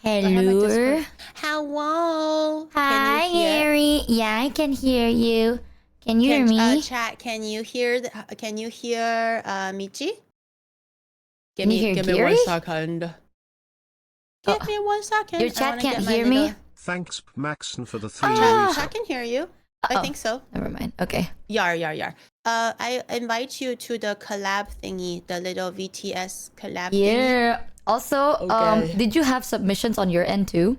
Hello. Hello. Can you Hi, hear? Harry. Yeah, I can hear you. Can you hear Can me? chat? Can you hear Michi? Can you hear Give me Gary? 1 second. Oh, Give me 1 second. your I chat want to can't get my hear little. me? Thanks, Maxon, for the 3 Chat Ah! resub. can hear you. I think so. Never mind. Okay. Yar. I invite you to the collab thingy, the little VTS collab thingy. Yeah. Also, Okay. did you have submissions on your end too?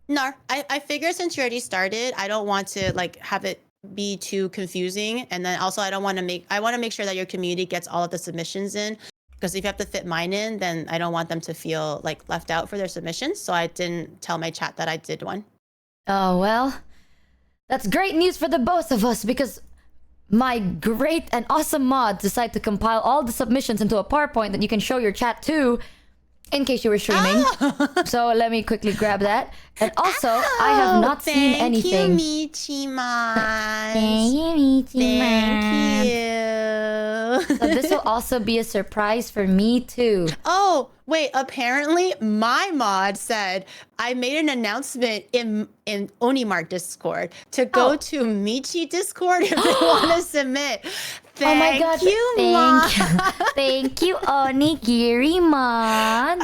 No, I figure since you already started, I don't want to like have it be too confusing. And then also I want to make sure that your community gets all of the submissions in. Because if you have to fit mine in, then I don't want them to feel like left out for their submissions. So I didn't tell my chat that I did one. Oh, well. That's great news for the both of us because my great and awesome mod decided to compile all the submissions into a PowerPoint that you can show your chat to in case you were streaming. So let me quickly grab that. And also, I have not seen anything. Thank you, Michimochievee. Thank you. So this will also be a surprise for me too. Oh, wait, apparently my mod said I made an announcement in Onimart Discord to go to Michi Discord if they want to submit. Oh my god, Thank you, mod. Thank you, Onigiri mod.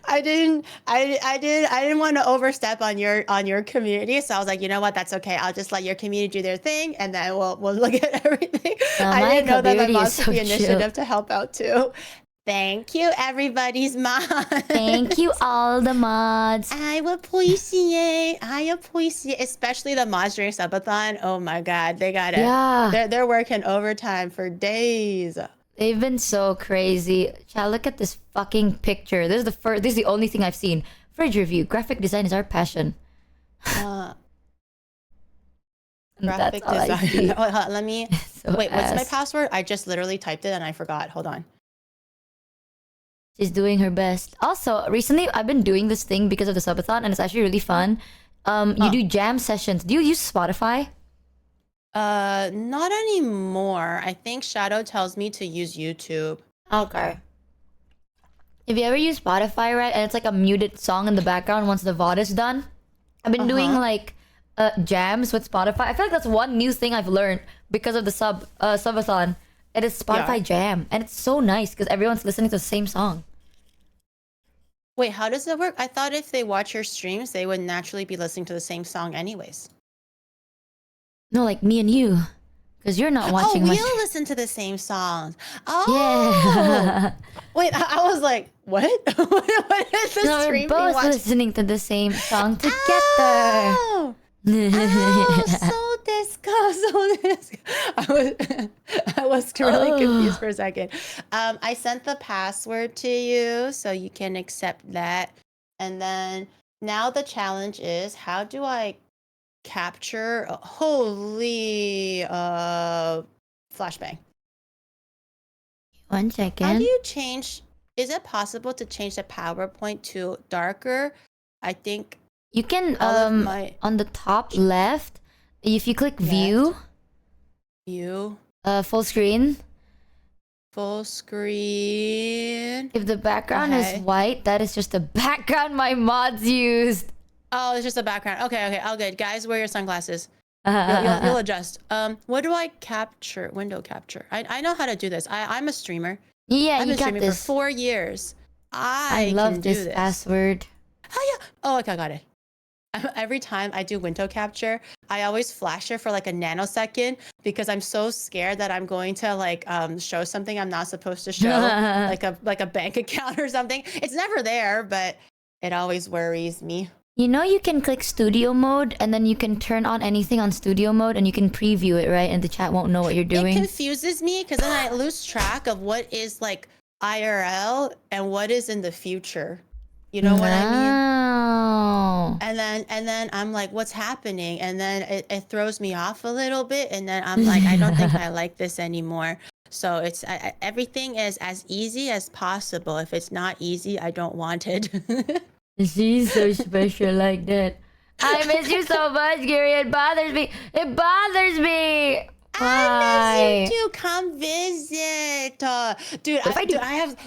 I didn't want to overstep on your community, so I was like, you know what, that's okay. I'll just let your community do their thing, and then we'll look at everything. I didn't know that my mod took the initiative to help out too. Thank you, everybody's mod. Thank you, all the mods. I appreciate, especially the mods during subathon. Oh my god, they got it. Yeah. They're working overtime for days. They've been so crazy. Child, look at this fucking picture. This is the only thing I've seen. Fridge review. Graphic design is our passion. Graphic design. Let me wait. What's my password? I just literally typed it and I forgot. Hold on. She's doing her best. Also, recently I've been doing this thing because of the subathon, and it's actually really fun. You do jam sessions. Do you use Spotify? Not anymore. I think Shadow tells me to use YouTube. Okay. If you ever use Spotify, right, and it's like a muted song in the background once the VOD is done, I've been doing like jams with Spotify. I feel like that's one new thing I've learned because of the subathon. It is Spotify Jam, and it's so nice because everyone's listening to the same song. Wait, how does that work? I thought if they watch your streams, they would naturally be listening to the same song anyways. No, like me and you, because you're not watching. Oh, we'll listen to the same songs. Oh, yeah. Wait, I was like, what? What is the no, stream we're both listening to the same song together. Oh, so disco. I was really confused for a second. I sent the password to you so you can accept that. And then now the challenge is, how do I capture holy flashbang? 1 second. How do you change? Is it possible to change the PowerPoint to darker? I think you can on the top left, if you click view, full screen. Full screen. If the background is white, that is just the background my mods used. Oh, it's just a background. Okay, all good. Guys, wear your sunglasses. You'll adjust. What do I capture? Window capture. I know how to do this. I'm a streamer. Yeah, I've you been got streaming this. for 4 years. I love this password. Oh yeah. Oh, okay, I got it. Every time I do window capture, I always flash it for like a nanosecond because I'm so scared that I'm going to like show something I'm not supposed to show, like a bank account or something. It's never there, but it always worries me. You know, you can click studio mode and then you can turn on anything on studio mode and you can preview it, right? And the chat won't know what you're doing. It confuses me because then I lose track of what is like IRL and what is in the future. You know what I mean? And then I'm like, what's happening? And then it throws me off a little bit. And then I'm like, I don't think I like this anymore. So it's everything is as easy as possible. If it's not easy, I don't want it. She's so special like that. I miss you so much, Gary. It bothers me. It bothers me. I miss you too. Come visit. Dude, I have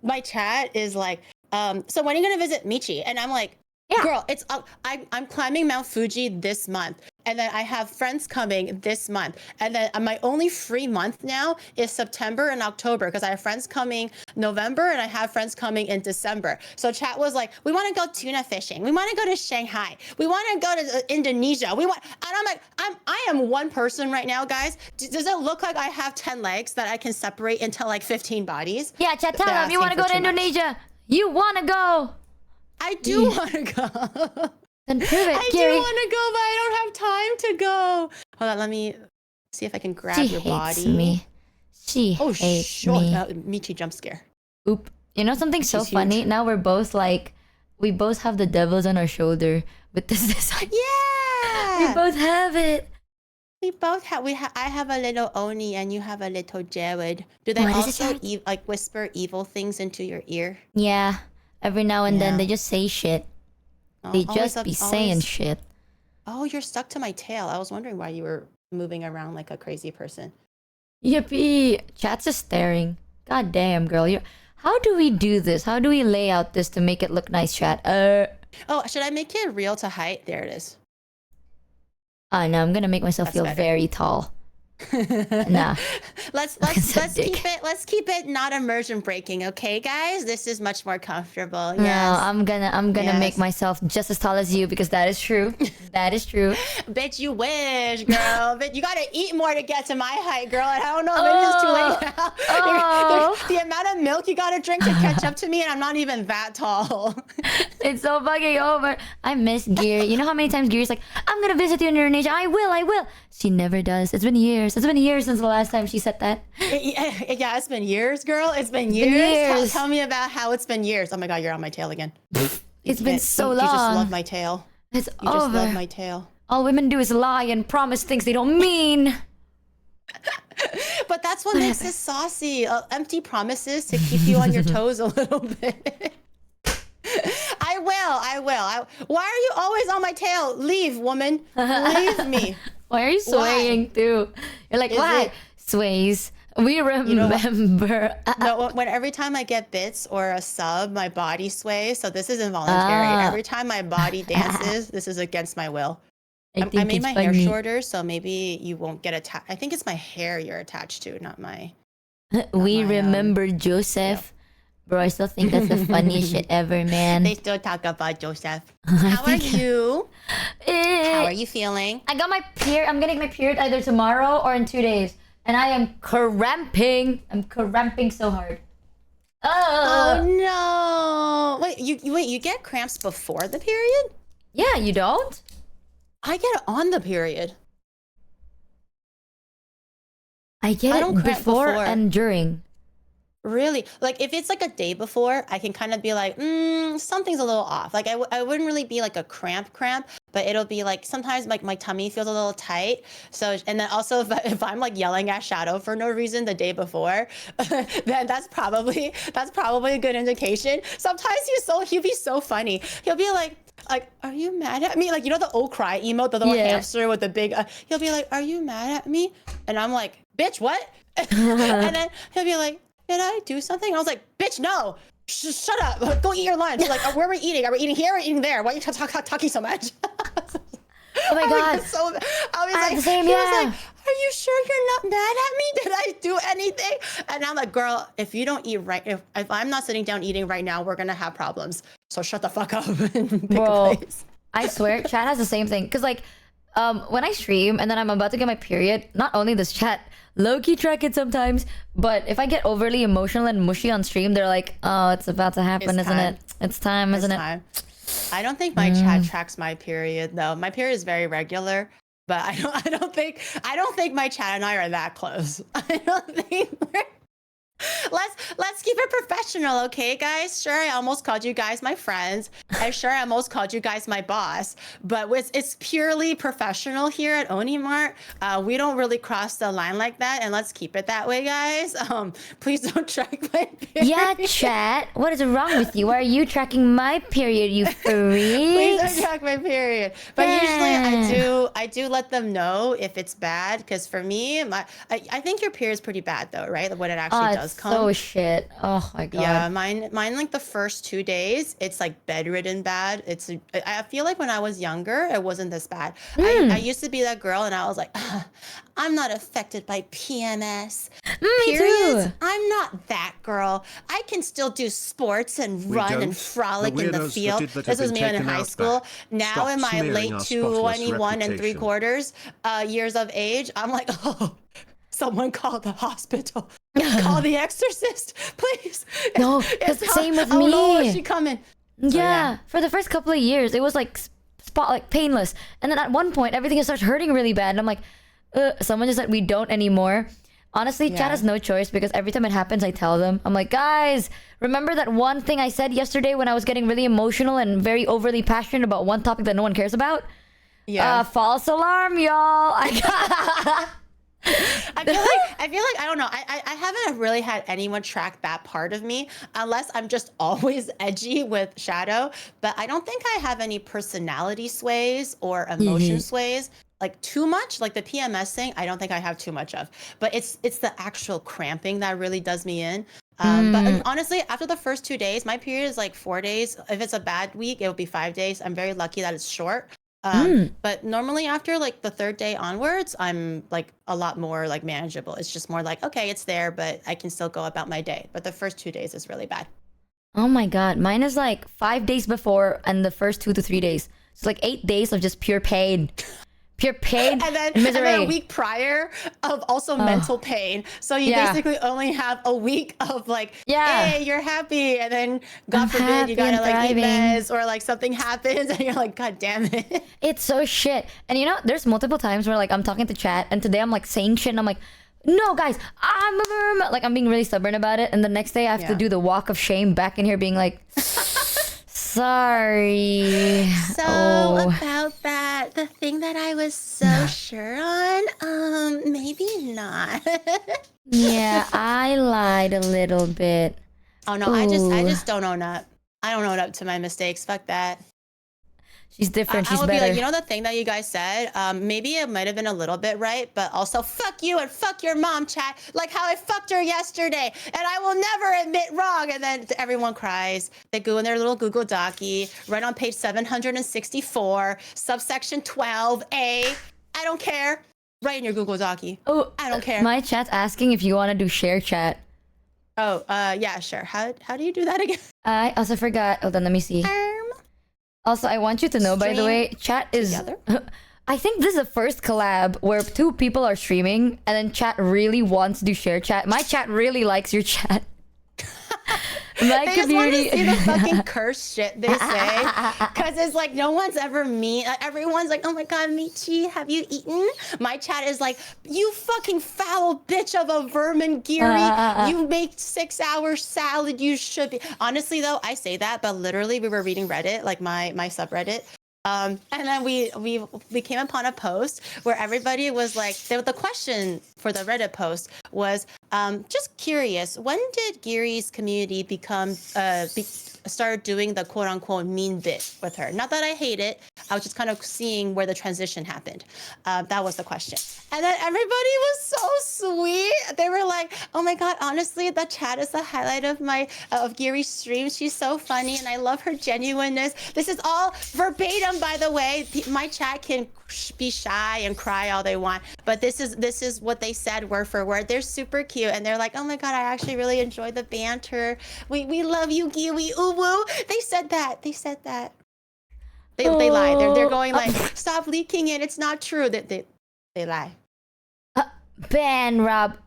my chat is like, so when are you gonna visit Michi? And I'm like, Yeah. Girl, it's I'm climbing Mount Fuji this month, and then I have friends coming this month, and then my only free month now is September and October because I have friends coming November and I have friends coming in December. So chat was like, we want to go tuna fishing, we want to go to Shanghai, we want to go to Indonesia, and I'm like, I am one person right now, guys. Does it look like I have 10 legs that I can separate into like 15 bodies? Yeah, chat, tell them you want to go to Indonesia. You want to go. I do want to go. Then prove it, I Gary. do want to go, but I don't have time to go. Hold on, let me see if I can grab your body. She hates me. She hates me. Michi jump scare. Oop. You know something so She's funny? huge. Now we're both like, we both have the devils on our shoulder with this design. Yeah. We both have it. We both have. I have a little Oni and you have a little Jared. Do they What is it, also Jared? like whisper evil things into your ear? Yeah. Every now and then Yeah. they just say shit. Oh, They always just be saying shit. Oh, you're stuck to my tail. I was wondering why you were moving around like a crazy person. Yippee! Chat's just staring. God damn, girl. How do we do this? How do we lay out this to make it look nice, chat? Oh, should I make it real to height? There it is. No, I'm gonna make myself That's feel better. very tall. Nah. Let's keep it not immersion breaking, okay, guys? This is much more comfortable. No, Yes. I'm gonna make Yes. myself just as tall as you because that is true. That is true. Bitch, you wish, girl. But you gotta eat more to get to my height, girl. And I don't know, maybe it's too late now. Oh. The amount of milk you gotta drink to catch up to me, and I'm not even that tall. It's so fucking over. I miss Geary. You know how many times Geary's like, I'm gonna visit you in Indonesia. I will. She never does. It's been years. It's been years since the last time she said that. Yeah, it's been years, girl. It's been years. Tell me about how it's been years. Oh my god, you're on my tail again. It's been so You long. just love my tail. It's You just love over. my tail. All women do is lie and promise things they don't mean. But that's what makes us saucy. Empty promises to keep you on your toes a little bit. I will. Why are you always on my tail? Leave, woman. Leave me. Why are you swaying too? You're like, Is why? it- Sways. We remember. No, when every time I get bits or a sub, my body sways. So this is involuntary. Every time my body dances, this is against my will. I I think made it's my hair funny. shorter, so maybe you won't get attached. I think it's my hair you're attached to, not my. We my, remember Joseph. Bro, I still think that's the funniest shit ever, man. They still talk about Joseph. How are you? How are you feeling? I got my period. I'm getting my period either tomorrow or in 2 days. And I am cramping. I'm cramping so hard. Oh no! Wait, you get cramps before the period? Yeah, you don't? I get it on the period. I get I it don't cramp before before. and during. Really? Like if it's like a day before, I can kind of be like, something's a little off. Like I wouldn't really be like a cramp, but it'll be like sometimes like my tummy feels a little tight. So, and then also if I'm like yelling at Shadow for no reason the day before, then that's probably a good indication. Sometimes he'll be so funny. He'll be like, are you mad at me? Like, you know, the old cry emote, the little hamster with the big, he'll be like, are you mad at me? And I'm like, bitch, what? And then he'll be like, did I do something? I was like, bitch, no. Shut up. Go eat your lunch. Like, where are we eating? Are we eating here or eating there? Why are you talking so much? Oh my god. I was like, the same, he was yeah. like, are you sure you're not mad at me? Did I do anything? And I'm like, girl, if you don't eat right, if I'm not sitting down eating right now, we're going to have problems. So shut the fuck up and pick Bro, a place. I swear, chat has the same thing. Because, like, when I stream and then I'm about to get my period, not only does chat low-key track it sometimes, but if I get overly emotional and mushy on stream, they're like, oh, it's about to happen, isn't it? It's time, isn't it? I don't think my chat tracks my period though. My period is very regular, but I don't think my chat and I are that close. I don't think let's keep it professional, okay, guys? Sure, I almost called you guys my friends. And sure, I almost called you guys my boss. But it's purely professional here at Onimart. We don't really cross the line like that, and let's keep it that way, guys. Please don't track my period. Yeah, chat. What is wrong with you? Why are you tracking my period, you Please don't freaks? track my period. But usually I do let them know if it's bad, because for me, I think your period is pretty bad though, right? What it actually does does come. So shit. Oh my god. Yeah, mine like the first 2 days, it's like bedridden bad. I feel like when I was younger, it wasn't this bad. I used to be that girl and I was like, I'm not affected by PMS. Me Periods, too. I'm not that girl. I can still do sports and run and don't. frolic The in the weirdos that field. did that This have was been me in taken high out school. back. Now Stop in my smearing late our spotless 21 and reputation. 3/4 years of age, I'm like, oh, someone call the hospital. Call the exorcist, please. No, because same with Oh Lord, me. she coming. Yeah, for the first couple of years, it was like like painless, and then at one point, everything just starts hurting really bad, and I'm like, someone just said we don't anymore. Honestly, chat Yeah. has no choice because every time it happens, I tell them, I'm like, guys, remember that one thing I said yesterday when I was getting really emotional and very overly passionate about one topic that no one cares about? Yeah. False alarm, y'all. I feel like I don't know. I haven't really had anyone track that part of me unless I'm just always edgy with Shadow. But I don't think I have any personality sways or emotion sways like too much. Like the PMS thing, I don't think I have too much of. But it's the actual cramping that really does me in. But honestly, after the first 2 days, my period is like 4 days. If it's a bad week, it'll be 5 days. I'm very lucky that it's short. But normally after like the third day onwards, I'm like a lot more like manageable. It's just more like, okay, it's there, but I can still go about my day. But the first 2 days is really bad. Oh my god, mine is like 5 days before and the first 2 to 3 days. It's like 8 days of just pure pain. Pure pain And then, misery. and then a week prior of also mental pain. So you Yeah. basically only have a week of like, Yeah. hey, you're happy. And then God I'm forbid happy you gotta and like eat thriving. meds or like something happens and you're like, God damn it. It's so shit. And you know, there's multiple times where like I'm talking to chat and today I'm like saying shit and I'm like, no guys, I'm being really stubborn about it. And the next day I have to Yeah. do the walk of shame back in here being like, sorry. So Oh. about that, the thing that I was so sure on, maybe not. Yeah, I lied a little bit. Oh no, I Ooh. just don't own up. I don't own up to my mistakes. Fuck that. She's different. I She's would better. be like, you know, the thing that you guys said, maybe it might have been a little bit right, but also fuck you and fuck your mom, chat. Like how I fucked her yesterday, and I will never admit wrong. And then everyone cries. They go in their little Google Docie, right on page 764, subsection 12A. I don't care. Right in your Google Docie. Oh, I don't care. My chat's asking if you want to do share chat. Oh, yeah, sure. How do you do that again? I also forgot. Hold on, let me see. Also, I want you to know, by the Stream way, chat is... together? I think this is the first collab where 2 people are streaming and then chat really wants to do share chat. My chat really likes your chat. My They just want to community... see the fucking curse shit they say, because it's like no one's ever mean. Everyone's like, "Oh my god, Michi, have you eaten?" My chat is like, "You fucking foul bitch of a vermin, Geary. You make 6-hour salad. You should be." Honestly, though, I say that, but literally, we were reading Reddit, like my subreddit. And then we came upon a post where everybody was like, the question for the Reddit post was, just curious, when did Geary's community start doing the quote unquote mean bit with her? Not that I hate it. I was just kind of seeing where the transition happened. That was the question. And then everybody was so sweet. They were like, oh my God, honestly, the chat is the highlight of Geary's stream. She's so funny and I love her genuineness. This is all verbatim, by the way. My chat can be shy and cry all they want, but this is what they said word for word. They're super cute and they're like, oh my God, I actually really enjoy the banter. We love you, Geary. Ooh woo. They said that. They lie. They're going like, stop leaking it. It's not true. They lie. Ban Rob.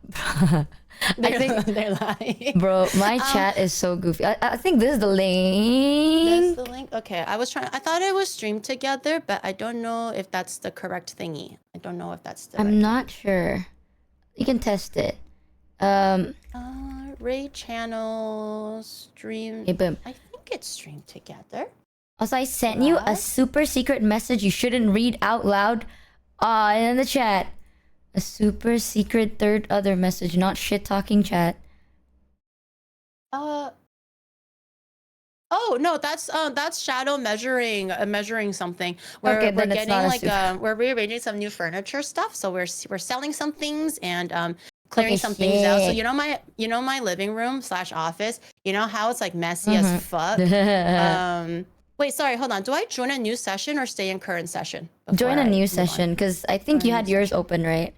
I think, they're lying. bro, my chat is so goofy. I think this is the link. That's the link. Okay, I thought it was streamed together, but I don't know if that's the correct thingy. I don't know if that's the. I'm not sure. You can test it. Ray channel stream. Okay, boom. I think it's streamed together. Also, I sent you a super secret message you shouldn't read out loud. In the chat. A super secret third other message, not shit talking chat. Oh no, that's Shadow measuring something. We're then it's getting not a like super- we're rearranging some new furniture stuff, so we're selling some things and clearing Okay, some things out. So shit. you know my living room / office. You know how it's like messy as fuck. Wait, sorry, hold on. Do I join a new session or stay in current session? Join a before I new move on? session because I think you Join a had new yours session. open, right?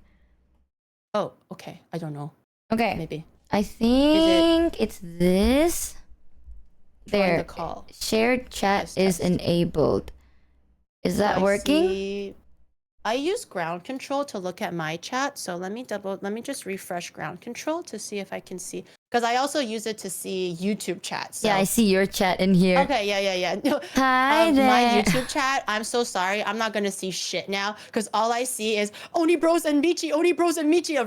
Oh, okay. I don't know. Okay. Maybe. I think it's this. Join There. the call. Shared chat Test, is test. enabled. Is that I working? see- I use ground control to look at my chat. So let me just refresh ground control to see if I can see. Because I also use it to see YouTube chat. So. Yeah, I see your chat in here. Okay, yeah. No, Hi there. my YouTube chat, I'm so sorry. I'm not going to see shit now. Because all I see is Oni Bros and Michi, Oni Bros and Michi.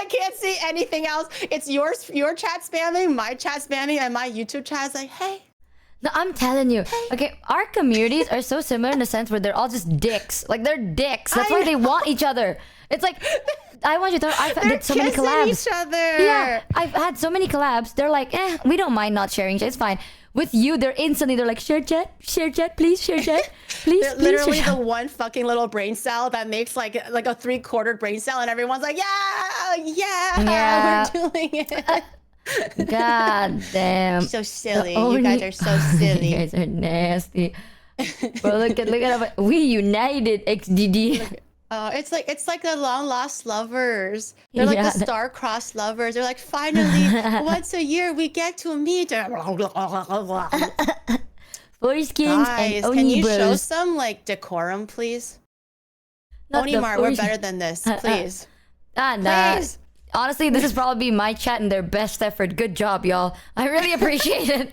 I can't see anything else. It's your chat spamming, my chat spamming, and my YouTube chat is like, hey. No, I'm telling you. Okay, our communities are so similar in the sense where they're all just dicks. Like they're dicks. That's why they want each other. It's like I want you to. I've had so many collabs. Each other. Yeah, I've had so many collabs. They're like, we don't mind not sharing shit. It's fine. With you, they're like, share chat, please, share chat, please. They're please, literally share the one fucking little brain cell that makes like a 3/4 brain cell, and everyone's like, yeah, we're doing it. God damn. So silly. You guys are so silly. You guys are nasty. Bro, look at we united XDD. It's like the long lost lovers. They're like the star-crossed lovers. They're like, finally, once a year we get to meet. Foreskins Guys, and can you Onibros. show some like decorum, please? Onimar, we're better than this, please. Nah. Please. Honestly, this is probably my chat and their best effort. Good job, y'all. I really appreciate it.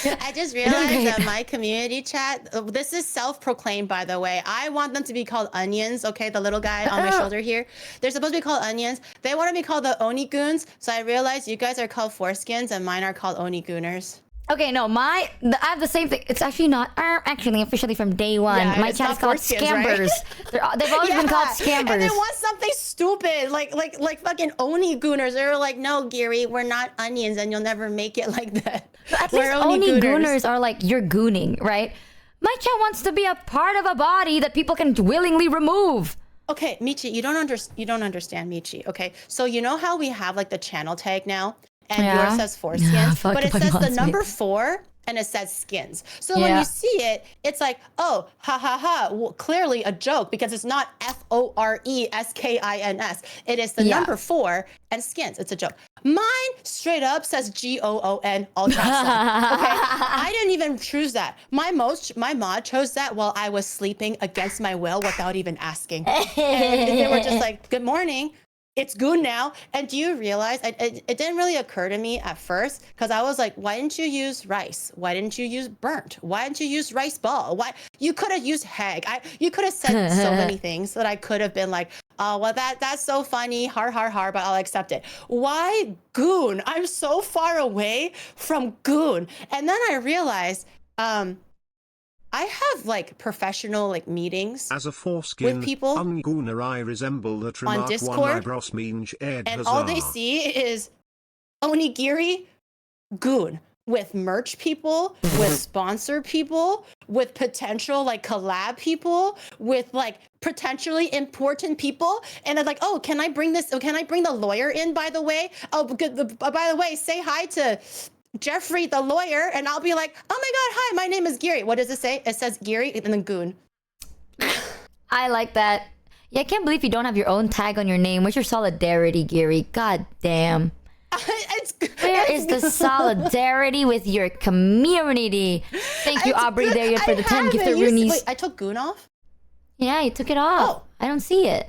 I just realized that my community chat, this is self-proclaimed, by the way. I want them to be called onions, okay? The little guy on my shoulder here. They're supposed to be called onions. They want to be called the Oni-goons, so I realized you guys are called foreskins and mine are called Oni-gooners. Okay, no, I have the same thing. It's actually not actually officially from day one. Yeah, my chat is called Scambers. Right? They've always been called Scambers. And they want something stupid, like fucking Oni-gooners. They were like, no, Gary, we're not onions and you'll never make it like that. But at We're least Oni-gooners are like, you're gooning, right? My chat wants to be a part of a body that people can willingly remove. Okay, Michi, you don't understand, Michi. Okay, so you know how we have like the channel tag now, and yours says foreskins, but it says the number 4 and it says skins. So when you see it, it's like, oh, ha ha ha. Well, clearly a joke because it's not FORESKINS. It is the number 4 and skins. It's a joke. Mine straight up says GOON all caps lock. Okay, I didn't even choose that. My mod chose that while I was sleeping against my will without even asking. And they were just like, good morning. It's goon now. And do you realize it didn't really occur to me at first because I was like, why didn't you use rice? Why didn't you use burnt? Why didn't you use rice ball? Why you could have used hag? You could have said so many things that I could have been like, oh well, that's so funny, har har har, but I'll accept it. Why goon? I'm so far away from goon. And then I realized I have like professional like meetings as a foreskin with people ungooner I resemble that on remark Discord, one eyebrows means Ed and Hazard. all they see is onigiri goon with merch people, with sponsor people, with potential like collab people, with like potentially important people, and it's like, oh, can I bring this? Can I bring the lawyer in? By the way, oh, by the way, say hi to Jeffrey, the lawyer, and I'll be like, oh my god, hi, my name is Gary. What does it say? It says Gary and then goon. I like that. Yeah, I can't believe you don't have your own tag on your name. Where's your solidarity, Gary? God damn. Where is the solidarity with your community? Thank you, Aubrey Daria, for the 10 gifted roonies. Wait, I took goon off? Yeah, you took it off. Oh. I don't see it.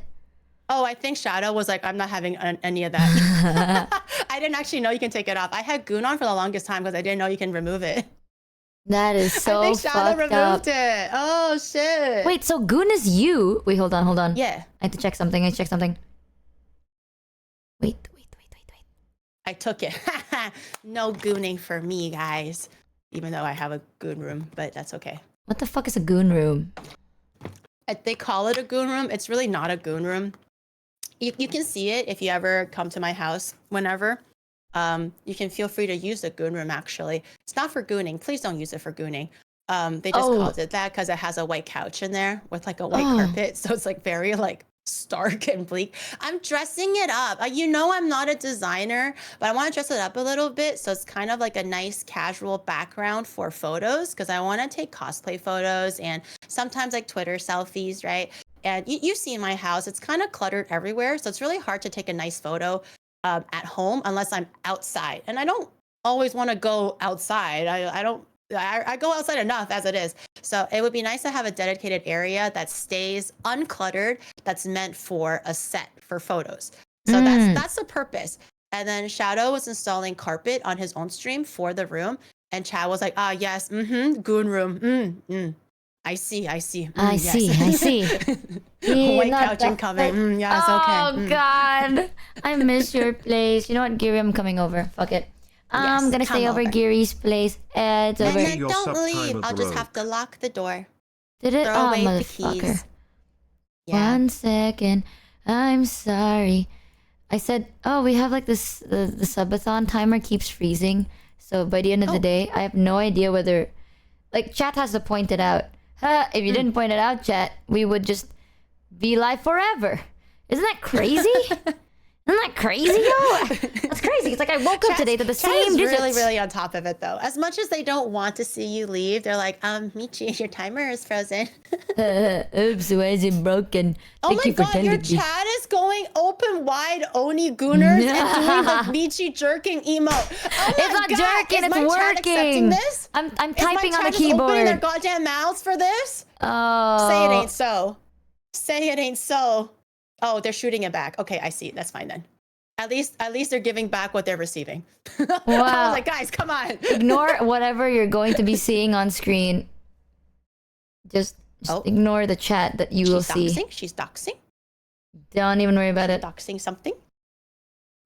Oh, I think Shadow was like, I'm not having any of that. I didn't actually know you can take it off. I had goon on for the longest time because I didn't know you can remove it. That is so I think Shadow removed up. it. Oh, shit. Wait, so goon is you? Wait, hold on. Yeah. I have to check something. Wait. I took it. No gooning for me, guys. Even though I have a goon room, but that's okay. What the fuck is a goon room? They call it a goon room. It's really not a goon room. You can see it if you ever come to my house whenever. You can feel free to use the goon room, actually. It's not for gooning. Please don't use it for gooning. They just called it that because it has a white couch in there with like a white carpet. So it's like very like stark and bleak. I'm dressing it up. You know, I'm not a designer, but I want to dress it up a little bit. So it's kind of like a nice casual background for photos because I want to take cosplay photos and sometimes like Twitter selfies, right? And you see my house, it's kind of cluttered everywhere. So it's really hard to take a nice photo at home unless I'm outside. And I don't always want to go outside. I go outside enough as it is. So it would be nice to have a dedicated area that stays uncluttered, that's meant for a set for photos. So that's the purpose. And then Shadow was installing carpet on his own stream for the room. And Chad was like, yes, goon room. I see. I see. White couch incoming. Yeah, it's okay. Oh, God. I miss your place. You know what, Giri? I'm coming over. Fuck it. I'm gonna stay over Giri's place. It's over. And then don't leave. I'll just have to lock the door. Did it? Throw away the motherfucker. keys. Yeah. 1 second. I'm sorry. I said, we have like this, the subathon timer keeps freezing. So by the end of the day, I have no idea whether, like, chat has to point it out. If you didn't point it out, chat, we would just be live forever. Isn't that crazy? Isn't that crazy, yo? That's crazy. It's like I woke up today to the same digits. Really, really on top of it, though. As much as they don't want to see you leave, they're like, Michi, your timer is frozen. Oops, why is it broken? Oh my god, your chat is going open wide Oni Gooners and doing the Michi jerking emote. Oh it's not jerking, it's working. This? I'm typing on the keyboard. Opening their goddamn mouths for this? Oh. Say it ain't so. Say it ain't so. Oh, they're shooting it back. Okay, I see. That's fine then. At least they're giving back what they're receiving. Wow. I was like, guys, come on. Ignore whatever you're going to be seeing on screen. Just ignore the chat that you will see. She's doxing. Don't even worry about it. Doxing something?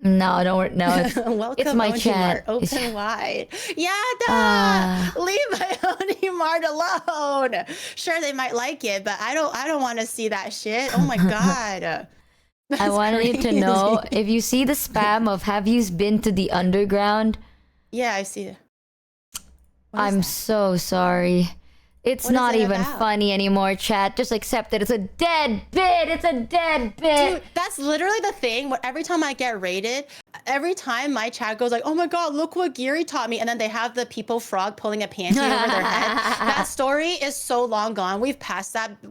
No, don't worry. No, it's my chat. Open wide. Yeah, leave my Onimart alone. Sure, they might like it, but I don't want to see that shit. Oh my god. I wanted you to know, if you see the spam of "Have you been to the underground?" Yeah, I see it. I'm so sorry. It's not even funny anymore, chat. Just accept it. It's a dead bit. It's a dead bit. Dude, that's literally the thing. Every time I get raided, every time my chat goes like, oh my god, look what Giri taught me. And then they have the people frog pulling a panty over their head. That story is so long gone. We've passed that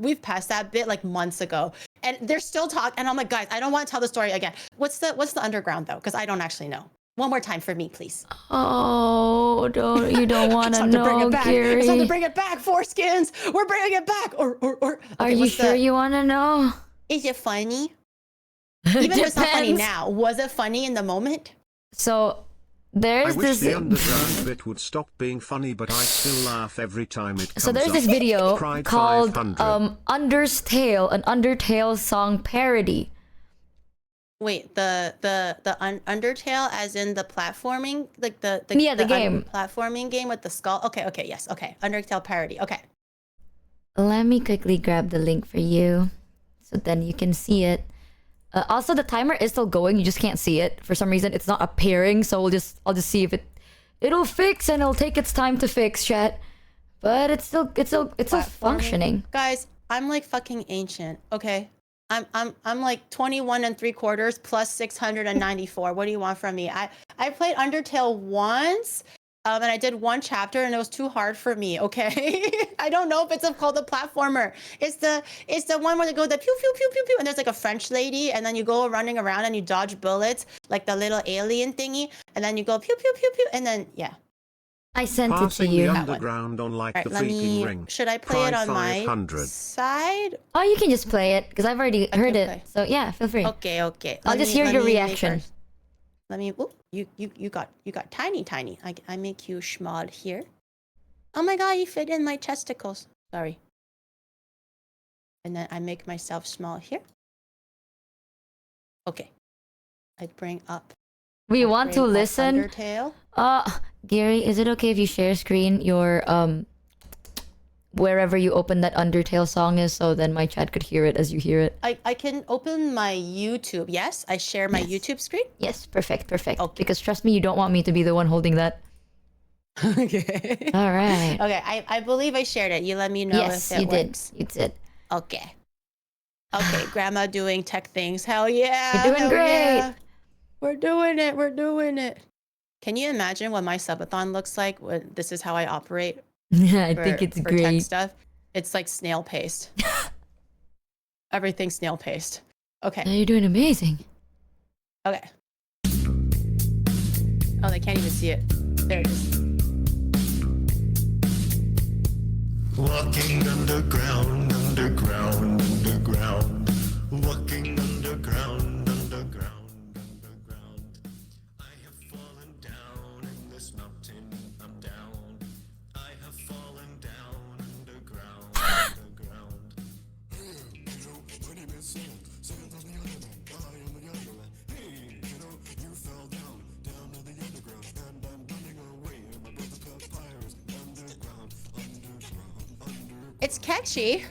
bit like months ago. And they're still talking. And I'm like, guys, I don't want to tell the story again. What's the underground though? Because I don't actually know. One more time for me, please. Oh, you don't want to know, Gary. It's time to bring it back, Foreskins. We're bringing it back. Or. Okay, are you sure you want to know? Is it funny? Even if it's not funny now, was it funny in the moment? So there's I wish the underground bit would stop being funny, but I still laugh every time it comes So there's this video called Undertale, an Undertale song parody. Wait, the Undertale, as in the platforming, like the game platforming game with the skull. Okay, yes, okay, Undertale parody. Okay. Let me quickly grab the link for you, so then you can see it. Also, the timer is still going. You just can't see it for some reason. It's not appearing, so I'll just see if it'll fix, and it'll take its time to fix, chat. But it's still functioning. Guys, I'm like fucking ancient. Okay. I'm like 21 3/4 plus 694. What do you want from me? I played Undertale once, and I did one chapter, and it was too hard for me. Okay, I don't know if it's called a platformer. It's the one where they go the pew pew pew pew pew, and there's like a French lady, and then you go running around and you dodge bullets like the little alien thingy, and then you go pew pew pew pew, and then yeah. I sent it to Passing you. the underground on like the freaking ring. Should I play it on my side? Oh, you can just play it because I've already heard it. So yeah, feel free. Okay. I'll just hear your reaction. Let me. Oh, you got tiny. I make you small here. Oh my god, you fit in my testicles. Sorry. And then I make myself small here. Okay. I bring up. We want to listen. Undertale. Gary, is it okay if you share screen your wherever you open that Undertale song is, so then my chat could hear it as you hear it? I can open my YouTube. Yes, I share my YouTube screen. Yes, perfect. Okay. Because trust me, you don't want me to be the one holding that. Okay. All right. Okay, I believe I shared it. You let me know if it works. You did. Okay. Okay, grandma doing tech things. Hell yeah. You're doing hell great. Yeah. We're doing it. We're doing it. Can you imagine what my subathon looks like when this is how I operate? Yeah, I think it's for tech great. stuff? It's like snail paste. Everything's snail paste. Okay. No, you're doing amazing. Okay. Oh, they can't even see it. There it is. Walking underground, underground, underground. Walking underground, underground, underground. I have fallen down in this mountain. I'm down. I have fallen down underground, underground. My name is Sam. Sam tells me I am the underground. Hey, you fell down to the underground, and I'm running away. My brother cut fires underground, underground. It's catchy.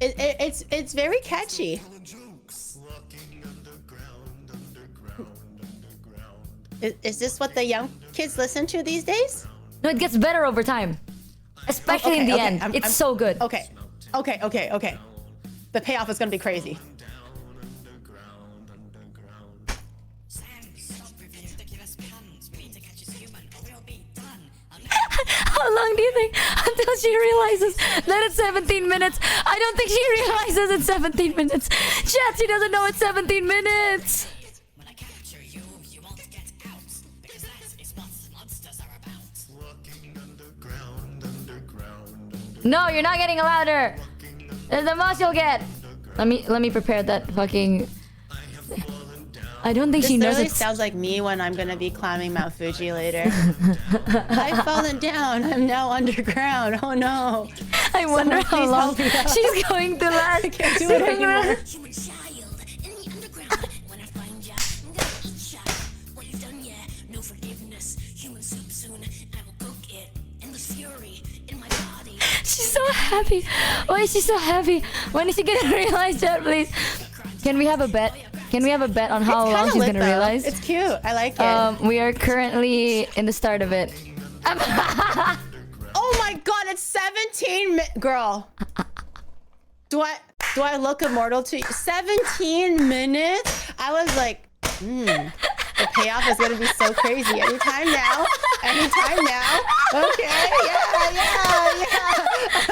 It's very catchy. Is this what the young kids listen to these days? No, it gets better over time. Especially in the end. It's so good. Okay. The payoff is gonna be crazy. How long do you think until she realizes that it's 17 minutes? I don't think she realizes it's 17 minutes. Chat, she doesn't know it's 17 minutes. When I capture you, you won't get out. Because that is what monsters are about. Walking underground, underground, underground. No, you're not getting louder. There's the most you'll get. Let me prepare that fucking. I don't think This she knows literally it. sounds like me when I'm gonna be climbing Mount Fuji later. I've fallen down. I'm now underground. Oh no. I wonder how please long help me out. she's going to last. I can't do it anymore. Human child in the underground. When I find ya, I'm gonna eat ya. What you've done, yeah, no forgiveness. Human soup soon. I will cook it. Endless fury in my body. She's so happy. Why is she so happy? When is she gonna realize that, please? Can we have a bet? Can we have a bet on how It's long kinda she's lit, gonna though. realize? It's cute. I like it. We are currently in the start of it. Oh my god, it's 17 girl. Do I look immortal to you? 17 minutes? I was like, the payoff is gonna be so crazy. Anytime now. Okay, yeah.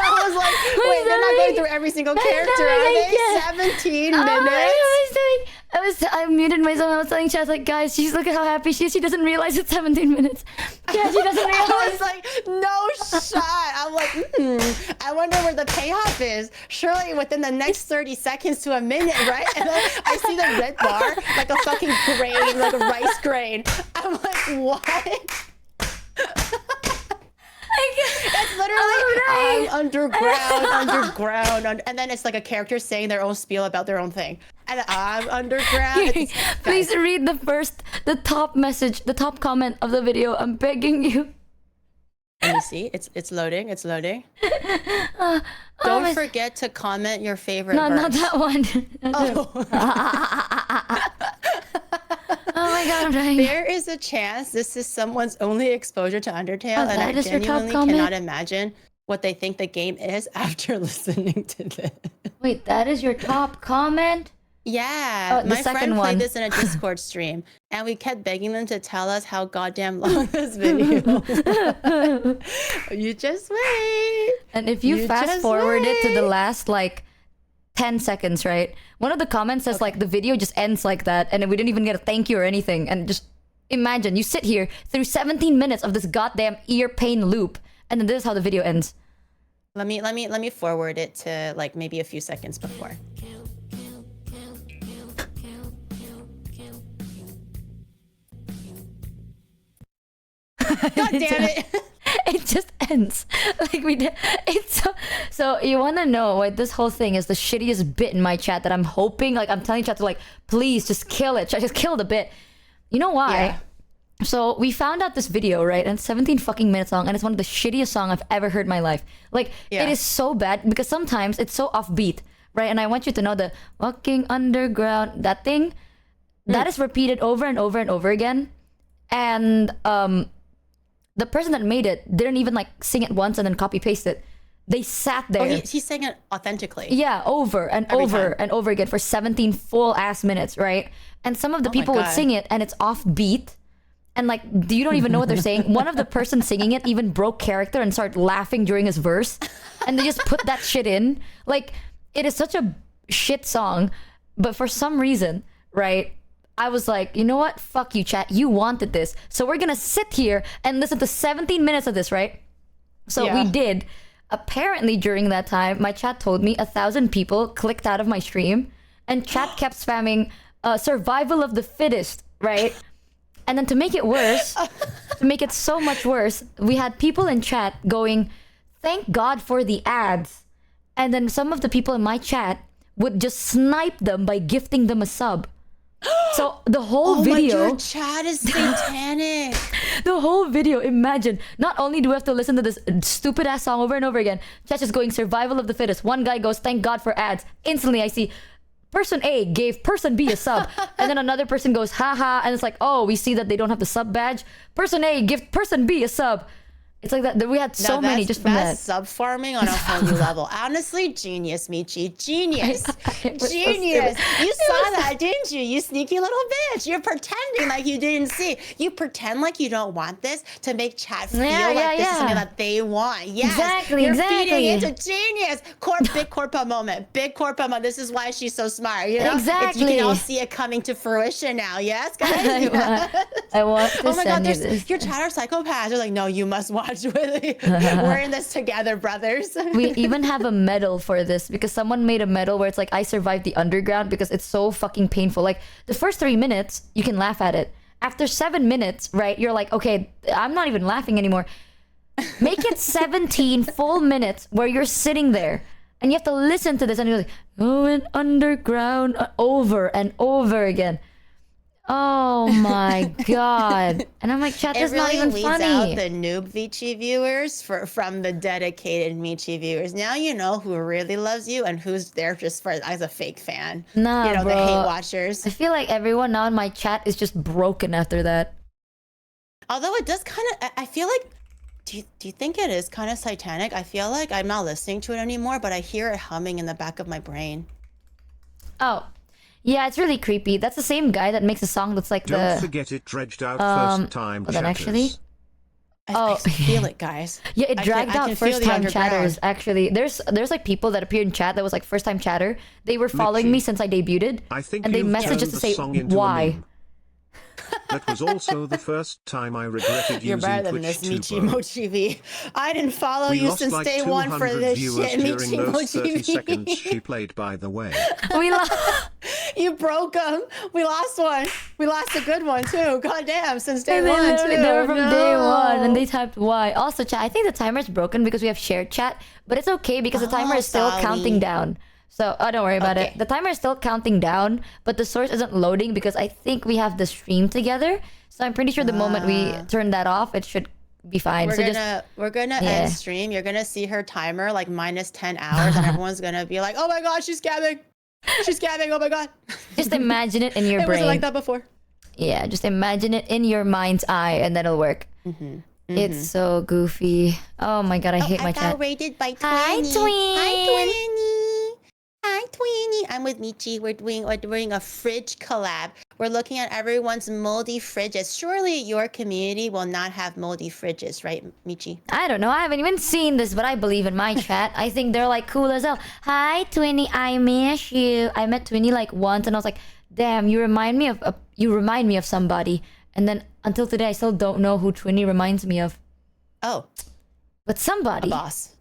I was like, wait, they're not going through every single character, are they? 17 minutes? I muted myself. I was telling chat like, guys, she's look at how happy she is. She doesn't realize it's 17 minutes. Yeah, she doesn't I realize. was like, no shot. I'm like, I wonder where the payoff is. Surely within the next 30 seconds to a minute, right? And then I see the red bar, like a fucking grain, like a rice grain. I'm like, what? It's literally, I'm underground, and then it's like a character saying their own spiel about their own thing. And I'm underground. Please read the top message, the top comment of the video. I'm begging you. Let me see. It's loading. Don't forget to comment your favorite No, not verse. that one. Oh my god, I'm dying. There is a chance this is someone's only exposure to Undertale, and I that is your top genuinely comment? cannot imagine what they think the game is after listening to this. Wait, that is your top comment? Yeah, the my second friend one. played this in a Discord stream, and we kept begging them to tell us how goddamn long this video was. You just wait. And if you You fast just forward it to the wait. last like 10 seconds, right? One of the comments says like the video just ends like that, and we didn't even get a thank you or anything. And just imagine you sit here through 17 minutes of this goddamn ear pain loop, and then this is how the video ends. Let me forward it to like maybe a few seconds before. God damn it. It just ends like we did. It's so you want to know why this whole thing is the shittiest bit in my chat that I'm hoping, like I'm telling chat to like, please just kill it. Just kill the bit. You know why? Yeah. So we found out this video, right? And it's 17 fucking minutes long, and it's one of the shittiest songs I've ever heard in my life. Like it is so bad because sometimes it's so offbeat, right? And I want you to know the walking underground, that thing, that is repeated over and over and over again. And the person that made it didn't even like sing it once and then copy paste it. They sat there. Oh, he sang it authentically. Yeah, over and Every over time. and over again for 17 full ass minutes, right? And some of the my people would God. sing it and it's off beat. And like, you don't even know what they're saying. One of the person singing it even broke character and started laughing during his verse. And they just put that shit in. Like, it is such a shit song. But for some reason, right, I was like, you know what? Fuck you, chat. You wanted this. So we're gonna sit here and listen to 17 minutes of this, right? So Yeah. we did. Apparently during that time, my chat told me 1,000 people clicked out of my stream, and chat kept spamming survival of the fittest, right? And then to make it worse, to make it so much worse, we had people in chat going, thank God for the ads. And then some of the people in my chat would just snipe them by gifting them a sub. So the whole video, your chat is satanic. the whole video, imagine, not only do we have to listen to this stupid ass song over and over again, chat is going survival of the fittest. One guy goes, thank God for ads. Instantly I see person A gave person B a sub. And then another person goes, haha. And it's like, oh, we see that they don't have the sub badge. Person A give person B a sub. It's like that. We had so Now, many that's- just from that. that's sub farming on a whole new level. Honestly, genius, Michi. Genius. It was so Genius. stupid. You saw that, didn't you? You sneaky little bitch. You're pretending like you didn't see. You pretend like you don't want this to make chat feel Yeah, like yeah, this is yeah. something that they want. Yes. Exactly, You're exactly. feeding into genius. Big corpo moment. Big corpo moment. This is why she's so smart. You know? Exactly. You can all see it coming to fruition now. Yes, guys? I want to Oh my God, send you this. your chat are psychopaths. They're like, no, you must watch with me. We're in this together, brothers. We even have a medal for this because someone made a medal where it's like, I survived the underground because it's so fucking painful. Like the first 3 minutes, you can laugh at it. After 7 minutes, right, you're like, okay, I'm not even laughing anymore. Make it 17 full minutes where you're sitting there and you have to listen to this and you're like, going underground over and over again. Oh my God. And I'm like, chat, It that's not really even weeds funny. out the noob Vici viewers from the dedicated Michi viewers. Now you know who really loves you and who's there just for as a fake fan. Nah, you know, bro. the hate watchers. I feel like everyone now in my chat is just broken after that. Although it does kind of, I feel like, do you think it is kind of satanic? I feel like I'm not listening to it anymore, but I hear it humming in the back of my brain. Oh, yeah, it's really creepy. That's the same guy that makes a song that's like Don't the... forget it dredged out first time hold on, actually. chatters. I feel it, guys. Yeah, it dragged I out can feel first the time underground. chatters, actually. There's like people that appeared in chat that was like first time chatter. They were following Michi, me since I debuted. I think and they you've messaged turned us to the say song into a why. meme. That was also the first time I regretted You're using better than this, Twitch michimochievee. I didn't follow We you lost since like day one for 200 this viewers shit, during those 30 seconds michimochievee. she played, by the way. We You broke them. We lost one. We lost a good one too. God damn, since day They one literally- too. they were from day one and No. they typed why. Also, chat, I think the timer is broken because we have shared chat, but it's okay because the timer Oh, is still sorry. counting down. So, don't worry about Okay. it. The timer is still counting down, but the source isn't loading because I think we have the stream together. So I'm pretty sure the moment we turn that off, it should be fine. We're gonna Yeah. end stream. You're gonna see her timer like minus 10 hours, and everyone's gonna be like, "Oh my God, she's scamming! She's scamming! Oh my God!" Just imagine it in your It brain. wasn't like that before. Yeah, just imagine it in your mind's eye and that'll work. It's so goofy. Oh my God, I hate my I chat. got rated by 20. Hi, Tween. Hi, Tweenie. Hi, Tweenie. I'm with Michi. We're doing a fridge collab. We're looking at everyone's moldy fridges. Surely your community will not have moldy fridges, right, Michi? I don't know. I haven't even seen this, but I believe in my chat. I think they're like cool as hell. Hi, Twinnie. I miss you. I met Twinnie like once, and I was like, "Damn, you remind me of somebody." And then until today, I still don't know who Twinnie reminds me of. Oh, But a somebody. boss.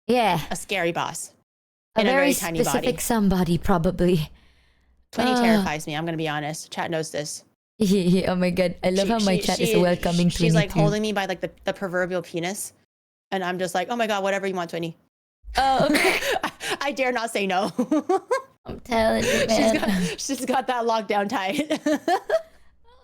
Yeah, A scary boss. a in a very very tiny specific body. somebody, probably. Twinnie terrifies me. I'm gonna be honest. Chat knows this. Oh my God, I love how my chat is welcoming Twinnie She's like too. holding me by like the proverbial penis, and I'm just like, "Oh my God, whatever you want, Twinnie." Oh, okay. I dare not say no. I'm telling you, man. she's got that locked down tight.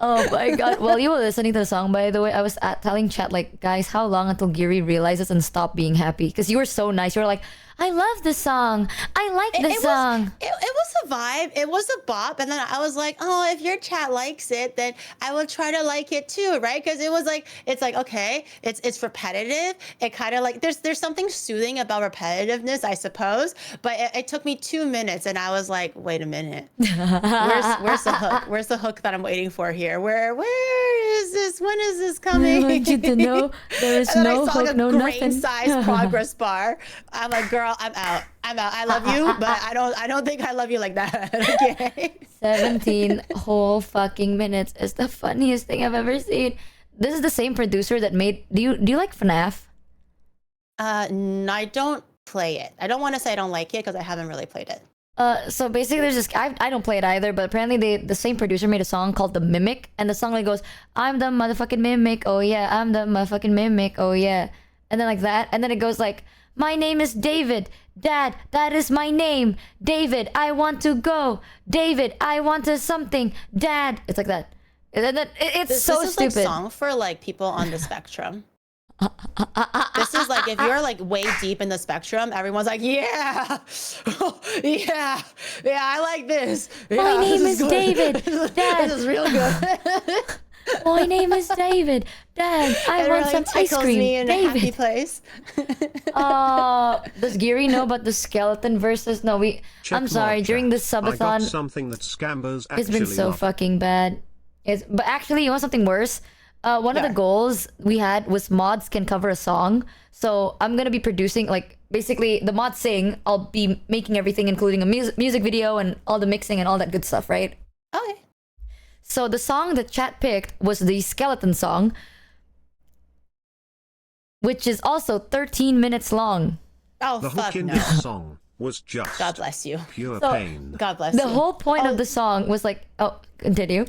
Oh my God. While you were listening to the song, by the way, I was telling chat, like, guys, how long until Giri realizes and stop being happy? Because you were so nice. You were like, I love the song. I like the It song. it was a vibe. It was a bop. And then I was like, oh, if your chat likes it, then I will try to like it too, right? Because it was like, it's like, okay, it's repetitive. It kind of like there's something soothing about repetitiveness, I suppose. But it took me 2 minutes, and I was like, wait a minute, where's the hook? Where's the hook that I'm waiting for here? Where is this? When is this I coming? want you to know there is And then no I saw hook, like a no nothing. grain-sized progress bar. I'm like, girl, I'm out. I'm out. I love you, but I don't think I love you like that. Okay. 17 whole fucking minutes is the funniest thing I've ever seen. This is the same producer that made. Do you like FNAF? No, I don't play it. I don't want to say I don't like it because I haven't really played it. So basically, there's this. I don't play it either, but apparently the same producer made a song called "The Mimic," and the song like goes, "I'm the motherfucking mimic, oh yeah, I'm the motherfucking mimic, oh yeah," and then like that, and then it goes like, "My name is David, Dad, that is my name, David, I want to go, David, I want to something, Dad." It's like that, and then it's so this is stupid. like song for like people on the spectrum. This is like if you're like way deep in the spectrum, everyone's like, yeah, yeah, I like this. My Yeah, name this is good. David, Dad. This is real good. My name is David, Dad, I It want really some ice tickles cream, me in a happy David. place. Does Geary know about the skeleton versus? No, I'm Check sorry. more During chat. this I got subathon, something that Scambers it's actually been so love. fucking bad. But actually, you want something worse? One of the Yeah. goals we had was mods can cover a song. So I'm gonna be producing, like, basically the mods sing. I'll be making everything, including a music video and all the mixing and all that good stuff, right? Okay. So the song that chat picked was the skeleton song, which is also 13 minutes long. Oh, The fuck hook in no. this song was just God bless you. pure So- pain. God bless The you. whole point Oh. of the song was like, oh, continue.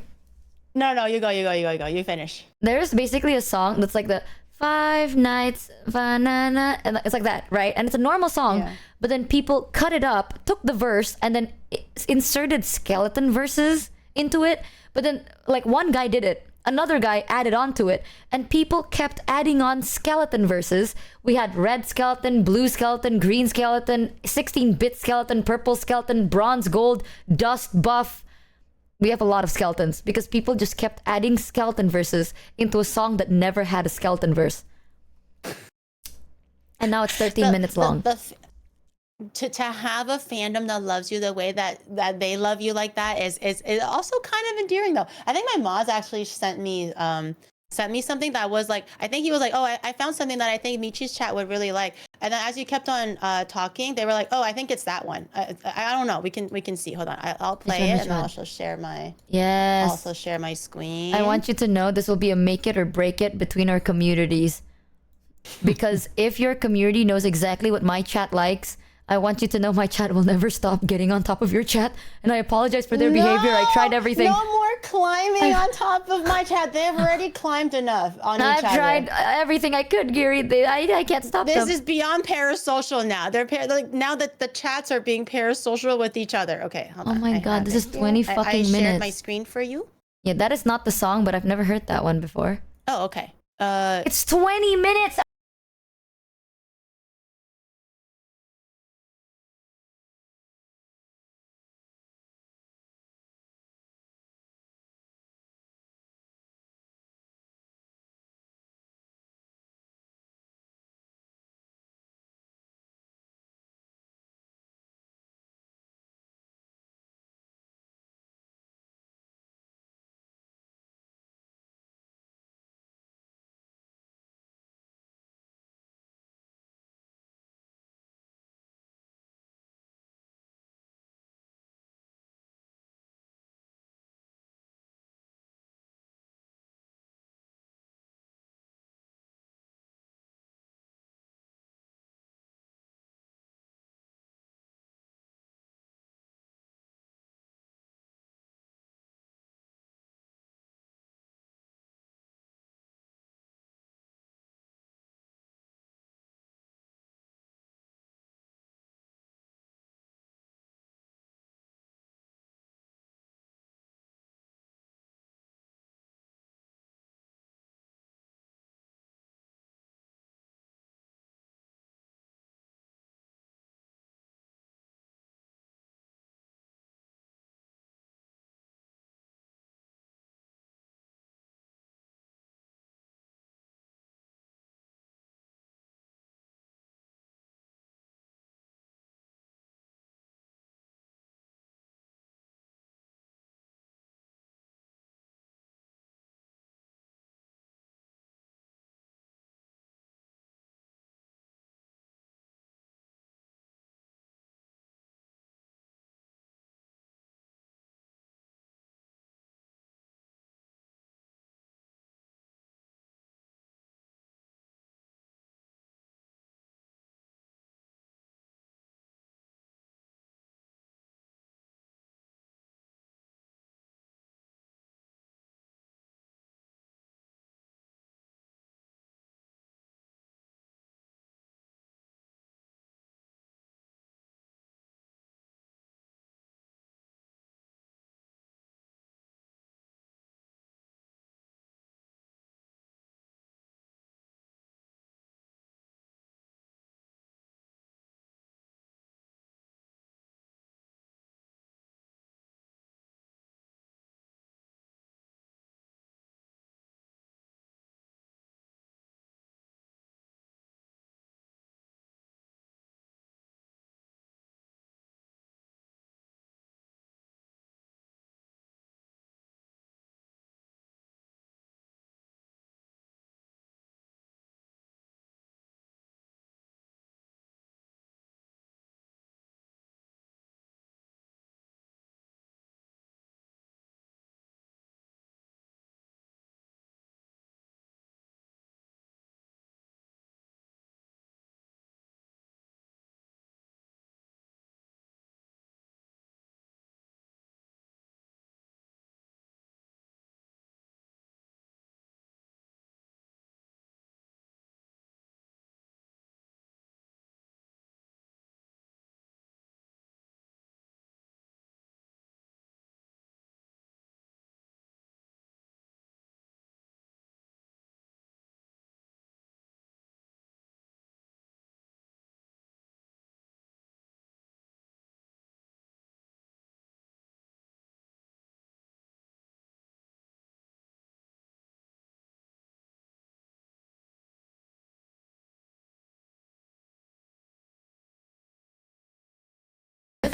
No, you go. You finish. There's basically a song that's like the 5 nights, banana, and it's like that, right? And it's a normal song, Yeah. but then people cut it up, took the verse, and then inserted skeleton verses into it. But then, like, one guy did it, another guy added on to it, and people kept adding on skeleton verses. We had red skeleton, blue skeleton, green skeleton, 16-bit skeleton, purple skeleton, bronze, gold, dust, buff. We have a lot of skeletons because people just kept adding skeleton verses into a song that never had a skeleton verse. And now it's 13 minutes long. To have a fandom that loves you the way that they love you like that is also kind of endearing though. I think my mods actually sent me something that was like, I think he was like, oh, I found something that I think Michi's chat would really like. And then as you kept on talking, they were like, oh, I think it's that one. I don't know. We can see. Hold on. I'll play one, it which and I'll one? also share my Yes. screen. I want you to know this will be a make it or break it between our communities. Because if your community knows exactly what my chat likes, I want you to know my chat will never stop getting on top of your chat. And I apologize for their behavior. I tried everything. No more climbing on top of my chat. They've already climbed enough on each I've other. tried everything I could, Geary. I can't stop This them. is beyond parasocial now. They're like now that the chats are being parasocial with each other. Okay, hold on. Oh my I God, have this it is here. 20 I fucking shared minutes. my screen for you. Yeah, that is not the song, but I've never heard that one before. Oh, okay. It's 20 minutes.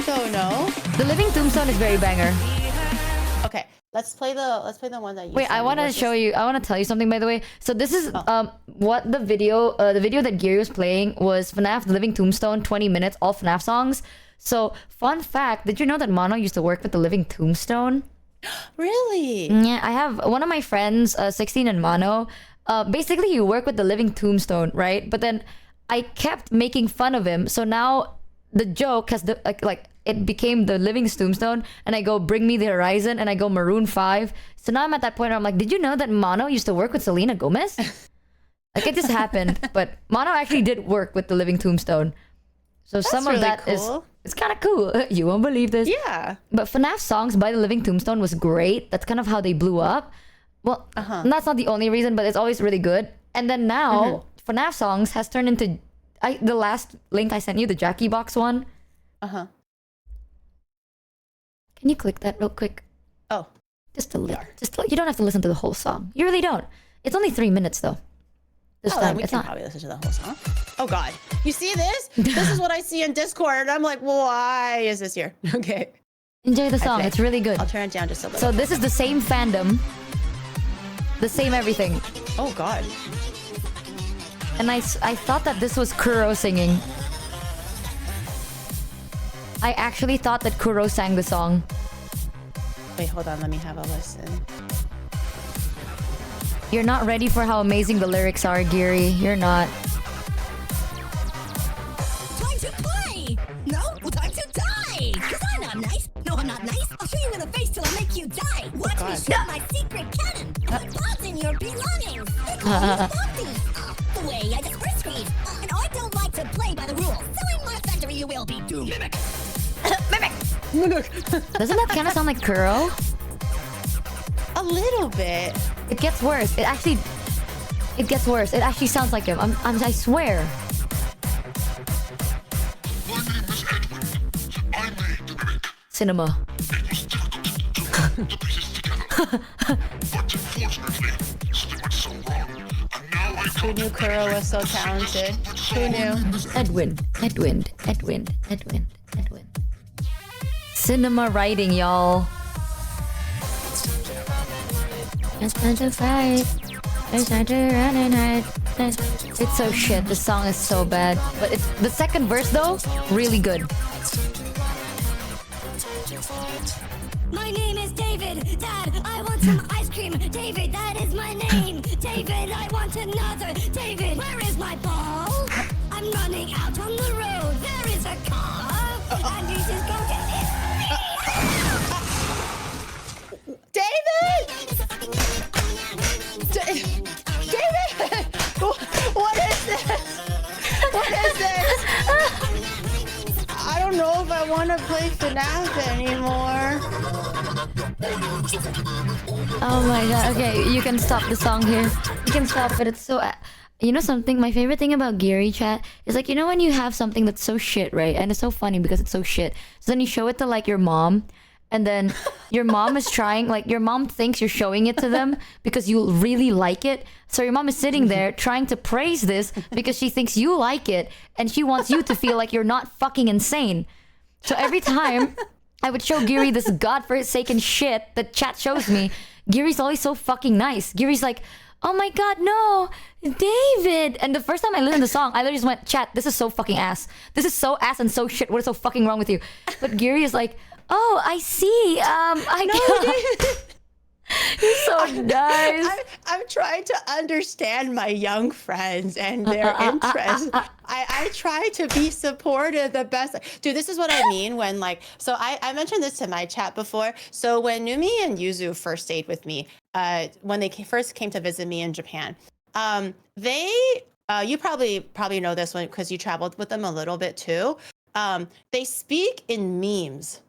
So no. The Living Tombstone is very banger. Okay, let's play the one that you. Wait, I want to show you. I want to tell you something, by the way. So this is what the video that Gary was playing was FNAF The Living Tombstone, 20 minutes, all FNAF songs. So fun fact, did you know that Mono used to work with The Living Tombstone? Really? Yeah, I have one of my friends, 16 and Mono. Basically, you work with The Living Tombstone, right? But then I kept making fun of him. So now the joke has it became The Living Tombstone, and I go Bring Me the Horizon, and I go Maroon 5. So now I'm at that point where I'm like, did you know that Mono used to work with Selena Gomez? Like, it just happened. But Mono actually did work with The Living Tombstone. So some of really that is cool. it's kind of cool. You won't believe this. Yeah. But FNAF songs by The Living Tombstone was great. That's kind of how they blew up. Well, and that's not the only reason, but it's always really good. And then now, FNAF songs has turned into the last link I sent you, the Jackie Box one. Can you click that real quick? Oh. Just a little. You don't have to listen to the whole song. You really don't. It's only 3 minutes though. This Oh, time we it's can not. probably listen to the whole song. Oh God, you see this? This is what I see in Discord, and I'm like, why is this here? Okay. Enjoy the song. play. It's really good. I'll turn it down just a little. So this is the same fandom, the same everything. Oh God. And I thought that this was Kuro singing. I actually thought that Kuro sang the song. Wait, hold on. Let me have a listen. You're not ready for how amazing the lyrics are, Giri. You're not. Time to play! No, time to die! Cause I'm not nice. No, I'm not nice. I'll shoot you in the face till I make you die. Watch me shoot my secret cannon. Put bombs in your belongings. They call me Bumpy. The way I disperse screens. And I don't like to play by the rules. So in my factory you will be doomed. Mimic! Doesn't that kind of sound like Kuro? A little bit. It gets worse. It gets worse. It actually sounds like him. I swear. Cinema. Who knew Kuro was so talented? Who knew? Edwin. Cinema writing, y'all. It's time to fight. It's time to run and hide. It's so shit. The song is so bad. But it's the second verse though, really good. My name is David. Dad, I want some ice cream. David, that is my name. David, I want another. David, where is my ball? I'm running out on the road. There is a car. And this is going to hit me. David! David! What is this? What is this? I don't know if I want to play FNAF anymore. Oh my god. Okay, you can stop the song here. You can stop, but it's so... You know something? My favorite thing about Gary chat is like, you know when you have something that's so shit, right? And it's so funny because it's so shit. So then you show it to like your mom, and then your mom is trying, like your mom thinks you're showing it to them because you really like it. So your mom is sitting there trying to praise this because she thinks you like it, and she wants you to feel like you're not fucking insane. So every time I would show Giri this godforsaken shit that chat shows me, Giri's always so fucking nice. Giri's like, oh my god, no, David. And the first time I listened to the song, I literally just went, chat, this is so fucking ass. This is so ass and so shit. What is so fucking wrong with you? But Giri is like, oh, I see. You're so nice. I'm trying to understand my young friends and their interests. I try to be supportive the best. Dude, this is what I mean when like, so I mentioned this to my chat before. So when Numi and Yuzu first stayed with me, when they first came to visit me in Japan, you probably know this one because you traveled with them a little bit too. They speak in memes.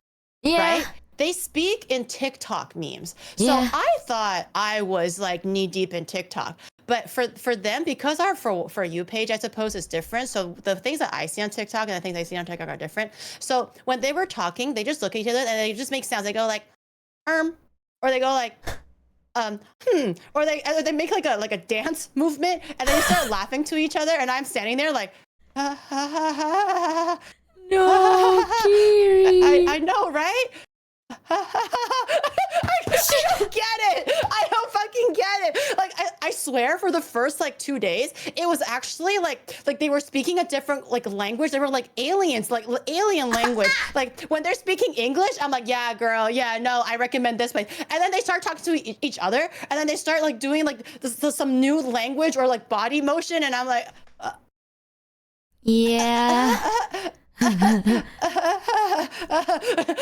Yeah. Right? They speak in TikTok memes. So Yeah. I thought I was like knee deep in TikTok. But for them, because our For You page, I suppose, is different. So the things that I see on TikTok and the things I see on TikTok are different. So when they were talking, they just look at each other and they just make sounds. They go like, or they go like, or they make like a dance movement, and then they start laughing to each other. And I'm standing there like, ha, ha, ha, ha, ha. No, Kiri. I know, right? I don't get it. I don't fucking get it. Like I swear, for the first like 2 days, it was actually like they were speaking a different like language. They were like aliens, like alien language. Like when they're speaking English, I'm like, yeah, girl, yeah, no, I recommend this place. And then they start talking to each other, and then they start like doing like some new language or like body motion, and I'm like, Yeah.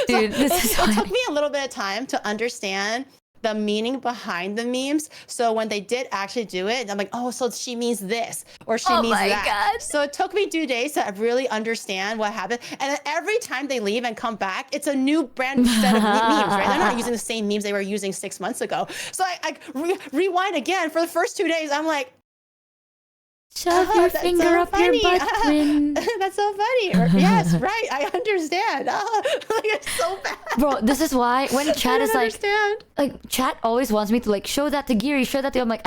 Dude, this is it took me a little bit of time to understand the meaning behind the memes. So when they did actually do it, I'm like, oh, so she means this or she means that. God. So it took me 2 days to really understand what happened. And then every time they leave and come back, it's a new brand new set of memes, right? They're not using the same memes they were using 6 months ago. So I rewind again for the first 2 days. I'm like, shove your finger so up funny. your butt, twin. That's so funny. Yes, right. I understand. Like, it's so bad. Bro, this is why when chat is understand. like chat always wants me to like show that to Giri, show that to I'm like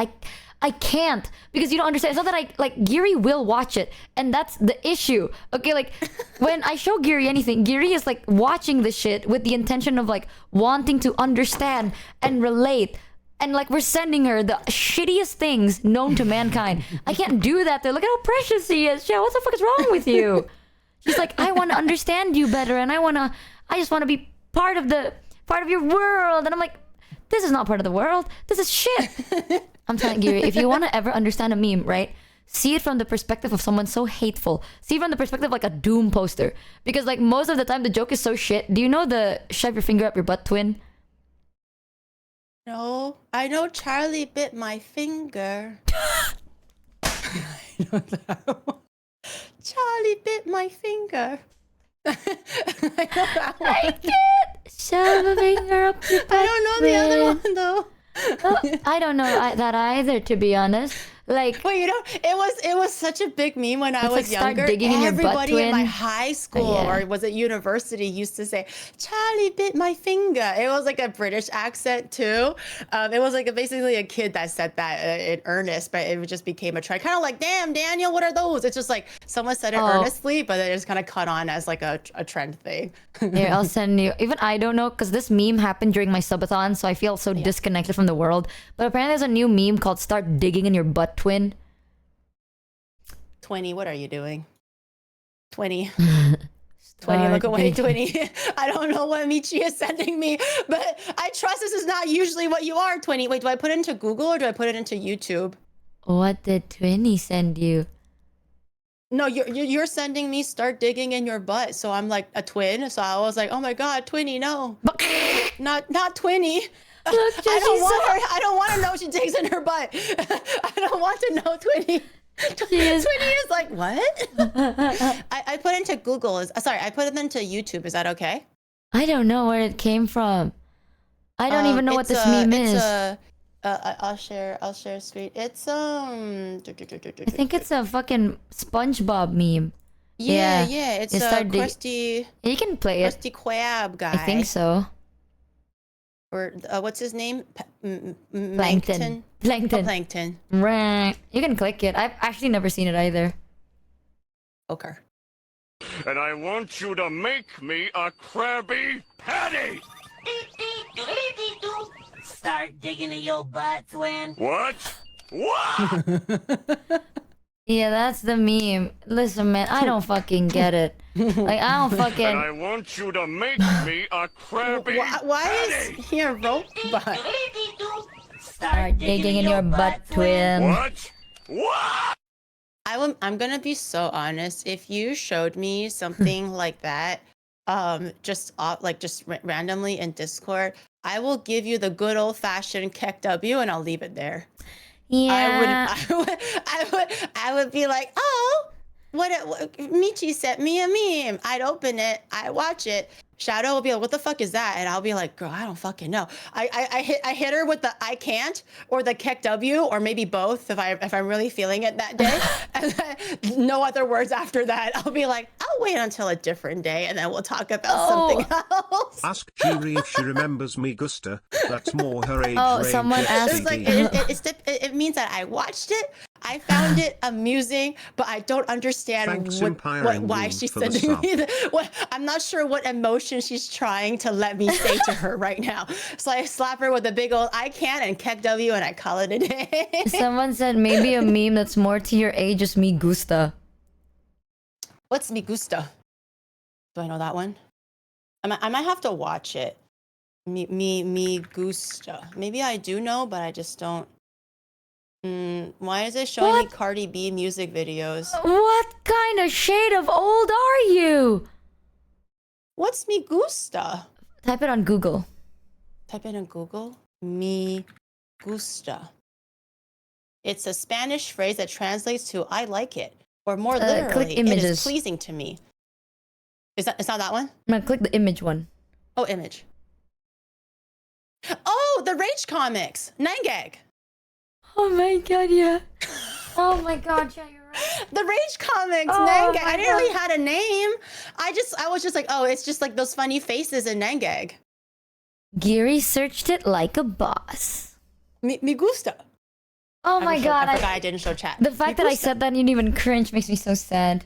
I can't because you don't understand. It's not that I like Giri will watch it, and that's the issue. Okay, like when I show Giri anything, Giri is like watching the shit with the intention of like wanting to understand and relate. And like we're sending her the shittiest things known to mankind. I can't do that. Look at how precious he is. Shit, what the fuck is wrong with you? She's like, I want to understand you better, and I just want to be part of your world. And I'm like, this is not part of the world. This is shit. I'm telling Giri, if you want to ever understand a meme, right? See it from the perspective of someone so hateful. See it from the perspective of like a doom poster. Because like most of the time the joke is so shit. Do you know the shove your finger up your butt, twin? No, I know Charlie bit my finger. I know that one. Charlie bit my finger. I know that one. I can't shove a finger up your butt. I don't know the other one though. Oh, I don't know that either, to be honest. Like, Well, you know, it was such a big meme when I It's was like start younger. digging in your butt, Everybody in my twin. high school Yeah. or was it university used to say, "Charlie bit my finger." It was like a British accent too. It was like basically a kid that said that in earnest, but it just became a trend. Kind of like, "Damn, Daniel, what are those?" It's just like someone said it Oh. earnestly, but it just kind of caught on as like a trend thing. here, I'll send you. Even I don't know, because this meme happened during my subathon, so I feel so disconnected from the world. But apparently there's a new meme called Start Digging in Your Butt, Twin. 20, what are you doing? 20. 20, Start look away, digging- 20. I don't know what Michi is sending me, but I trust this is not usually what you are, 20. Wait, do I put it into Google or do I put it into YouTube? What did Twinny send you? No, you're sending me start digging in your butt. So I'm like a twin. So I was like, oh my God, 20, no. Not 20. Look, I don't want to know she digs in her butt. I don't want to know 20. 20 is like, what? I put into Google. Sorry, I put it into YouTube. Is that okay? I don't know where it came from. I don't even know what this meme is. I'll share screen. It's I think it's a fucking SpongeBob meme. yeah. Yeah. It's It a started dig- Krusty You can play it. Krab guy. I think so. Or what's his name? Plankton. Oh, Plankton. Plankton. Right. You can click it. I've actually never seen it either. Okay. And I want you to make me a Krabby Patty! Start digging in your butt, twin. What? What? Yeah, that's the meme. Listen, man, I don't fucking get it. Like, I don't And fucking... I want you to make me a Krabby Why Patty! is he a robot? Start digging in your butt, twin. What? What? I'm gonna be so honest. If you showed me something like that, just randomly in Discord, I will give you the good old fashioned Keck W, and I'll leave it there. Yeah. I would be like, oh, what Michi sent me a meme. I'd open it, I'd watch it. Shadow will be like, what the fuck is that? And I'll be like, girl, I don't fucking know. I hit her with the I can't or the Keck W or maybe both if I'm really feeling it that day. And then no other words after that. I'll be like, I'll wait until a different day and then we'll talk about something else. Ask Juri if she remembers me, Gusta. That's more her age Oh, range. someone asked- It's like SCD. it means that I watched it, I found it amusing, but I don't understand Thanks, why Empire she's for the sending sub. me I'm not sure what emotion she's trying to let me say to her right now. So I slap her with a big old I can and keck W and I call it a day. Someone said maybe a meme that's more to your age is me gusta. What's me gusta? Do I know that one? I might have to watch it. Me gusta. Maybe I do know, but I just don't. Why is it showing me What? Cardi B music videos? What kind of shade of old are you? What's me gusta? Type it on Google. Type it in Google. Me gusta. It's a Spanish phrase that translates to "I like it," or more literally, click "It images. is pleasing to me." Is that? It's not that one? I'm gonna click the image one. Oh, image. Oh, the Rage comics. 9gag. Oh my god, yeah. Oh my god, yeah, you're right. The Rage comics. Oh 9gag. my I didn't know he God. had a name. I was just like, oh, it's just like those funny faces in 9gag. Geary searched it like a boss. Me gusta. Oh my god, I forgot I didn't show chat. the fact that I said that and you didn't even cringe makes me so sad.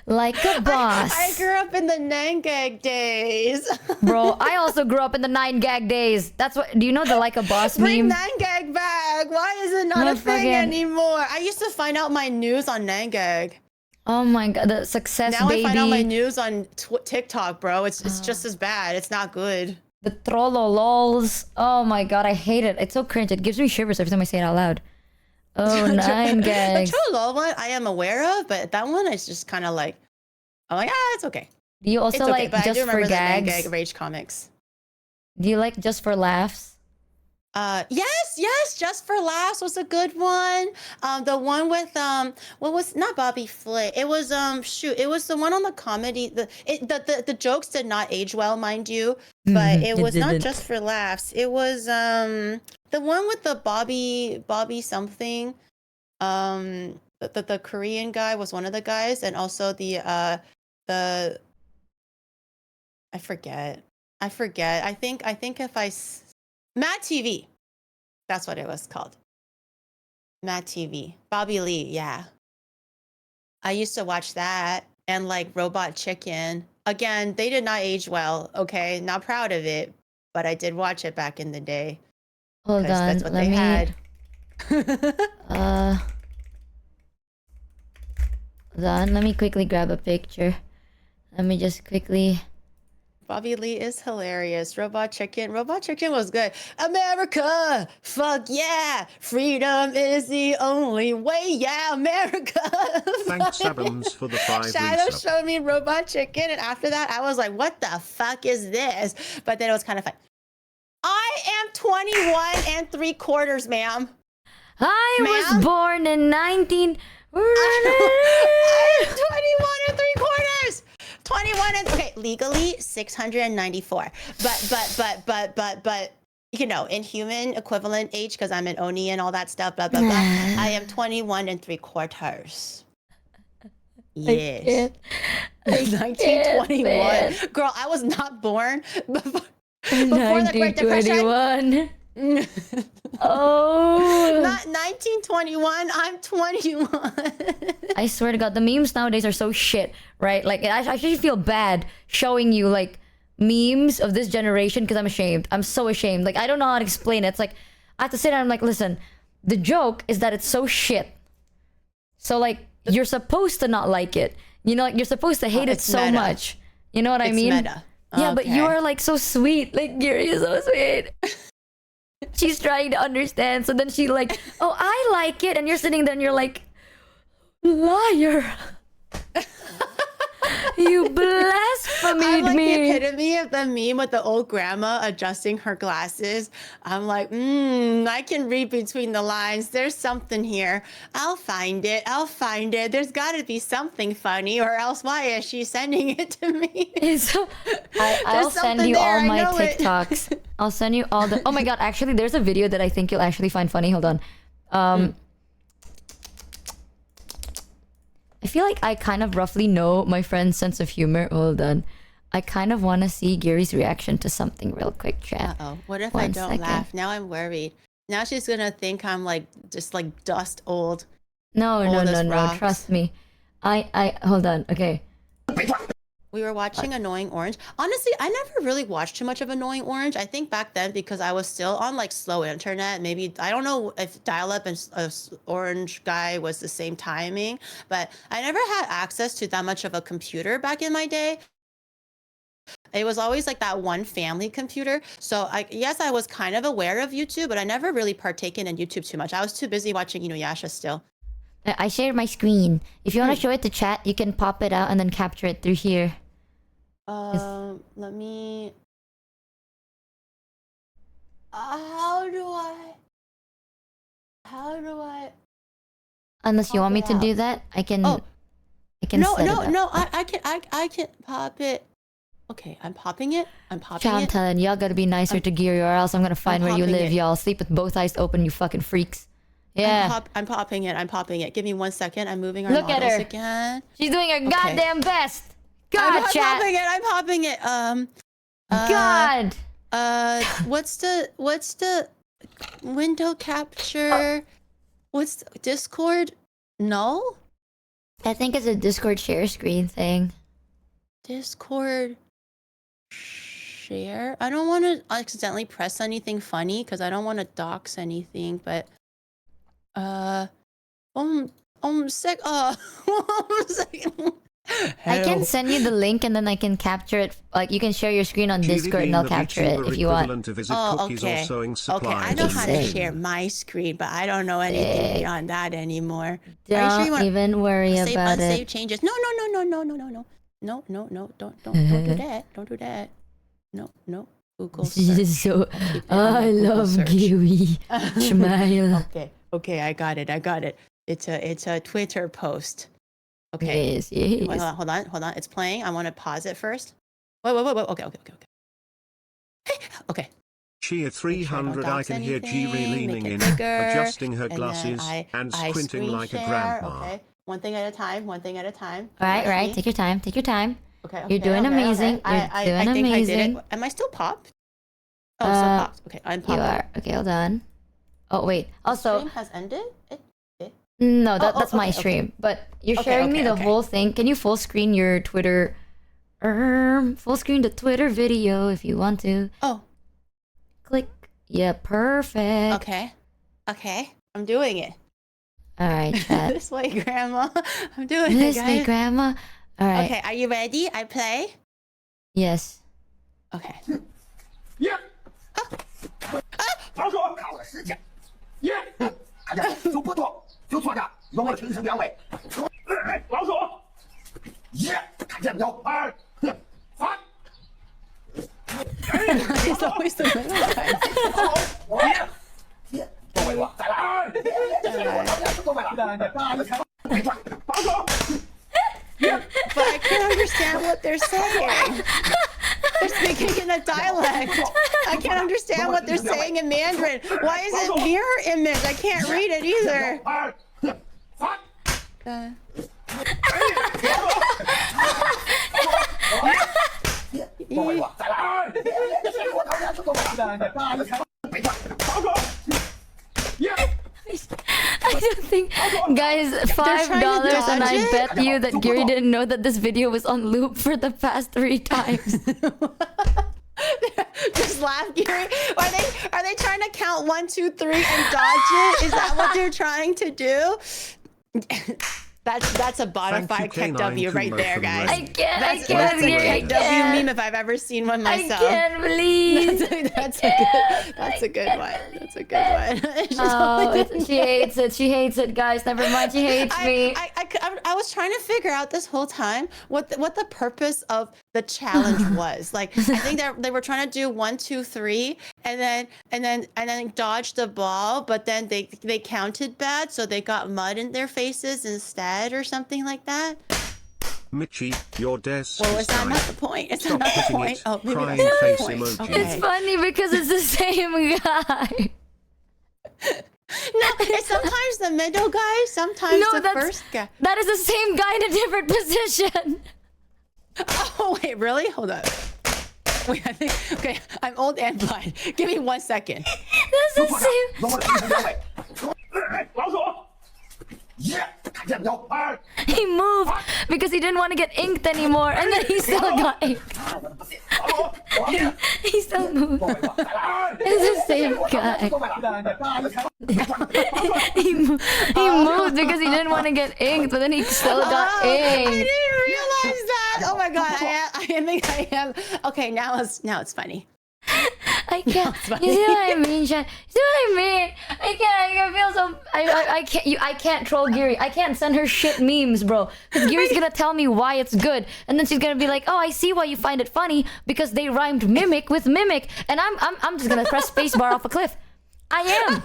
Like a boss. I grew up in the 9gag days. Bro, I also grew up in the 9gag days. That's what. Do you know the like a boss Bring meme? 9gag back. Why is it not No a thing fucking- anymore? I used to find out my news on 9gag. Oh my god, the success Now baby. I find out my news on TikTok, bro. It's just as bad. It's not good. The trollolols. Oh my god, I hate it. It's so cringe. It gives me shivers every time I say it out loud. Oh, 9gags. The Trollo one I am aware of, but that one is just kind of like, I'm like, it's okay. Do you also It's okay. like But I just do for remember the 9gag gags? Rage comics. Do you like just for laughs? Yes, Just for Laughs was a good one. The one with what was not Bobby Flay. It was it was the one on the comedy. The jokes did not age well, mind you, but it was not didn't. Just for Laughs. It was the one with the Bobby something. The Korean guy was one of the guys, and also the I forget. I think if Mad TV. That's what it was called. Mad TV. Bobby Lee, yeah. I used to watch that and like Robot Chicken. Again, they did not age well, okay? Not proud of it, but I did watch it back in the day. Hold 'cause on, that's what let they me. had. Hold on, let me quickly grab a picture. Let me just quickly. Bobby Lee is hilarious. Robot Chicken was good. America, fuck yeah. Freedom is the only way, yeah, America. Thanks, Adams, for the 5 Shadow resub. showed me Robot Chicken, and after that, I was like, what the fuck is this? But then it was kind of fun. I am 21 and 3/4, ma'am. I was Ma'am? born in 19. I am 21 and 3/4. 21 and okay, legally 694. But you know, in human equivalent age, because I'm an Oni and all that stuff, blah blah blah. I am 21 and 3/4. Yes. 1921. Girl, I was not born before the Great Depression. 1921. Oh. Not 1921. I'm 21. I swear to God, the memes nowadays are so shit, right? Like, I actually feel bad showing you, like, memes of this generation because I'm ashamed. I'm so ashamed. Like, I don't know how to explain it. It's like, I have to sit down and I'm like, listen, the joke is that it's so shit. So, like, you're supposed to not like it. You know, like, you're supposed to hate it it's so meta. much. You know what I It's mean? meta. Yeah, but you Okay. are, like, so sweet. Like, you're so sweet. She's trying to understand. So then she like, oh, I like it. And you're sitting there and you're like, liar. You blasphemed I'm like the me. epitome of the meme with the old grandma adjusting her glasses. I'm like, I can read between the lines. There's something here. I'll find it. There's got to be something funny, or else why is she sending it to me? I'll send something you all there, I my know it. TikToks. I'll send you all the. Oh my God, actually, there's a video that I think you'll actually find funny. Hold on. I feel like I kind of roughly know my friend's sense of humor. Hold on. I kind of want to see Gary's reaction to something real quick, chat. Uh-oh. What if I 1 don't second. laugh? Now I'm worried. Now she's gonna think I'm like just like dust old. No, All no, those no, no. rocks. Trust me. Hold on. Okay. We were watching Annoying Orange. Honestly, I never really watched too much of Annoying Orange. I think back then because I was still on like slow internet. Maybe I don't know if dial-up and Orange guy was the same timing, but I never had access to that much of a computer back in my day. It was always like that one family computer. So yes, I was kind of aware of YouTube, but I never really partaken in YouTube too much. I was too busy watching Inuyasha still. I shared my screen. If you want to show it to chat, you can pop it out and then capture it through here. Let me. How do I? Unless you want me to do that, I can. I can. No, set it no, up. no. I can pop it. Okay, I'm popping it. Chat, I'm telling y'all gotta be nicer to Geary, or else I'm gonna find where you popping live. it. Y'all sleep with both eyes open, you fucking freaks. Yeah. I'm popping it. Give me 1 second. I'm moving our Look at models her. again. She's doing her goddamn best. God, chat. I'm popping it. God. What's the window capture? What's Discord? No? I think it's a Discord share screen thing. Discord share? I don't want to accidentally press anything funny because I don't want to dox anything, but sick. I can send you the link and then I can capture it. Like you can share your screen on Chidi Discord and being I'll the capture it VTuber if you want. equivalent of Is It Oh, Cookies okay. or sewing Okay, I know supplies. how to share my screen, but I don't know anything Sick. beyond that anymore. Don't even worry save about unsave it. changes? No. No. Don't do that. Don't do that. No. Google search. So, Keep it on I the Google love search. Geary. Smile. Okay, I got it. It's a Twitter post. Okay. Yes, yes. Hold on. It's playing. I want to pause it first. Wait. Okay. Okay. Chia 300 I dox can hear G anything, leaning make in, it bigger, adjusting her and then glasses, and I squinting screen like a share, grandma. Okay. One thing at a time. Right. Take your time. Okay. You're doing amazing. Okay. You're doing I think amazing. I did it. Am I still popped? Oh, still popped. Okay, I'm You popping. are. Okay, hold on. Oh, wait. Also, Stream has ended? no, that's okay, my okay. stream. But you're Okay, sharing me the okay. whole thing. Can you full screen your Twitter? Full screen the Twitter video if you want to. Oh, Click. Yeah, perfect. okay. I'm doing it. All right, chat. This way, Grandma. I'm doing This it, way, guys. Grandma. All right. Okay, are you ready? I play? Yes. Okay. 耶！防守，看我的实践！耶！看见就不错，就错的，容我评审两位。防守！耶！看见没有？2、3。It's always the middle guy. 耶！都为我，再来！都为了！防守！ But I can't understand what they're saying. They're speaking in a dialect. I can't understand what they're saying in Mandarin. Why is it mirror image? I can't read it either. 2、3。都为我，再来！防守！耶！ I don't think, guys, $5, and I dodge bet you that Geary didn't know that this video was on loop for the past 3 times. Just laugh, Gary. Are they trying to count 1, 2, 3 and dodge it? Is that what they're trying to do? That's a bottom Thank 5 you, KW K9 right there, Kumo guys. for I can't, That's Geary, I a KW can't. meme if I've ever seen one I myself. can't believe. That's a good one. That's a good one. It's just Oh, she hates it. She hates it, guys. Never mind. She hates me. I was trying to figure out this whole time what the purpose of the challenge was. Like, I think they were trying to do 1, 2, 3, and then dodge the ball, but then they counted bad, so they got mud in their faces instead, or something like that. Michi, your desk Or is was that not dying. the point? Is that Stop not the putting point? it. Oh, maybe Crying that's face the point. emoji. Okay. It's funny because it's the same guy. No, it's sometimes the middle guy, sometimes No, the first guy. that is the same guy in a different position. Oh wait, really? Hold on. Wait, I think. Okay, I'm old and blind. Give me 1 second. That's 刘 the 所长 same. 容我的陈情两位。老鼠，耶，看见没有？哎， He moved because he didn't want to get inked anymore, and then he still got inked. 不信，老鼠，我信。 He still moved. 多回吧。哎 It's the same guy. 多回了。 He moved because he didn't want to get inked, but then he still got I inked. didn't realize that. Oh my god, I think I am. Okay, now it's funny. I can't. funny. You see what I mean, Shan? You see what I mean? I can't. I feel so. I can't. I can't troll Giri. I can't send her shit memes, bro. Because Giri's gonna tell me why it's good, and then she's gonna be like, "Oh, I see why you find it funny because they rhymed mimic with mimic," and I'm just gonna press spacebar off a cliff. I am.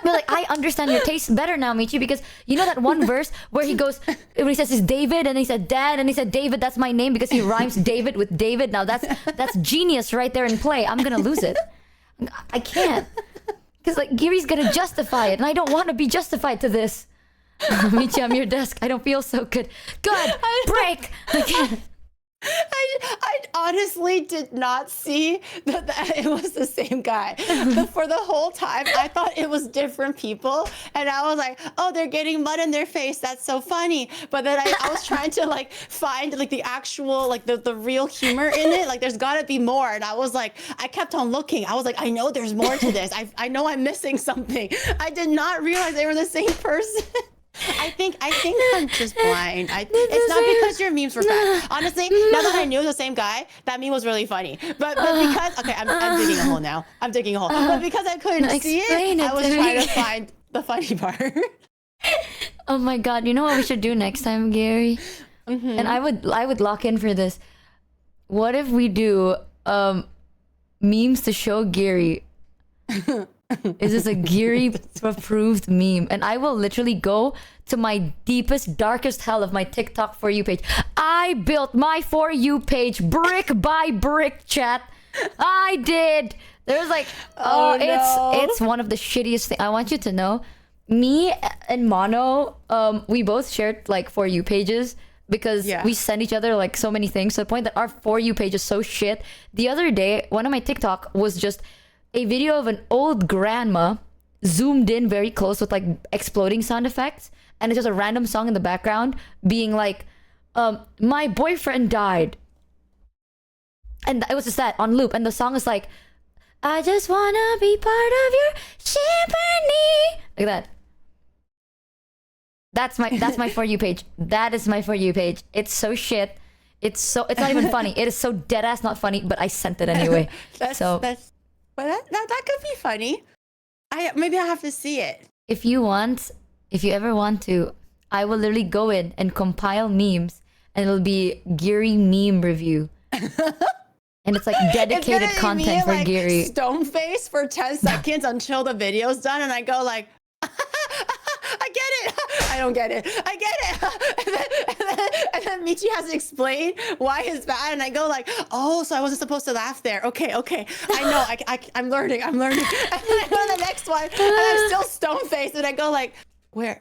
But like, I understand your taste better now, Michi, because you know that one verse where he goes, when he says he's David, and he said dad, and he said David, that's my name because he rhymes David with David. Now that's genius right there in play. I'm gonna lose it. I can't. Because like Giri's gonna justify it, and I don't want to be justified to this. Michi, I'm your desk. I don't feel so good. Good. Break. I can't. I honestly did not see that it was the same guy. But for the whole time, I thought it was different people. And I was like, oh, they're getting mud in their face. That's so funny. But then I was trying to like find like the actual, like the real humor in it. Like there's gotta be more. And I was like, I kept on looking. I was like, I know there's more to this. I know I'm missing something. I did not realize they were the same person. I think I'm just blind. It's not because your memes were bad. Honestly, now that I knew the same guy, that meme was really funny. But because I'm digging a hole now. I'm digging a hole. But because I couldn't see it, I was trying to find the funny part. Oh my god! You know what we should do next time, Gary? And I would lock in for this. What if we do memes to show Gary? Is this a Giri approved meme? And I will literally go to my deepest, darkest hell of my TikTok For You page. I built my For You page brick by brick, chat. I did. There's like, Oh, no. it's one of the shittiest things. I want you to know, me and Mono, we both shared like For You pages because we send each other like so many things to the point that our For You page is so shit. The other day, one of my TikTok was just a video of an old grandma zoomed in very close with like exploding sound effects, and it's just a random song in the background being like, my boyfriend died, and it was just that on loop, and the song is like, I just wanna be part of your symphony, like that. That's my For You page. That is my For You page. It's so shit. It's not even funny. It is so dead ass not funny, but I sent it anyway. But that could be funny. Maybe I have to see it. If you ever want to, I will literally go in and compile memes, and it'll be Giri meme review. And it's like dedicated content for like, Giri. Stone face for 10 seconds until the video's done, and I go like, I get it. I don't get it. I get it. And then Michi has to explain why it's bad, and I go like, oh, so I wasn't supposed to laugh there. Okay. I know. I'm learning. And then I go to the next one, and I'm still stone faced, and I go like, where's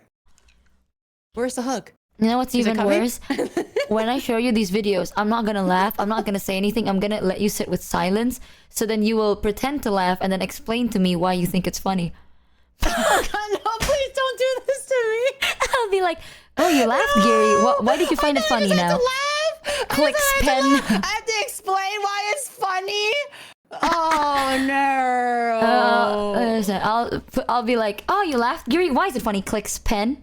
the hook? You know what's even worse? When I show you these videos, I'm not gonna laugh. I'm not gonna say anything. I'm gonna let you sit with silence. So then you will pretend to laugh and then explain to me why you think it's funny. Oh God, no, please don't do this to me. I'll be like, oh, you laughed, Giri. Why did you find it funny now? Clicks pen. I have to explain why it's funny. Oh no. I'll be like, oh, you laughed, Giri. Why is it funny? Clicks pen.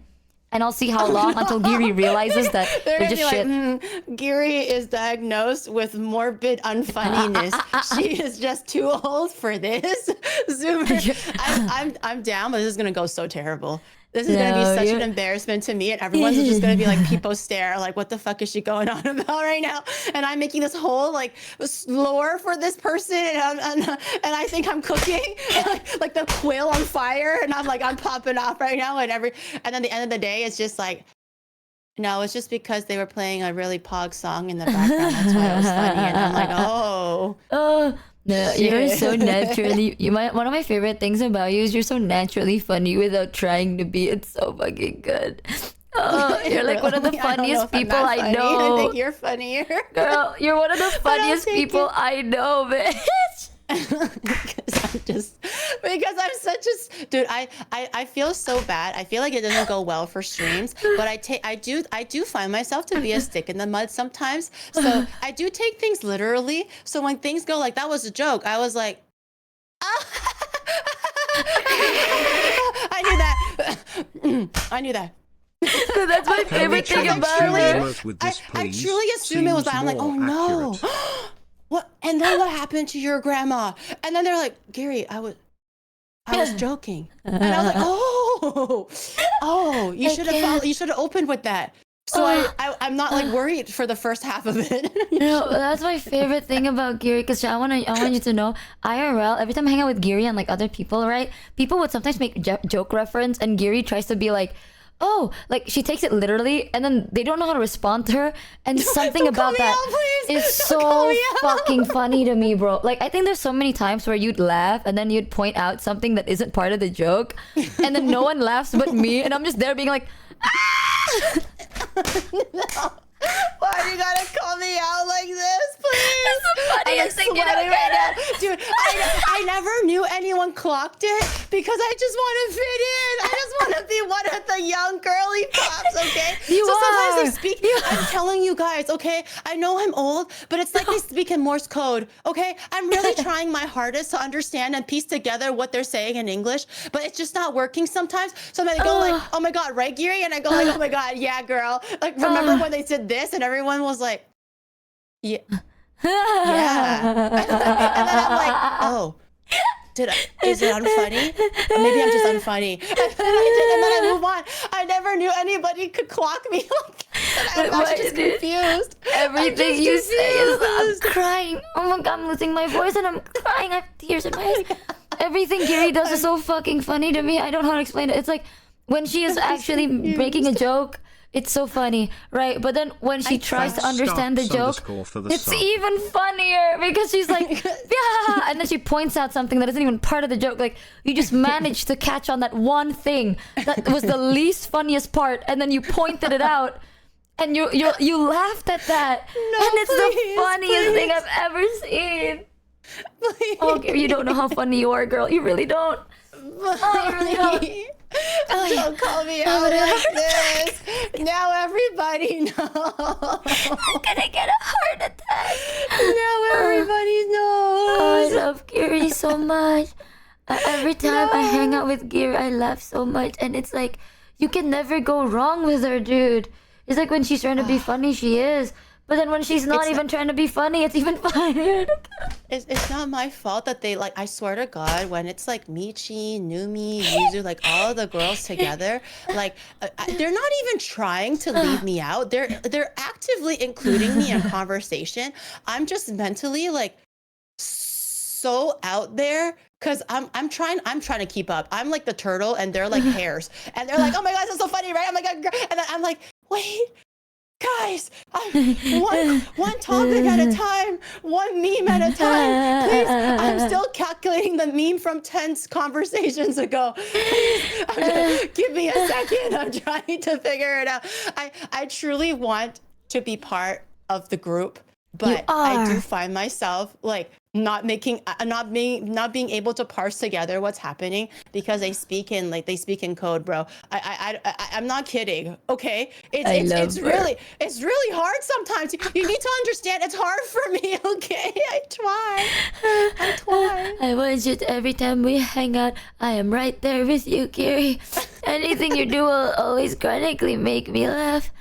And I'll see how long until Giri realizes that they're just shit. Like, Giri is diagnosed with morbid unfunniness. She is just too old for this. Zoomer. I'm down, but this is gonna go so terrible. This is gonna be such an embarrassment to me, and everyone's just gonna be like, people stare, like, what the fuck is she going on about right now? And I'm making this whole like lore for this person, and I think I'm cooking, like the quill on fire, and I'm popping off right now, and then the end of the day, it's just like, no, it's just because they were playing a really pog song in the background. That's why it was funny, and I'm like, oh. No, you're so naturally. One of my favorite things about you is you're so naturally funny without trying to be. It's so fucking good. Oh, you're like one of the Really? I don't know funniest if I'm people that I funny. know. I think you're funnier. Girl, you're one of the funniest take people it. I know, bitch. because I'm such a dude. I feel so bad. I feel like it doesn't go well for streams, but I do find myself to be a stick in the mud sometimes. So I do take things literally. So when things go like that was a joke, I was like, I knew that. I knew that. So that's my favorite thing Can we about change her. emote with this, I please? truly assume it was that. I'm like, oh Seems no. more accurate. What? And then what happened to your grandma? And then they're like, Gary, I was joking. And I was like, oh, you should have opened with that. So I'm not like worried for the first half of it. No, that's my favorite thing about Gary, because I want you to know, IRL, every time I hang out with Gary and like other people, right? People would sometimes make joke reference, and Gary tries to be like, oh, like she takes it literally, and then they don't know how to respond to her, and something Don't call about me that out, please. is Don't call so me out. fucking funny to me, bro. Like I think there's so many times where you'd laugh and then you'd point out something that isn't part of the joke, and then no one laughs but me, and I'm just there being like, No. Why do you gotta call me out like this, please? It's the funniest thing, get sweating it, right get now. Dude, I never knew anyone clocked it because I just want to fit in. I just want to be one of the young girly pops, okay? You so sometimes are. they speak. I'm telling you guys, okay? I know I'm old, but it's like they speak in Morse code, okay? I'm really trying my hardest to understand and piece together what they're saying in English, but it's just not working sometimes. So I go like, oh my God, right, Gary? And I go like, oh my God, yeah, girl. Like, remember when they said this and everyone was like, yeah. Yeah. And then I'm like, oh, is it unfunny? Or maybe I'm just unfunny. And then I move on. I never knew anybody could clock me like that. I'm actually just confused. Everything you say is, I'm crying. Oh my God, I'm losing my voice and I'm crying. I have tears in my eyes. Everything Gary does is so fucking funny to me. I don't know how to explain it. It's like when she is actually making a joke, it's so funny, right? But then when she tries to understand the joke, it's even funnier because she's like, yeah, and then she points out something that isn't even part of the joke. Like you just managed to catch on that one thing that was the least funniest part, and then you pointed it out, and you laughed at that, No, and it's please, the funniest please. thing I've ever seen. Please. Oh, Gary, you don't know how funny you are, girl. You really don't. Oh, you really don't. Don't call me out like this. Now everybody knows. I'm gonna get a heart attack. Now everybody knows. Oh, I love Gary so much. Every time I hang out with Gary, I laugh so much, and it's like you can never go wrong with her, dude. It's like when she's trying to be funny, she is. But then when she's not even trying to be funny, it's even funnier. It's not my fault that they like. I swear to God, when it's like Michi, Numi, Yuzu, like all the girls together, like they're not even trying to leave me out. They're actively including me in conversation. I'm just mentally like so out there because I'm trying to keep up. I'm like the turtle and they're like hares, and they're like, oh my God, this is so funny, right? I'm like, and then I'm like, wait. Guys, one topic at a time, one meme at a time. Please, I'm still calculating the meme from 10 conversations ago. Please, give me a second. I'm trying to figure it out. I truly want to be part of the group, but I do find myself like not being able to parse together what's happening because they speak in code, bro. I'm not kidding. Okay, it's really hard sometimes. You need to understand. It's hard for me. Okay, I try. I want you to, every time we hang out, I am right there with you, Gary. Anything you do will always chronically make me laugh.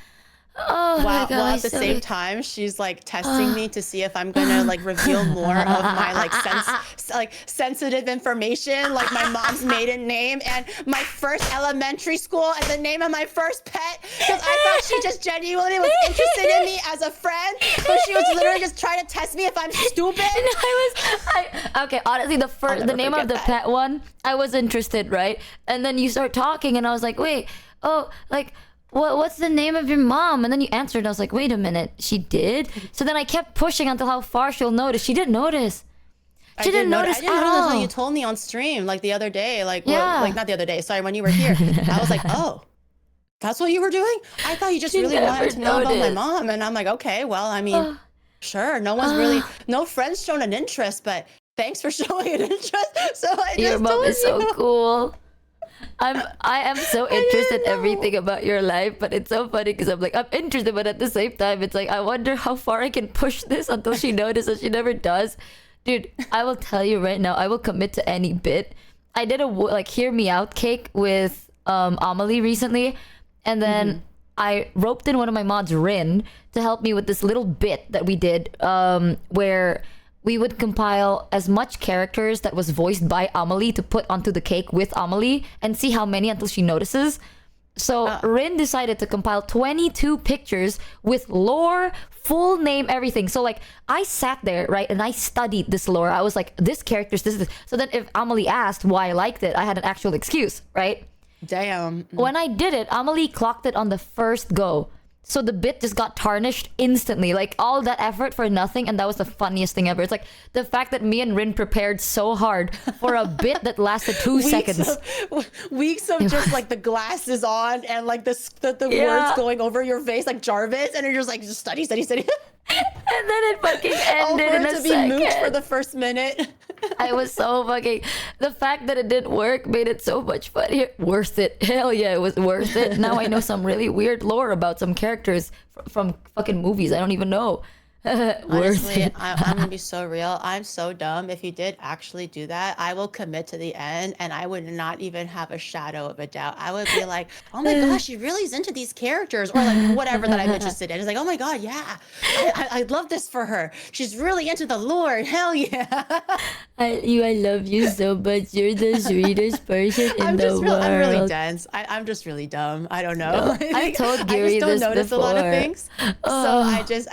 Oh my God, while at the same time she's like testing me to see if I'm gonna like reveal more of my like sensitive information, like my mom's maiden name and my first elementary school and the name of my first pet, because I thought she just genuinely was interested in me as a friend, but she was literally just trying to test me if I'm stupid. And okay, honestly, the name of the pet one, I was interested, right? And then you start talking and I was like, wait, oh, like what's the name of your mom? And then you answered, and I was like, wait a minute, she did? So then I kept pushing until how far she'll notice. She didn't notice. She didn't notice at all. Until you told me on stream, like the other day, like not the other day, sorry, when you were here. I was like, oh, That's what you were doing? I thought you just really never wanted to know about my noticed. mom. And I'm like, okay, well, I mean, sure. No friends shown an interest, but thanks for showing an interest. So I Your just mom told is so you. cool. I am so interested in everything about your life, but it's so funny because I'm like, I'm interested, but at the same time, it's like, I wonder how far I can push this until she notices. She never does. Dude, I will tell you right now, I will commit to any bit. I did a like hear me out cake with Amelie recently, and then I roped in one of my mods, Rin, to help me with this little bit that we did, where we would compile as much characters that was voiced by Amelie to put onto the cake with Amelie and see how many until she notices. So Rin decided to compile 22 pictures with lore, full name, everything. So like I sat there, right, and I studied this lore. I was like, this character's this. So then if Amelie asked why I liked it, I had an actual excuse, right? Damn. When I did it, Amelie clocked it on the first go. So the bit just got tarnished instantly. Like all that effort for nothing, and that was the funniest thing ever. It's like the fact that me and Rin prepared so hard for a bit that lasted 2 seconds. Weeks of just like the glasses on and like the Yeah. words going over your face like Jarvis, and you're just like, just study. And then it fucking All ended for in it a to be moot for second. the first minute. I was so fucking... The fact that it didn't work made it so much funnier. Worth it. Hell yeah, it was worth it. Now I know some really weird lore about some characters from fucking movies I don't even know. Worth Honestly, it. I'm gonna be so real. I'm so dumb. If you did actually do that, I will commit to the end, and I would not even have a shadow of a doubt. I would be like, oh my gosh, she really is into these characters, or like whatever that I'm interested in. It's like, oh my god, yeah, I love this for her. She's really into the lore. Hell yeah. I love you so much. You're the sweetest person in the world. I'm really dense. I'm just really dumb. I don't know. I told Gary I just don't this notice a lot of before. things. So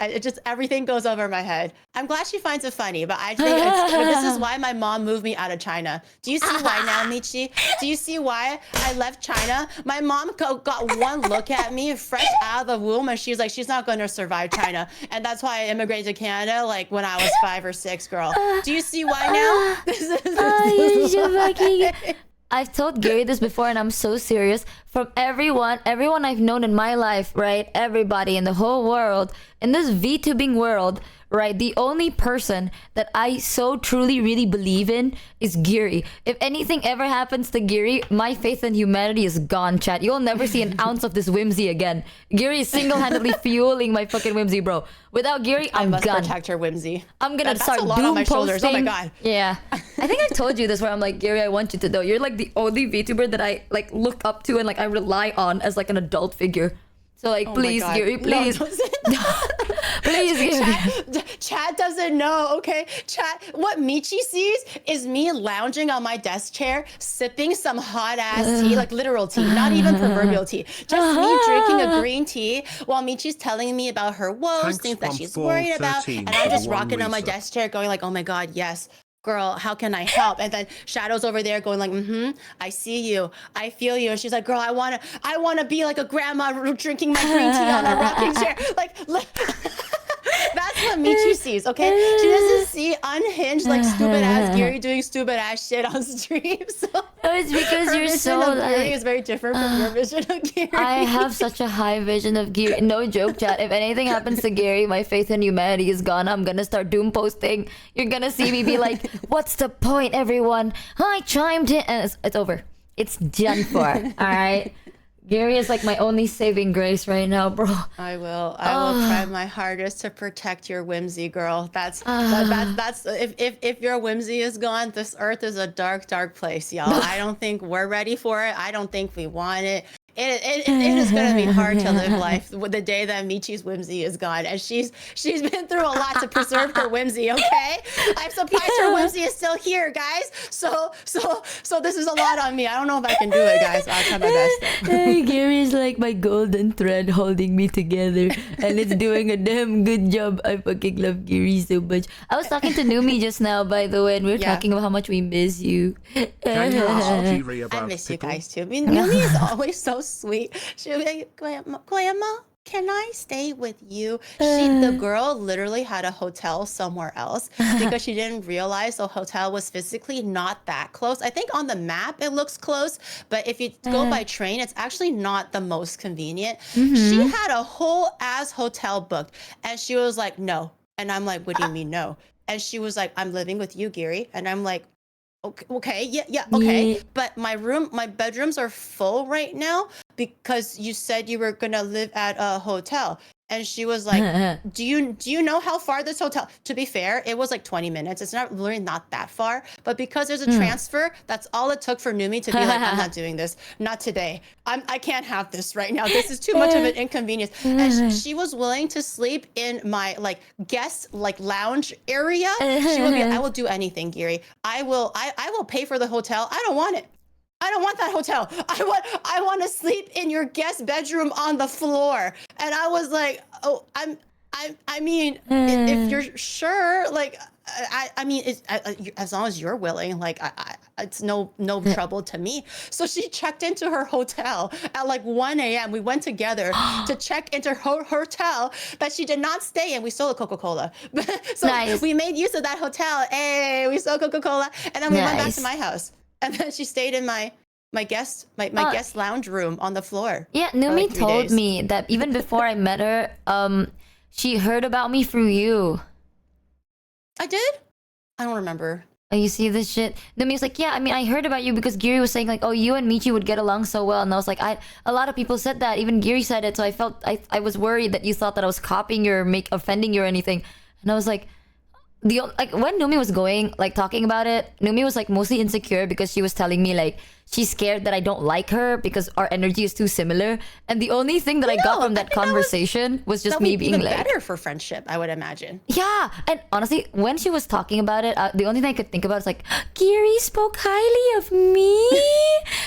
it just everything goes over my head. I'm glad she finds it funny, but I think this is why my mom moved me out of China. Do you see why now, Michi? Do you see why I left China? My mom got one look at me fresh out of the womb, and she's like, she's not going to survive China, and that's why I immigrated to Canada like when I was 5 or 6, girl. Do you see why now? You're so fucking... I've told Gary this before, and I'm so serious. From everyone I've known in my life, right? Everybody in the whole world, in this VTubing world, right? The only person that I so truly really believe in is Gary. If anything ever happens to Gary, my faith in humanity is gone, chat. You'll never see an ounce of this whimsy again. Gary is single-handedly fueling my fucking whimsy, bro. Without Gary, I I'm must done. protect her whimsy. I'm gonna That's start a lot doom on my posting. shoulders. Oh my god. Yeah, I think I've told you this where I'm like, Gary, I want you to know you're like the only VTuber that I like look up to and like I rely on as like an adult figure. So like, Oh my please, God. Gary, please, No, please, Gary. Chad doesn't know, okay? Chad, what Michi sees is me lounging on my desk chair, sipping some hot ass tea, like literal tea, not even proverbial tea. Just me drinking a green tea while Michi's telling me about her woes, Thanks, things that she's Bump worried about, 13 and I'm for just the one rocking on my reason. desk chair, going like, oh my God, yes. Girl, how can I help? And then Shadow's over there going like, I see you, I feel you. And she's like, girl, I wanna be like a grandma drinking my green tea on a rocking chair. Like, that's what Michi sees, okay? She doesn't see unhinged, like stupid ass Gary doing stupid ass shit on stream. So No, it's because her you're vision so of Gary like. is very different from your vision of Gary. I have such a high vision of Gary. No joke, chat. If anything happens to Gary, my faith in humanity is gone. I'm gonna start doom posting. You're gonna see me be like, "What's the point, everyone? I chimed in," and it's over. It's done for. All right. Gary is like my only saving grace right now, bro. I will try my hardest to protect your whimsy, girl. That's if your whimsy is gone, this earth is a dark, dark place, y'all. I don't think we're ready for it. I don't think we want it. It is gonna be hard to live life with the day that Michi's whimsy is gone, and she's been through a lot to preserve her whimsy. Okay, I'm surprised her whimsy is still here, guys. So this is a lot on me. I don't know if I can do it, guys. I'll try my best. Gary is like my golden thread holding me together, and it's doing a damn good job. I fucking love Gary so much. I was talking to Numi just now, by the way, and we were Yeah. talking about how much we miss you. Can you ask Jiri I about miss you pickle? guys too. I mean, Millie is always so sweet. She'll be like, Grandma, can I stay with you? The girl literally had a hotel somewhere else because she didn't realize the hotel was physically not that close. I think on the map it looks close, but if you go by train, it's actually not the most convenient. She had a whole ass hotel booked, and she was like, no. And I'm like, what do you mean no? And she was like, I'm living with you, Gary. And I'm like, okay, yeah, okay. Yeah. But my bedrooms are full right now because you said you were gonna live at a hotel. And she was like, do you know how far this hotel? To be fair, it was like 20 minutes. It's not that far. But because there's a transfer, that's all it took for Numi to be like, I'm not doing this. Not today. I can't have this right now. This is too much of an inconvenience. And she was willing to sleep in my like guest like lounge area. She would be, I will do anything, Giri. I will pay for the hotel. I don't want it. I don't want that hotel. I want to sleep in your guest bedroom on the floor. And I was like, oh, I mean, if you're sure, like, I mean, as long as you're willing, like, it's no trouble to me. So she checked into her hotel at like 1 a.m. We went together to check into her hotel that she did not stay in. We stole a Coca-Cola. So Nice. we made use of that hotel. Hey, we stole Coca-Cola. And then we went back to my house. And then she stayed in my guest lounge room on the floor. Yeah, for Numi like 3 told days. me that even before I met her, she heard about me through you. I did? I don't remember. Oh, you see this shit? Numi was like, yeah, I mean, I heard about you because Giri was saying like, oh, you and Michi would get along so well. And I was like, a lot of people said that. Even Giri said it. So I was worried that you thought that I was copying you or offending you or anything. And I was like, when Numi was talking about it, Numi was like mostly insecure because she was telling me like she's scared that I don't like her because our energy is too similar. And the only thing that I got from that conversation was just That me would be being even like, better for friendship, I would imagine. yeah. And honestly, when she was talking about it, the only thing I could think about is like, Giri spoke highly of me.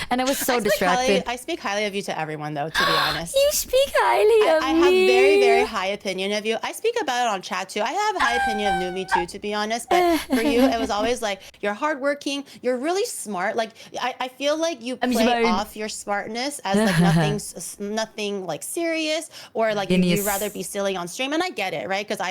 And I was so distracted. I speak highly of you to everyone, though, to be honest. You speak highly of I me. have very, very high opinion of you. I speak about it on chat, too. I have a high opinion of Numi, too, to be honest. But for you, it was always like, you're hardworking. You're really smart. Like, I feel like you play off your smartness as like nothing like serious, or like you'd rather be silly on stream. And I get it, right? Because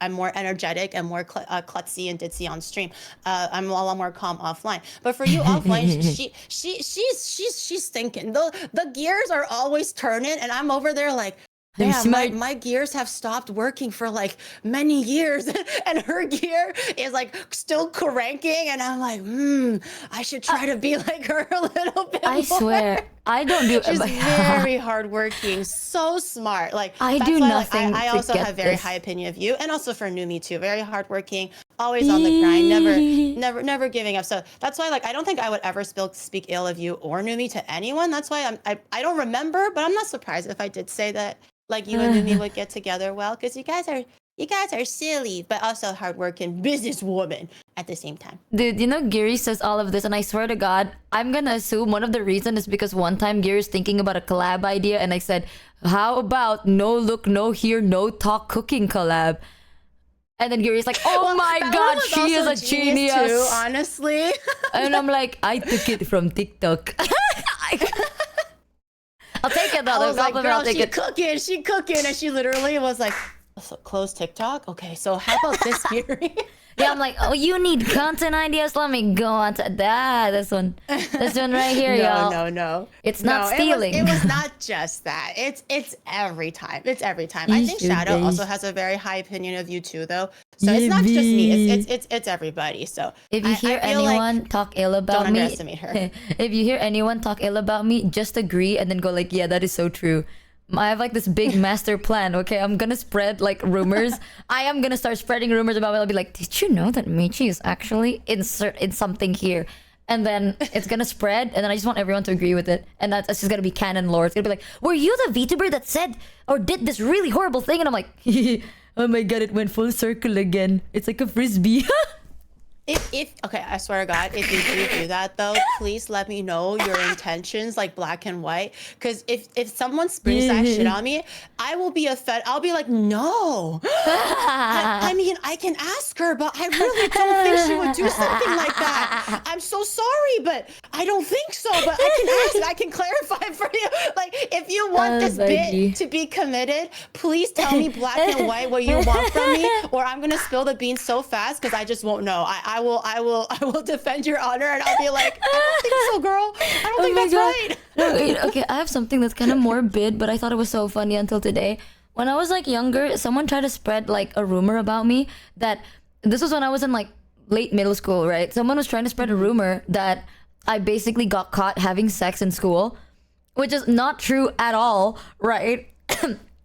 I'm more energetic and more klutzy and ditzy on stream. I'm a lot more calm offline. But for you offline, she's thinking. The gears are always turning, and I'm over there like, yeah, my gears have stopped working for like many years, and her gear is like still cranking, and I'm like, I should try to be like her a little bit I more. swear, I don't do. She's very hardworking, so smart. Like I that's do why, nothing Like, I to also get have very this. high opinion of you, and also for Numi too. Very hardworking, always on the grind, never giving up. So that's why, like, I don't think I would ever speak ill of you or Numi to anyone. That's why I don't remember, but I'm not surprised if I did say that. Like you and Numi would get together well, because you guys are silly, but also hardworking businesswoman at the same time. Dude, you know Giri says all of this, and I swear to God, I'm gonna assume one of the reasons is because one time Giri's thinking about a collab idea, and I said, how about no look, no hear, no talk cooking collab? And then Giri's like, oh my That God, one was she is also a genius. too, honestly. And I'm like, I took it from TikTok. I'll take it though. I was like, I'll girl, take she it. cooking, and she literally was like, so close TikTok. Okay, so how about this, Giri? Yeah, I'm like, oh, you need content ideas? Let me go on to that. This one right here, y'all. No. It's not stealing. It was not just that. It's every time. It's every time. I think Shadow also has a very high opinion of you too, though. So it's not just me. It's everybody. So if you hear anyone talk ill about don't me, underestimate her. if you hear anyone talk ill about me, just agree and then go like, yeah, that is so true. I have like this big master plan. Okay, I'm gonna spread like rumors. I am gonna start spreading rumors about it. I'll be like, did you know that Michi is actually in something here? And then it's gonna spread, and then I just want everyone to agree with it. And that's just gonna be canon lore. It's gonna be like, were you the VTuber that said or did this really horrible thing? And I'm like, oh my God, it went full circle again. It's like a frisbee. If okay, I swear to God, if you do that though, please let me know your intentions, like black and white. Because if someone springs that shit on me, I will be offended. I'll be like, no. I mean, I can ask her, but I really don't think she would do something like that. I'm so sorry, but I don't think so. But I can ask. I can clarify for you. Like, if you want this bit to be committed, please tell me black and white what you want from me, or I'm gonna spill the beans so fast because I just won't know. I will defend your honor, and I'll be like, I don't think so, girl. I don't think that's right. No, wait, okay, I have something that's kind of morbid, but I thought it was so funny until today. When I was like younger, someone tried to spread like a rumor about me that this was when I was in like late middle school, right? Someone was trying to spread a rumor that I basically got caught having sex in school, which is not true at all, right?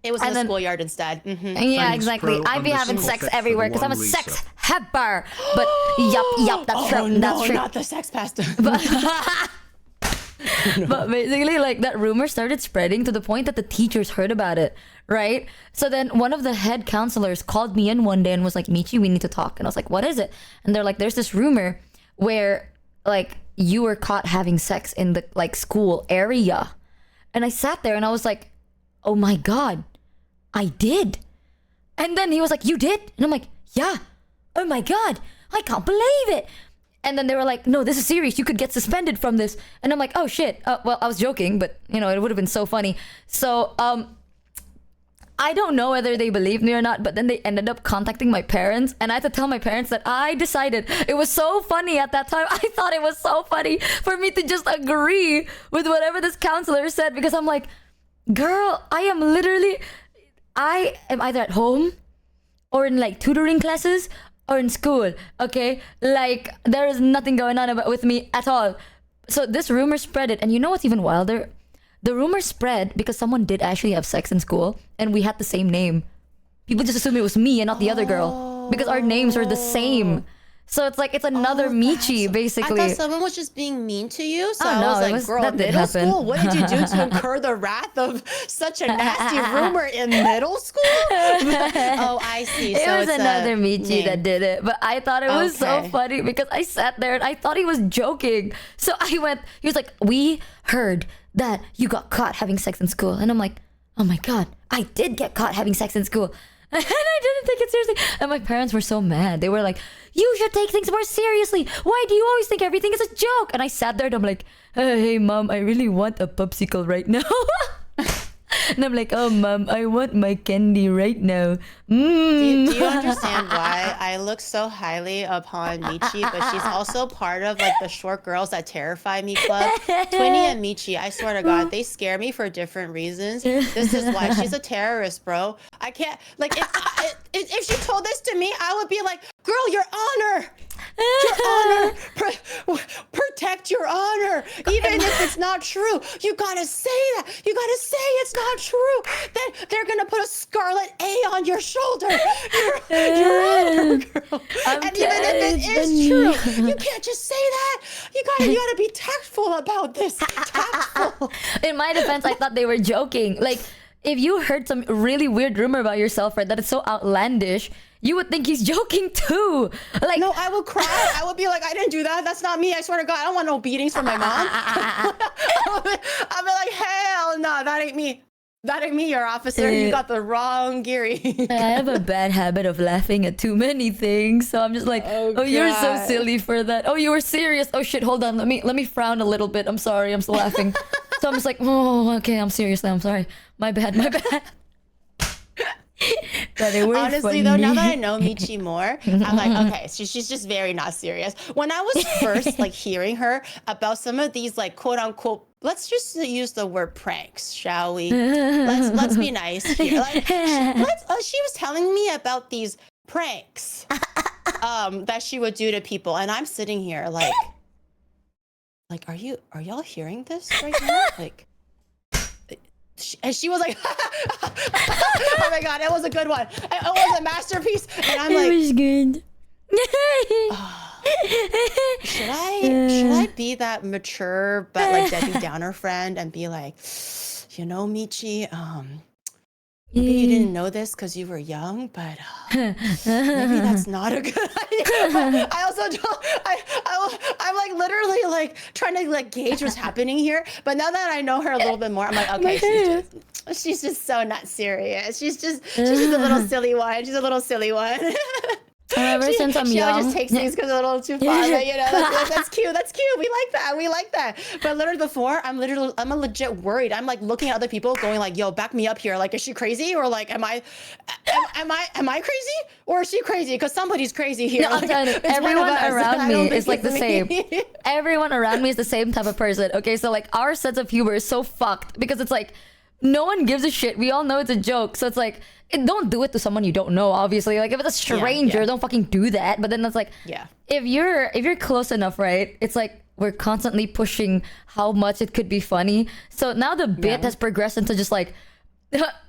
It was in the schoolyard instead. Yeah, exactly. I'd be having sex everywhere because I'm a sex hepper. But yup, that's true. No, that's true. not the sex pastor. But basically, like, that rumor started spreading to the point that the teachers heard about it, right? So then one of the head counselors called me in one day and was like, Michi, we need to talk. And I was like, what is it? And they're like, there's this rumor where, like, you were caught having sex in the, like, school area. And I sat there and I was like, oh my God, I did. And then he was like, you did? And I'm like, yeah. Oh my God, I can't believe it. And then they were like, no, this is serious. You could get suspended from this. And I'm like, oh shit. Well, I was joking, but you know, it would have been so funny. So, I don't know whether they believed me or not, but then they ended up contacting my parents, and I had to tell my parents that I decided. It was so funny at that time. I thought it was so funny for me to just agree with whatever this counselor said, because I'm like, girl, I am either at home or in like tutoring classes or in school, okay? Like, there is nothing going on with me at all. So this rumor spread it, and you know what's even wilder? The rumor spread because someone did actually have sex in school, and we had the same name. People just assumed it was me and not the other girl because our names were the same. So it's like, it's another Michi, basically. I thought someone was just being mean to you. So Oh, I no, was it like, was- girl, that did middle happen. school? What did you do to incur the wrath of such a nasty rumor in middle school? Oh, I see. It So was it's another a Michi name. that did it. But I thought it was so Okay. funny because I sat there and I thought he was joking. So he was like, we heard that you got caught having sex in school. And I'm like, oh my God, I did get caught having sex in school. And I didn't take it seriously. And my parents were so mad. They were like, you should take things more seriously. Why do you always think everything is a joke? And I sat there and I'm like, hey, Mom, I really want a popsicle right now. And I'm like, oh, Mom, I want my candy right now. Do you understand why I look so highly upon Michi, but she's also part of like the short girls that terrify me club? Twinnie and Michi, I swear to God, they scare me for different reasons. This is why she's a terrorist, bro. I can't, like, if she told this to me, I would be like, girl, your honor. Your honor, protect your honor, even if it's not true. You gotta say that. You gotta say it's not true. Then they're gonna put a scarlet A on your shoulder. Your honor, girl. And even if it is true, you can't just say that. You gotta be tactful about this. Tactful. In my defense, I thought they were joking. Like, if you heard some really weird rumor about yourself, right, that is so outlandish, you would think he's joking too. Like, No, I will cry. I would be like, I didn't do that. That's not me. I swear to God, I don't want no beatings from my mom. I'll be like, hell no, that ain't me. That ain't me, your officer. You got the wrong Geary. I have a bad habit of laughing at too many things, so I'm just like, oh, you're so God. silly for that. Oh, you were serious. Oh shit, hold on. Let me frown a little bit. I'm sorry. I'm still laughing. So I'm just like, oh, okay. I'm serious now. I'm sorry. My bad. But it was Honestly, funny. though, now that I know Michi more, I'm like, okay, she's just very not serious. When I was first like hearing her about some of these like quote unquote, let's just use the word pranks, shall we? Let's be nice here. Like, she was telling me about these pranks that she would do to people, and I'm sitting here like are y'all hearing this right now? Like. And she was like, oh my God, it was a good one. It was a masterpiece. And I'm like, It was good. should I be that mature but like Debbie Downer friend and be like, you know, Michi, Maybe you didn't know this because you were young, but maybe that's not a good idea. I also don't. I'm like literally like trying to like gauge what's happening here. But now that I know her a little bit more, I'm like, okay, she's just so not serious. She's just a little silly one. She's a little silly one. Ever since I'm she young, always just takes things because a little too far. But, you know, that's cute. That's cute. We like that. We like that. But literally before, I'm a legit worried. I'm like looking at other people, going like, "Yo, back me up here. Like, is she crazy or like, am I crazy or is she crazy? Because somebody's crazy here." No, I'm like, telling you, everyone around me is like the same. me. Everyone around me is the same type of person. Okay, so like our sense of humor is so fucked because it's like no one gives a shit. We all know it's a joke, so it's like. Don't do it to someone you don't know, obviously. Like if it's a stranger, don't fucking do that. But then that's like, if you're close enough, right? It's like we're constantly pushing how much it could be funny. So now the bit has progressed into just like,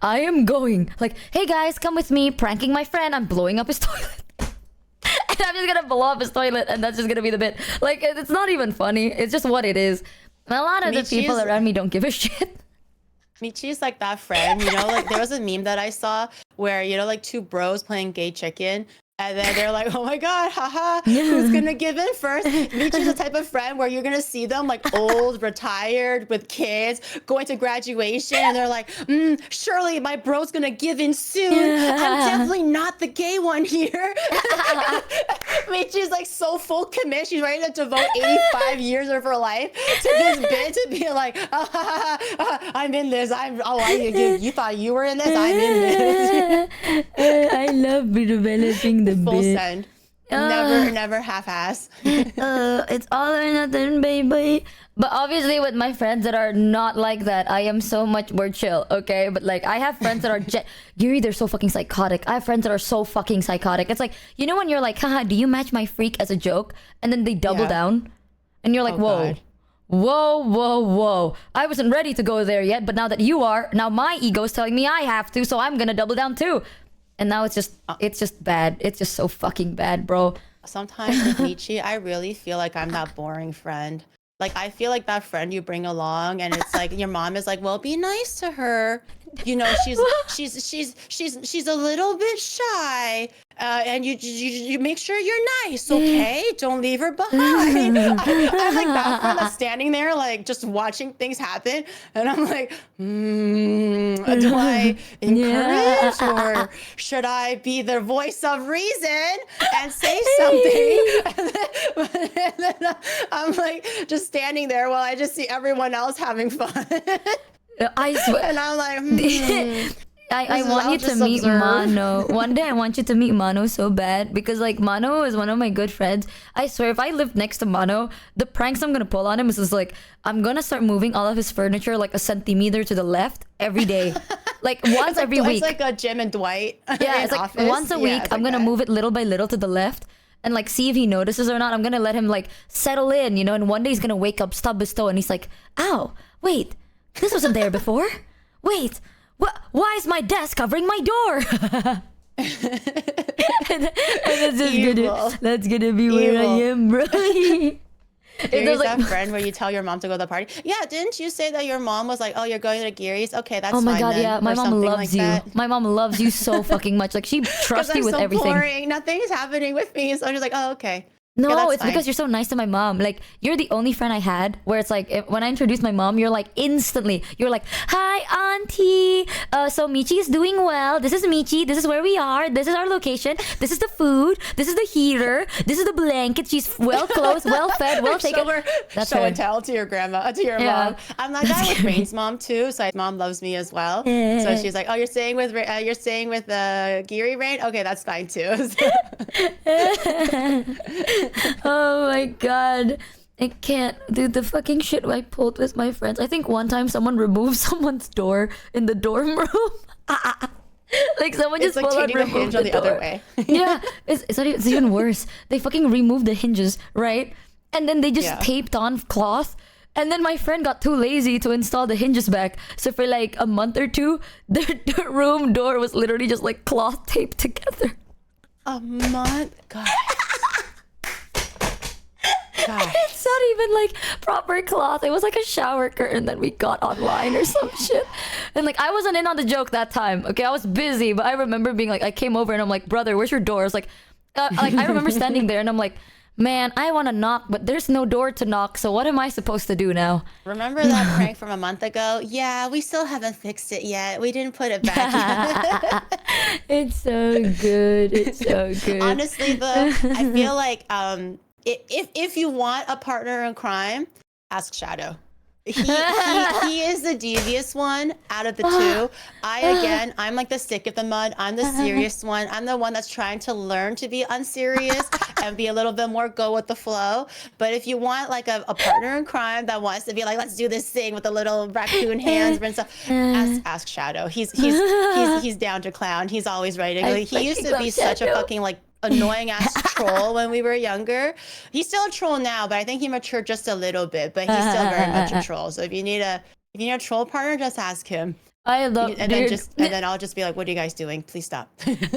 I am going like, hey guys, come with me, pranking my friend. I'm blowing up his toilet. And I'm just gonna blow up his toilet, and that's just gonna be the bit. Like it's not even funny. It's just what it is. And a lot of the people around me don't give a shit. Michi's like that friend, you know, like there was a meme that I saw where, you know, like two bros playing gay chicken. And then they're like, oh my God, haha, who's gonna give in first? Michi's the type of friend where you're gonna see them like old, retired, with kids, going to graduation, and they're like, surely my bro's gonna give in soon. I'm definitely not the gay one here. Michi's like so full commit, she's ready to devote 85 years of her life to this bit to be like, I'm in this. You thought you were in this? I'm in this. I love developing the full bit. send. Never half-ass. It's all or nothing, baby. But obviously with my friends that are not like that, I am so much more chill, okay? But like I have friends that are Yuri, they're so fucking psychotic. I have friends that are so fucking psychotic. It's like, you know when you're like, haha, do you match my freak as a joke? And then they double down. And you're like, whoa. God. Whoa. I wasn't ready to go there yet, but now that you are, now my ego is telling me I have to, so I'm gonna double down too. And now it's just bad. It's just so fucking bad, bro. Sometimes with Michi, I really feel like I'm that boring friend. Like I feel like that friend you bring along, and it's like your mom is like, "Well, be nice to her." You know, she's a little bit shy, and you make sure you're nice, okay? Don't leave her behind. I'm like that friend that's standing there, like just watching things happen, and I'm like, do I encourage or should I be the voice of reason and say something? And then I'm like just standing there while I just see everyone else having fun. I swear. And I'm like, I want you to meet Mano. One day I want you to meet Mano so bad because like Mano is one of my good friends. I swear if I lived next to Mano, the pranks I'm gonna pull on him is just like I'm gonna start moving all of his furniture like a centimeter to the left every day. Like once every week. It's like a Jim and Dwight. Yeah, it's like office. once a week I'm gonna move it little by little to the left and like see if he notices or not. I'm gonna let him like settle in, you know, and one day he's gonna wake up, stub his toe, and he's like, ow, wait. This wasn't there before. Wait, why is my desk covering my door? and that's gonna be where I am, bro. Gary's that friend where you tell your mom to go to the party. Yeah, didn't you say that your mom was like, "Oh, you're going to Gary's? Okay, that's fine." Oh my god, then. yeah, my Or mom something loves like you. that. My mom loves you so fucking much. Like she trusts you with so everything. Boring. Nothing's happening with me, so I'm just like, "Oh, okay." No, yeah, it's because you're so nice to my mom. Like, you're the only friend I had where it's like, when I introduced my mom, you're like, instantly, you're like, hi, auntie. So Michi is doing well. This is Michi. This is where we are. This is our location. This is the food. This is the heater. This is the blanket. She's well closed, well fed, well taken. That's show and tell to your grandma, to your mom. I'm like that with Rain's mom too. So mom loves me as well. So she's like, oh, you're staying with Geary Rain? Okay, that's fine too. Oh my god, I can't do the fucking shit I pulled with my friends. I think one time someone removed someone's door in the dorm room. Like someone just pulled out, removed the other way. Yeah, it's even worse. They fucking removed the hinges, right? And then they just taped on cloth. And then my friend got too lazy to install the hinges back. So for like a month or two, their room door was literally just like cloth taped together. A month? God. Gosh. It's not even like proper cloth. It was like a shower curtain that we got online or some shit. And like I wasn't in on the joke that time. Okay, I was busy, but I remember being like, I came over and I'm like, brother, where's your door? I was like I remember standing there and I'm like, man, I want to knock, but there's no door to knock. So what am I supposed to do now? Remember that prank from a month ago? Yeah, we still haven't fixed it yet. We didn't put it back yet. It's so good. It's so good. Honestly, though, I feel like if you want a partner in crime, ask Shadow. He is the devious one out of the two. I'm like the stick of the mud. I'm the serious one. I'm the one that's trying to learn to be unserious and be a little bit more go with the flow. But if you want like a partner in crime that wants to be like, let's do this thing with the little raccoon hands and stuff, ask Shadow. He's down to clown. He's always ready to go. He used to be such a fucking like annoying ass troll when we were younger. He's still a troll now, but I think he matured just a little bit, but he's still very much a troll. So if you need a troll partner, just ask him. I love and then I'll just be like, what are you guys doing? Please stop.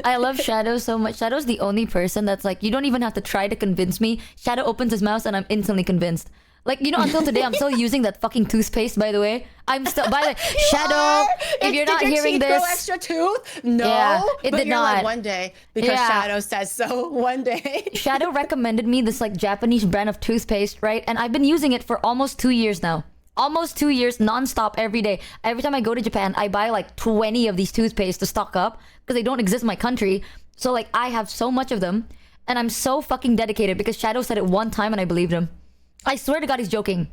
I love Shadow so much. Shadow's the only person that's like, you don't even have to try to convince me. Shadow opens his mouth and I'm instantly convinced. Like, you know, until today, I'm still using that fucking toothpaste, by the way. I'm still, by the way, Shadow, if you're not hearing this. Did your teeth grow extra tooth? No. Yeah, it but did you're not. Like one day, because Shadow says so one day. Shadow recommended me this like Japanese brand of toothpaste, right? And I've been using it for almost 2 years now. Almost 2 years, nonstop, every day. Every time I go to Japan, I buy like 20 of these toothpaste to stock up because they don't exist in my country. So like, I have so much of them. And I'm so fucking dedicated because Shadow said it one time and I believed him. I swear to God, he's joking.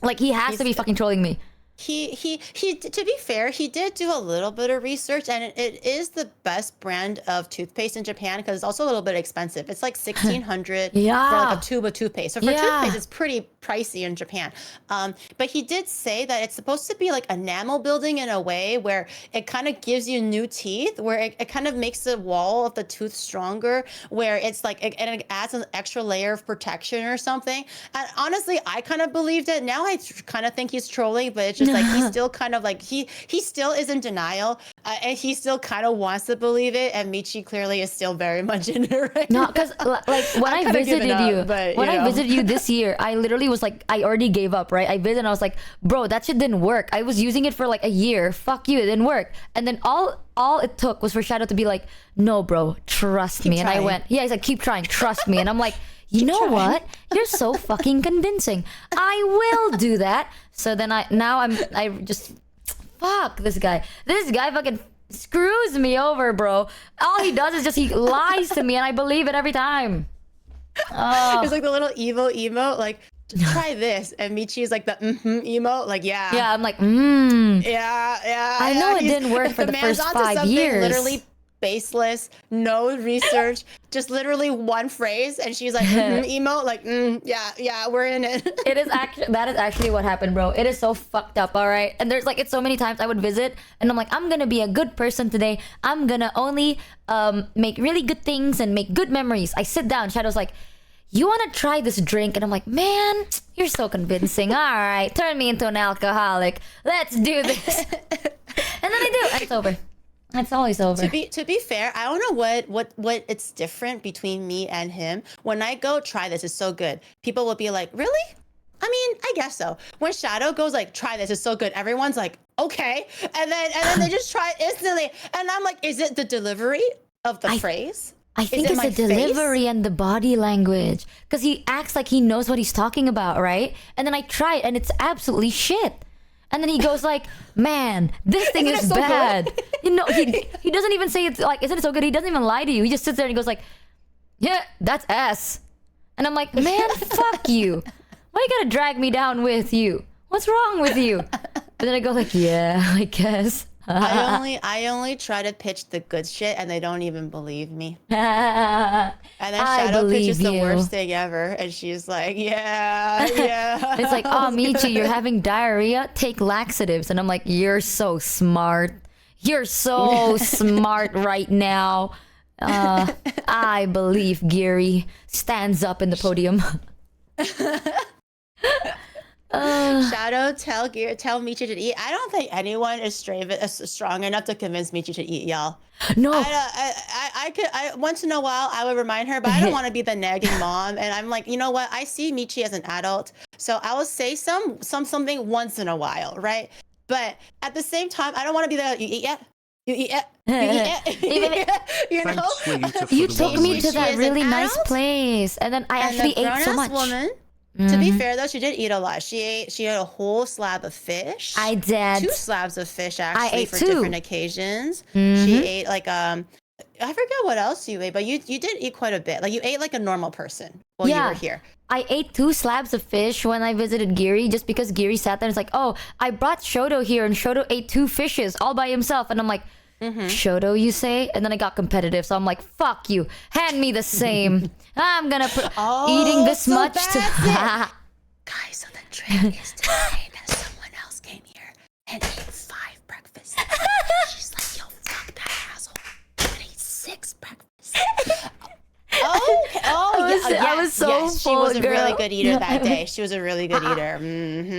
Like, he has to be fucking trolling me. He to be fair, he did do a little bit of research, and it is the best brand of toothpaste in Japan because it's also a little bit expensive. It's like $1,600 for like a tube of toothpaste. So for toothpaste, it's pretty pricey in Japan. But he did say that it's supposed to be like enamel building in a way where it kind of gives you new teeth, where it kind of makes the wall of the tooth stronger, where it's like, and it adds an extra layer of protection or something. And honestly, I kind of believed it. Now I kind of think he's trolling, but it's just like he's still kind of like he still is in denial, and he still kind of wants to believe it, and Michi clearly is still very much in it right now. No, because like when I visited I visited you this year, I literally was like, I already gave up, right? I visited and I was like, bro, that shit didn't work. I was using it for like a year. Fuck you, it didn't work. And then all it took was for Shadow to be like, no, bro, trust me. And I went, yeah, he's like, keep trying, trust me. And I'm like, you know what? You're so fucking convincing. I will do that. So then I just fuck this guy. This guy fucking screws me over, bro. All he does is just he lies to me and I believe it every time. Oh. It's like the little evil emote, like try this, and Michi is like the emote, like yeah. I'm like Yeah. I know it didn't work for the first 5 years. Literally baseless, no research, just literally one phrase, and she's like emote, like yeah, we're in it. That is actually what happened, bro. It is so fucked up, all right? And there's like, it's so many times I would visit and I'm like, I'm gonna be a good person today. I'm gonna only make really good things and make good memories. I sit down, Shadow's like, you want to try this drink? And I'm like, man, you're so convincing. All right, turn me into an alcoholic. Let's do this. And then I do, and it's over. It's always over. To be fair, I don't know what it's different between me and him. When I go try this, it's so good, people will be like, really? I mean, I guess so. When Shadow goes like, try this, it's so good, everyone's like, okay. And then they just try it instantly. And I'm like, is it the delivery of the phrase? I think it's the delivery and the body language. Because he acts like he knows what he's talking about, right? And then I try it and it's absolutely shit. And then he goes like, man, this thing is so bad. You know, he doesn't even say it's like, isn't it so good? He doesn't even lie to you. He just sits there and he goes like, yeah, that's ass. And I'm like, man, fuck you. Why you gotta drag me down with you? What's wrong with you? And then I go like, yeah, I guess. I only try to pitch the good shit and they don't even believe me. And then Shadow pitches the worst thing ever, and she's like, yeah. It's like, oh, Michi, you're having diarrhea? Take laxatives. And I'm like, you're so smart. You're so smart right now. I believe Gary stands up in the podium. Shadow, tell Michi to eat. I don't think anyone is strong enough to convince Michi to eat, y'all. No. I once in a while I would remind her, but I don't want to be the nagging mom. And I'm like, you know what? I see Michi as an adult, so I will say something once in a while, right? But at the same time, I don't want to be the you eat yet. You eat it. You eat it. You know? Thanks, Sweetie, for You the took one me with to the- that really an nice adult? place, and then I And actually the ate so grown-ass much. woman. To be fair though, she did eat a lot. She ate a whole slab of fish. I did. 2 slabs of fish actually ate for 2. different occasions. She ate like I forget what else you ate, but you did eat quite a bit. Like you ate like a normal person while you were here. I ate 2 slabs of fish when I visited Giri, just because Giri sat there and was like, oh, I brought Shoto here, and Shoto ate 2 fishes all by himself. And I'm like, Shoto, you say? And then I got competitive, so I'm like, fuck you. Hand me the same. I'm gonna put eating this so much that's to... it. Guys, so the trick is to say that someone else came here and ate 5 breakfasts. She's like, yo, fuck that asshole. I'm gonna eat 6 breakfasts. I was so yes, she was full, a girl. really good eater that day. She was a really good eater.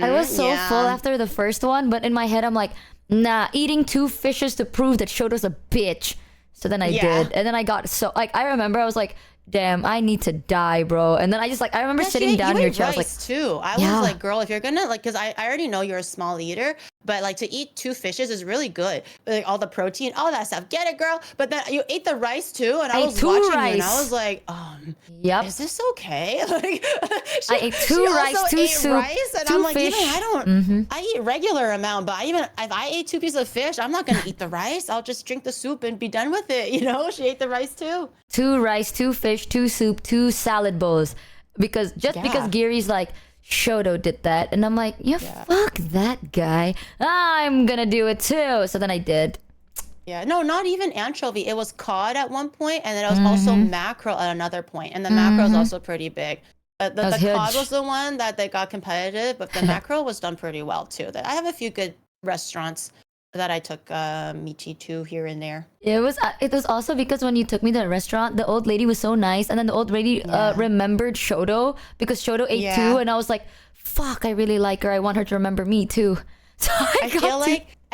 I was so full after the first one, but in my head I'm like, nah, eating 2 fishes to prove that Shoto's a bitch. So then I did, and then I got so like I remember I was like, damn, I need to die, bro. And then I just like I remember sitting down in your chair. I was like, too. I was like, girl, if you're gonna like, because I already know you're a small eater, but like to eat 2 fishes is really good. Like all the protein, all that stuff. Get it, girl. But then you ate the rice too, and I was watching you, and I was like, yep, is this okay? Like, I ate 2 rice, 2 soup, rice, and 2 I'm like, fish. even I don't. I eat regular amount, but even if I ate 2 pieces of fish, I'm not gonna eat the rice. I'll just drink the soup and be done with it. You know, she ate the rice too. 2 rice, 2 fish, 2 soup, 2 salad bowls, because Giri's like, Shoto did that, and I'm like, fuck that guy. I'm gonna do it too. So then I did. Yeah, no, not even anchovy. It was cod at one point, and then it was also mackerel at another point, and the mackerel is also pretty big. The cod was the one that they got competitive, but the mackerel was done pretty well too. I have a few good restaurants that I took Michi to here and there. It was also because when you took me to the restaurant, the old lady was so nice, and then the old lady remembered Shoto because Shoto ate 2, and I was like, fuck, I really like her. I want her to remember me too. So I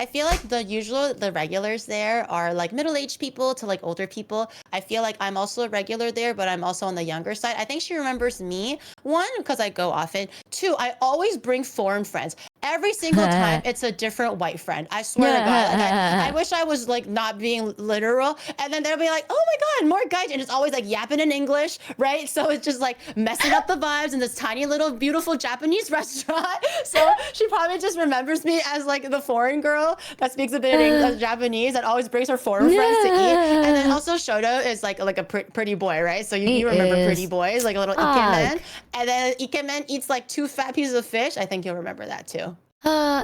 feel like the regulars there are like middle-aged people to like older people. I feel like I'm also a regular there, but I'm also on the younger side. I think she remembers me. 1, because I go often. 2, I always bring foreign friends. Every single time, it's a different white friend. I swear to God. Like, I wish I was like not being literal. And then they'll be like, oh my God, more guys. And it's always like yapping in English, right? So it's just like messing up the vibes in this tiny little beautiful Japanese restaurant. So she probably just remembers me as like the foreign girl that speaks a bit of English, Japanese, that always brings her foreign friends to eat. And then also Shoto is like a pretty boy, right? So you remember pretty boys, like a little ikemen. And then ikemen eats like 2 fat pieces of fish. I think you'll remember that too.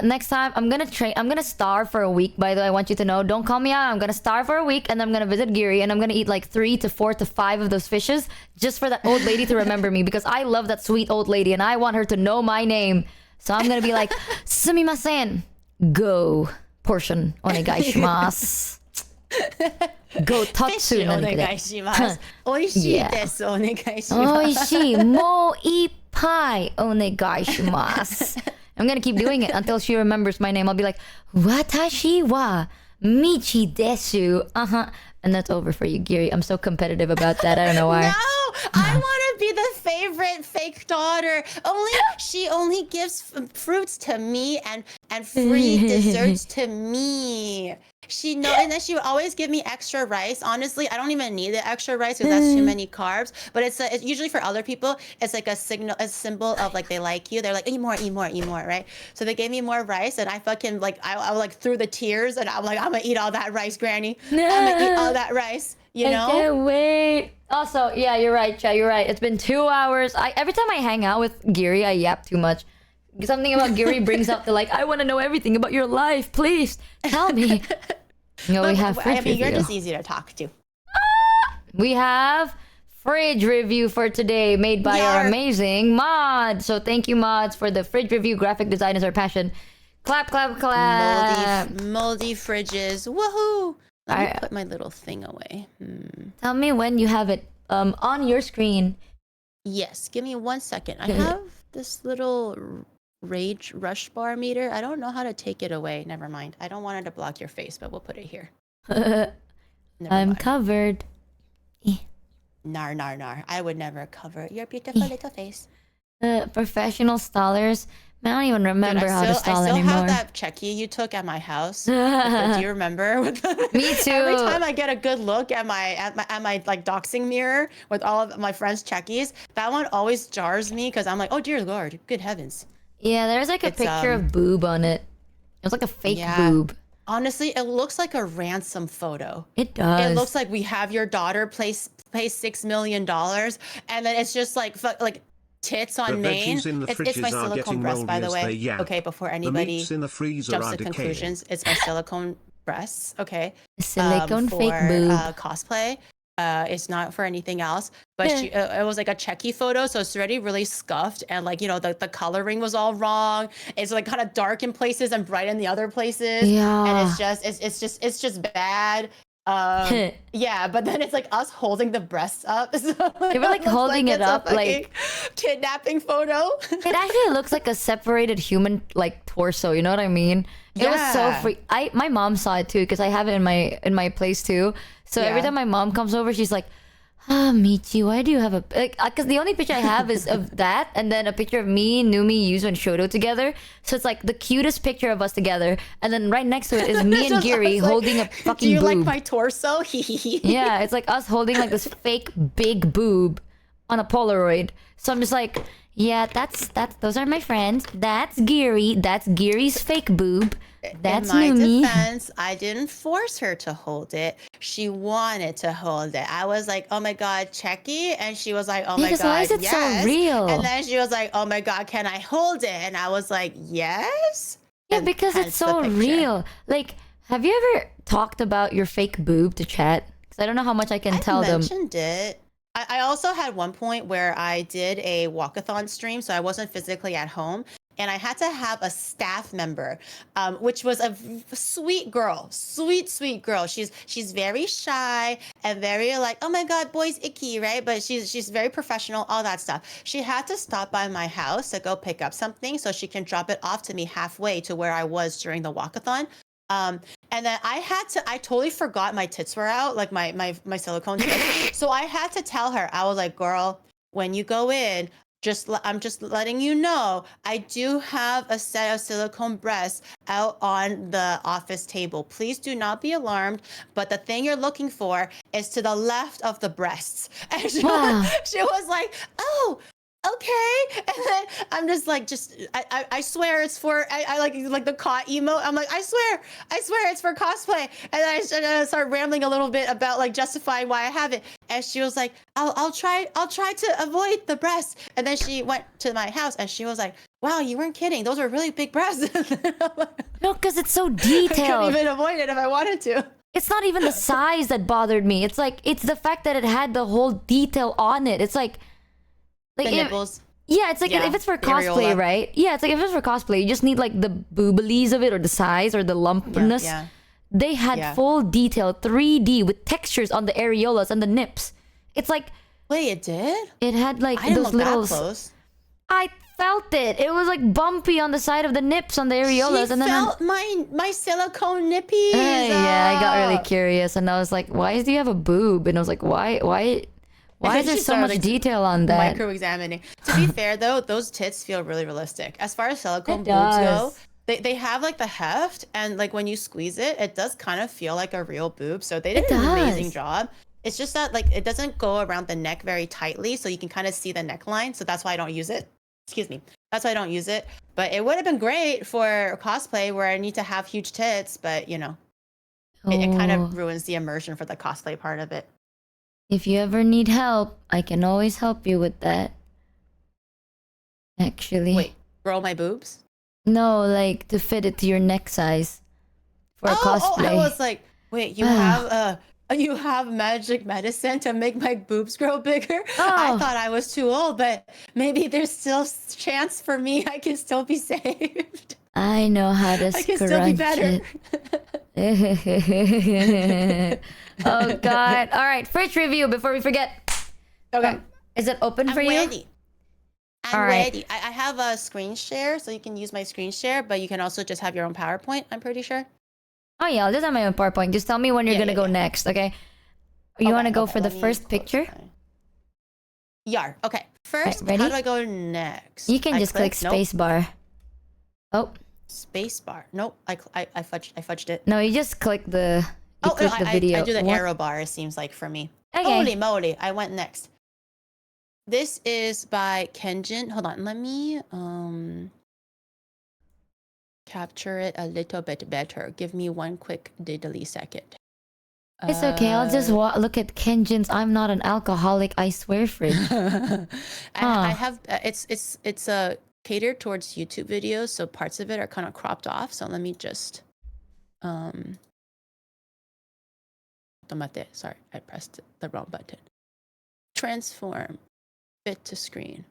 Next time I'm gonna starve for a week. By the way, I want you to know, don't call me out. I'm gonna starve for a week, and I'm gonna visit Giri, and I'm gonna eat like 3 to 4 to 5 of those fishes just for that old lady to remember me, because I love that sweet old lady and I want her to know my name. So I'm gonna be like, sumimasen, go portion onegaishimasu. Go tatsu onegaishimasu. Oishii desu onegaishimasu. Oishii, mo ippai onegaishimasu. I'm gonna keep doing it until she remembers my name. I'll be like, Watashi wa Michi desu. And that's over for you, Giri. I'm so competitive about that. I don't know why. No, I want to be the favorite fake daughter. She only gives fruits to me and free desserts to me. And then she would always give me extra rice. Honestly, I don't even need the extra rice because that's too many carbs. But it's usually for other people, it's like a symbol of like they like you. They're like, eat more, right? So they gave me more rice, and I fucking like I like through the tears, and I'm like, I'm gonna eat all that rice, Granny. I'm gonna eat all that rice. You know? I can't wait. Also, yeah, you're right, Chad. You're right. It's been 2 hours. Every time I hang out with Giri, I yap too much. Something about Giri brings up the like, I want to know everything about your life. Please tell me. No, we have fridge review. You're just easy to talk to. We have fridge review for today, made by our amazing mods. So thank you, mods, for the fridge review. Graphic design is our passion. Clap, clap, clap. Moldy fridges. Woohoo! Let me put my little thing away. Tell me when you have it on your screen. Yes, give me 1 second. I have this little Rage Rush Bar meter. I don't know how to take it away. Never mind. I don't want it to block your face, but we'll put it here. Never I'm mind. covered. Nar, nar, nar. I would never cover your beautiful little face. Professional stallers. Man, I don't even Dude, remember how to I stall still anymore. have that checky you took at my house. Do you remember? Me too. Every time I get a good look at my like doxing mirror with all of my friends' checkies, that one always jars me because I'm like, oh dear lord, good heavens. Yeah, there's like a picture of boob on it. It was like a fake boob. Honestly, it looks like a ransom photo. It does. It looks like we have your daughter pay $6 million, and then it's just like tits The on main. veggies in the It's my fridges are silicone getting breast, by moldy the as way. they yap. Okay, before The anybody meats in the freezer jumps are to decaying. conclusions, it's my silicone breasts. Okay, Silicone for fake boob. cosplay. It's not for anything else. But it was like a checky photo, so it's already really scuffed, and like the coloring was all wrong. It's like kind of dark in places and bright in the other places. Yeah. And it's just bad. Yeah, but then it's like us holding the breasts up. So They were like holding it it's a up like fucking kidnapping photo. it actually looks like a separated human like torso, you know what I mean? It was so Yeah. free. My mom saw it too because I have it in my place too. So every Yeah. time my mom comes over, she's like, "Ah, Michi, why do you have a?" Because the only picture I have is of that, and then a picture of me, Numi, Yuzu, and Shoto together. So it's like the cutest picture of us together, and then right next to it is me and Just Giri like, holding a fucking Do you boob. like my torso? Yeah, it's like us holding like this fake big boob on a Polaroid. So I'm just like, yeah, that's those are my friends. That's Giri. That's Giri's fake boob. That's In my Numi. defense, I didn't force her to hold it. She wanted to hold it. I was like, "Oh my god, checky," and she was like, "Oh my Because god, why is it so yes." real? And then she was like, "Oh my god, can I hold it?" And I was like, "Yes." Yeah, And because hence it's the so picture. real. Like, have you ever talked about your fake boob to chat? Because I don't know how much I can I tell them. mentioned it. I also had one point where I did a walkathon stream, so I wasn't physically at home. And I had to have a staff member, which was a sweet girl, sweet girl. She's very shy and very like, oh my god, boy's icky, right? But she's very professional, all that stuff. She had to stop by my house to go pick up something so she can drop it off to me halfway to where I was during the walkathon. And then I totally forgot my tits were out, like my silicone tits. So I had to tell her, I was like, girl, when you go in, I'm just letting you know, I do have a set of silicone breasts out on the office table. Please do not be alarmed, but the thing you're looking for is to the left of the breasts. And she was like, oh, okay. And then I'm just like, I swear it's for, I like the caught emote. I'm like, I swear it's for cosplay. And then I start rambling a little bit about like justifying why I have it. And she was like, I'll try to avoid the breasts. And then she went to my house and she was like, wow, you weren't kidding. Those are really big breasts. No, because it's so I detailed. couldn't even avoid it if I wanted to. It's not even the size that bothered me. It's like, it's the fact that it had the whole detail on it. It's like The if- nipples. Yeah, it's like Yeah, if it's for the cosplay, areola. right? Yeah, it's like if it's for cosplay, you just need like the booblies of it or the size or the lumpness. Yeah. They had full detail, 3D with textures on the areolas and the nips. It's like Wait, it did? it had like I didn't those look little. that close. I felt it. It was like bumpy on the side of the nips on the areolas, She and then felt my silicone nippies. yeah, I got really curious, and I was like, "Why do you have a boob?" And I was like, "Why is there She so started, much like, detail on that?" Micro-examining. To be fair, though, those tits feel really realistic. As far as silicone It boobs go, does. they have like the heft, and like when you squeeze it, it does kind of feel like a real boob. So they did It an amazing does. job. It's just that like it doesn't go around the neck very tightly, so you can kind of see the neckline. So that's why I don't use it. Excuse me. That's why I don't use it. But it would have been great for cosplay where I need to have huge tits, but you know, it kind Oh. of ruins the immersion for the cosplay part of it. If you ever need help, I can always help you with that. Actually. Wait, grow my boobs? No, like to fit it to your neck size for a cosplay. I was like, wait, you have magic medicine to make my boobs grow bigger? I Oh. thought I was too old, but maybe there's still chance for me. I can still be saved. I know how to I can still be scrunch better. it. Oh God! All right, fridge review before we forget. Okay. Is it open for I'm you? ready. All right. wait, I have a screen share, so you can use my screen share, but you can also just have your own PowerPoint, I'm pretty sure. Oh yeah, I'll just have my own PowerPoint. Just tell me when you're gonna go next, okay? You want to go for the first picture? Yeah. Okay. First, ready? how do I go next? You can just click nope. spacebar. Oh. Spacebar. Nope. I fudged it. No, you just click the. You click the video. I do the What? arrow bar. It seems like for me. Okay. Holy moly! I went next. This is by Kenjin. Hold on. Let me capture it a little bit better. Give me one quick diddly second. It's okay. I'll just look at Kenjin's "I'm not an alcoholic, I swear" fridge. I have it's a catered towards YouTube videos, so parts of it are kind of cropped off. So let me just sorry, I pressed the wrong button. Transform fit to screen.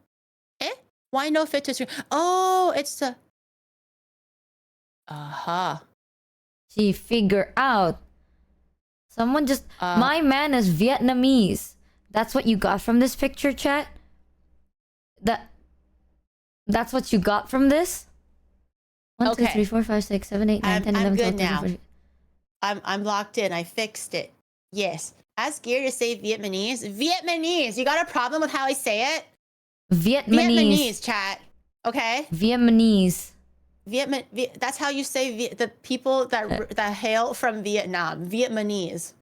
Why no fit to screen? Oh, it's the She figure out. Someone just my man is Vietnamese. That's what you got from this picture, chat? That's what you got from this? 1, 2, 3, 4, 5, 6, 7, 8, 9, 10, 11, 12, 13, 14. I'm locked in. I fixed it. Yes. Ask Gear to say Vietnamese. Vietnamese. You got a problem with how I say it? Vietnamese, chat. Okay. Vietnamese. That's how you say the people that hail from Vietnam. Vietnamese.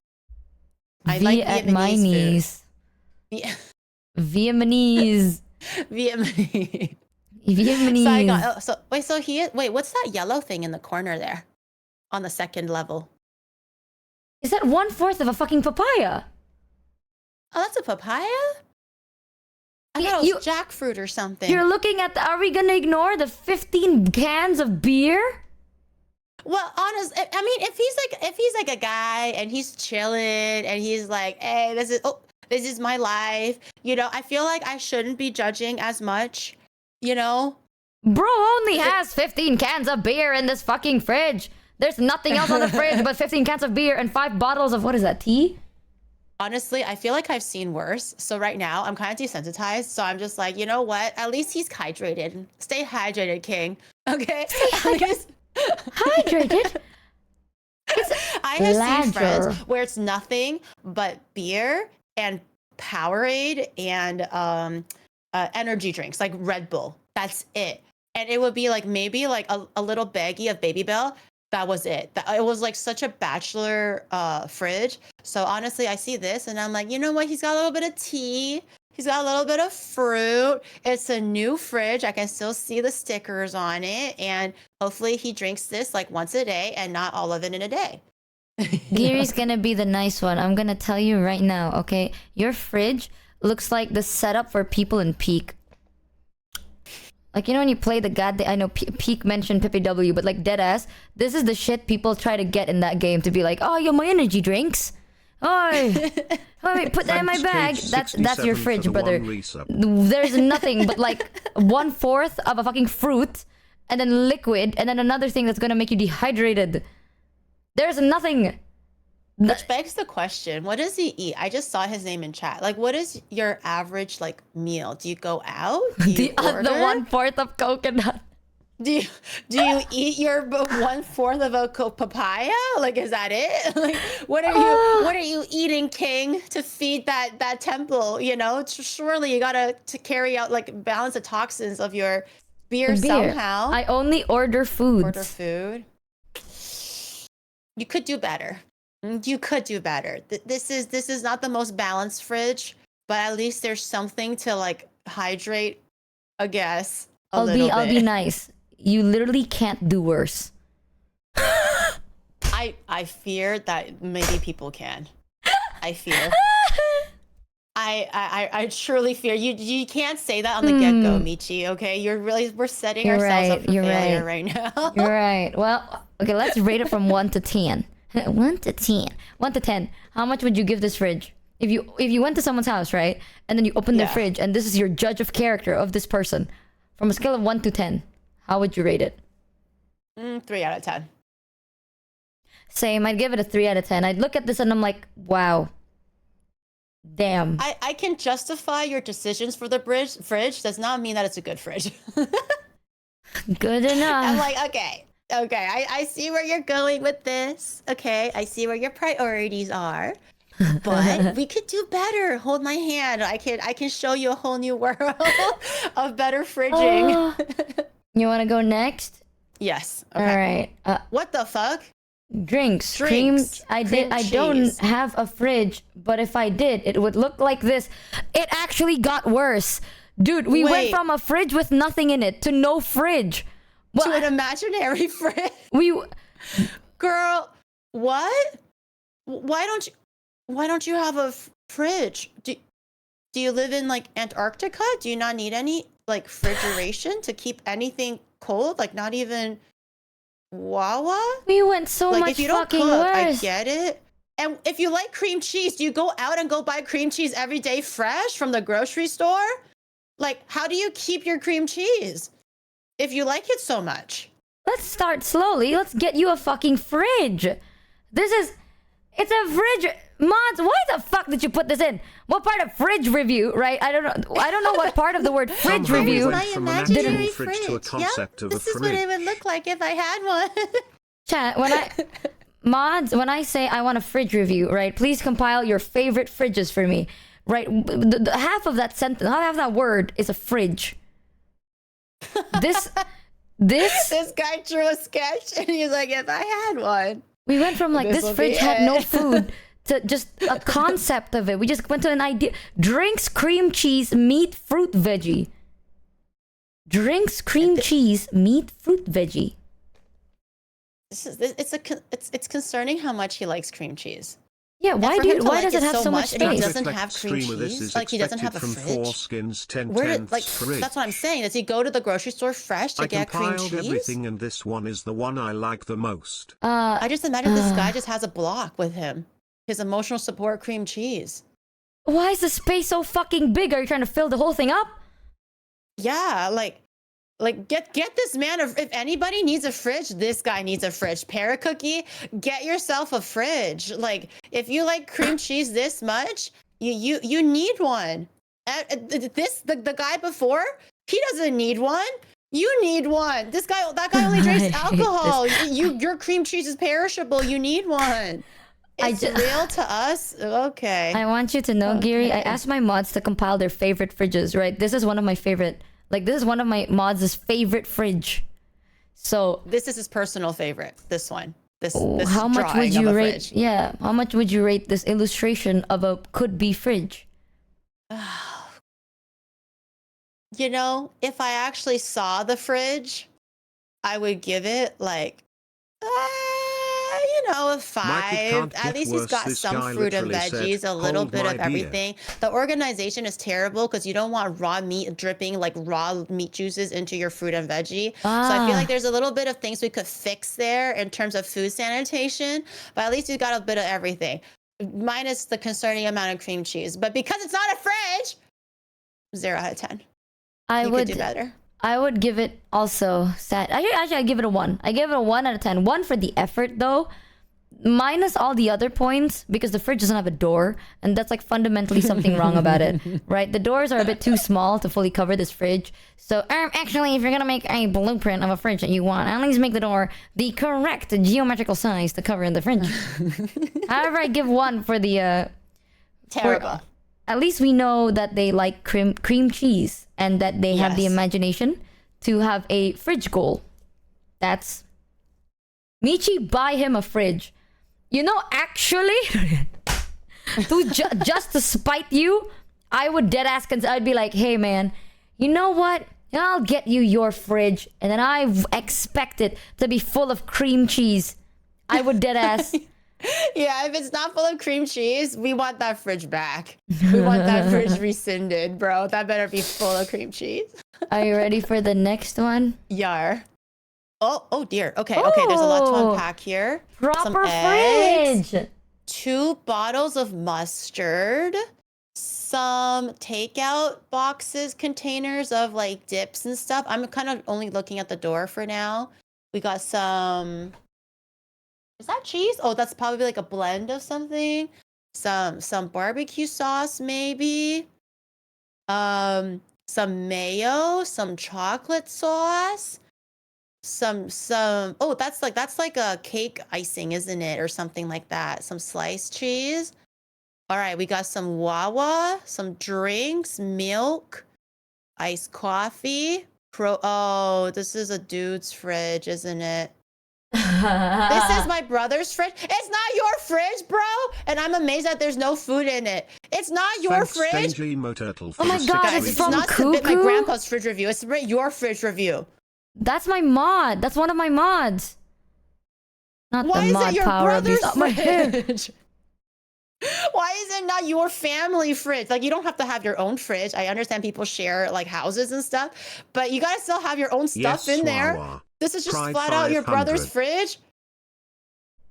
I like Vietnamese food. Vietnamese. Vietnamese. Vietnamese. Wait, what's that yellow thing in the corner there? On the second level. Is that 1/4 of a fucking papaya? Oh, that's a papaya? I thought it was jackfruit or something. You're looking at are we gonna ignore the 15 cans of beer? Well, honestly, I mean, if he's like a guy and he's chilling and he's like, hey, this is my life, you know, I feel like I shouldn't be judging as much, you know? Bro only has 15 cans of beer in this fucking fridge. There's nothing else on the fridge but 15 cans of beer and 5 bottles of, what is that, tea? Honestly, I feel like I've seen worse. So right now, I'm kind of desensitized. So I'm just like, you know what? At least he's hydrated. Stay hydrated, King. Okay? Hydrated? I have seen friends where it's nothing but beer and Powerade and energy drinks, like Red Bull. That's it. And it would be like maybe like a little baggie of Baby Bell. That was it. It was like such a bachelor fridge. So honestly, I see this and I'm like, you know what? He's got a little bit of tea. He's got a little bit of fruit. It's a new fridge. I can still see the stickers on it. And hopefully he drinks this like once a day and not all of it in a day. Gary's gonna be the nice one. I'm gonna tell you right now, okay? Your fridge looks like the setup for people in Peak. Like, you know when you play the goddamn... I know Peak mentioned Pippi W, but like deadass, this is the shit people try to get in that game to be like, oh, yo, my energy drinks. Oh, wait, put that in my bag. That's your fridge, brother. There's nothing but like 1/4 of a fucking fruit and then liquid and then another thing that's gonna make you dehydrated. There's nothing. Which begs the question, what does he eat? I just saw his name in chat. Like, what is your average, like, meal? Do you go out? Do you order? The 1/4 of coconut. Do you eat your 1/4 of a papaya? Like, is that it? Like, what are you eating, King, to feed that temple? You know, surely you gotta carry out like balance the toxins of your beer somehow. I only order food. Order food. You could do better. You could do better. This is not the most balanced fridge, but at least there's something to like hydrate, I guess. I'll be nice. You literally can't do worse. I fear that maybe people can. I fear. I truly fear you can't say that on the get-go, Michi, okay? We're setting ourselves up for failure right now. You're right. Well, okay, let's rate it from 1 to 10. 1 to 10. 1 to 10. How much would you give this fridge? If you went to someone's house, right? And then you open their fridge and this is your judge of character of this person. From a scale of 1 to 10, how would you rate it? 3 out of 10. Same, I'd give it a 3 out of 10. I'd look at this and I'm like, wow. Damn. I can justify your decisions for the fridge. Does not mean that it's a good fridge. Good enough. I'm like, okay, I see where you're going with this. Okay, I see where your priorities are. But we could do better. Hold my hand. I can show you a whole new world of better fridging. You want to go next? Yes. Okay. All right. What the fuck? Drinks. Drinks. I Cream don't cheese. have a fridge, but if I did, it would look like this. It actually got worse. Dude, we went Wait. from a fridge with nothing in it to no fridge. To an imaginary fridge. Girl, what? Why don't you have a fridge? Do you live in like Antarctica? Do you not need any like refrigeration to keep anything cold? Like not even Wawa? We went so Like much if you don't fucking cook, I worse. get it. And if you like cream cheese, do you go out and go buy cream cheese every day fresh from the grocery store? Like, how do you keep your cream cheese if you like it so much? Let's start slowly. Let's get you a fucking fridge. It's a fridge. Mods, why the fuck did you put this in? What part of fridge review, right? I don't know what part of the word fridge Somehow we review. went from an actual fridge to a concept of a This is what it fridge. would look like if I had one. Chat, when I say I want a fridge review, right? Please compile your favorite fridges for me, right? The half of that sentence, half of that word is a fridge. This This guy drew a sketch and he's like, if I had one. we went from like This this will fridge be had it. no food to just a concept of it. We just went to an idea. Drinks, cream cheese, meat, fruit, veggie. Drinks, cream cheese, meat, fruit, veggie. It's concerning how much he likes cream cheese. Yeah, And why for him to why like does it have so so much much and he space? doesn't have cream Stream of this cheese? is Like he doesn't have a expected from fridge? Foreskins 10 Where did, tenths fridge. that's what I'm saying. Does he go to the grocery store fresh to I get cream compiled cheese? everything and this one is the one I like the most. I just imagine this guy just has a block with him. His emotional support cream cheese. Why is the space so fucking big? Are you trying to fill the whole thing up? Yeah, like get this man if anybody needs a fridge, this guy needs a fridge. Paracookie, get yourself a fridge. Like if you like cream cheese this much, you need one. The guy before, he doesn't need one. You need one. That guy only drinks alcohol. Your cream cheese is perishable. You need one. It's real to us. Okay. I want you to know, Giri, I asked my mods to compile their favorite fridges, right? This is one of my favorite. Like, this is one of my mods' favorite fridge. So this is his personal favorite. This one. This how much would drawing you of a rate? fridge. Yeah, how much would you rate this illustration of a could-be fridge? You know, if I actually saw the fridge, I would give it like, a 5. can't At get least he's worse. got This some guy fruit and literally said, veggies, a little "Hold bit my of beer." everything. The organization is terrible because you don't want raw meat dripping like raw meat juices into your fruit and veggie. So I feel like there's a little bit of things we could fix there in terms of food sanitation, but at least you got a bit of everything. Minus the concerning amount of cream cheese. But because it's not a fridge, 0 out of 10. You could do better. I would give it also I'd give it a 1. I give it a 1 out of 10. 1 for the effort though. Minus all the other points because the fridge doesn't have a door and that's like fundamentally something wrong about it, right? The doors are a bit too small to fully cover this fridge. So actually, if you're gonna make a blueprint of a fridge that you want, at least make the door the correct geometrical size to cover in the fridge. However, I give 1 for the Terrible. at least we know that they like cream cheese and that they have the imagination to have a fridge goal. That's Michi, buy him a fridge. You know, actually, just to spite you, I would deadass I'd be like, hey man, you know what? I'll get you your fridge, and then I expect it to be full of cream cheese. I would deadass. Yeah, if it's not full of cream cheese, we want that fridge back. We want that fridge rescinded, bro. That better be full of cream cheese. Are you ready for the next one? Yar. Oh dear. Okay, there's a lot to unpack here. Proper Some eggs, fridge. 2 bottles of mustard, some takeout boxes, containers of like dips and stuff. I'm kind of only looking at the door for now. We got some. Is that cheese? Oh, that's probably like a blend of something. some barbecue sauce, maybe. Some mayo, some chocolate sauce, some oh, that's like a cake icing, isn't it? Or something like that. Some sliced cheese. All right, we got some Wawa, some drinks, milk, iced coffee. Oh, this is a dude's fridge, isn't it? This is my brother's fridge. It's not your fridge, bro. And I'm amazed that there's no food in it. It's not your fridge. Oh my god, it's from not Cuckoo? my grandpa's fridge review. It's your fridge review. That's my mod. That's one of my mods. Not Why the is mod it your power brother's abuse. My hair. fridge? Why is it not your family fridge? Like, you don't have to have your own fridge. I understand people share like houses and stuff, but you gotta still have your own stuff in there. This is just flat out your brother's fridge.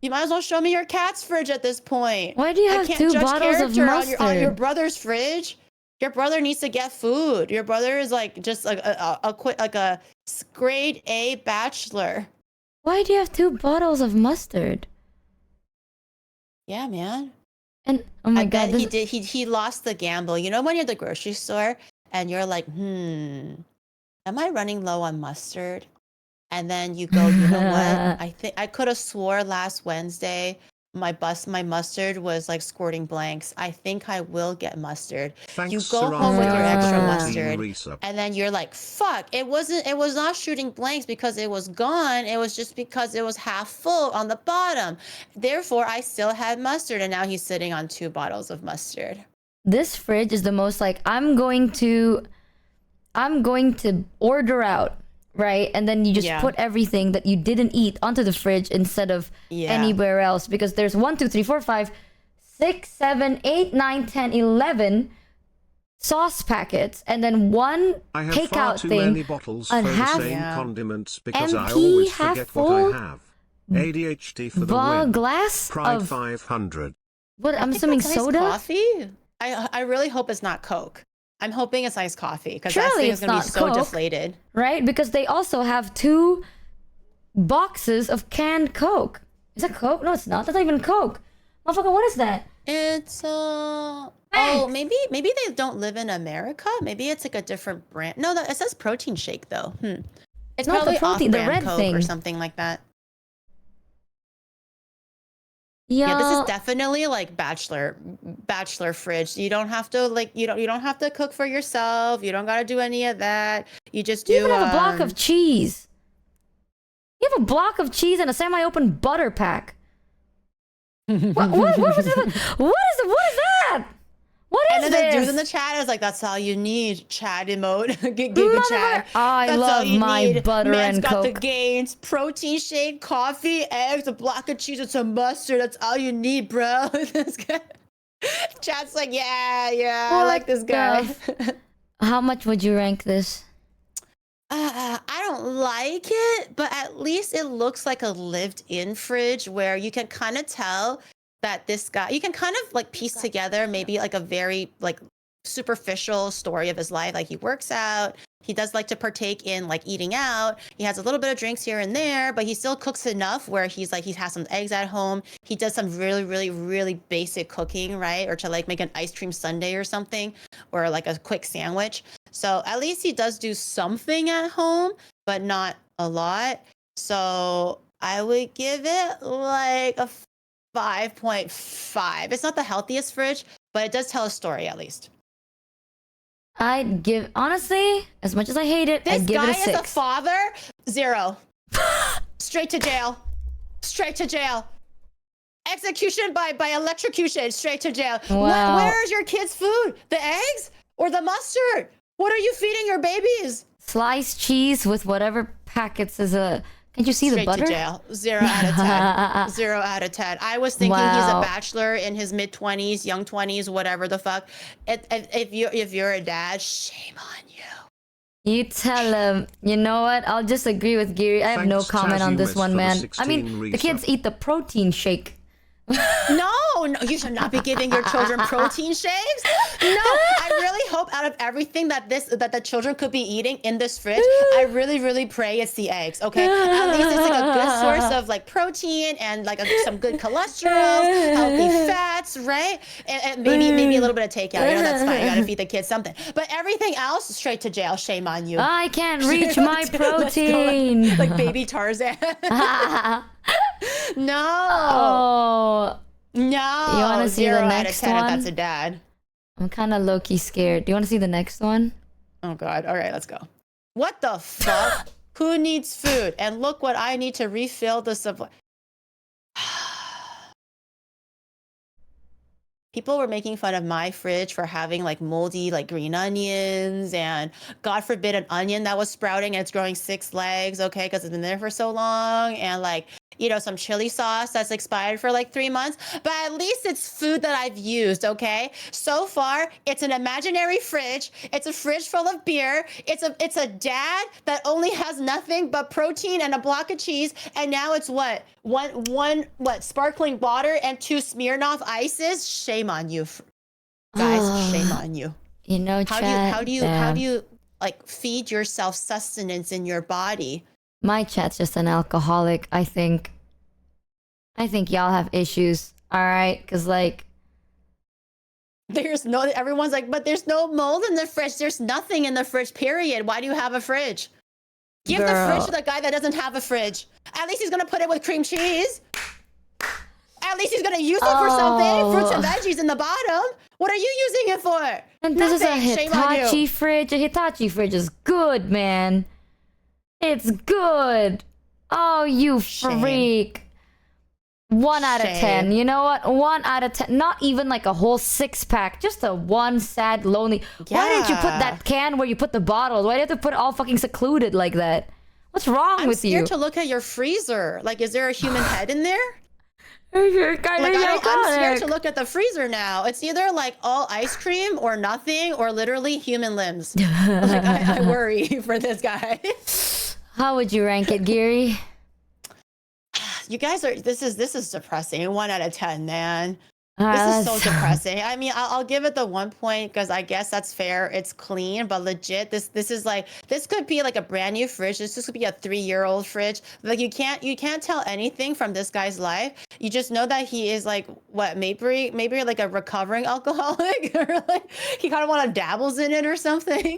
You might as well show me your cat's fridge at this point. Why do you have 2 bottles of mustard? On your brother's fridge. Your brother needs to get food. Your brother is like just like a grade A bachelor. Why do you have 2 bottles of mustard? Yeah, man. And oh my I god, bet he lost the gamble. You know, when you're at the grocery store and you're like, am I running low on mustard? And then you go, you know what? I think I could have swore last Wednesday my mustard was like squirting blanks. I think I will get mustard. You go home with your extra mustard, and then you're like, fuck, it was not shooting blanks because it was gone. It was just because it was half full on the bottom. Therefore, I still had mustard, and now he's sitting on 2 bottles of mustard. This fridge is the most like I'm going to order out, right? And then you just put everything that you didn't eat onto the fridge instead of anywhere else, because there's 1, 2, 3, 4, 5, 6, 7, 8, 9, 10, 11 sauce packets, and then 1 takeout thing. Many bottles for the same condiments because I MP always half forget full what I have. ADHD for the win. Glass Pride of 500. What? I'm assuming soda. Coffee. I really hope it's not Coke. I'm hoping it's iced coffee because that Surely thing it's is gonna not be so Coke, deflated. right? Because they also have 2 boxes of canned Coke. Is that Coke? No, it's not. That's not even Coke. Motherfucker, what is that? It's oh, maybe they don't live in America. Maybe it's like a different brand. No, it says protein shake though. It's Not the probably protein, the off-brand red Coke thing. or something like that. Yeah, this is definitely like bachelor fridge. You don't have to you don't have to cook for yourself. You don't got to do any of that. You just do. You even have a block of cheese. You have a block of cheese and a semi-open butter pack. what was this? What is that? What is and then this? the dude in the chat is like, "That's all you need." Chad emote, Giga Chad. I That's love my butter Man's and got Coke. the gains: protein shake, coffee, eggs, a block of cheese, and some mustard. That's all you need, bro. This guy. Chad's like, yeah, I like this guy. How much would you rank this? I don't like it, but at least it looks like a lived-in fridge where you can kind of tell that this guy, you can kind of like piece together maybe like a very like superficial story of his life. Like he works out, he does like to partake in like eating out, he has a little bit of drinks here and there, but he still cooks enough where he's like, he has some eggs at home, he does some really basic cooking, right? Or to like make an ice cream sundae or something, or like a quick sandwich. So at least he does do something at home, but not a lot. So I would give it like a 5.5. It's not the healthiest fridge, but it does tell a story at least. I'd give, honestly, as much as I hate it, I'd give it a 6. This guy as a father, 0. Straight to jail. Straight to jail. Execution by electrocution. Straight to jail. Wow. Where's your kids' food? The eggs or the mustard? What are you feeding your babies? Sliced cheese with whatever packets is a... Can't you see Straight the butter? to jail. 0 out of 10. 0 out of 10. I was thinking he's a bachelor in his mid-20s, young 20s, whatever the fuck. If you're a dad, shame on you. You tell him. You know what? I'll just agree with Giri. I have no comment on this one, man. I mean, the kids eat the protein shake. No, you should not be giving your children protein shakes. No, I really hope out of everything that the children could be eating in this fridge, I really, really pray it's the eggs. Okay, at least it's like a good source of like protein and like some good cholesterol, healthy fats, right? And maybe a little bit of takeout. You know, that's fine. You gotta feed the kids something. But everything else, straight to jail. Shame on you. I can't reach my protein. Like baby Tarzan. No. Oh. No. You want to see 0 the out next of 10 if one? that's a dad. I'm kind of low-key scared. Do you want to see the next one? Oh God. All right, let's go. What the fuck? Who needs food? And look what I need to refill the supply. People were making fun of my fridge for having like moldy, like green onions and God forbid an onion that was sprouting and it's growing 6 legs, okay, because it's been there for so long, and like, you know, some chili sauce that's expired for like 3 months, but at least it's food that I've used, okay? So far, it's an imaginary fridge. It's a fridge full of beer. It's a dad that only has nothing but protein and a block of cheese, and now it's what? One sparkling water and 2 Smirnoff ices? Shame on you, guys. Shame on you. You know, How do you like feed yourself sustenance in your body? My chat's just an alcoholic. I think y'all have issues. All right, because like everyone's like, but there's no mold in the fridge. There's nothing in the fridge, period. Why do you have a fridge? Give the fridge to the guy that doesn't have a fridge. At least he's gonna put it with cream cheese. At least he's gonna use it for something. Fruits and veggies in the bottom. What are you using it for? And this Nothing. is a Shame on you. Hitachi fridge. A Hitachi fridge is good, man. It's good. Oh, you freak. 1 out of 10. You know what? 1 out of 10. Not even like a whole 6-pack. Just a one sad, lonely. Yeah. Why didn't you put that can where you put the bottles? Why do you have to put it all fucking secluded like that? What's wrong with you? I'm scared to look at your freezer. Like, is there a human head in there? You're kind of I'm scared to look at the freezer now. It's either like all ice cream or nothing, or literally human limbs. Like, I worry for this guy. How would you rank it, Geary? You guys are. This is depressing. 1 out of 10, man. This This is so depressing. I mean, I'll give it the 1 point because I guess that's fair. It's clean, but legit, this is like, this could be like a brand new fridge. This could be a 3-year-old fridge. Like you can't tell anything from this guy's life. You just know that he is like what, maybe like a recovering alcoholic, or like he kind of want to dabbles in it or something.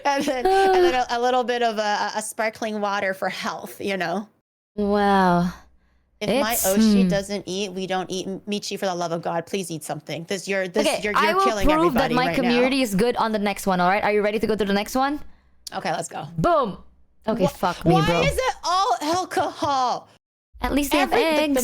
and then a little bit of a sparkling water for health, you know. Wow. If my Oshi doesn't eat, we don't eat. Michi, for the love of God, please eat something. You're I will killing prove everybody that my right community now. is good on the next one, all right? Are you ready to go to the next one? Okay, let's go. Boom. Okay, fuck me, Why bro. is it all alcohol? At least they have eggs.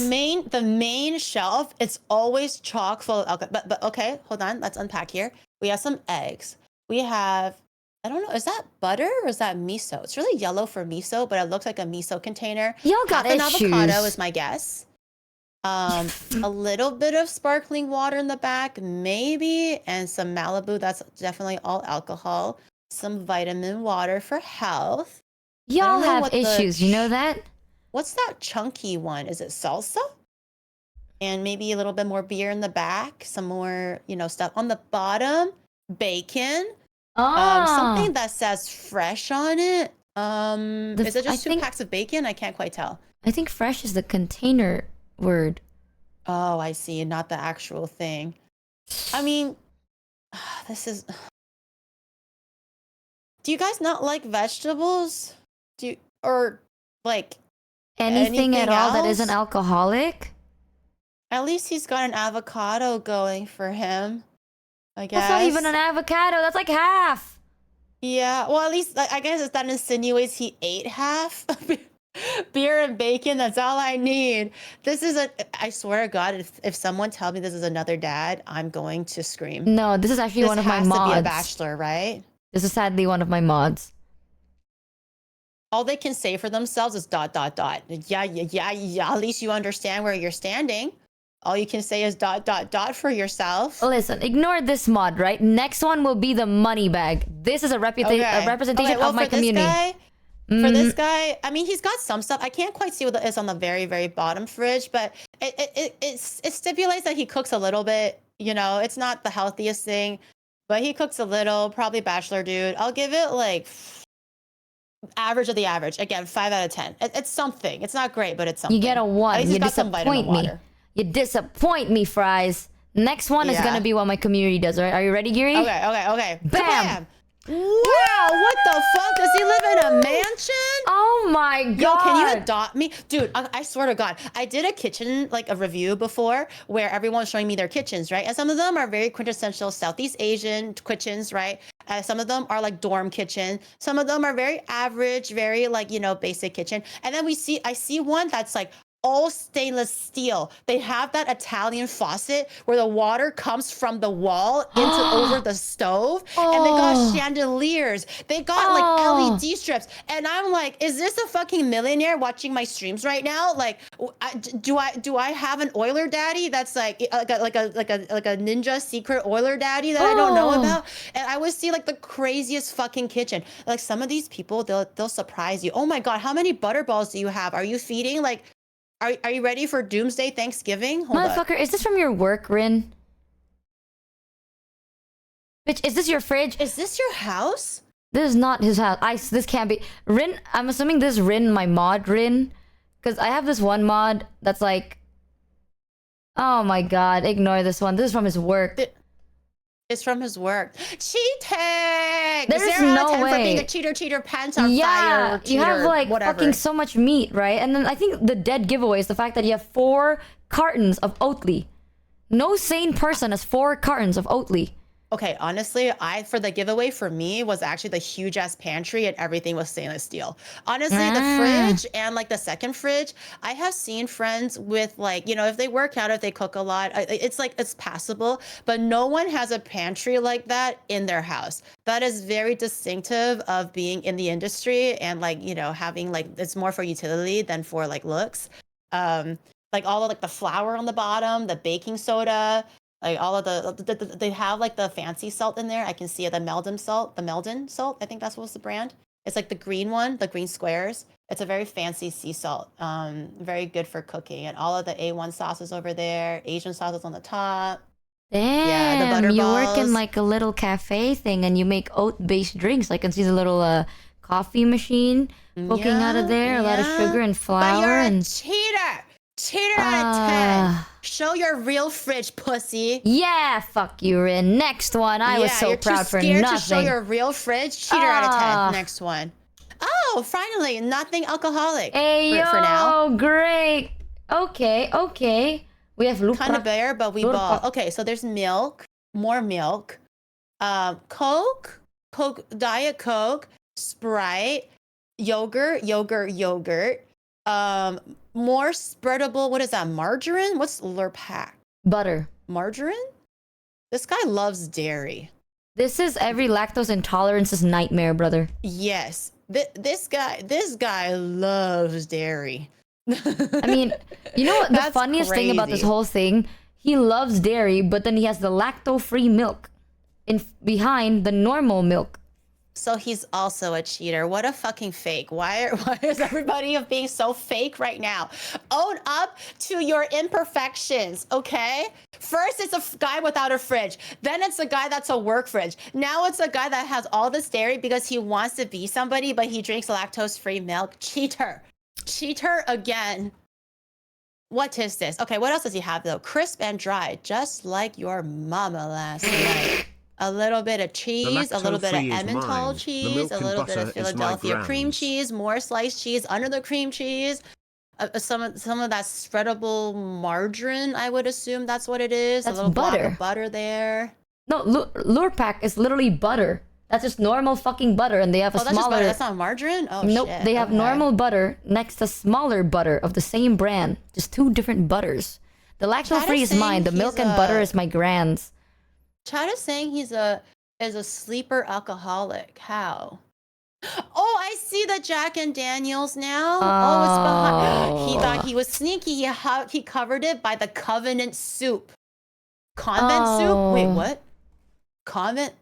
The main shelf, it's always chock full of alcohol. But okay, hold on. Let's unpack here. We have some eggs. We have, I don't know, is that butter or is that miso? It's really yellow for miso, but it looks like a miso container. Y'all got Half an issues. avocado is my guess. A little bit of sparkling water in the back, maybe, and some Malibu. That's definitely all alcohol. Some vitamin water for health. Y'all have issues, you know that? What's that chunky one? Is it salsa? And maybe a little bit more beer in the back. Some more, stuff on the bottom. Bacon. Something that says fresh on it. Is it just 2 packs of bacon? I can't quite tell. I think fresh is the container word. Oh, I see. Not the actual thing. I mean, this is... Do you guys not like vegetables? Or like anything at all that else? isn't alcoholic? At least he's got an avocado going for him, I guess. That's not even an avocado. That's like half. Yeah, well, at least I guess that insinuates he ate half. Beer and bacon, that's all I need. I swear to God, if someone tells me this is another dad, I'm going to scream. No, this is actually one of my mods. This has to be a bachelor, right? This is sadly one of my mods. All they can say for themselves is ... Yeah, at least you understand where you're standing. All you can say is ... for yourself. Listen, ignore this mod, right? Next one will be the money bag. This is a representation of my community. For this guy, I mean, he's got some stuff. I can't quite see what is on the very, very bottom fridge, but it stipulates that he cooks a little bit. You know, it's not the healthiest thing, but he cooks a little. Probably bachelor dude. I'll give it like average of the average. Again, 5 out of 10. It's something. It's not great, but it's something. You get a 1. You disappoint me. You disappoint me, Fries. Next one is gonna be what my community does. All right, are you ready, Geary? Okay. Bam! Wow, what the fuck? Does he live in a mansion? Oh my god. Yo, can you adopt me? Dude, I swear to God, I did a kitchen, like a review before where everyone was showing me their kitchens, right? And some of them are very quintessential Southeast Asian kitchens, right? Some of them are like dorm kitchen. Some of them are very average, very like, you know, basic kitchen. And then I see one that's like all stainless steel. They have that Italian faucet where the water comes from the wall into over the stove, and they got chandeliers. They got like LED strips, and I'm like, is this a fucking millionaire watching my streams right now? Like, do I have an oiler daddy that's like a ninja secret oiler daddy that I don't know about? And I would see like the craziest fucking kitchen. Like some of these people, they'll surprise you. Oh my God, how many butterballs do you have? Are you feeding like? Are you ready for Doomsday Thanksgiving? Motherfucker, is this from your work, Rin? Bitch, is this your fridge? Is this your house? This is not his house. This can't be. Rin, I'm assuming this is Rin, my mod Rin. Because I have this one mod that's like... Oh my god, ignore this one. This is from his work. It's from his work. Cheating! There's no way. For being a cheater, pants on fire. Yeah, Cheater, you have like whatever. fucking so much meat, right? And then I think the dead giveaway is the fact that you have 4 cartons of Oatly. No sane person has 4 cartons of Oatly. Okay, honestly, for the giveaway for me was actually the huge ass pantry and everything was stainless steel. Honestly, the fridge and like the second fridge, I have seen friends with like, you know, if they work out, if they cook a lot, it's like, it's passable, but no one has a pantry like that in their house. That is very distinctive of being in the industry and like, you know, having like, it's more for utility than for like looks. Like all of like the flour on the bottom, the baking soda, like all of they have like the fancy salt in there. I can see it, the Meldon salt. I think that's what's the brand. It's like the green one, the green squares. It's a very fancy sea salt. Very good for cooking. And all of the A1 sauces over there, Asian sauces on the top. Damn, yeah, the butter you balls. work in like a little cafe thing and you make oat-based drinks. I can see the little coffee machine poking out of there, a lot of sugar and flour. But you're and a cheater! Cheater out of 10. Show your real fridge, pussy. Yeah, fuck you, Rin. Next one. I was so proud for nothing. You're too scared to show your real fridge. Cheater out of 10. Next one. Oh, finally, nothing alcoholic. Hey, yo, for now. Great. Okay. We have kind of bare, but we ball. Okay, so there's milk, more milk, Coke, Diet Coke, Sprite, yogurt. More spreadable, what is that, margarine? What's Lurpak? Butter. Margarine? This guy loves dairy. This is every lactose intolerance's nightmare, brother. Yes. This guy loves dairy. I mean, you know what the funniest thing about this whole thing? He loves dairy, but then he has the lacto-free milk behind the normal milk. So he's also a cheater. What a fucking fake. Why is everybody being so fake right now? Own up to your imperfections, okay? First, it's a guy without a fridge. Then it's a guy that's a work fridge. Now it's a guy that has all this dairy because he wants to be somebody, but he drinks lactose-free milk. Cheater. Cheater again. What is this? Okay, what else does he have, though? Crisp and dry, just like your mama last night. A little bit of cheese, a little bit of Emmental cheese, a little bit of Philadelphia cream cheese, more sliced cheese under the cream cheese, some of that spreadable margarine. I would assume that's what it is. That's a little butter. block of butter there. No, Lurpak is literally butter. That's just normal fucking butter, and they have a that's smaller. That's not margarine. Oh nope, shit. They have normal butter next to smaller butter of the same brand. Just 2 different butters. The lactose-free is mine. The milk and butter is my grand's. Chad is saying he's a sleeper alcoholic. How? Oh, I see the Jack and Daniels now. Oh, it's behind. He thought he was sneaky. He covered it by the Covenant soup. Convent soup? Wait, what? Convent?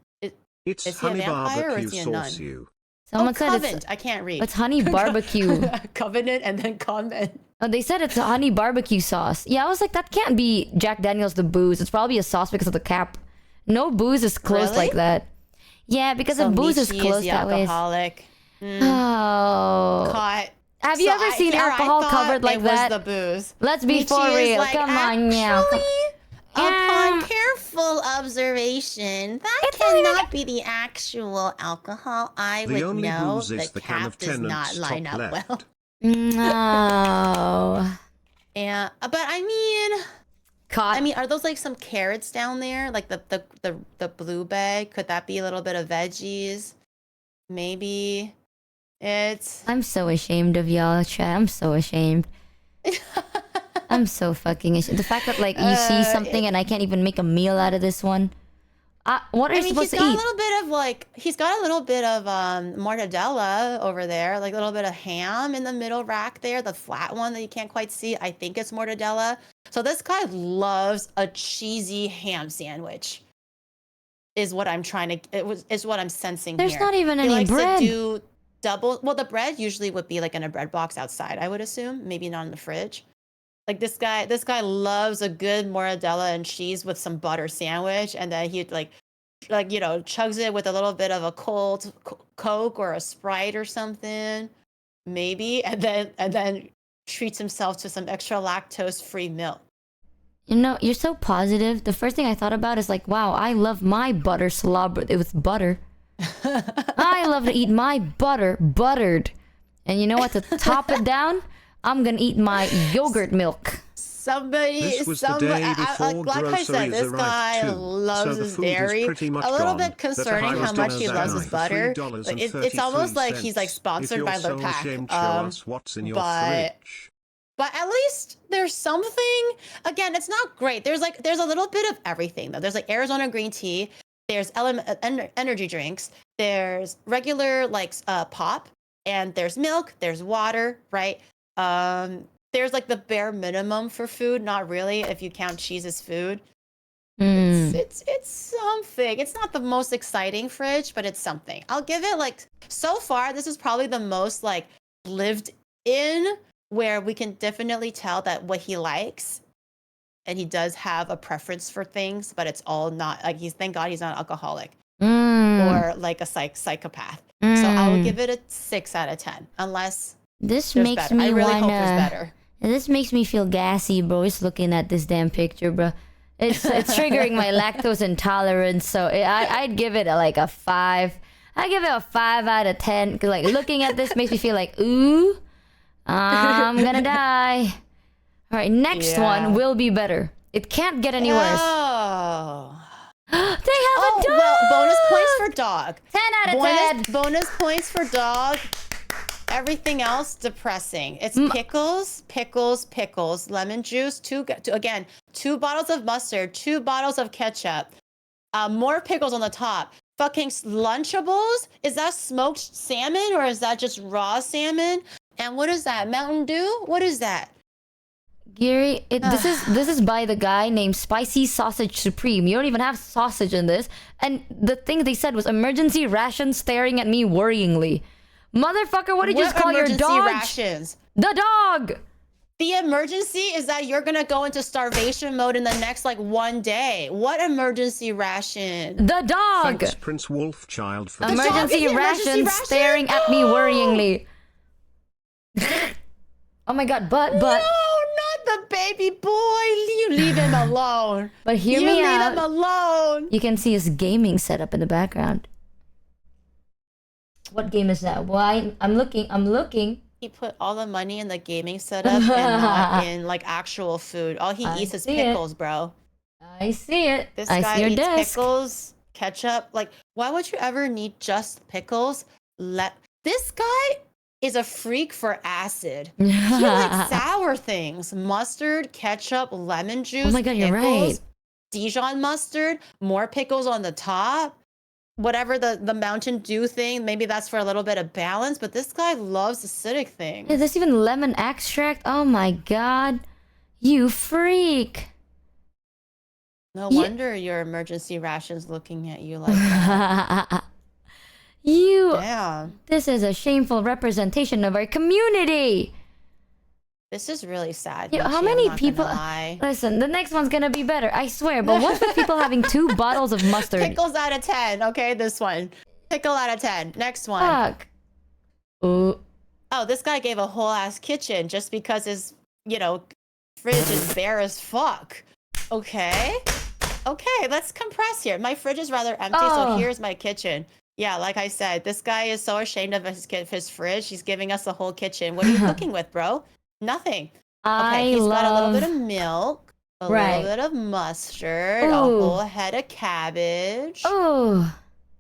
It's is he a honey vampire or barbecue is he a nun? sauce you. Someone said Covenant. I can't read. it's honey barbecue. Covenant and then comment. Oh, they said it's a honey barbecue sauce. Yeah, I was like, that can't be Jack Daniel's the booze. It's probably a sauce because of the cap. No booze is closed Really? like that. Yeah, because So if booze is Michi closed the that way. alcoholic. Oh. Caught. Have you ever seen alcohol covered like that? It was the booze. Let's be Michi for is real. like, Come on now. actually, Yeah. upon careful observation, that It's only cannot be the actual alcohol. I The would only know booze is the the can cap of does not Tennant's line top up left. well. No. Yeah, but I mean, Caught. are those like some carrots down there? Like the blue bag? Could that be a little bit of veggies? Maybe. It's I'm so ashamed of y'all, chat. I'm so ashamed. I'm so fucking ashamed. The fact that like you see something and I can't even make a meal out of this one. What are you supposed to he's got eat? a little bit of like he's got a little bit of mortadella over there, like a little bit of ham in the middle rack there, the flat one that you can't quite see. I think it's mortadella. So this guy loves a cheesy ham sandwich. Is what I'm trying to is what I'm sensing There's here. not even He any likes bread. to do double. Well, the bread usually would be like in a bread box outside, I would assume, maybe not in the fridge. Like this guy loves a good mortadella and cheese with some butter sandwich, and then he'd like chugs it with a little bit of a cold Coke or a Sprite or something, maybe, and then treats himself to some extra lactose-free milk. You know, you're so positive. The first thing I thought about is like, wow, I love my butter slobbered with butter. I love to eat my butter buttered. And you know what? To top it down, I'm gonna eat my yogurt milk. This was the day before like I said, groceries this guy arrived too, loves so the his food is dairy. pretty much A little gone. bit That concerning the how much highest he dinner loves his that butter. night, Like, it's almost like he's like $3.33. sponsored If by you're so Lepac. ashamed, show us what's in your fridge. But at least there's something. Again, it's not great. There's a little bit of everything though. There's like Arizona green tea. There's energy drinks. There's regular like pop, and there's milk. There's water, right? There's like the bare minimum for food. Not really, if you count cheese as food. It's something. It's not the most exciting fridge, but it's something. I'll give it like so far. This is probably the most like lived in, where we can definitely tell that what he likes, and he does have a preference for things, but it's all not like thank God he's not an alcoholic or like a psychopath. So I will give it a 6 out of 10, unless This there's makes better. me I really wanna. hope there's better. This makes me feel gassy, bro. Just looking at this damn picture, bro. It's triggering my lactose intolerance. So I'd give it like a 5. I give it a 5 out of 10. Cause like looking at this makes me feel like, ooh, I'm gonna die. All right, next one will be better. It can't get any worse. Oh. They have a dog. Well, bonus points for dog. 10 out of 10. Bonus points for dog. Everything else depressing. It's pickles, lemon juice, two bottles of mustard, 2 bottles of ketchup, more pickles on the top. Fucking Lunchables? Is that smoked salmon or is that just raw salmon? And what is that? Mountain Dew? What is that? Gary, this is by the guy named Spicy Sausage Supreme. You don't even have sausage in this. And the thing they said was emergency ration staring at me worryingly. Motherfucker, what did you just call your dog? Rations? The dog! The emergency is that you're gonna go into starvation mode in the next like 1 day. What emergency ration? The dog! Thanks, Prince Wolfchild, for Emergency ration staring at me worryingly. Oh my god, but No, not the baby boy. You leave him alone. But hear me out. You leave him alone. You can see his gaming setup in the background. What game is that? Why? I'm looking. He put all the money in the gaming setup and not in like actual food. All he eats is pickles, bro. I see it. This I guy see your eats desk. pickles, ketchup. Like, why would you ever need just pickles? This guy is a freak for acid. He likes sour things. Mustard, ketchup, lemon juice. Oh my god, you're right. Dijon mustard, more pickles on the top. Whatever the Mountain Dew thing, maybe that's for a little bit of balance, but this guy loves acidic things. Yeah, there's even lemon extract. Oh my god. You freak. No wonder your emergency ration's looking at you like that. Damn. This is a shameful representation of our community. This is really sad. Yo, how Michi, I'm many not people? gonna lie. Listen, the next one's gonna be better. I swear. But what's with people having 2 bottles of mustard? Pickles out of 10. Okay, this one. Pickle out of 10. Next one. Fuck. Ooh. Oh, this guy gave a whole ass kitchen just because his, fridge is bare as fuck. Okay. Okay, let's compress here. My fridge is rather empty, so here's my kitchen. Yeah, like I said, this guy is so ashamed of his fridge. He's giving us the whole kitchen. What are you cooking with, bro? Nothing. Okay, he's got a little bit of milk, a little bit of mustard, a whole head of cabbage. Oh.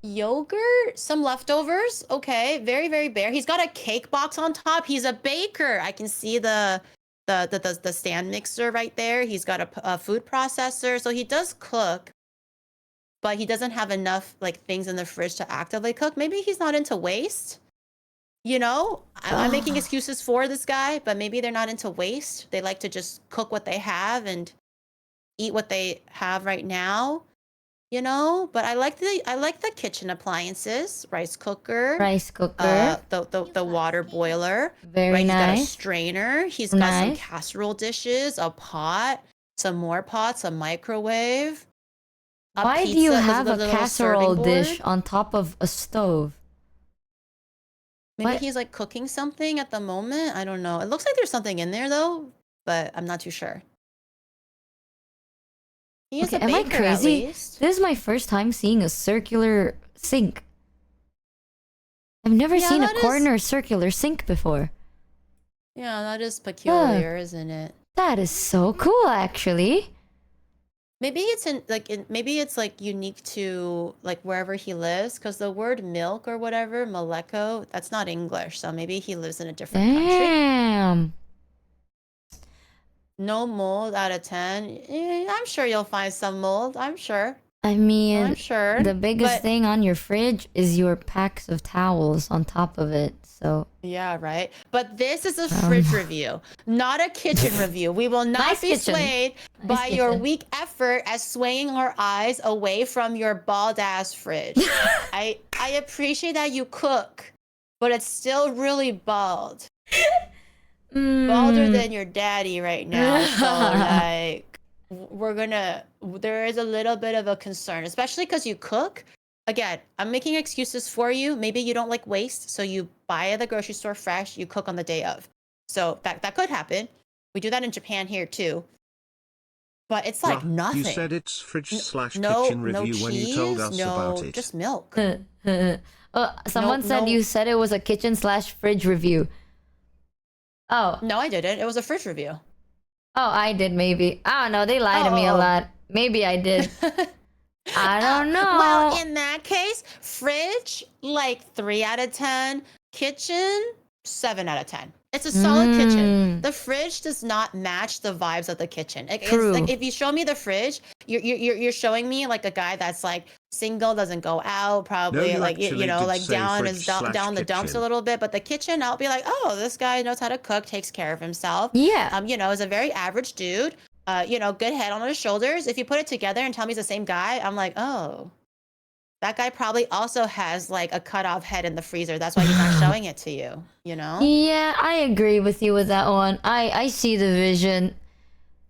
Yogurt, some leftovers. Okay, very, very bare. He's got a cake box on top. He's a baker. I can see the stand mixer right there. He's got a food processor. So he does cook, but he doesn't have enough things in the fridge to actively cook. Maybe he's not into waste. I'm making excuses for this guy, but maybe they're not into waste. They like to just cook what they have and eat what they have right now. But I like the kitchen appliances, rice cooker, the water boiler. Very nice. He's got a strainer. He's got some casserole dishes, a pot, some more pots, a microwave. Why do you have a casserole dish on top of a stove? Maybe he's cooking something at the moment. I don't know. It looks like there's something in there though, but I'm not too sure. He is a baker, am I crazy? At least. This is my first time seeing a circular sink. I've never seen a corner circular sink before. Yeah, that is peculiar, isn't it? That is so cool, actually. Maybe it's maybe it's unique to wherever he lives, because the word milk or whatever, Maleko, that's not English, so maybe he lives in a different country. Damn. No mold out of 10. I'm sure you'll find some mold. I'm sure. I mean, I'm sure. The biggest thing on your fridge is your packs of towels on top of it. So yeah, right. But this is a fridge review, not a kitchen review. We will not be swayed by your weak effort at swaying our eyes away from your bald ass fridge. I appreciate that you cook, but it's still really bald. Balder than your daddy right now. So there is a little bit of a concern, especially because you cook. Again, I'm making excuses for you. Maybe you don't like waste, so you buy at the grocery store fresh, you cook on the day of. So that could happen. We do that in Japan here too. But it's nothing. You said it's fridge/kitchen review when you told us about it. Just milk. Someone said you said it was a kitchen/fridge review. Oh. No, I didn't. It was a fridge review. Oh, I did maybe. I don't know. They lie to me a lot. Maybe I did. I don't know. Well, in that case, fridge 3 out of 10, kitchen 7 out of 10. It's a solid kitchen. The fridge does not match the vibes of the kitchen. True. It's if you show me the fridge, you're showing me a guy that's single, doesn't go out, probably down the dumps a little bit. But the kitchen, I'll be oh, this guy knows how to cook, takes care of himself. Yeah. Is a very average dude. Good head on his shoulders. If you put it together and tell me it's the same guy, I'm oh, that guy probably also has a cut off head in the freezer. That's why he's not showing it to you, Yeah, I agree with you with that one. I see the vision.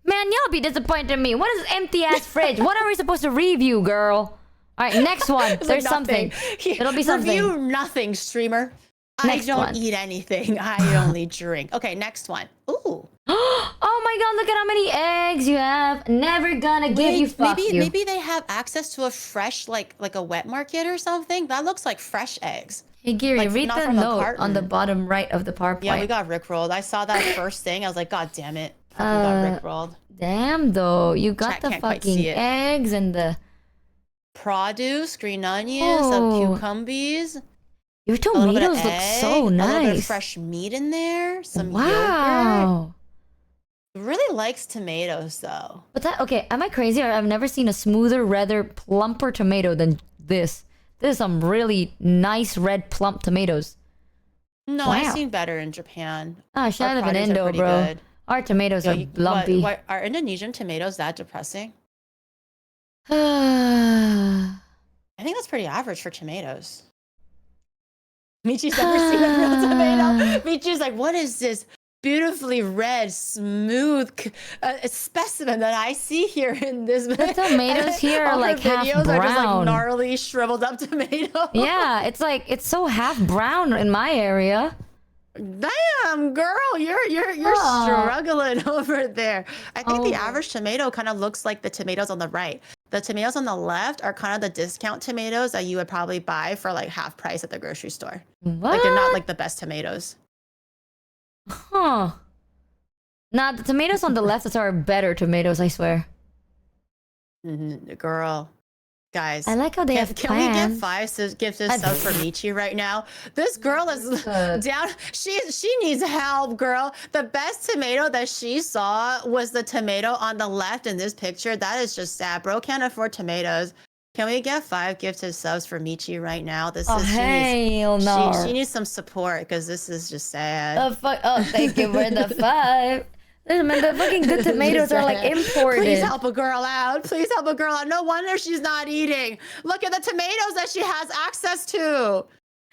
Man, y'all be disappointed in me. What is empty ass fridge? What are we supposed to review, girl? All right, next one. There's something. It'll be something. Review nothing, streamer. I don't eat anything. I only drink. Okay, next one. Ooh. Oh my god, look at how many eggs you have. Never gonna give you fuck you. Maybe they have access to a fresh, like a wet market or something. That looks like fresh eggs. Hey Gary, read the note on the bottom right of the PowerPoint. Yeah, we got rickrolled. I saw that first thing. I was like, God damn it. We got rickrolled. Damn though. You got the fucking eggs and the produce, green onions, some cucumbers. Your tomatoes look so nice. A little bit of fresh meat in there. Some yogurt. Really likes tomatoes though. But am I crazy or I've never seen a smoother, rather plumper tomato than this. This is some really nice red plump tomatoes. No, I've seen better in Japan. Ah, I live in Indo, bro. Good. Our tomatoes are lumpy. Are Indonesian tomatoes that depressing? I think that's pretty average for tomatoes. Michi's never seen a real tomato. Michi's like, what is this beautifully red, smooth specimen that I see here in this? The tomatoes here are like half videos are just like brown. gnarly, shriveled up tomato. Yeah, it's so half brown in my area. Damn, girl, you're struggling over there. I think the average tomato kind of looks like the tomatoes on the right. The tomatoes on the left are kind of the discount tomatoes that you would probably buy for like half price at the grocery store. What? Like they're not like the best tomatoes. Huh. Nah, the tomatoes on the left are better tomatoes, I swear. Girl. Guys, I like how they have can we get plans. 5 gifts subs for Michi right now? This girl is down. She needs help, girl. The best tomato that she saw was the tomato on the left in this picture. That is just sad. Bro can't afford tomatoes. Can we get 5 gifted subs for Michi right now? This is hell no. She needs some support because this is just sad. Oh, thank you for the 5. Man, the fucking good tomatoes are like imported. Please help a girl out. Please help a girl out. No wonder she's not eating. Look at the tomatoes that she has access to.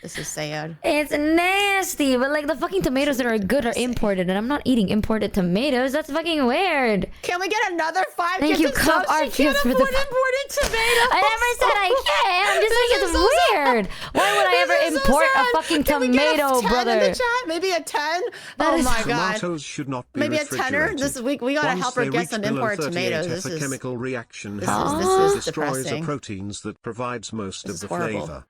This is sad. It's nasty, but like the fucking tomatoes that are good are imported, and I'm not eating imported tomatoes. That's fucking weird. Can we get another 5 Thank you, gifted Cup subs? Art She can't Gifts, for the afford imported tomatoes. I never said I can. I'm just saying it's so weird. Why would I ever This is so import sad. a fucking Can we get a tomato, 10 brother? in the chat? Maybe a 10? That Oh is- my god. Tomatoes should not be Maybe a tenner. refrigerated. We gotta Once help her they get reach some below imported 38 tomatoes. F, This a is chemical reaction this happens is that destroys the depressing. proteins that provides most This of is the horrible. flavor.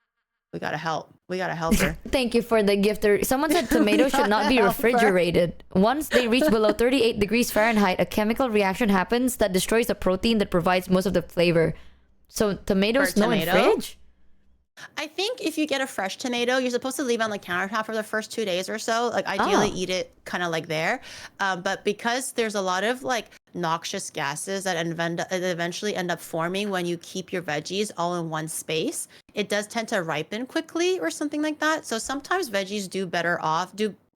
We gotta help. We gotta help her. Thank you for the gifter. Someone said tomatoes should not be Help her. refrigerated. Once they reach below 38 degrees Fahrenheit, a chemical reaction happens that destroys the protein that provides most of the flavor. So tomatoes For no in tomato? fridge? I think if you get a fresh tomato, you're supposed to leave it on the countertop for the first 2 days or so. Like ideally eat it kind of like there. But because there's a lot of like noxious gases that eventually end up forming when you keep your veggies all in one space, it does tend to ripen quickly or something like that. So sometimes veggies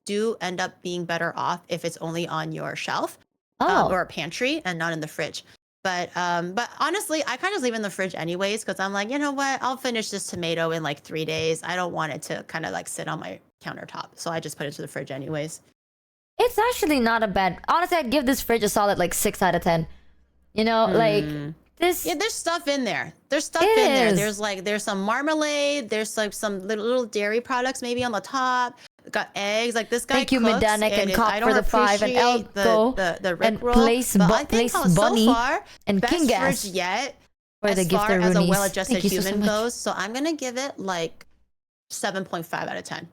do end up being better off if it's only on your shelf or a pantry and not in the fridge. But honestly, I kind of leave it in the fridge anyways because I'm like, you know what? I'll finish this tomato in like 3 days. I don't want it to kind of like sit on my countertop. So I just put it to the fridge anyways. It's actually not a bad... Honestly, I'd give this fridge a solid like 6 out of 10. You know, like this... Yeah, there's stuff in there. There's stuff It in there. is. There's some marmalade. There's like some little dairy products maybe on the top. Got eggs. Like this guy Thank you, cooks, Medanic and I Cop don't for the 5 and appreciate Elko the and Rickroll, Place but I think Place Bunny so far, and best King Gas fridge yet for the as far gifter as a Roonies. well-adjusted Thank you so human much. goes. So I'm gonna give it like 7.5 out of 10.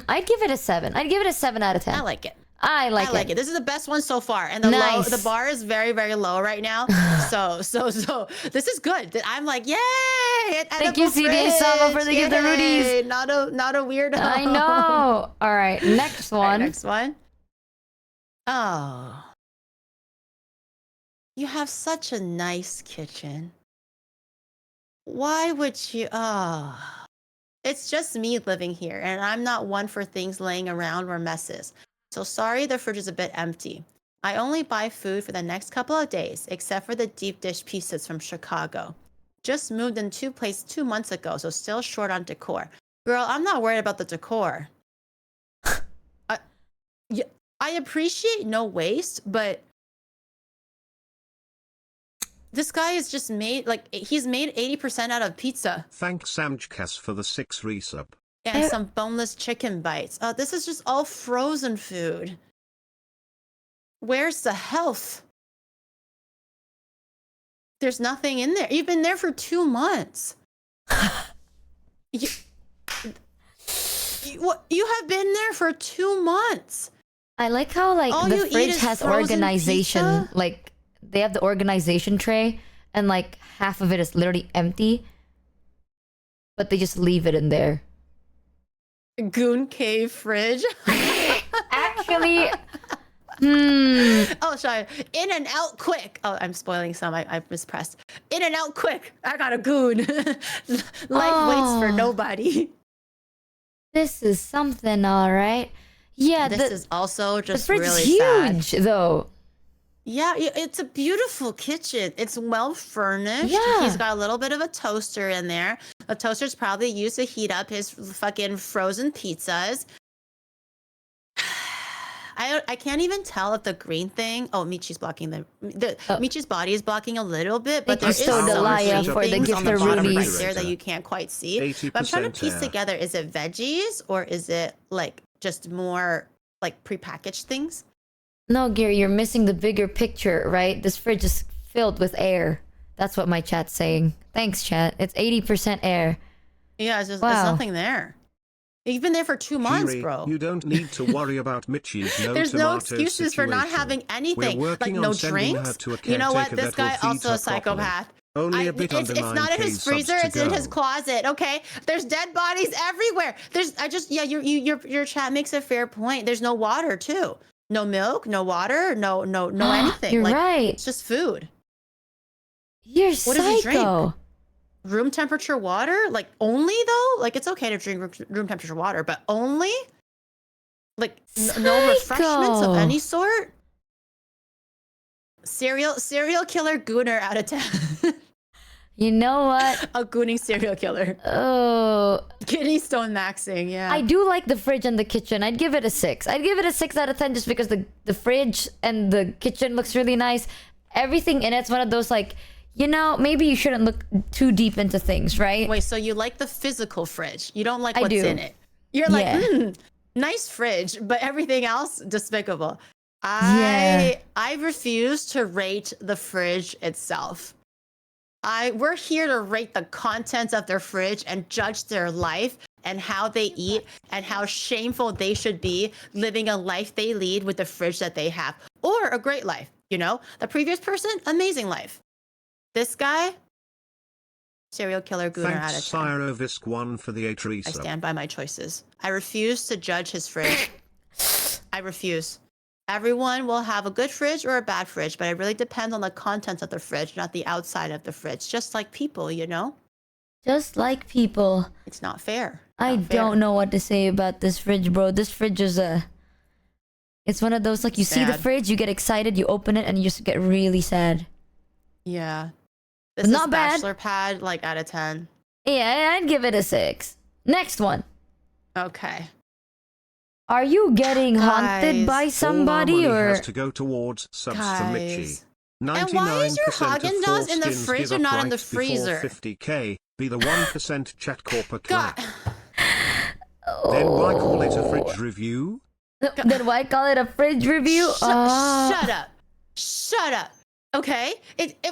I'd give it a 7. I'd give it a 7 out of 10. I like it. I like it. This is the best one so far, and the Nice. the bar is very, very low right now. so this is good. I'm like, yay! Thank you, CDA Sama, for the gift of Rudies. Not a weirdo. I know. All right, next All right, one. next one. Oh, you have such a nice kitchen. Why would you? Oh, it's just me living here, and I'm not one for things laying around or messes. So sorry the fridge is a bit empty. I only buy food for the next couple of days, except for the deep dish pizzas from Chicago. Just moved in 2 places 2 months ago, so still short on decor. Girl, I'm not worried about the decor. I appreciate no waste, but this guy is just made, like, he's made 80% out of pizza. Thanks Samjkas for the 6 resub. And some boneless chicken bites. This is just all frozen food. Where's the health? There's nothing in there. You've been there for 2 months. you have been there for 2 months. I like how like All the you eat fridge is has frozen organization. pizza? Like they have the organization tray, and like half of it is literally empty, but they just leave it in there. Goon Cave fridge. Actually, Oh, sorry. In and out quick. Oh, I'm spoiling some. I mispressed. In and out quick. I got a goon. Life waits for nobody. this is something, all right. Yeah, This the is also just fridge really is huge sad. though. Yeah, it's a beautiful kitchen. It's well furnished. Yeah. He's got a little bit of a toaster in there. The toaster's probably used to heat up his fucking frozen pizzas. I can't even tell if the green thing. Oh, Michi's blocking the Michi's body is blocking a little bit, but Thank there you is so, some Delia, green for the things gift on the of bottom right rubies. there that you can't quite see. But I'm trying to 80% piece air. together: is it veggies or is it like just more like prepackaged things? No, Gary, you're missing the bigger picture, right? This fridge is filled with air. That's what my chat's saying. Thanks, chat. It's 80% air. Yeah, it's just Wow. there's nothing there. You've been there for 2 months, Kiri, bro. you don't need to worry about Michi's no There's no tomato excuses for not situation. having anything. We're Like working no on sending her drinks. to a You know what? caretaker This that will guy feed also her a psychopath. Only a bit it's under not in 9K his subs freezer. to It's in his go. closet. Okay. There's dead bodies everywhere. Your chat makes a fair point. There's no water too. No milk. No water. No anything. You're like, right. It's just food. You're What does he drink? psycho. Room temperature water? Like only though? Like it's okay to drink room temperature water, but only? Like no refreshments of Psycho. any sort? Serial killer gooner out of 10. You know what? A gooning serial killer. Oh, Kidney stone maxing, yeah. I do like the fridge and the kitchen. I'd give it a 6. I'd give it a 6 out of 10 just because the fridge and the kitchen looks really nice. Everything in it's one of those like, you know, maybe you shouldn't look too deep into things, right? Wait, so you like the physical fridge? You don't like I what's do. in it? You're like, Yeah. nice fridge, but everything else despicable. Yeah. I refuse to rate the fridge itself. We're here to rate the contents of their fridge and judge their life and how they eat and how shameful they should be living a life they lead with the fridge that they have, or a great life. You know, the previous person, amazing life. This guy, serial killer gooner out Thanks, of 10. Sire Visk 1 for the 8 I resub. stand by my choices. I refuse to judge his fridge. I refuse. Everyone will have a good fridge or a bad fridge, but it really depends on the contents of the fridge, not the outside of the fridge. Just like people, you know? Just like people. It's not fair. I Not fair. don't know what to say about this fridge, bro. This fridge is it's one of those like you see the Sad. fridge, you get excited, you open it, and you just get really sad. Yeah. But This not is bad. Bachelor Pad, like out of 10. Yeah, I'd give it a 6. Next one. Okay. Are you getting haunted Guys. by All our somebody money or has to go towards subs for Michi. Guys. 99% And why is your of Haagen-Dazs in the foreskins fridge give and up not in the right before freezer? 50k. Be the 1% chat corp God. Then why call it a fridge review? Then why call it a fridge review? Shut up. Shut up. Okay?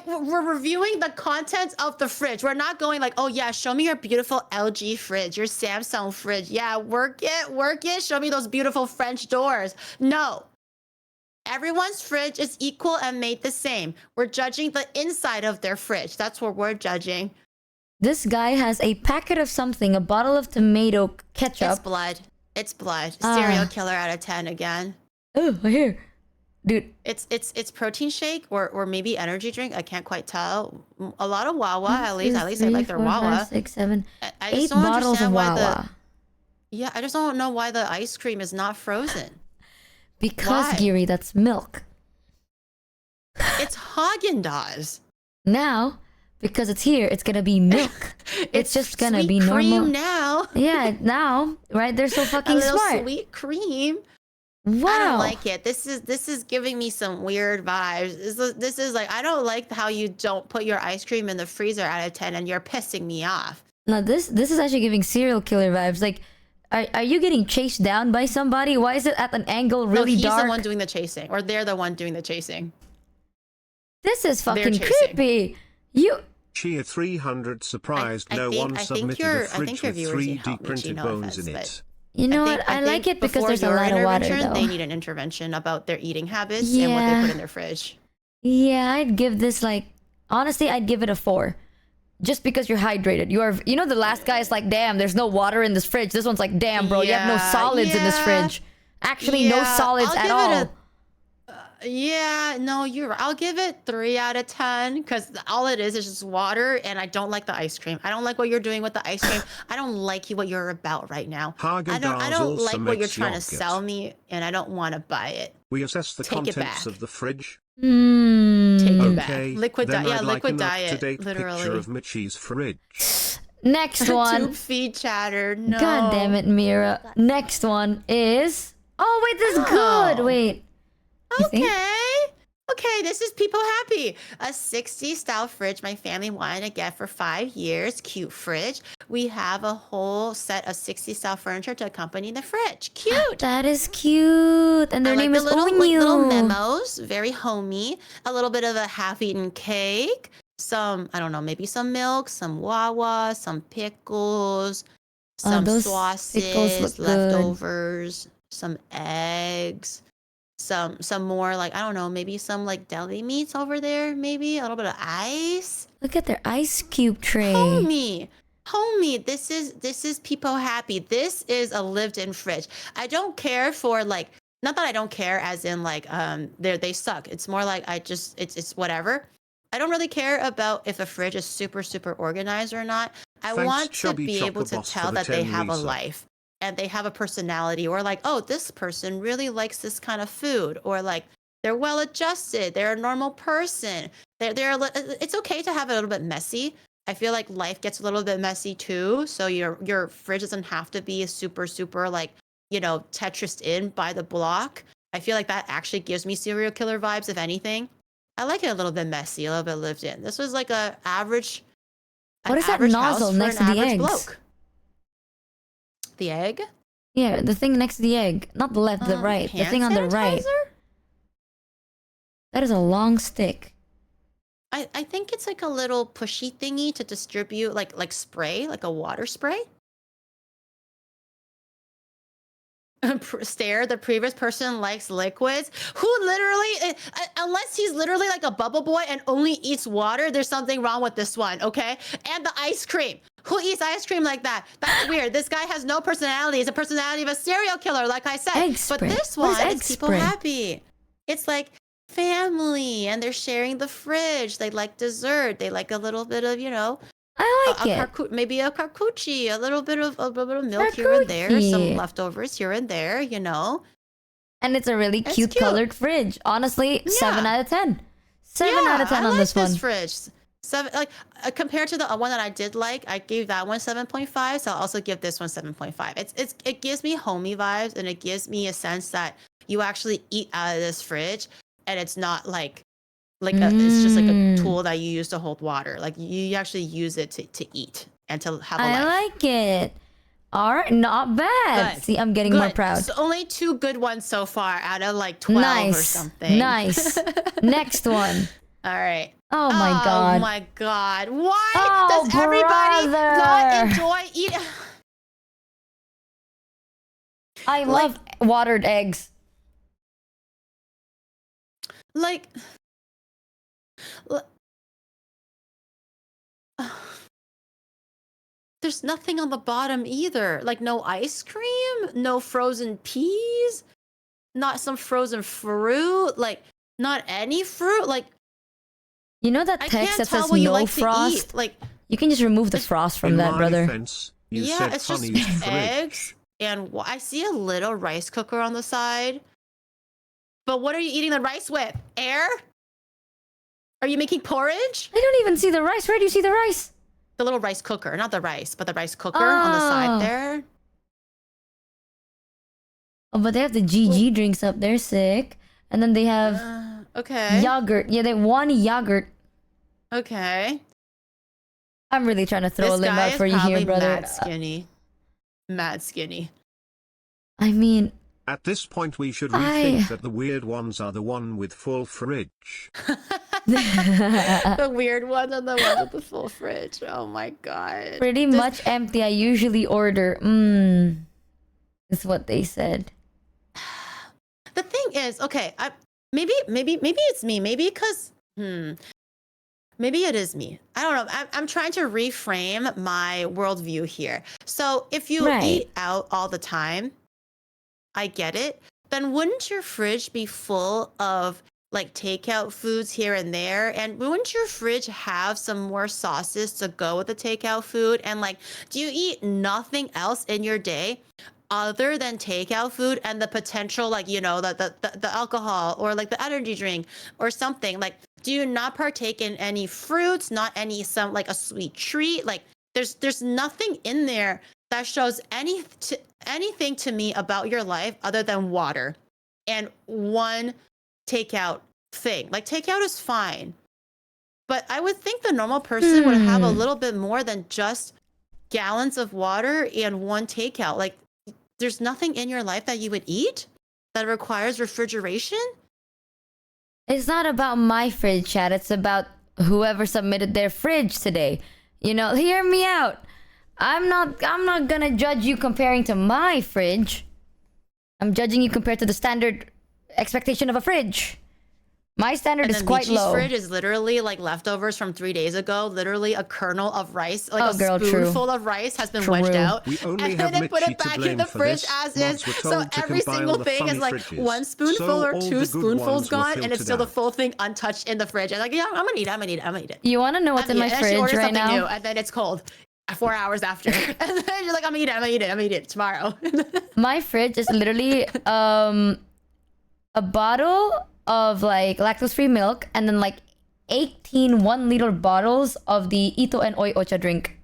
We're reviewing the contents of the fridge. We're not going like, oh yeah, show me your beautiful LG fridge, your Samsung fridge. Yeah, work it. Show me those beautiful French doors. No. Everyone's fridge is equal and made the same. We're judging the inside of their fridge. That's what we're judging. This guy has a packet of something, a bottle of tomato ketchup. It's blood. It's blood. Serial killer out of 10 again. Oh, here. Dude, It's protein shake or maybe energy drink. I can't quite tell. A lot of Wawa, at 1, least 2, I 3, like their 4, 5, Wawa. 6, 7, I 8 just don't bottles of understand why Wawa. I just don't know why the ice cream is not frozen. Because, Why? Giri, that's milk. It's Haagen-Dazs. Now, because it's here, it's gonna be milk. It's just gonna sweet be normal. cream now. Yeah, now, right? They're so A fucking little smart. sweet cream. I Wow. don't like it. This is giving me some weird vibes. This is like, I don't like how you don't put your ice cream in the freezer out of 10 and you're pissing me off. Now this is actually giving serial killer vibes. Like, are you getting chased down by somebody? Why is it at an angle No, really he's dark? the one doing the chasing, or they're the one doing the chasing. This is fucking chasing. creepy. You Chia 300 surprised I no think- one I think submitted your- a I fridge think your with viewers need 3D help, Michi, printed no bones in offense, it. you know what? I like think it because before there's a your lot of water intervention, though. They need an intervention about their eating habits and what they Yeah. put in their fridge. Yeah, I'd give this like honestly, I'd give it a 4. Just because you're hydrated. You know the last guy is like, damn, there's no water in this fridge. This one's like, damn, bro, you have no Yeah, solids in this yeah. fridge. Actually, no Yeah, solids I'll at give all. it Yeah, no, you're right. I'll give it 3 out of 10 because all it is just water, and I don't like the ice cream. I don't like what you're doing with the ice cream. I don't like what you're about right now. I don't Haagen-Dazs like also what you're makes trying to yogurt. sell me, and I don't want to buy it. We assess the Take it contents back. of the fridge. Take it back. Okay, Liquid then diet. I'd Yeah, like liquid an diet. up-to-date Literally. picture of Michi's fridge. Next one. Tube feed chatter. No. God damn it, Mira. Next one is. Oh wait, this is good. Wait. You think? Okay, this is people happy. A 60s style fridge my family wanted to get for 5 years. Cute fridge. We have a whole set of 60s style furniture to accompany the fridge. Cute. That is cute. And their I like name the is little, Onyu. little memos. Very homey. A little bit of a half-eaten cake. Some, I don't know, maybe some milk, some wawa, some pickles, some those pickles look sauces, good. leftovers, some eggs. Some more like, I don't know, maybe some like deli meats over there, maybe a little bit of ice. Look at their ice cube tray. Homie, this is people happy. This is a lived-in fridge. I don't care for like, not that I don't care as in like they suck. It's more like it's whatever. I don't really care about if a fridge is super organized or not. I Thanks, want to Chubby be Chopper able to Boss, for tell the that they 10 have a Lisa. life. And they have a personality, or like, oh, this person really likes this kind of food, or like they're well adjusted, they're a normal person. It's okay to have it a little bit messy. I feel like life gets a little bit messy too. So your fridge doesn't have to be super like, you know, Tetrised in by the block. I feel like that actually gives me serial killer vibes, if anything. I like it a little bit messy, a little bit lived in. This was like an average. What is that nozzle next to the eggs? Bloke. The egg? Yeah, the thing next to the egg. Not the left, the right. The thing on the right. Sanitizer? That is a long stick. I think it's like a little pushy thingy to distribute like spray, like a water spray. Stare, the previous person likes liquids. Who literally, unless he's literally like a bubble boy and only eats water, there's something wrong with this one, okay? And the ice cream. Who eats ice cream like that? That's weird. This guy has no personality. He's a personality of a serial killer, like I said. Egg But spray. this What is one egg is people spray? happy. It's like family, and they're sharing the fridge. They like dessert. They like a little bit of, you know, I like it. maybe a charcuterie, a little bit of milk here and there, some Charcuterie. leftovers here and there, you know. And it's a really It's cute, cute. colored fridge. Honestly, 7 Yeah. out of 10. 7 out of 10 I on like this one. fridge. 7, like compared to the one that I did like, I gave that one 7.5. So I'll also give this one 7.5. It gives me homey vibes, and it gives me a sense that you actually eat out of this fridge, and it's not like it's just like a tool that you use to hold water. Like you actually use it to eat and to have a life. I like it. All right, not bad. Good. See, I'm getting more Good. proud. So only 2 good ones so far out of like 12 or Nice. something. Nice. Next one. All right. Oh my god. Oh my god. Why Oh, does everybody brother. not enjoy eating? I love watered eggs. Like, there's nothing on the bottom either. Like no ice cream, no frozen peas, not some frozen fruit, like not any fruit. Like You know that I text can't that tell says what you no like to frost? eat. Like You can just remove the frost from In that, my brother. defense, you yeah, said it's just funny fridge. eggs and I see a little rice cooker on the side. But what are you eating the rice with? Air? Are you making porridge? I don't even see the rice. Where do you see the rice? The little rice cooker, not the rice, but the rice cooker on the Oh. side there. Oh, but they have the GG drinks up there, sick. And then they have Okay. yogurt. Yeah, they have one yogurt. Okay. I'm really trying to throw This a limb guy out is for you probably here, brother. mad skinny. Mad skinny. I mean, At this point, we should I- rethink that the weird ones are the one with full fridge. The weird one and the one with the full fridge. Oh my god. pretty This- much empty. I usually order. Is what they said. The thing is, okay, maybe it's me. Maybe because maybe it is me. I don't know. I'm trying to reframe my worldview here. So if you Right. eat out all the time, I get it. Then wouldn't your fridge be full of like takeout foods here and there? And wouldn't your fridge have some more sauces to go with the takeout food? And like, do you eat nothing else in your day? other than takeout food and the potential, like, you know, the alcohol or like the energy drink or something, like, do you not partake in any fruits, not any, some like a sweet treat? Like there's nothing in there that shows anything to me about your life other than water and one takeout thing. Like takeout is fine, but I would think the normal person would have a little bit more than just gallons of water and one takeout. Like there's nothing in your life that you would eat that requires refrigeration. It's not about my fridge, chat. It's about whoever submitted their fridge today. You know, hear me out. I'm not gonna judge you comparing to my fridge. I'm judging you compared to the standard expectation of a fridge. My standard is quite Michi's low. fridge is literally like leftovers from 3 days ago. Literally a kernel of rice, like a girl, spoonful of rice has been wedged out. We only And have then they put Michi it to back in blame the for fridge this. as is. Once we're So told to every compile single the thing is funny like fridges. one spoonful So or all two the good spoonfuls ones were gone, and it's filtered still the out. full thing untouched in the fridge. And like, yeah, I'm gonna eat it. You want to know what's in my And then she fridge orders right something now? new, and then it's cold 4 hours after. And then you're like, I'm gonna eat it tomorrow. My fridge is literally a bottle of like lactose-free milk and then like 18 1-liter bottles of the Ito and Oi Ocha drink.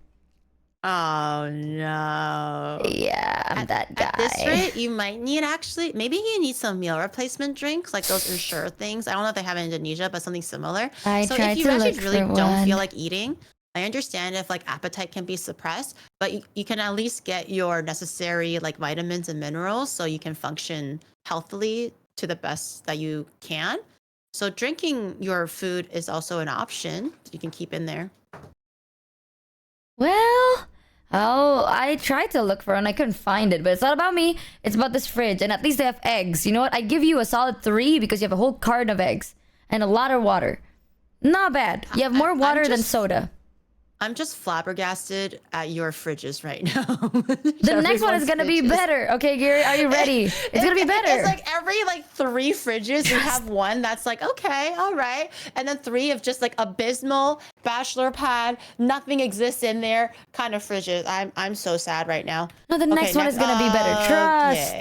Oh no. Yeah, I'm that guy. At this rate, you might need maybe you need some meal replacement drinks, like those Ensure things. I don't know if they have in Indonesia, but something similar. I So tried if you to actually look really for don't one. feel like eating, I understand if like appetite can be suppressed, but you can at least get your necessary like vitamins and minerals so you can function healthily to the best that you can. So drinking your food is also an option you can keep in there. Well, I tried to look for one. I couldn't find it, but it's not about me. It's about this fridge, and at least they have eggs. You know what? I give you a solid 3 because you have a whole carton of eggs and a lot of water. Not bad. You have more water than soda. I'm just flabbergasted at your fridges right now. The next one is gonna be better. Okay, Gary, are you ready? It's gonna be better. It's like every like 3 fridges, you have one that's like, okay, all right. And then 3 of just like abysmal, bachelor pad, nothing exists in there kind of fridges. I'm so sad right now. No, the next one is gonna be better. Trust.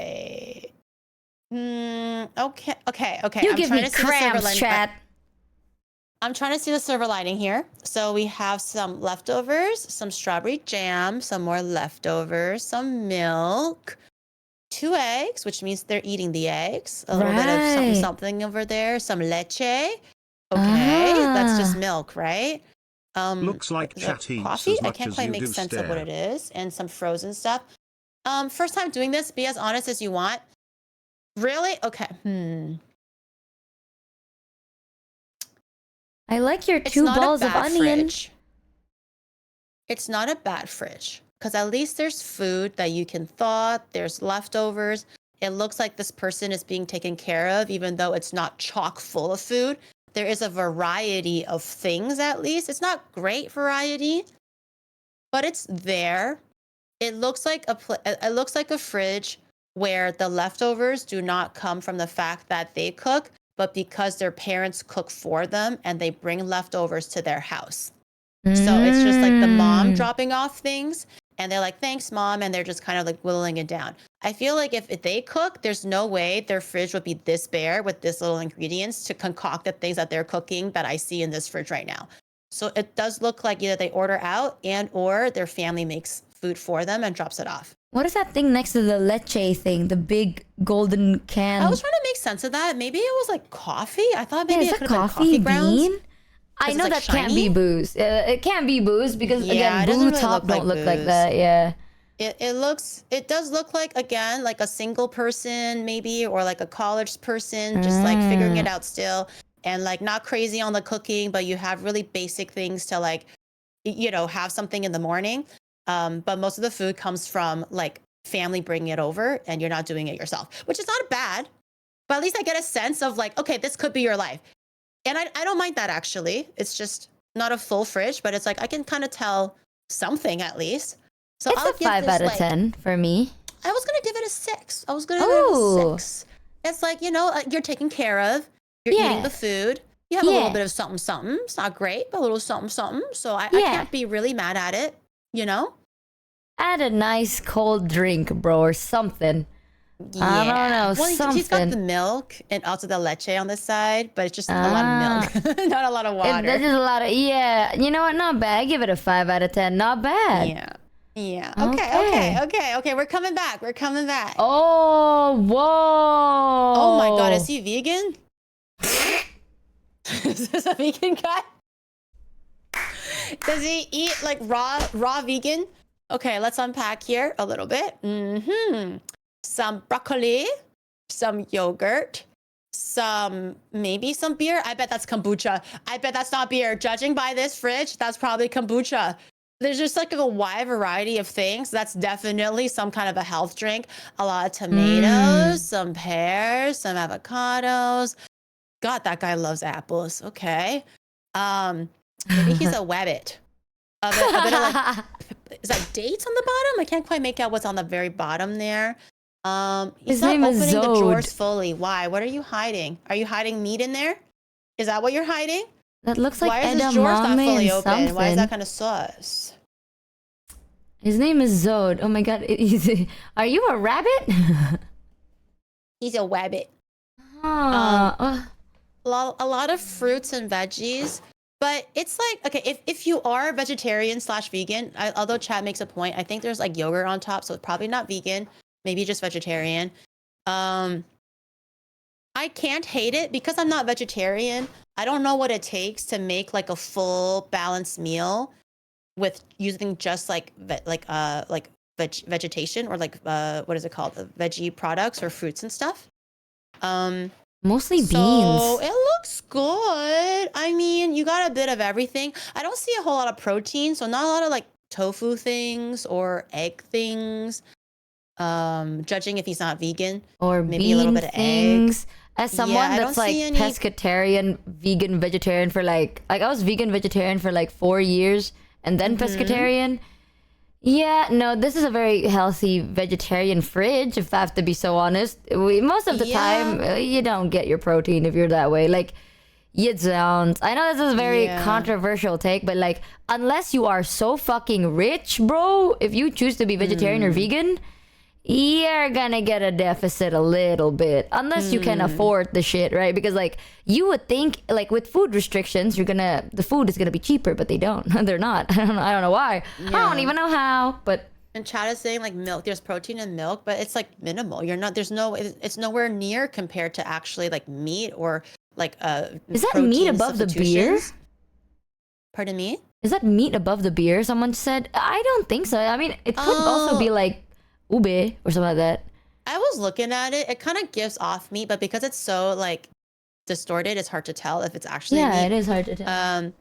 Okay. Okay. You I'm give trying me to see the silver cramps, lining. chat. I'm trying to see the silver lining here. So we have some leftovers, some strawberry jam, some more leftovers, some milk, 2 eggs, which means they're eating the eggs. A little bit of something over there, some leche. Okay, that's just milk, right? Looks like the chat eats coffee. as I much can't as quite you make do sense of what stare. it is, and some frozen stuff. First time doing this. Be as honest as you want. Really? Okay. I like your It's 2 not a balls of bad onion. fridge. It's not a bad fridge because at least there's food that you can thaw. There's leftovers. It looks like this person is being taken care of, even though it's not chock full of food. There is a variety of things, at least. It's not great variety, but it's there. It looks like a fridge where the leftovers do not come from the fact that they cook, but because their parents cook for them and they bring leftovers to their house. So it's just like the mom dropping off things and they're like, thanks, mom. And they're just kind of like whittling it down. I feel like if they cook, there's no way their fridge would be this bare with this little ingredients to concoct the things that they're cooking that I see in this fridge right now. So it does look like either they order out and or their family makes food for them and drops it off. What is that thing next to the leche thing? The big golden can. I was trying to make sense of that. Maybe it was like coffee. I thought maybe is it that could have been coffee grounds. bean? I know it's, that like, can't be shiny? booze. It can't be booze because Yeah, again, it doesn't boo really top look like don't look like booze. that. Yeah. It does look like, again, like a single person maybe, or like a college person just like figuring it out still and like not crazy on the cooking, but you have really basic things to like, you know, have something in the morning. But most of the food comes from like family bringing it over and you're not doing it yourself, which is not bad, but at least I get a sense of like, okay, this could be your life. And I don't mind that actually. It's just not a full fridge, but it's like, I can kind of tell something at least. So It's I'll a 5 give this, out of like, 10 for me. I was going to give it a 6. I was going to give it Ooh. a 6. It's like, you know, you're taken care of. You're eating the food. You have a little bit of something, something. It's not great, but a little something, something. So I can't be really mad at it, you know? Add a nice cold drink, bro, or something. I don't know, Well, he's got the something. milk and also the leche on the side, but it's just a lot of milk, not a lot of water. That's just a lot of, yeah. You know what? Not bad. I give it a 5 out of 10. Not bad. Yeah. Yeah. Okay. Okay. We're coming back. Oh, whoa. Oh my God, is he vegan? Is this a vegan guy? Does he eat like raw vegan? Okay, let's unpack here a little bit. Some broccoli, some yogurt, maybe some beer. I bet that's kombucha. I bet that's not beer. Judging by this fridge, that's probably kombucha. There's just like a wide variety of things. That's definitely some kind of a health drink. A lot of tomatoes, some pears, some avocados. God, that guy loves apples. Okay. Maybe he's a wabbit. A bit of like, is that dates on the bottom? I can't quite make out what's on the very bottom there. He's His not name is opening the Zod. drawers fully. Why? What are you hiding? Are you hiding meat in there? Is that what you're hiding? That looks like Why is his drawers not edamame fully and open? something. Why is that kind of sus? His name is Zod. Oh my God. Are you a rabbit? He's a wabbit. Oh. A lot of fruits and veggies. But it's like, okay, if you are vegetarian / vegan, although Chad makes a point, I think there's like yogurt on top, so it's probably not vegan, maybe just vegetarian. I can't hate it because I'm not vegetarian. I don't know what it takes to make like a full balanced meal with using just like vegetation or like what is it called, veggie products or fruits and stuff. Mostly beans. So it looks good. I mean, you got a bit of everything. I don't see a whole lot of protein, so not a lot of like tofu things or egg things. Judging if he's not vegan, Or maybe bean a little bit of things. egg. As someone I that's don't like see any- pescatarian, vegan, vegetarian for like I was vegan, vegetarian for like 4 years and then pescatarian. Yeah, no, this is a very healthy vegetarian fridge, if I have to be so honest. Most of the time, you don't get your protein if you're that way. Like, you don't. I know this is a very controversial take, but like, unless you are so fucking rich, bro, if you choose to be vegetarian or vegan, you're gonna get a deficit a little bit. Unless you can afford the shit, right? Because like, you would think, like, with food restrictions, the food is gonna be cheaper, but they don't. They're not. I don't know why. I don't even know how, but... And Chad is saying like milk, there's protein in milk, but it's like minimal. It's nowhere near compared to actually like meat or like Is that meat above the beer? Pardon me? Is that meat above the beer? Someone said. I don't think so. I mean, it could also be like ube or something like that. I was looking at it. It kind of gives off meat, but because it's so like distorted, it's hard to tell if it's actually meat. It is hard to tell.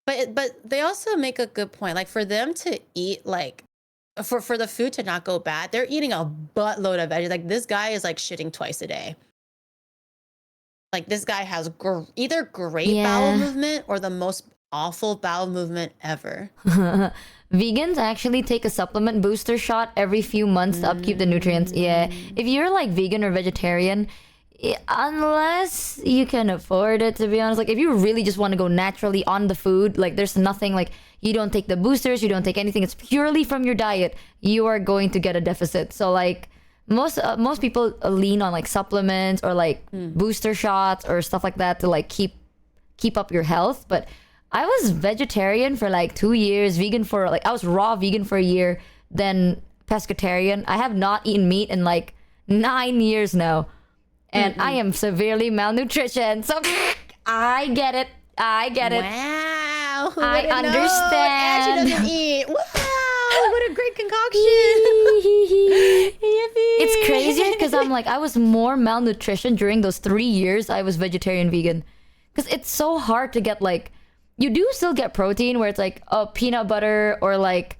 But they also make a good point. Like for them to eat like for the food to not go bad, they're eating a buttload of veggies. Like this guy is like shitting twice a day. Like this guy has either great bowel movement or the most awful bowel movement ever. Vegans actually take a supplement booster shot every few months to upkeep the nutrients. Yeah. If you're like vegan or vegetarian, unless you can afford it, to be honest, like if you really just want to go naturally on the food, like there's nothing, like you don't take the boosters, you don't take anything, it's purely from your diet, you are going to get a deficit. So like most people lean on like supplements or like booster shots or stuff like that to like keep up your health. But I was vegetarian for like 2 years, vegan for like, I was raw vegan for a year, then pescatarian. I have not eaten meat in like 9 years now. And I am severely malnutrition. So I get it. Wow. Who I would've known? understand. And she doesn't eat. Wow. What a great concoction. It's crazy because I'm like, I was more malnutrition during those 3 years I was vegetarian vegan. Because it's so hard to get like, you do still get protein where it's like peanut butter or like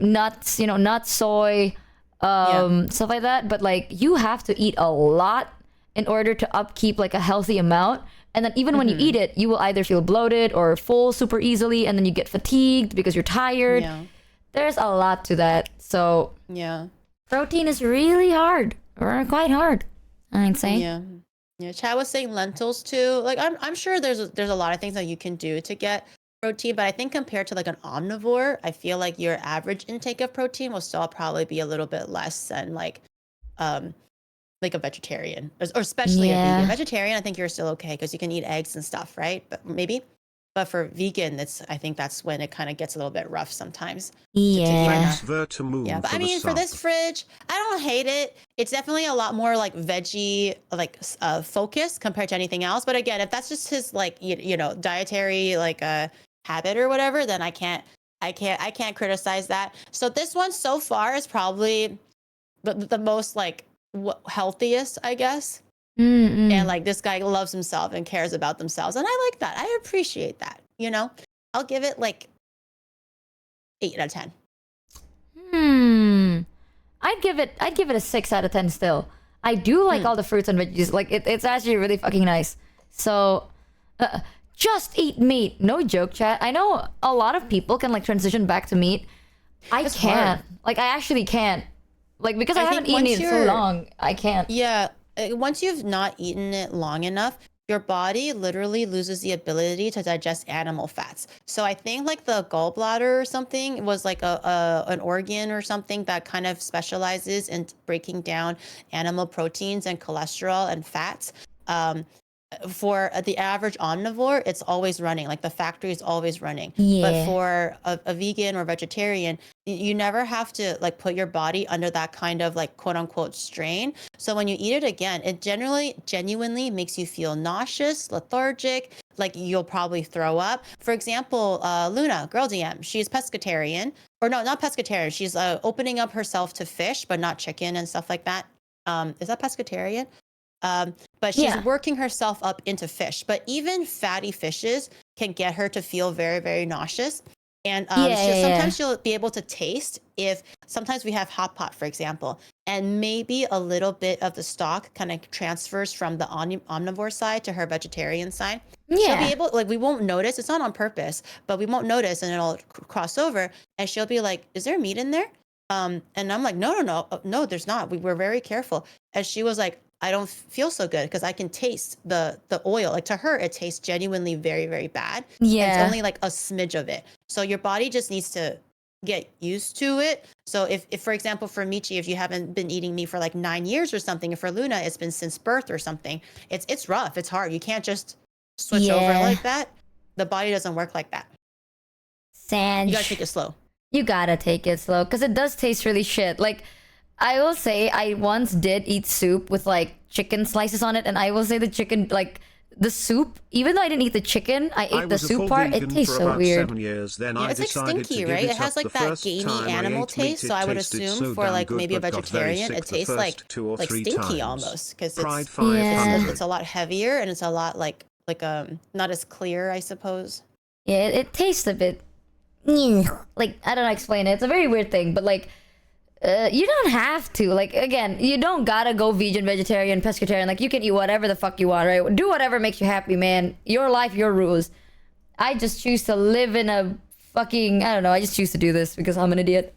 nuts, nuts, soy, stuff like that. But like you have to eat a lot in order to upkeep like a healthy amount. And then even when you eat it, you will either feel bloated or full super easily. And then you get fatigued because you're tired. Yeah. There's a lot to that. So yeah, protein is really hard, or quite hard, I'd say. Yeah, Chad was saying lentils too. Like I'm sure there's a lot of things that you can do to get protein, but I think compared to like an omnivore, I feel like your average intake of protein will still probably be a little bit less than like a vegetarian, or especially a vegan. Vegetarian, I think you're still okay because you can eat eggs and stuff, right? But maybe. But for vegan, I think that's when it kind of gets a little bit rough sometimes. Thanks, Vertamoon, Yeah, but for I the mean, for sub. this fridge, I don't hate it. It's definitely a lot more like veggie, like focused compared to anything else. But again, if that's just his like you know dietary like habit or whatever, then I can't criticize that. So this one so far is probably the most like healthiest, I guess. And like this guy loves himself and cares about themselves, and I like that. I appreciate that. You know, I'll give it like 8 out of 10. I'd give it a 6 out of 10 still. I do like all the fruits and veggies. Like it's actually really fucking nice. So just eat meat. No joke, chat. I know a lot of people can like transition back to meat. I can't. Hard. Like I actually can't. Like because I haven't think eaten once it so long, I can't. Yeah, once you've not eaten it long enough, your body literally loses the ability to digest animal fats. So I think like the gallbladder or something was like an organ or something that kind of specializes in breaking down animal proteins and cholesterol and fats. For the average omnivore, it's always running. Like the factory is always running. But for a vegan or vegetarian, you never have to like put your body under that kind of like quote unquote strain. So when you eat it again, it genuinely makes you feel nauseous, lethargic, like you'll probably throw up. For example, Luna, Girl DM, she's pescatarian. Or no, not pescatarian. She's opening up herself to fish, but not chicken and stuff like that. Is that pescatarian? But she's working herself up into fish. But even fatty fishes can get her to feel very, very nauseous. And sometimes she'll be able to taste if sometimes we have hot pot, for example, and maybe a little bit of the stock kind of transfers from the omnivore side to her vegetarian side. She'll be able, like, we won't notice. It's not on purpose, but we won't notice, and it'll cross over. And she'll be like, "Is there meat in there?" And I'm like, no, there's not. We were very careful. And she was like, I don't feel so good because I can taste the oil. Like to her, it tastes genuinely very, very bad. Yeah. And it's only like a smidge of it. So your body just needs to get used to it. So if for example, for Michi, if you haven't been eating meat for like 9 years or something, and for Luna, it's been since birth or something, it's rough. It's hard. You can't just switch over like that. The body doesn't work like that. Sanj. You gotta take it slow. You gotta take it slow because it does taste really shit. Like, I will say I once did eat soup with like chicken slices on it, and I will say the chicken, like the soup, even though I didn't eat the chicken, I ate the soup part. It tastes so weird. 7 years, then Yeah, I it's like decided stinky, to give right? It up has like the that first gamey time I animal ate taste. meat, So I would tasted assume so for damn like good, maybe a but got very vegetarian, sick it the tastes first like 2 or 3 stinky times. almost because Pride it's 500. it's a lot heavier and it's a lot like not as clear, I suppose. Yeah, it tastes a bit like, I don't know how to explain it. It's a very weird thing, but like you don't have to. Like, again, you don't gotta go vegan, vegetarian, pescatarian. Like, you can eat whatever the fuck you want, right? Do whatever makes you happy, man. Your life, your rules. I just choose to live in a fucking, I don't know, I just choose to do this because I'm an idiot.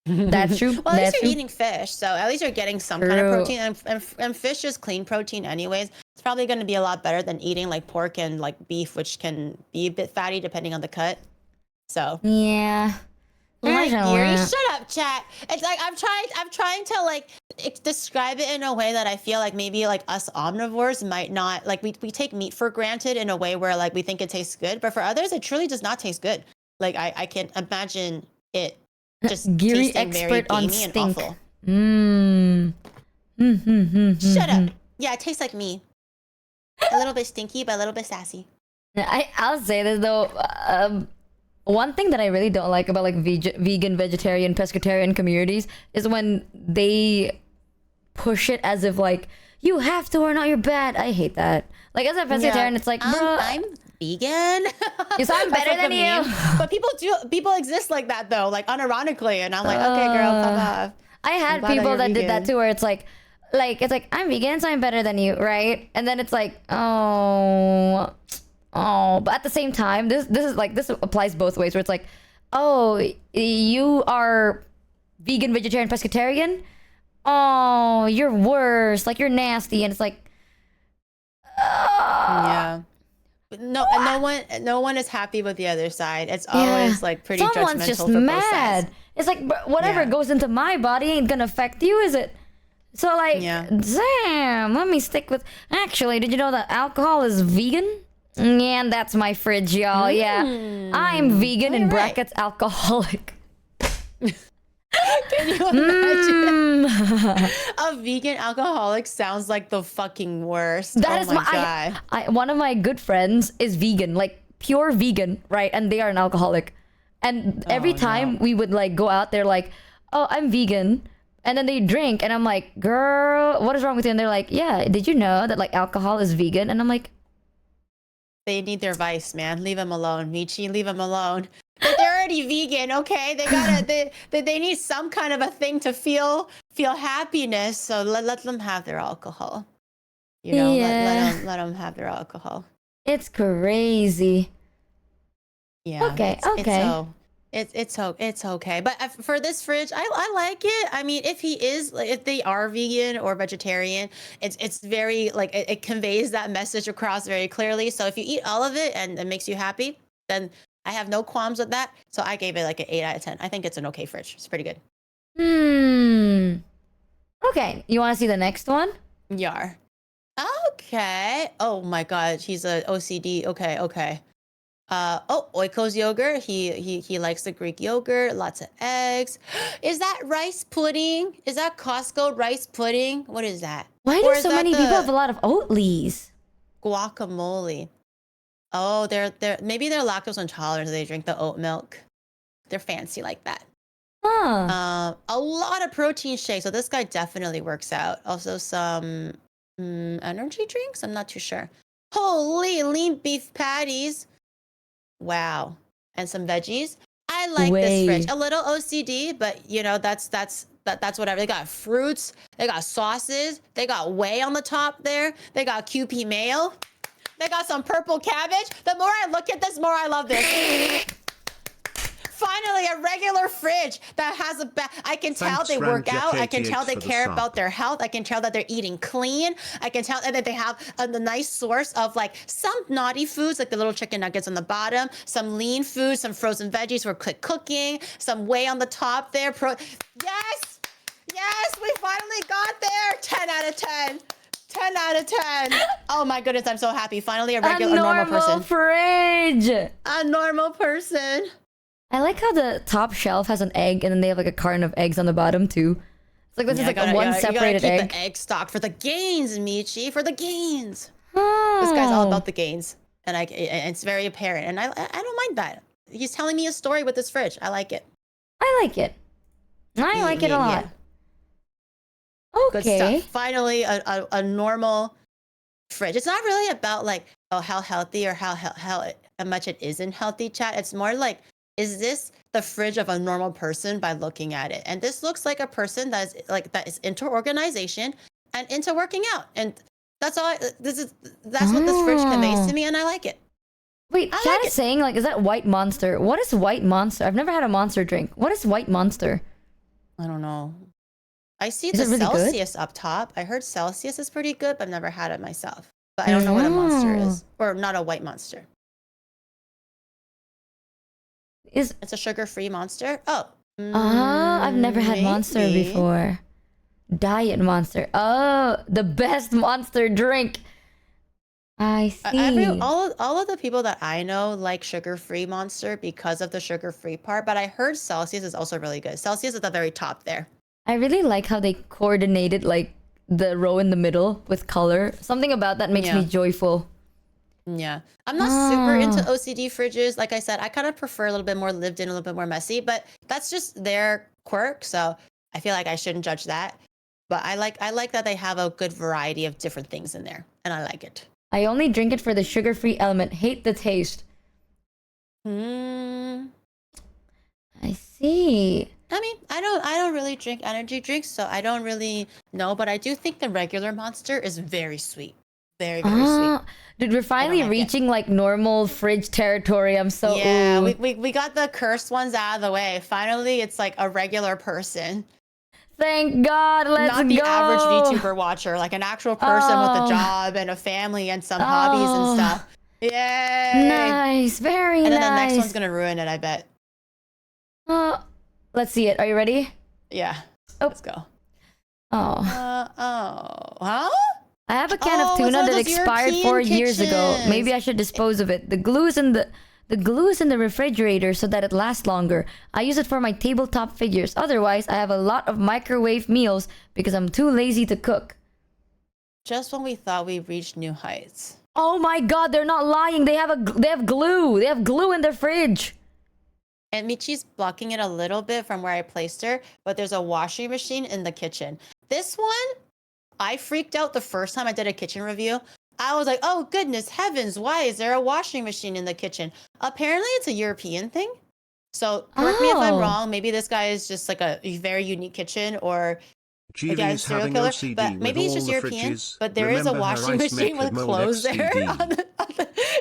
That's true. Well, at least That's you're true. eating fish, so at least you're getting some kind of protein. And fish is clean protein anyways. It's probably going to be a lot better than eating like pork and like beef, which can be a bit fatty depending on the cut. So Yeah. like, I don't Yuri, know. shut up, chat. It's like I'm trying to like describe it in a way that I feel like maybe like us omnivores might not like we take meat for granted in a way where like we think it tastes good, but for others it truly does not taste good. Like I can imagine it just Geary tasting very expert on gamey and stink. awful. Shut up. Yeah, it tastes like me. A little bit stinky, but a little bit sassy. I'll say this though. One thing that I really don't like about like vegan, vegetarian, pescatarian communities is when they push it as if like you have to or not you're bad. I hate that. Like as a pescatarian, it's like, bro, I'm vegan. yes, I'm better That's like than a you. meme. But people exist like that though, like unironically, and I'm like, okay, girl, fuck off. I had glad that people you're that did that vegan. too, where it's like it's like I'm vegan, so I'm better than you, right? And then it's like, oh, but at the same time, this is like this applies both ways, where it's like, oh, you are vegan, vegetarian, pescatarian. Oh, you're worse. Like you're nasty, and it's like, Yeah. no one is happy with the other side. It's always like pretty Someone's judgmental just for both mad. sides. It's like whatever Yeah. goes into my body ain't gonna affect you, is it? So like, Yeah. damn. Let me stick with. Actually, did you know that alcohol is vegan? Yeah, and that's my fridge, y'all. Yeah, I'm vegan in right. brackets alcoholic. Can you imagine? A vegan alcoholic sounds like the fucking worst. That oh is my my. god. One of my good friends is vegan, like pure vegan, right? And they are an alcoholic. And every time we would like go out, they're like, "Oh, I'm vegan," and then they drink, and I'm like, "Girl, what is wrong with you?" And they're like, "Yeah, did you know that like alcohol is vegan?" And I'm like, They need their vice, man. Leave them alone, Michi. Leave them alone. But they're already vegan, okay? They gotta they need some kind of a thing to feel happiness. So let them have their alcohol. You know, Yeah. let them have their alcohol. "It's crazy." Yeah. Okay, okay. It's okay. But for this fridge, I like it. I mean, if they are vegan or vegetarian, it's very like it conveys that message across very clearly. So if you eat all of it and it makes you happy, then I have no qualms with that. So I gave it like an 8 out of 10. I think it's an okay fridge. It's pretty good. Okay, you want to see the next one? Yar. Okay. Oh my god, he's a OCD. Okay. Oikos yogurt. He likes the Greek yogurt, lots of eggs. Is that rice pudding? Is that Costco rice pudding? What is that? Why Or do is so that many the people have a lot of Oatleys? guacamole? Oh, they're maybe they're lactose intolerant. They drink the oat milk. They're fancy like that. Huh. A lot of protein shakes. So this guy definitely works out. Also some energy drinks. I'm not too sure. Holy lean beef patties. Wow. And some veggies. I like this fridge. A little OCD, but you know, that's whatever. They got fruits, they got sauces, they got whey on the top there, they got QP mayo, they got some purple cabbage. The more I look at this, more I love this. Finally, a regular fridge that has I can tell Thanks, they work Ramjack out. I can tell 88 they for the care sub. about their health. I can tell that they're eating clean. I can tell that they have a nice source of like some naughty foods, like the little chicken nuggets on the bottom, some lean foods, some frozen veggies for quick cooking, some whey on the top there. Yes, we finally got there. 10 out of 10. 10 out of 10. Oh my goodness, I'm so happy. Finally, a normal person. Fridge. A normal person. I like how the top shelf has an egg and then they have like a carton of eggs on the bottom too. It's like this is like one separated you gotta keep egg. the egg stock for the gains, Michi, for the gains. Oh. This guy's all about the gains, and it's very apparent. And I don't mind that. He's telling me a story with this fridge. I like it. I like it. I like it a lot. Good Okay. stuff. Finally, a normal fridge. It's not really about like how healthy or how much it isn't healthy, chat. It's more like, is this the fridge of a normal person by looking at it? And this looks like a person that is into organization and into working out. And that's all. That's what this fridge conveys to me, and I like it. Wait, chat is saying like, is that White Monster? What is White Monster? I've never had a Monster drink. What is White Monster? I don't know. I see Is the it really good? Celsius up top. I heard Celsius is pretty good, but I've never had it myself. But I don't know what a monster is, or not a white monster. It's a sugar-free monster. Oh. I've never had Monster maybe. before. Diet Monster. Oh, the best Monster drink. I see. All of the people that I know like sugar-free Monster because of the sugar-free part, but I heard Celsius is also really good. Celsius is at the very top there. I really like how they coordinated like the row in the middle with color. Something about that makes me joyful. Yeah. I'm not super into OCD fridges. Like I said, I kind of prefer a little bit more lived in, a little bit more messy, but that's just their quirk. So I feel like I shouldn't judge that. But I like that they have a good variety of different things in there, and I like it. I only drink it for the sugar-free element. Hate the taste. I see. I mean, I don't really drink energy drinks, so I don't really know, but I do think the regular Monster is very sweet. Very, very sweet. Dude, we're finally reaching like normal fridge territory. I'm so we got the cursed ones out of the way. Finally, it's like a regular person. Thank God, let's go. Not the average VTuber watcher, like an actual person with a job and a family and some hobbies and stuff. Yay! Nice, very And nice. then the next one's gonna ruin it, I bet. Let's see it. Are you ready? Yeah. Oh. Let's go. Oh. Huh? I have a can Oh, of it's tuna all that those expired 4 European years ago. Maybe kitchens. I should dispose of it. The glue is in the refrigerator so that it lasts longer. I use it for my tabletop figures. Otherwise, I have a lot of microwave meals because I'm too lazy to cook. Just when we thought we reached new heights. Oh my god, they're not lying. They have glue. They have glue in their fridge. And Michi's blocking it a little bit from where I placed her, but there's a washing machine in the kitchen. This one, I freaked out the first time I did a kitchen review. I was like, oh goodness heavens, why is there a washing machine in the kitchen? Apparently it's a European thing. So correct me if I'm wrong. Maybe this guy is just like a very unique kitchen, or a Jeevee guy's is serial having killer. OCD But with maybe he's all just the European. fridges. But there is a Remember her washing ice machine with method mold clothes there. XCD.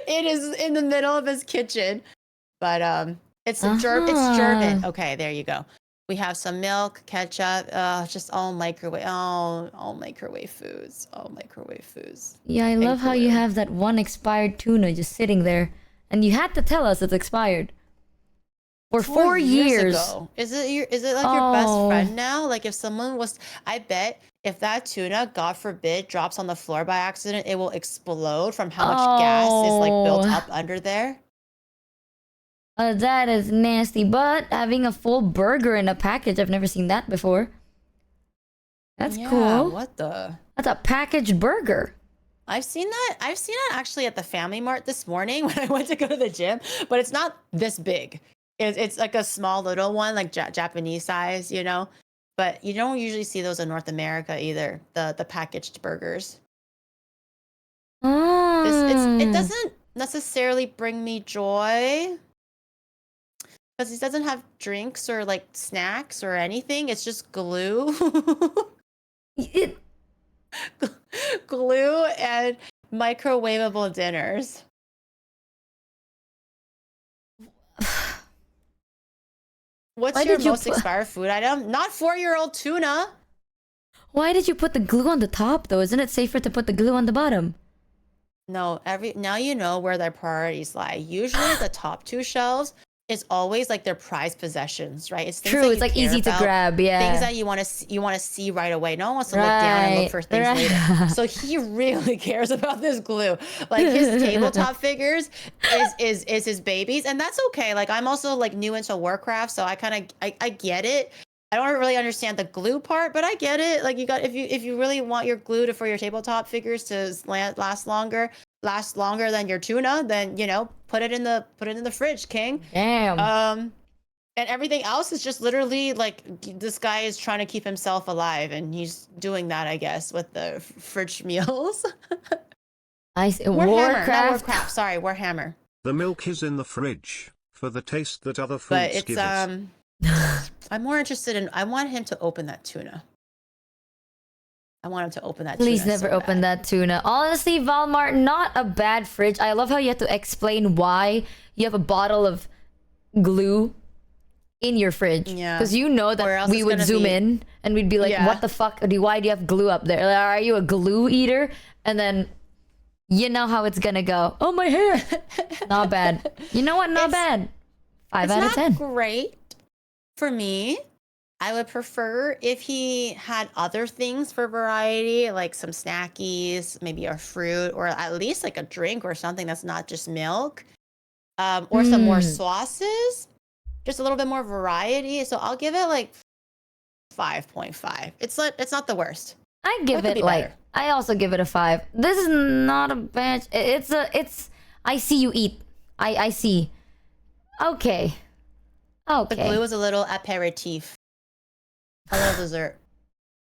It is in the middle of his kitchen. But it's German. Okay, there you go. We have some milk, ketchup, just all microwave. Oh, all microwave foods. All microwave foods. Yeah, I love how you have that one expired tuna just sitting there. And you had to tell us it's expired. For 4 years. Ago. Is it like your best friend now? Like if someone was, I bet if that tuna, God forbid, drops on the floor by accident, it will explode from how much gas is like built up under there. That is nasty. But having a full burger in a package, I've never seen that before. That's cool. What the? That's a packaged burger. I've seen that. I've seen it actually at the Family Mart this morning when I went to go to the gym, but it's not this big. It's like a small little one, like Japanese size, you know. But you don't usually see those in North America either. The packaged burgers. It doesn't necessarily bring me joy because he doesn't have drinks or like snacks or anything. It's just glue. Glue and microwavable dinners. What's your most expired food item? Not 4-year-old tuna. Why did you put the glue on the top though? Isn't it safer to put the glue on the bottom? No, now you know where their priorities lie. Usually the top 2 shelves is always like their prized possessions, right? It's true. It's like easy to grab, yeah. Things that you want to see right away. No one wants to look down and look for things later. So he really cares about this glue. Like his tabletop figures is his babies, and that's okay. Like I'm also like new into Warcraft, so I get it. I don't really understand the glue part, but I get it. Like if you really want your glue for your tabletop figures to last longer than your tuna, then you know put it in the fridge, king. Damn. And everything else is just literally like this guy is trying to keep himself alive, and he's doing that, I guess, with the fridge meals. Warcraft. Sorry, Warhammer. The milk is in the fridge for the taste that other foods give us. I'm more interested in. I want him to open that tuna. I want him to open that. Please tuna never open that tuna. Honestly, Valmart, not a bad fridge. I love how you have to explain why you have a bottle of glue in your fridge. Yeah. Because you know that we would zoom in and we'd be like, what the fuck? Why do you have glue up there? Like, are you a glue eater? And then you know how it's gonna go. Oh, my hair. Not bad. You know what? Not bad. 5 out of 10. It's not great for me. I would prefer if he had other things for variety, like some snackies, maybe a fruit, or at least like a drink or something that's not just milk, or some more sauces, just a little bit more variety. So I'll give it like 5.5. It's not the worst. I give it like better. I also give it a 5. This is not a bad. It's. I see you eat. I see. Okay. The glue is a little aperitif. A little dessert.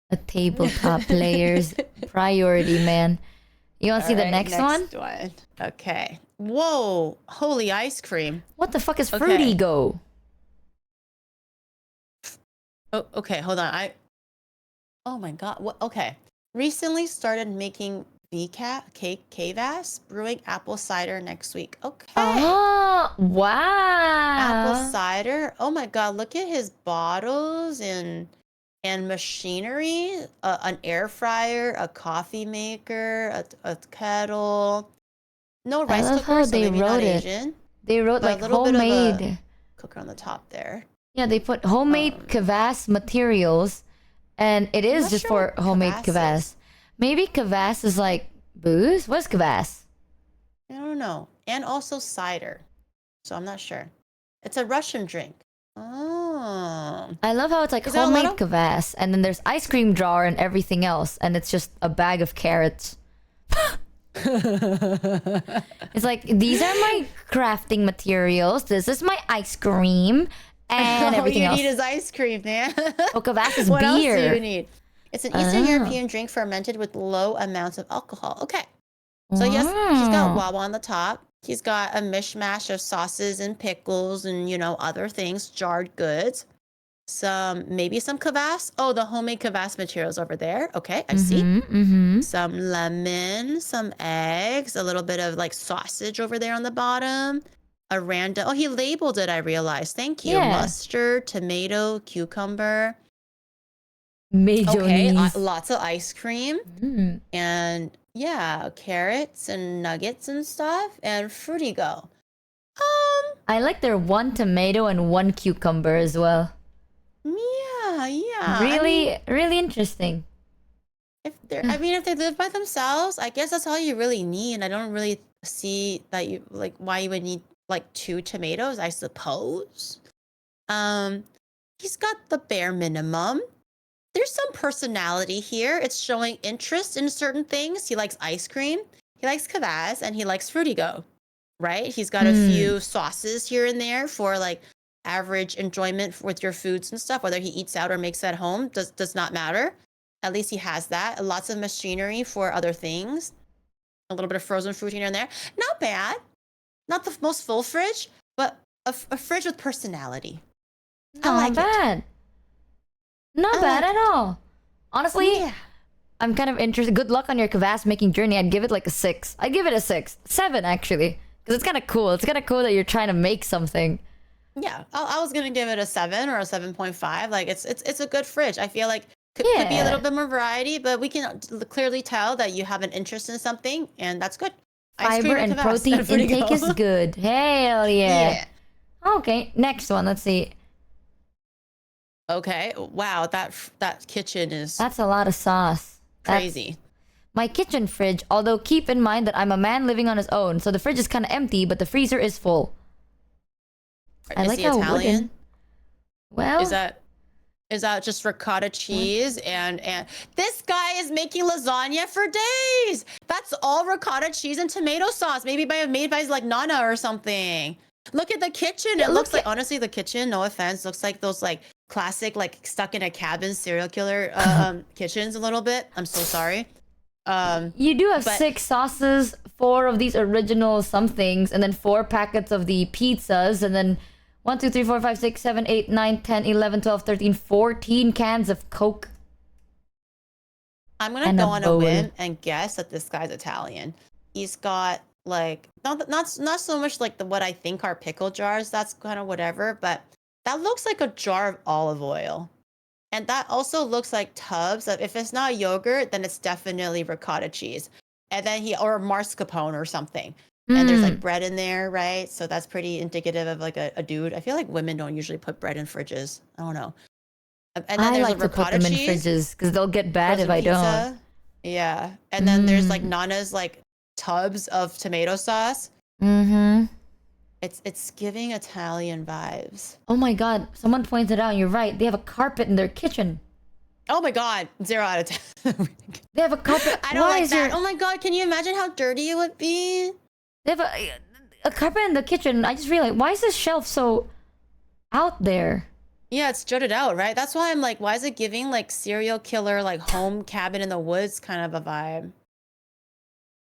A tabletop player's priority, man. You want to see the next one? Okay. Whoa! Holy ice cream. What the fuck is Fruity Go? Oh, okay. Hold on. Oh my god. What? Okay. Recently started making KVAS brewing apple cider next week. Okay. Oh wow. Apple cider. Oh my god. Look at his bottles and machinery. An air fryer, a coffee maker, a kettle. No I rice love cooker, how so they maybe not wrote it. Asian. They wrote But a like little bit of a- homemade. Cooker on the top there. Yeah, they put homemade kvass materials, and it I'm is not just sure for what homemade kvass kvass. is. Maybe kvass is like booze. What's kvass? I don't know. And also cider. So I'm not sure. It's a Russian drink. Oh. I love how it's like Is there a homemade lot of- kvass, and then there's ice cream jar and everything else, and it's just a bag of carrots. It's like, these are my crafting materials. This is my ice cream, and everything All else. you need is ice cream, man. Oh, kvass is What beer. else do you need? It's an Eastern Ah. European drink fermented with low amounts of alcohol. Okay. So yes, he's got Wow. guava on the top. He's got a mishmash of sauces and pickles and, you know, other things, jarred goods. Maybe some kvass. Oh, the homemade kvass materials over there. Okay, I see. Mm-hmm. Some lemon, some eggs, a little bit of like sausage over there on the bottom. A random, oh, he labeled it, I realized. Thank you. Yeah. Mustard, tomato, cucumber. Mayonnaise. Okay, lots of ice cream. Mm. And yeah, carrots and nuggets and stuff. And fruity go. I like their 1 tomato and 1 cucumber as well. Yeah. Really interesting. If they live by themselves, I guess that's all you really need. And I don't really see that you like why you would need like 2 tomatoes, I suppose. He's got the bare minimum. There's some personality here. It's showing interest in certain things. He likes ice cream, he likes kvass, and he likes fruity go. Right? He's got a few sauces here and there for like average enjoyment with your foods and stuff. Whether he eats out or makes at home does not matter. At least he has that. Lots of machinery for other things. A little bit of frozen fruit here and there. Not bad. Not the most full fridge, but a fridge with personality. I like Not bad. Not I bad like at all. Honestly, Yeah. I'm kind of interested. Good luck on your kvass making journey. I'd give it like a 6. I'd give it a 6. 7 actually. Because it's kind of cool. It's kind of cool that you're trying to make something. Yeah. I was gonna give it a 7 or a 7.5. Like it's a good fridge. I feel like could be a Yeah. little bit more variety, but we can clearly tell that you have an interest in something, and that's good. Ice cream Fiber and kvass. protein Fruity intake go. is good. Hell yeah. Okay, next one. Let's see. Okay. Wow. That kitchen is That's a lot of sauce. That's crazy. my kitchen fridge, although keep in mind that I'm a man living on his own, so the fridge is kind of empty, but the freezer is full. I Is like he how Italian? wooden. Well, Is that just ricotta cheese and this guy is making lasagna for days. That's all ricotta cheese and tomato sauce, maybe made by like Nana or something. Look at the kitchen. It looks like, honestly, the kitchen, no offense, looks like those like classic like stuck in a cabin serial killer kitchens a little bit. I'm so sorry. you do have but- 6 sauces, 4 of these original somethings, and then 4 packets of the pizzas, and then 1, 2, 3, 4, 5, 6, 7, 8, 9, 10, 11, 12, 13, 14 cans of Coke. I'm gonna And go a on a bowl. whim and guess that this guy's Italian. He's got like not so much like what I think are pickle jars. That's kind of whatever, but that looks like a jar of olive oil, and that also looks like tubs of, if it's not yogurt, then it's definitely ricotta cheese, and then or mascarpone or something. And there's like bread in there, right? So that's pretty indicative of like a dude. I feel like women don't usually put bread in fridges. I don't know. And then I there's like a to put ricotta them in cheese. fridges because they'll get bad if Frozen I don't. pizza. Yeah. And then there's like Nana's like tubs of tomato sauce. Mm-hmm. It's giving Italian vibes. Oh my god, someone pointed out, you're right, they have a carpet in their kitchen. Oh my god, 0 out of 10. They have a carpet. I don't Why like is that. there- Oh my god, can you imagine how dirty it would be? They have a carpet in the kitchen. I just realized, why is this shelf so out there? Yeah, it's jutted out, right? That's why I'm like, why is it giving like serial killer, like home cabin in the woods kind of a vibe?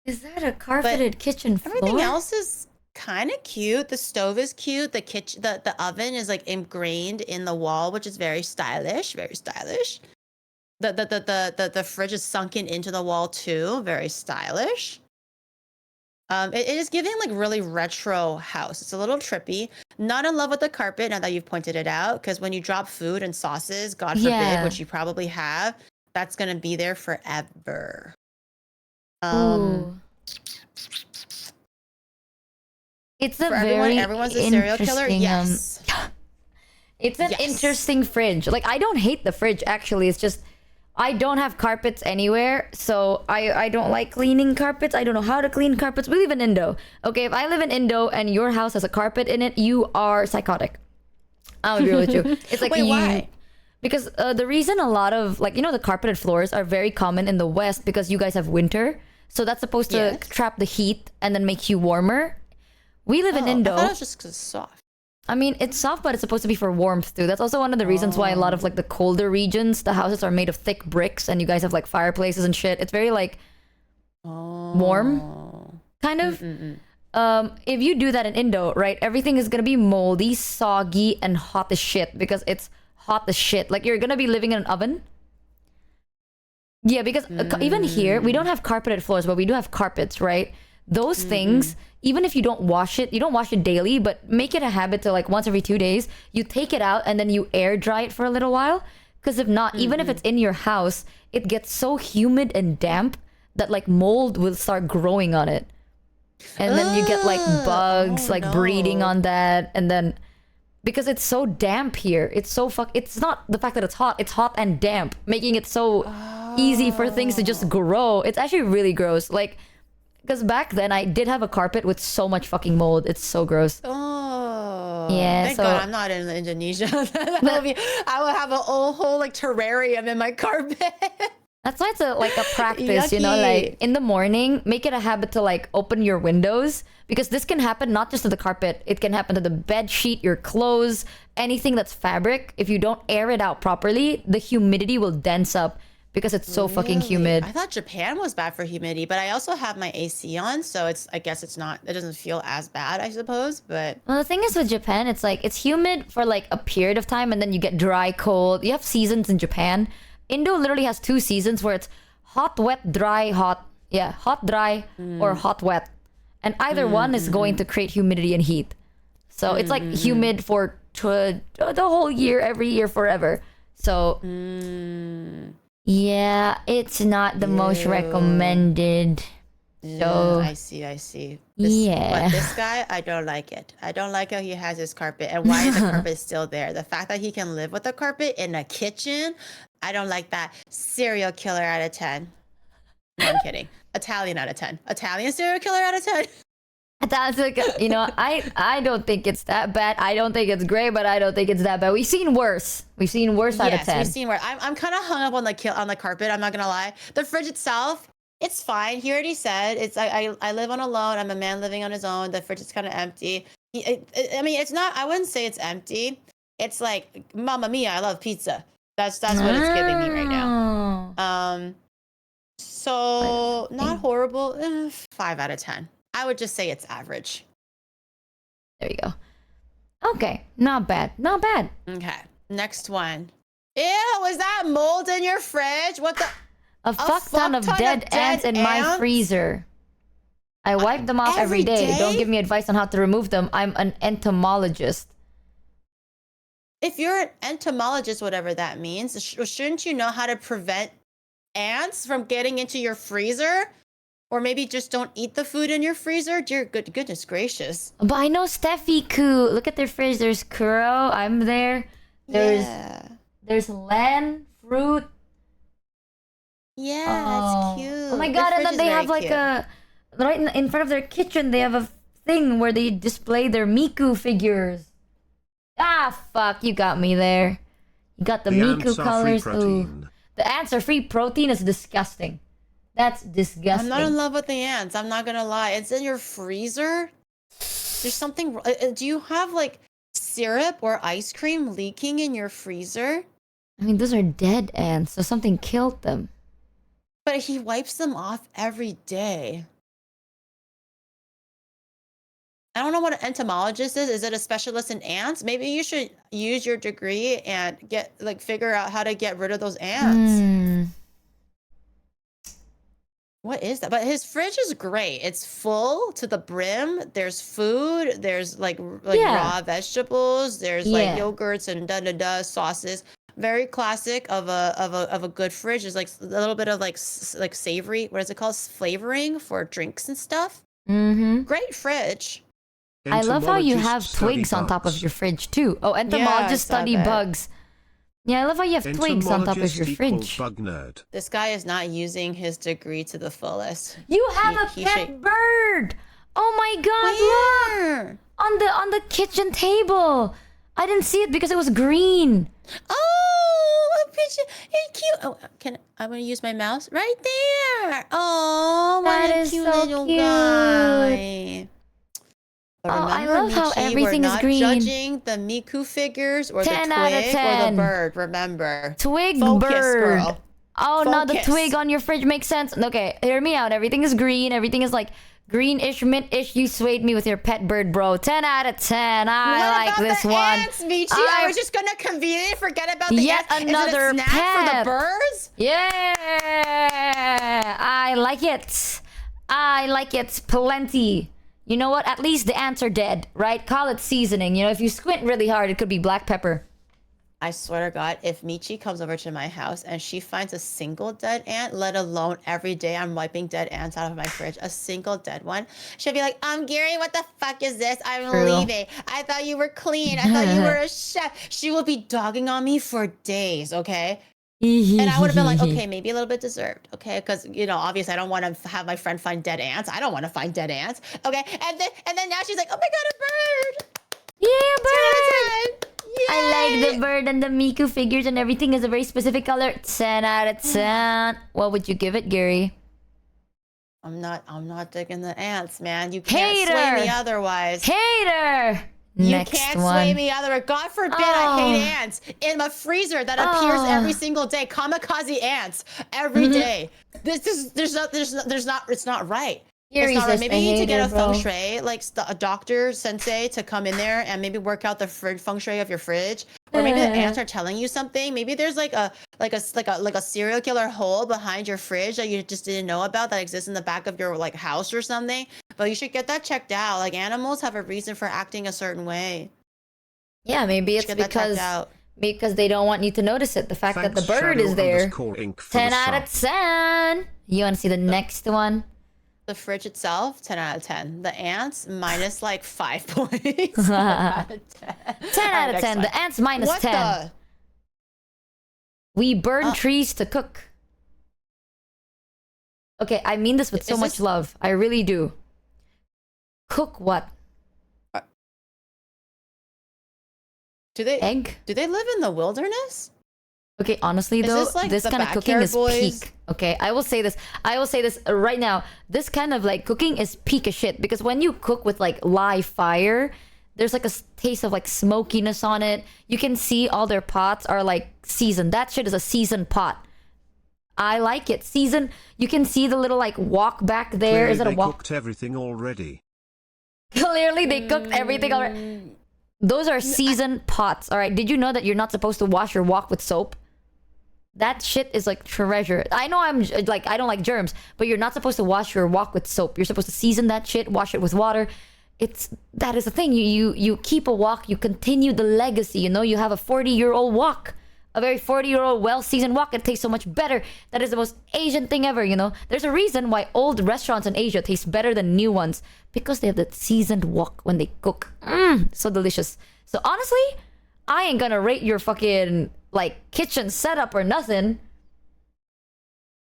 Is that a carpeted kitchen floor? Everything else is kind of cute. The stove is cute. The kitchen, the oven is like ingrained in the wall, which is very stylish. Very stylish. The fridge is sunken into the wall too. Very stylish. It is giving like really retro house. It's a little trippy. Not in love with the carpet now that you've pointed it out, because when you drop food and sauces, God forbid, Yeah. which you probably have, that's gonna be there forever. Ooh. It's a For everyone, very everyone's a serial killer. interesting, Yes. it's an Yes. interesting fridge. Like, I don't hate the fridge, actually. It's just, I don't have carpets anywhere, so I don't like cleaning carpets. I don't know how to clean carpets. We live in Indo. Okay, if I live in Indo and your house has a carpet in it, you are psychotic. I'll agree with you. It's like Wait, why? Because the reason a lot of, like, you know, the carpeted floors are very common in the West because you guys have winter. So that's supposed to Yes. trap the heat and then make you warmer. We live in Oh, Indo. I thought it was just 'cause it's soft. I mean, it's soft, but it's supposed to be for warmth too. That's also one of the reasons why a lot of like the colder regions, the houses are made of thick bricks, and you guys have like fireplaces and shit. It's very like warm, kind of. If you do that in Indo, right, everything is gonna be moldy, soggy, and hot as shit because it's hot as shit. Like, you're gonna be living in an oven. Yeah, because even here we don't have carpeted floors, but we do have carpets, right? Those things, even if you don't wash it daily, but make it a habit to, like, once every 2 days, you take it out and then you air dry it for a little while. Because if not, even if it's in your house, it gets so humid and damp that like mold will start growing on it. And then you get like bugs like breeding on that. And then because it's so damp here, it's not the fact that it's hot and damp, making it so easy for things to just grow. It's actually really gross. Like, because back then I did have a carpet with so much fucking mold. It's so gross. Oh, Yeah, Thank so- God I'm not in Indonesia. I would have a whole like terrarium in my carpet. That's why it's a practice, you know, like Yucky. in the morning, make it a habit to like open your windows, because this can happen not just to the carpet, it can happen to the bed sheet, your clothes, anything that's fabric. If you don't air it out properly, the humidity will dense up because it's so fucking humid. I thought Japan was bad for humidity, but I also have my AC on, so I guess it doesn't feel as bad, I suppose, but Well, the thing is with Japan, it's like it's humid for like a period of time and then you get dry, cold. You have seasons in Japan. Indo literally has 2 seasons where it's hot, wet, dry, hot. Yeah, hot, dry, or hot, wet. And either one is going to create humidity and heat. So it's like humid for the whole year, every year, forever. So yeah, it's not the most recommended. So I see. yeah. But this guy, I don't like it. I don't like how he has his carpet and why the carpet is still there. The fact that he can live with the carpet in a kitchen, I don't like that. Serial killer out of 10. No, I'm kidding. Italian out of 10. Italian serial killer out of 10. That's like, you know, I don't think it's that bad. I don't think it's great, but I don't think it's that bad. We've seen worse. We've seen worse out of 10. We've seen where I'm kind of hung up on the carpet. I'm not gonna lie. The fridge itself, it's fine. He already said it's. I live on alone. I'm a man living on his own. The fridge is kind of empty. I mean, it's not. I wouldn't say it's empty. It's like, Mamma Mia, I love pizza. That's what it's giving me right now. So not horrible. 5 out of 10. I would just say it's average. There you go. Okay, not bad. Not bad. Okay, next one. Ew, was that mold in your fridge? What the? A fuck ton of dead ants in my freezer. I wipe them off every day. Don't give me advice on how to remove them. I'm an entomologist. If you're an entomologist, whatever that means, shouldn't you know how to prevent ants from getting into your freezer? Or maybe just don't eat the food in your freezer? Dear goodness gracious. But I know Steffi Koo. Look at their fridge. There's Kuro. I'm there. There's Lan, fruit. Yeah, that's cute. Oh my god, and then they have like right in front of their kitchen, they have a thing where they display their Miku figures. Ah, fuck, you got me there. You got the Miku ants are free colors. Ooh. protein. The ants are free protein is disgusting. That's disgusting. I'm not in love with the ants. I'm not gonna lie. It's in your freezer. There's something. Do you have like syrup or ice cream leaking in your freezer? I mean, those are dead ants, so something killed them. But he wipes them off every day. I don't know what an entomologist is. Is it a specialist in ants? Maybe you should use your degree and figure out how to get rid of those ants. What is that? But his fridge is great. It's full to the brim. There's food. There's like raw vegetables. There's like yogurts and sauces. Very classic of a good fridge. There's like a little bit of like savory. What is it called? Flavoring for drinks and stuff. Great fridge. I love how you have Entomologists study twigs on top of bugs. your fridge too. Oh, I entomologists saw study that. bugs. Yeah, I love how you have twigs on top of Entomologist your equals fridge. bug nerd. This guy is not using his degree to the fullest. You have a He pet should- bird. Oh my god, look! Where? On the kitchen table. I didn't see it because it was green. Oh, a picture. It's cute. Oh, I'm gonna use my mouse right there. Oh, what That a is cute so little cute. guy. But Oh, I remember, love how Michi, everything we're is not green. judging the Miku figures or the 10 twig out of or 10. the bird. Remember, Twig Focus, bird. girl. Oh, now the Focus. twig on your fridge makes sense. Okay, hear me out. Everything is green. Everything is like greenish, mint-ish. You swayed me with your pet bird, bro. 10 out of 10. I What like about this the one. ants, Michi? I was just gonna conveniently forget about the Yet ants. another Is it a snack for pet. the birds? Yeah, I like it. I like it plenty. You know what? At least the ants are dead, right? Call it seasoning. You know, if you squint really hard, it could be black pepper. I swear to God, if Michi comes over to my house and she finds a single dead ant, let alone every day I'm wiping dead ants out of my fridge, a single dead one, she'll be like, Gary, what the fuck is this? I'm True. leaving. I thought you were clean. I thought you were a chef. She will be dogging on me for days, okay? And I would have been like, okay, maybe a little bit deserved, okay? Because, you know, obviously I don't want to have my friend find dead ants. I don't want to find dead ants, okay? And then now she's like, oh my God, a bird. Yeah, bird. 10 out of 10. I like Yay. the bird and the Miku figures and everything is a very specific color. 10 out of 10. What would you give it, Gary? I'm not digging the ants, man. You can't sway Hater. me otherwise. Hater. You Next can't one. sway me otherwise. God forbid I hate Oh. ants in my freezer that appears Oh. every single day. Kamikaze ants every day. It's not right. Gary's It's not right. just Maybe a you need to get hater, a feng bro. shui, like a doctor sensei to come in there and maybe work out the feng shui of your fridge. Or maybe the ants are telling you something. Maybe there's like a serial killer hole behind your fridge that you just didn't know about that exists in the back of your like house or something. But you should get that checked out. Like animals have a reason for acting a certain way. Yeah, maybe You it's should get that checked because out. they don't want you to notice it. The fact that the Thanks, bird Shadow is there. _Inc. for 10 the out of sub. 10. You want to see the next one? The fridge itself, 10 out of 10. The ants, minus like 5 points. 10 out of 10. 10 out of 10. The ants minus What 10. the? We burn trees to cook. Okay, I mean this with so Is much this- love. I really do. Cook what? Do they Egg? live in the wilderness? Okay, honestly Is though, this like this the kind of cooking Backyard is Boys? peak. Okay, I will say this right now. This kind of like cooking is peak as shit because when you cook with like live fire, there's like a taste of like smokiness on it. You can see all their pots are like seasoned. That shit is a seasoned pot. I like it. Seasoned. You can see the little like wok back there. Clearly Is it a they wok? cooked everything already. Clearly they cooked everything already. Those are seasoned pots. All right. Did you know that you're not supposed to wash your wok with soap? That shit is like treasure. I know I'm like, I don't like germs, but you're not supposed to wash your wok with soap. You're supposed to season that shit, wash it with water. That is the thing. You keep a wok, you continue the legacy. You know, you have a 40-year-old wok, a very 40-year-old well-seasoned wok. It tastes so much better. That is the most Asian thing ever, you know. There's a reason why old restaurants in Asia taste better than new ones because they have that seasoned wok when they cook. So delicious. So honestly, I ain't gonna rate your fucking like kitchen setup or nothing.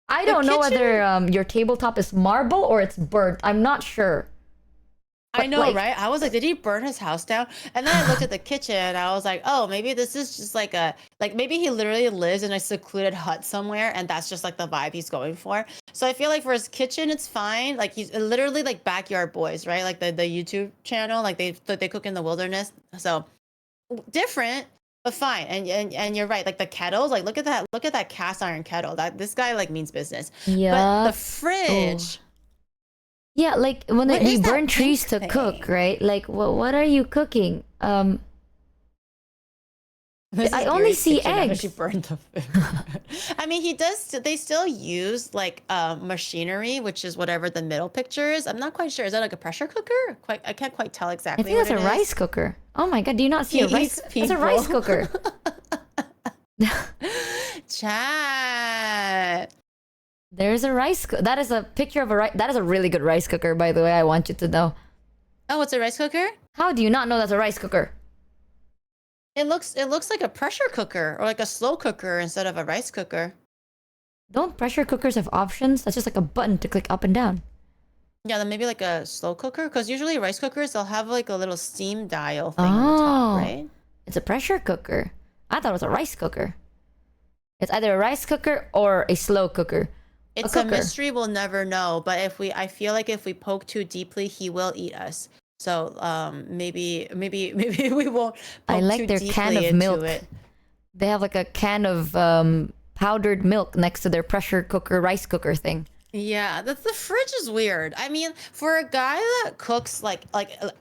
I don't know whether your tabletop is marble or it's burnt. I'm not sure. I But, know, like- right? I was like, did he burn his house down? And then I looked at the kitchen and I was like, oh, maybe this is just like maybe he literally lives in a secluded hut somewhere and that's just like the vibe he's going for. So I feel like for his kitchen, it's fine. Like he's literally like Backyard Boys, right? Like the YouTube channel, like they cook in the wilderness. So different, but fine. And you're right. Like the kettles, like look at that cast iron kettle. This guy like means business. Yeah. But the fridge. Yeah, like when What we is that burn trees to pink cook, thing? right? Like, what are you cooking? This I is only Gary's see kitchen after eggs. She burned the food. I mean, they still use like machinery, which is whatever the middle picture is. I'm not quite sure. Is that like a pressure cooker? I can't quite tell I exactly. think that's what a it is. rice cooker. Oh my god, do you not see He a rice? eats It's a rice people. cooker. Chat. There's a that is a picture of a rice. That is a really good rice cooker, by the way. I want you to know. Oh, it's a rice cooker? How do you not know that's a rice cooker? It looks like a pressure cooker or like a slow cooker instead of a rice cooker. Don't pressure cookers have options? That's just like a button to click up and down. Yeah, then maybe like a slow cooker, because usually rice cookers they'll have like a little steam dial thing on the top, right? It's a pressure cooker. I thought it was a rice cooker. It's either a rice cooker or a slow cooker. It's a mystery we'll never know. But I feel like if we poke too deeply, he will eat us. So maybe we won't. Poke I like too their deeply can of into milk. It. They have like a can of powdered milk next to their pressure cooker rice cooker thing. Yeah, the fridge is weird. I mean, for a guy that cooks like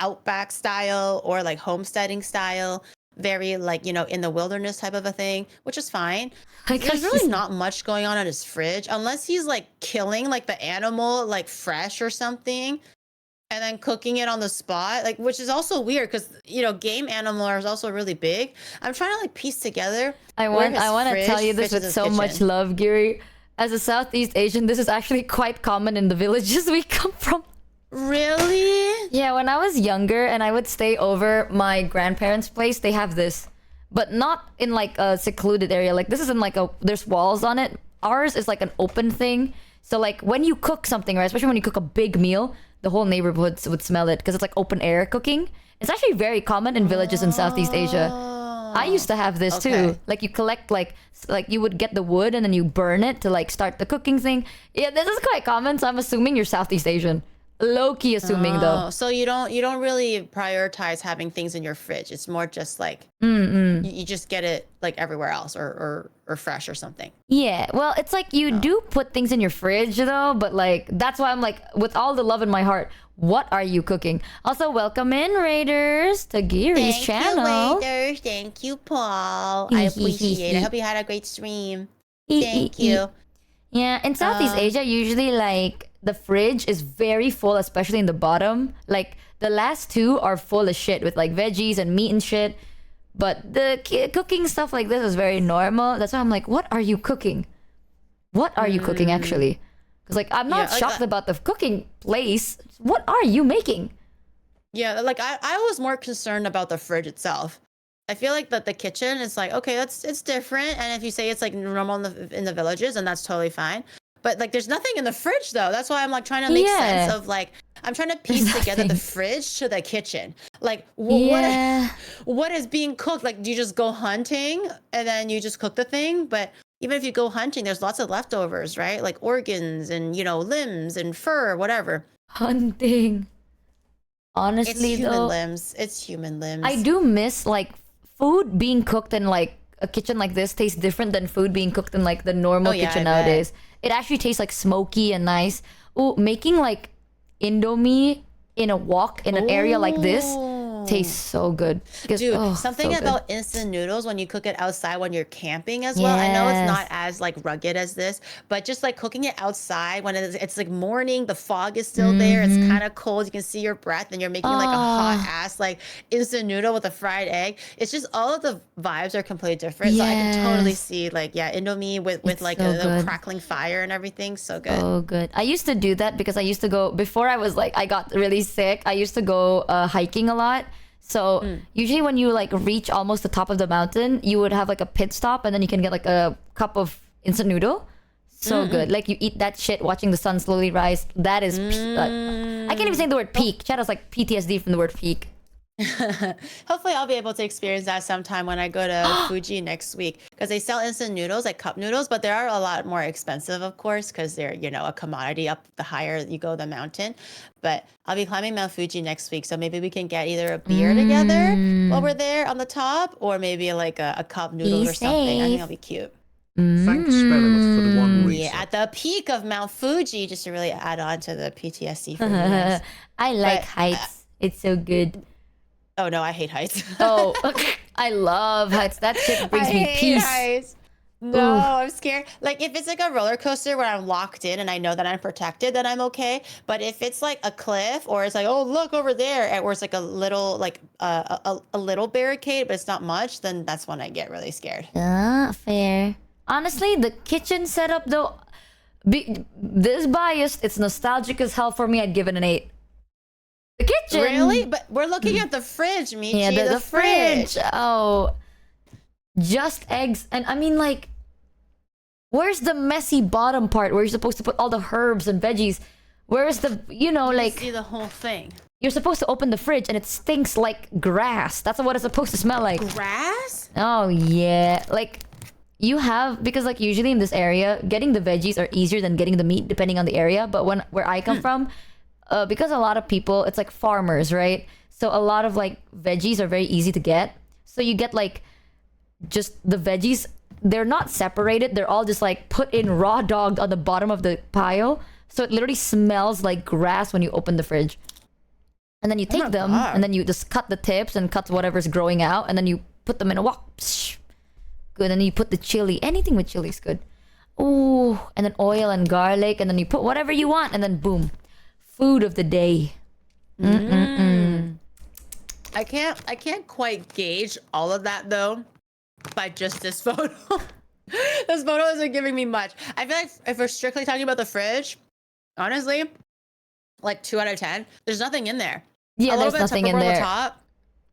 Outback style or like homesteading style, very like, you know, in the wilderness type of a thing, which is fine. There's really not much going on in his fridge unless he's like killing like the animal like fresh or something and then cooking it on the spot, like, which is also weird because, you know, game animal is also really big. I'm trying to like piece together. I want to tell you this with so much love, Giri. As a Southeast Asian, this is actually quite common in the villages we come from. Really? Yeah, when I was younger and I would stay over my grandparents' place, they have this. But not in like a secluded area. Like this isn't like there's walls on it. Ours is like an open thing. So like when you cook something, right, especially when you cook a big meal, the whole neighborhood would smell it because it's like open air cooking. It's actually very common in villages in Southeast Asia. I used to have this too. Like you collect like you would get the wood and then you burn it to like start the cooking thing. Yeah, this is quite common, so I'm assuming you're Southeast Asian. Low-key assuming though. So you don't really prioritize having things in your fridge. It's more just like you just get it like everywhere else or fresh or something. Yeah, well, it's like you do put things in your fridge though, but like that's why I'm like, with all the love in my heart, what are you cooking? Also, welcome in, Raiders, to Giri's channel. Thank you, Raiders. Thank you, Paul. I appreciate it. I hope you had a great stream. Thank you. Yeah, in Southeast Asia, usually like the fridge is very full, especially in the bottom. Like the last two are full of shit with like veggies and meat and shit. But the cooking stuff like this is very normal. That's why I'm like, what are you cooking? What are you cooking actually? Because like I'm not shocked about the cooking place. What are you making? Yeah, like I was more concerned about the fridge itself. I feel like that the kitchen is like, okay, it's different. And if you say it's like normal in the villages, and that's totally fine. But like there's nothing in the fridge though. That's why I'm like trying to make sense of like, I'm trying to piece together the fridge to the kitchen. Like what is being cooked? Like do you just go hunting and then you just cook the thing? But even if you go hunting, there's lots of leftovers, right? Like organs and, you know, limbs and fur, whatever. Hunting. Honestly, it's human limbs. It's human limbs. I do miss like food being cooked in like a kitchen like this tastes different than food being cooked in like the normal kitchen nowadays. It actually tastes like smoky and nice. Ooh, making like Indomie in a wok in an area like this tastes so good. Dude, something about instant noodles when you cook it outside when you're camping as well. I know it's not as like rugged as this, but just like cooking it outside when it's like morning, the fog is still there, it's kind of cold, you can see your breath, and you're making like a hot ass like instant noodle with a fried egg. It's just all of the vibes are completely different. So I can totally see like Indomie with like a crackling fire and everything. So good. Oh good. I used to do that because I used to go before I was like I got really sick. I used to go hiking a lot. So usually when you like reach almost the top of the mountain, you would have like a pit stop and then you can get like a cup of instant noodle. So good. Like you eat that shit watching the sun slowly rise. That is, I can't even say the word peak. Chad has like PTSD from the word peak. Hopefully I'll be able to experience that sometime when I go to Fuji next week, because they sell instant noodles, like cup noodles, but they are a lot more expensive, of course, because they're, you know, a commodity up the higher you go the mountain. But I'll be climbing Mount Fuji next week, so maybe we can get either a beer together while we're there on the top, or maybe like a cup noodles or something. I think that'll be cute. Thanks, Spellemouth, for the one reset. Yeah, at the peak of Mount Fuji, just to really add on to the PTSD for you guys. I like heights. It's so good. Oh no, I hate heights. Oh, I love heights. That shit brings me peace. Heights. No, I'm scared. Like if it's like a roller coaster where I'm locked in and I know that I'm protected, then I'm okay. But if it's like a cliff, or it's like, oh look over there, or it's like a little like a little barricade, but it's not much, then that's when I get really scared. Fair. Honestly, the kitchen setup though, this biased, it's nostalgic as hell for me. I'd give it an 8. The kitchen. Really? But we're looking at the fridge, Michi. Yeah, the fridge. fridge. Oh, just eggs. And I mean, like, where's the messy bottom part where you're supposed to put all the herbs and veggies? Where's the, you know, like, See the whole thing. you're supposed to open the fridge and it stinks like grass. That's what it's supposed to smell like. Grass? Oh, yeah. Like, you have, because like usually in this area, getting the veggies are easier than getting the meat depending on the area. But where I come from, because a lot of people, it's like farmers, right? So a lot of like veggies are very easy to get. So you get like just the veggies, they're not separated. They're all just like put in raw dogged on the bottom of the pile. So it literally smells like grass when you open the fridge. And then you take them and then you just cut the tips and cut whatever's growing out. And then you put them in a wok. Psh, good. And then you put the chili. Anything with chili is good. Ooh. And then oil and garlic. And then you put whatever you want. And then boom. Food of the day. I can't quite gauge all of that though by just this photo. This photo isn't giving me much. I feel like if we're strictly talking about the fridge, honestly, like 2 out of 10. There's nothing in there. Yeah, a little there's bit of nothing in Tupperware on there.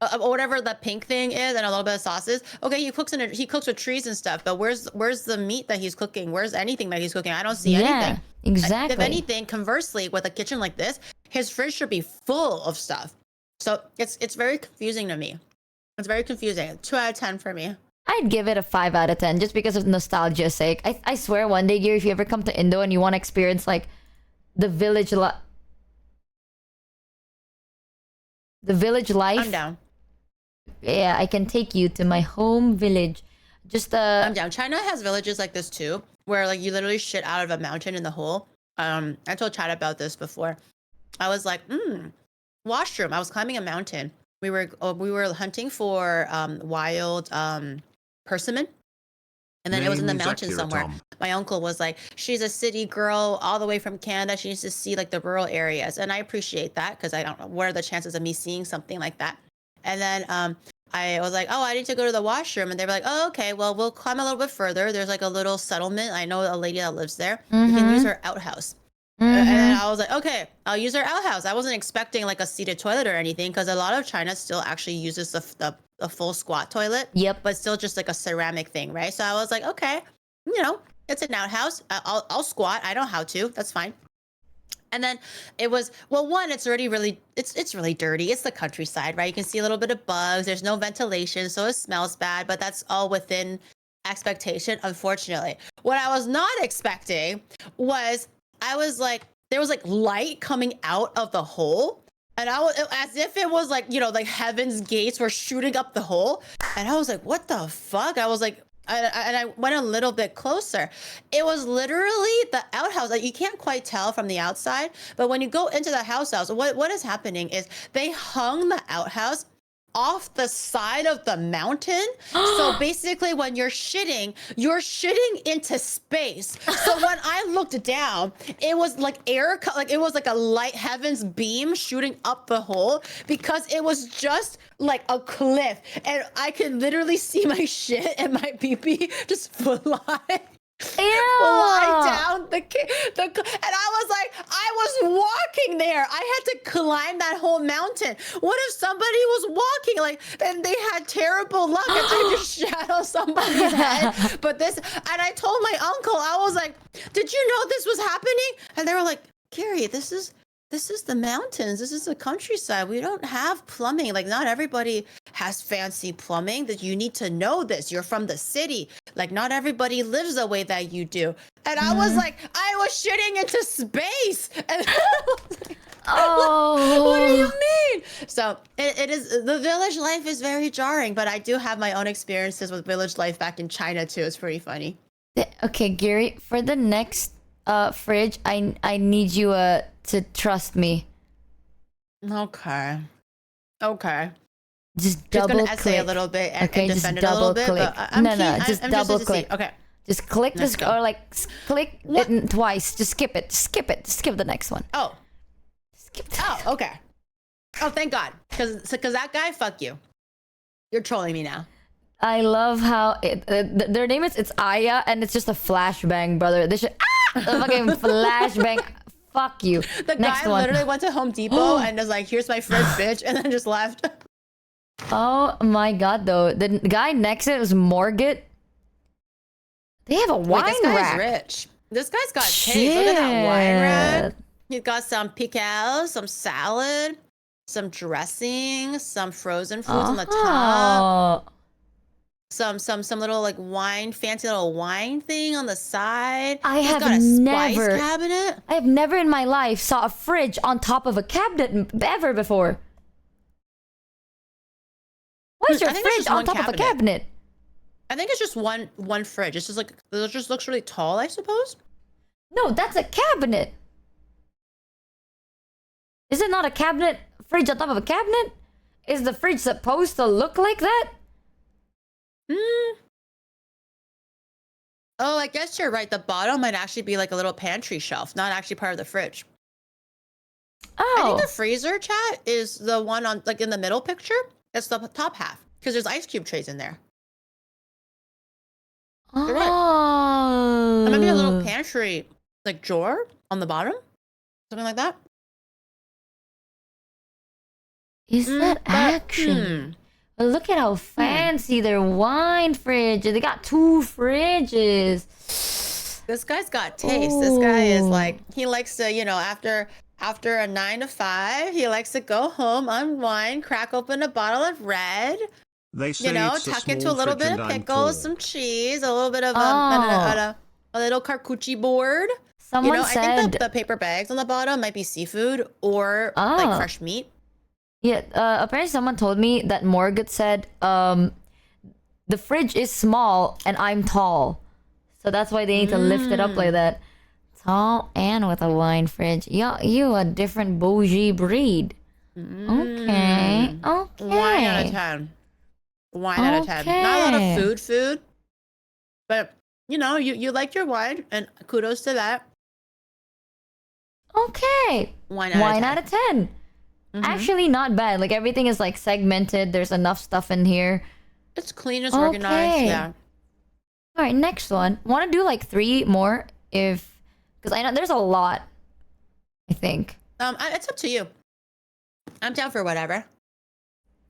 the top, or whatever the pink thing is, and a little bit of sauces. Okay, he cooks with trees and stuff, but where's the meat that he's cooking? Where's anything that he's cooking? I don't see anything. Exactly. If anything, conversely, with a kitchen like this, his fridge should be full of stuff. So it's very confusing to me. It's very confusing. 2 out of 10 for me. I'd give it a 5 out of 10 just because of nostalgia's sake. I swear one day, Gary, if you ever come to Indo and you want to experience like the village life. I'm down. Yeah, I can take you to my home village. Just I'm down. China has villages like this too, where like you literally shit out of a mountain in the hole. I told Chad about this before. I was like, washroom. I was climbing a mountain. We were hunting for wild persimmon. And then it was in the Name mountain Zakira somewhere. Tom. My uncle was like, she's a city girl all the way from Canada. She needs to see like the rural areas. And I appreciate that because I don't know what are the chances of me seeing something like that. And then I was like, oh, I need to go to the washroom. And they were like, oh, okay, well, we'll climb a little bit further. There's like a little settlement. I know a lady that lives there. You can use her outhouse. And then I was like, okay, I'll use her outhouse. I wasn't expecting like a seated toilet or anything because a lot of China still actually uses the full squat toilet. Yep. But still just like a ceramic thing, right? So I was like, okay, you know, it's an outhouse. I'll squat. I know how to. That's fine. And then it was, well, one, it's already really, it's really dirty. It's the countryside, right? You can see a little bit of bugs. There's no ventilation, so it smells bad, but that's all within expectation, unfortunately. What I was not expecting was, I was like, there was like light coming out of the hole. And I was as if it was like, you know, like heaven's gates were shooting up the hole. And I was like, what the fuck? I was like, and I went a little bit closer. It was literally the outhouse. Like you can't quite tell from the outside, but when you go into the house, what is happening is they hung the outhouse off the side of the mountain. So basically when you're shitting into space. So when I looked down, it was like it was like a light heaven's beam shooting up the hole because it was just like a cliff and I could literally see my shit and my pee-pee just fly. Fly down the and I was like, I was walking there. I had to climb that whole mountain. What if somebody was walking like and they had terrible luck and I just shadow somebody's head? But this, and I told my uncle, I was like, did you know this was happening? And they were like, Carrie, this is the mountains. This is the countryside. We don't have plumbing. Like not everybody has fancy plumbing. That you need to know this. You're from the city. Like not everybody lives the way that you do. And I was like, I was shitting into space. And Oh, what do you mean? So it is, the village life is very jarring, but I do have my own experiences with village life back in China too. It's pretty funny. Okay, Gary, for the next fridge, I need you to trust me. Okay. Just Just double gonna click. essay a little bit and, Okay, and just defend it a little double bit. click. But I'm Just I'm double interested to see. click. Okay. Just click Let's this go. or like click it twice. Just skip it. Skip the next one. Oh. Skip the Oh, okay. Oh, thank God. Because that guy, fuck you. You're trolling me now. I love how their name is, it's Aya, and it's just a flashbang, brother. They should a fucking flashbang Fuck you. The Next guy one. literally went to Home Depot and was like, "Here's my fridge, bitch," and then just left. Oh my god, though. The guy next to it was Morgan. They have a wine Wait, this guy's rack. rich. This guy's got taste. Look at that wine rack. Shit. He's got some pickles, some salad, some dressing, some frozen foods on the top. Oh. Some little like wine, fancy little wine thing on the side. I He's have got a spice never- cabinet. I have never in my life saw a fridge on top of a cabinet ever before. Why is your I think it's fridge just on one top of a cabinet. cabinet? I think it's just one fridge. It's just like it just looks really tall, I suppose. No, that's a cabinet. Is it not a cabinet? Fridge on top of a cabinet? Is the fridge supposed to look like that? Oh, I guess you're right. The bottom might actually be like a little pantry shelf, not actually part of the fridge. I Oh. think the freezer, chat, is the one on like in the middle picture. That's the top half because there's ice cube trays in there. You're right. Oh. Or maybe a little pantry like drawer on the bottom, something like that. Is that But, actually? But look at how fancy their wine fridge is. They got 2 fridges. This guy's got taste. This guy is Ooh. like, he likes to, you know, after a 9 to 5, he likes to go home, unwind, crack open a bottle of red, They say you know, it's a tuck into a small little fridge bit and of I'm pickles, poor. some cheese, a little bit of Oh. a little charcuterie board. Someone You know, I said, think the paper bags on the bottom might be seafood or Oh. like fresh meat. yeah, apparently someone told me that Morgan said, the fridge is small and I'm tall. So that's why they need to lift it up like that. Tall and with a wine fridge. You a different bougie breed. Okay. Okay. 1 out of 10. 1 out of 10. Not a lot Okay. of food, but you know, you like your wine, and kudos to that. Okay. 1 Wine out out of of 10. 10. Actually, not bad. Like everything is like segmented. There's enough stuff in here. It's clean, it's organized. Okay. Yeah. All right, next one. Want to do like 3 more because I know there's a lot. I think It's up to you. I'm down for whatever.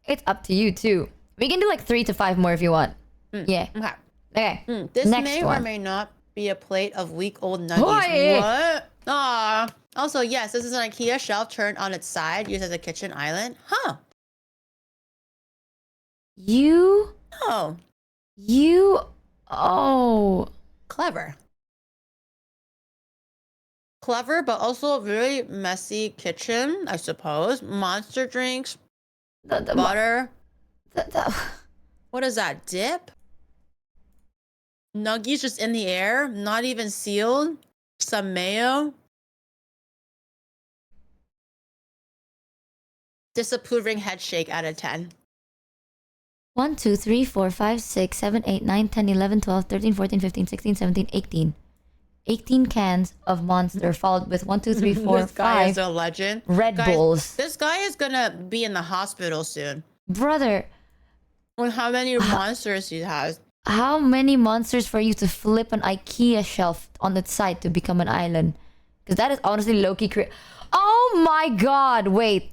it's up to you too. We can do like 3 to 5 more if you want. Yeah. Okay. Okay. This Next may one. or may not be a plate of week-old nuggies. Oi! What? Aw. Also, yes, this is an IKEA shelf turned on its side, used as a kitchen island. Huh. You. Oh, Oh. clever. Clever, but also a very messy kitchen, I suppose. Monster drinks, The- butter. the- What is that? Dip? Nuggies just in the air, not even sealed. Some mayo. Disapproving head shake out of 10. 1, 2, 3, 4, 5, 6, 7, 8, 9, 10, 11, 12, 13, 14, 15, 16, 17, 18. 18 cans of Monster, followed with 1, 2, 3, 4, This guy 5 is a legend. Red Guys, Bulls. This guy is gonna be in the hospital soon. Brother, With how many monsters he has. how many monsters for you to flip an IKEA shelf on its side to become an island? Because that is honestly low-key Oh my god! Wait.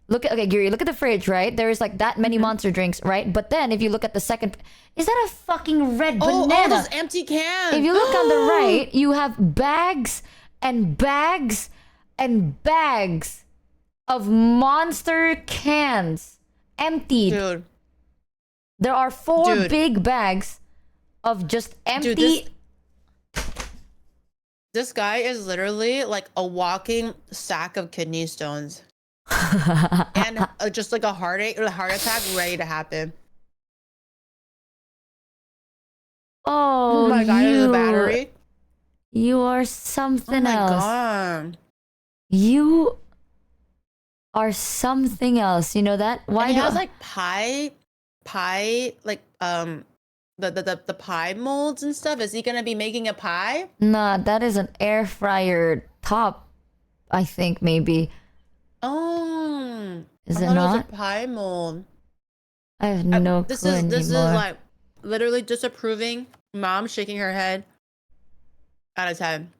Look at Giri, look at the fridge, right? There is like that many monster drinks, right? But then if you look at the second, is that a fucking red Oh, banana? all those empty cans. If you look on the right, you have bags and bags and bags of monster cans emptied. Dude, There are 4 Dude. big bags of just empty. Dude, this guy is literally like a walking sack of kidney stones. And just like a heart attack ready to happen. Oh, my god, there's a battery. You are Oh something my else. god. You are something else. You know that? Why And he do has like pie, like the pie molds and stuff. Is he gonna be making a pie? Nah, that is an air fryer top. I think maybe. Oh, Is I it thought not? it was a pie mold. I have no This clue is anymore. this is like literally disapproving. Mom shaking her head. Out of 10.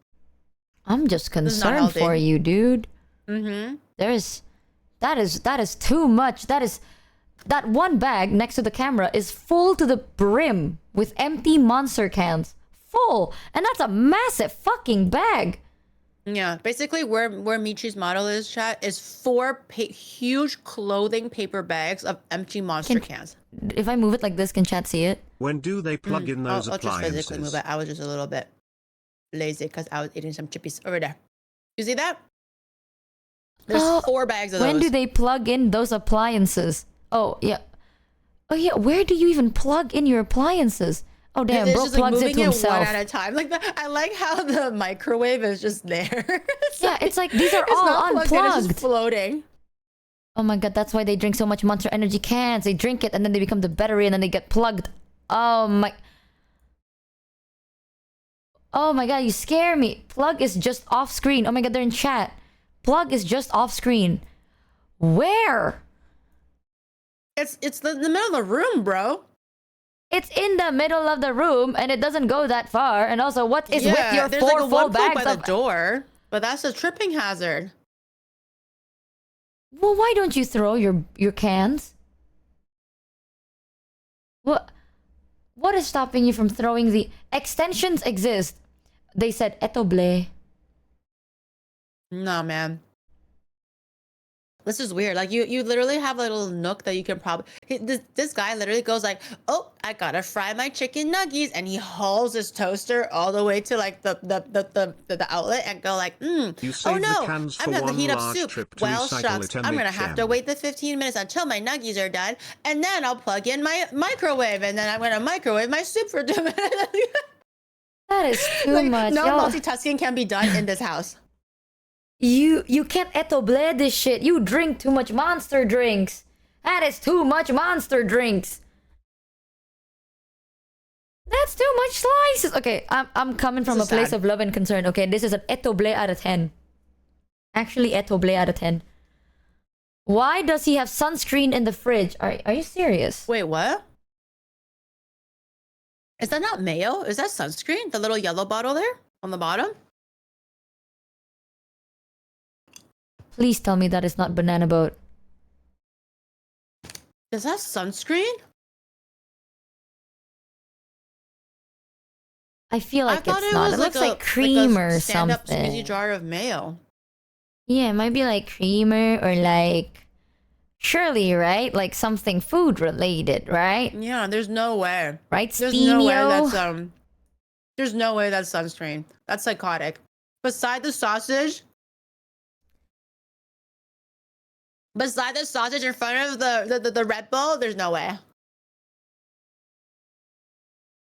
I'm just This is not concerned for healthy. you, dude. Mm-hmm. That is too much. That one bag next to the camera is full to the brim with empty monster cans. Full. And that's a massive fucking bag. Yeah, basically where Michi's model is, chat, is 4 huge clothing paper bags of empty monster cans. If I move it like this, can chat see it? When do they plug in those I'll just physically move appliances? it. I was just a little bit lazy because I was eating some chippies over there. You see that? There's 4 bags of When those. do they plug in those appliances? Oh, yeah. Oh, yeah. Where do you even plug in your appliances? Oh, damn. It's Bro just like plugs it moving to it himself. one at a time. Like I like how the microwave is just there. It's like these are it's all not plugged in, it's unplugged. just floating. Oh my god, that's why they drink so much Monster Energy cans. They drink it and then they become the battery and then they get plugged. Oh my god, you scare me. Plug is just off screen. Oh my god, they're in chat. Plug is just off screen. Where? It's the middle of the room, bro. It's in the middle of the room and it doesn't go that far. And also, what is with your there's 4 like a full one plug bags by of... the door, but that's a tripping hazard. Well, why don't you throw your cans? What is stopping you from throwing the... Extensions exist. They said etoble. No, man. This is weird. Like you literally have a little nook that you can probably. This guy literally goes like, "Oh, I gotta fry my chicken nuggets," and he hauls his toaster all the way to like the outlet and go like, You "Oh save the no, cans I'm for gonna one heat up large soup. trip to Well, recycle shucks, it and I'm gonna make have to jam." wait the 15 minutes until my nuggies are done, and then I'll plug in my microwave, and then I'm gonna microwave my soup for 2 minutes." That is too Like, much. no Y'all- multitasking can be done in this house. You can't etoble this shit. You drink too much monster drinks. That is too much monster drinks. That's too much slices. Okay, I'm coming from a This is place sad. of love and concern. Okay, this is an etoble out of 10. Actually, etoble out of 10. Why does he have sunscreen in the fridge? Are you serious? Wait, what? Is that not mayo? Is that sunscreen? The little yellow bottle there on the bottom? Please tell me that is not banana boat. Is that sunscreen? I feel like I thought it's it not. was It looks like a cream or stand-up something. squeezy jar of mayo. Yeah, it might be like creamer or like... Surely, right? Like something food related, right? Yeah, there's no way. Right, There's no way Steamio? that's There's no way that's sunscreen. That's psychotic. Beside the sausage in front of the Red Bull, there's no way.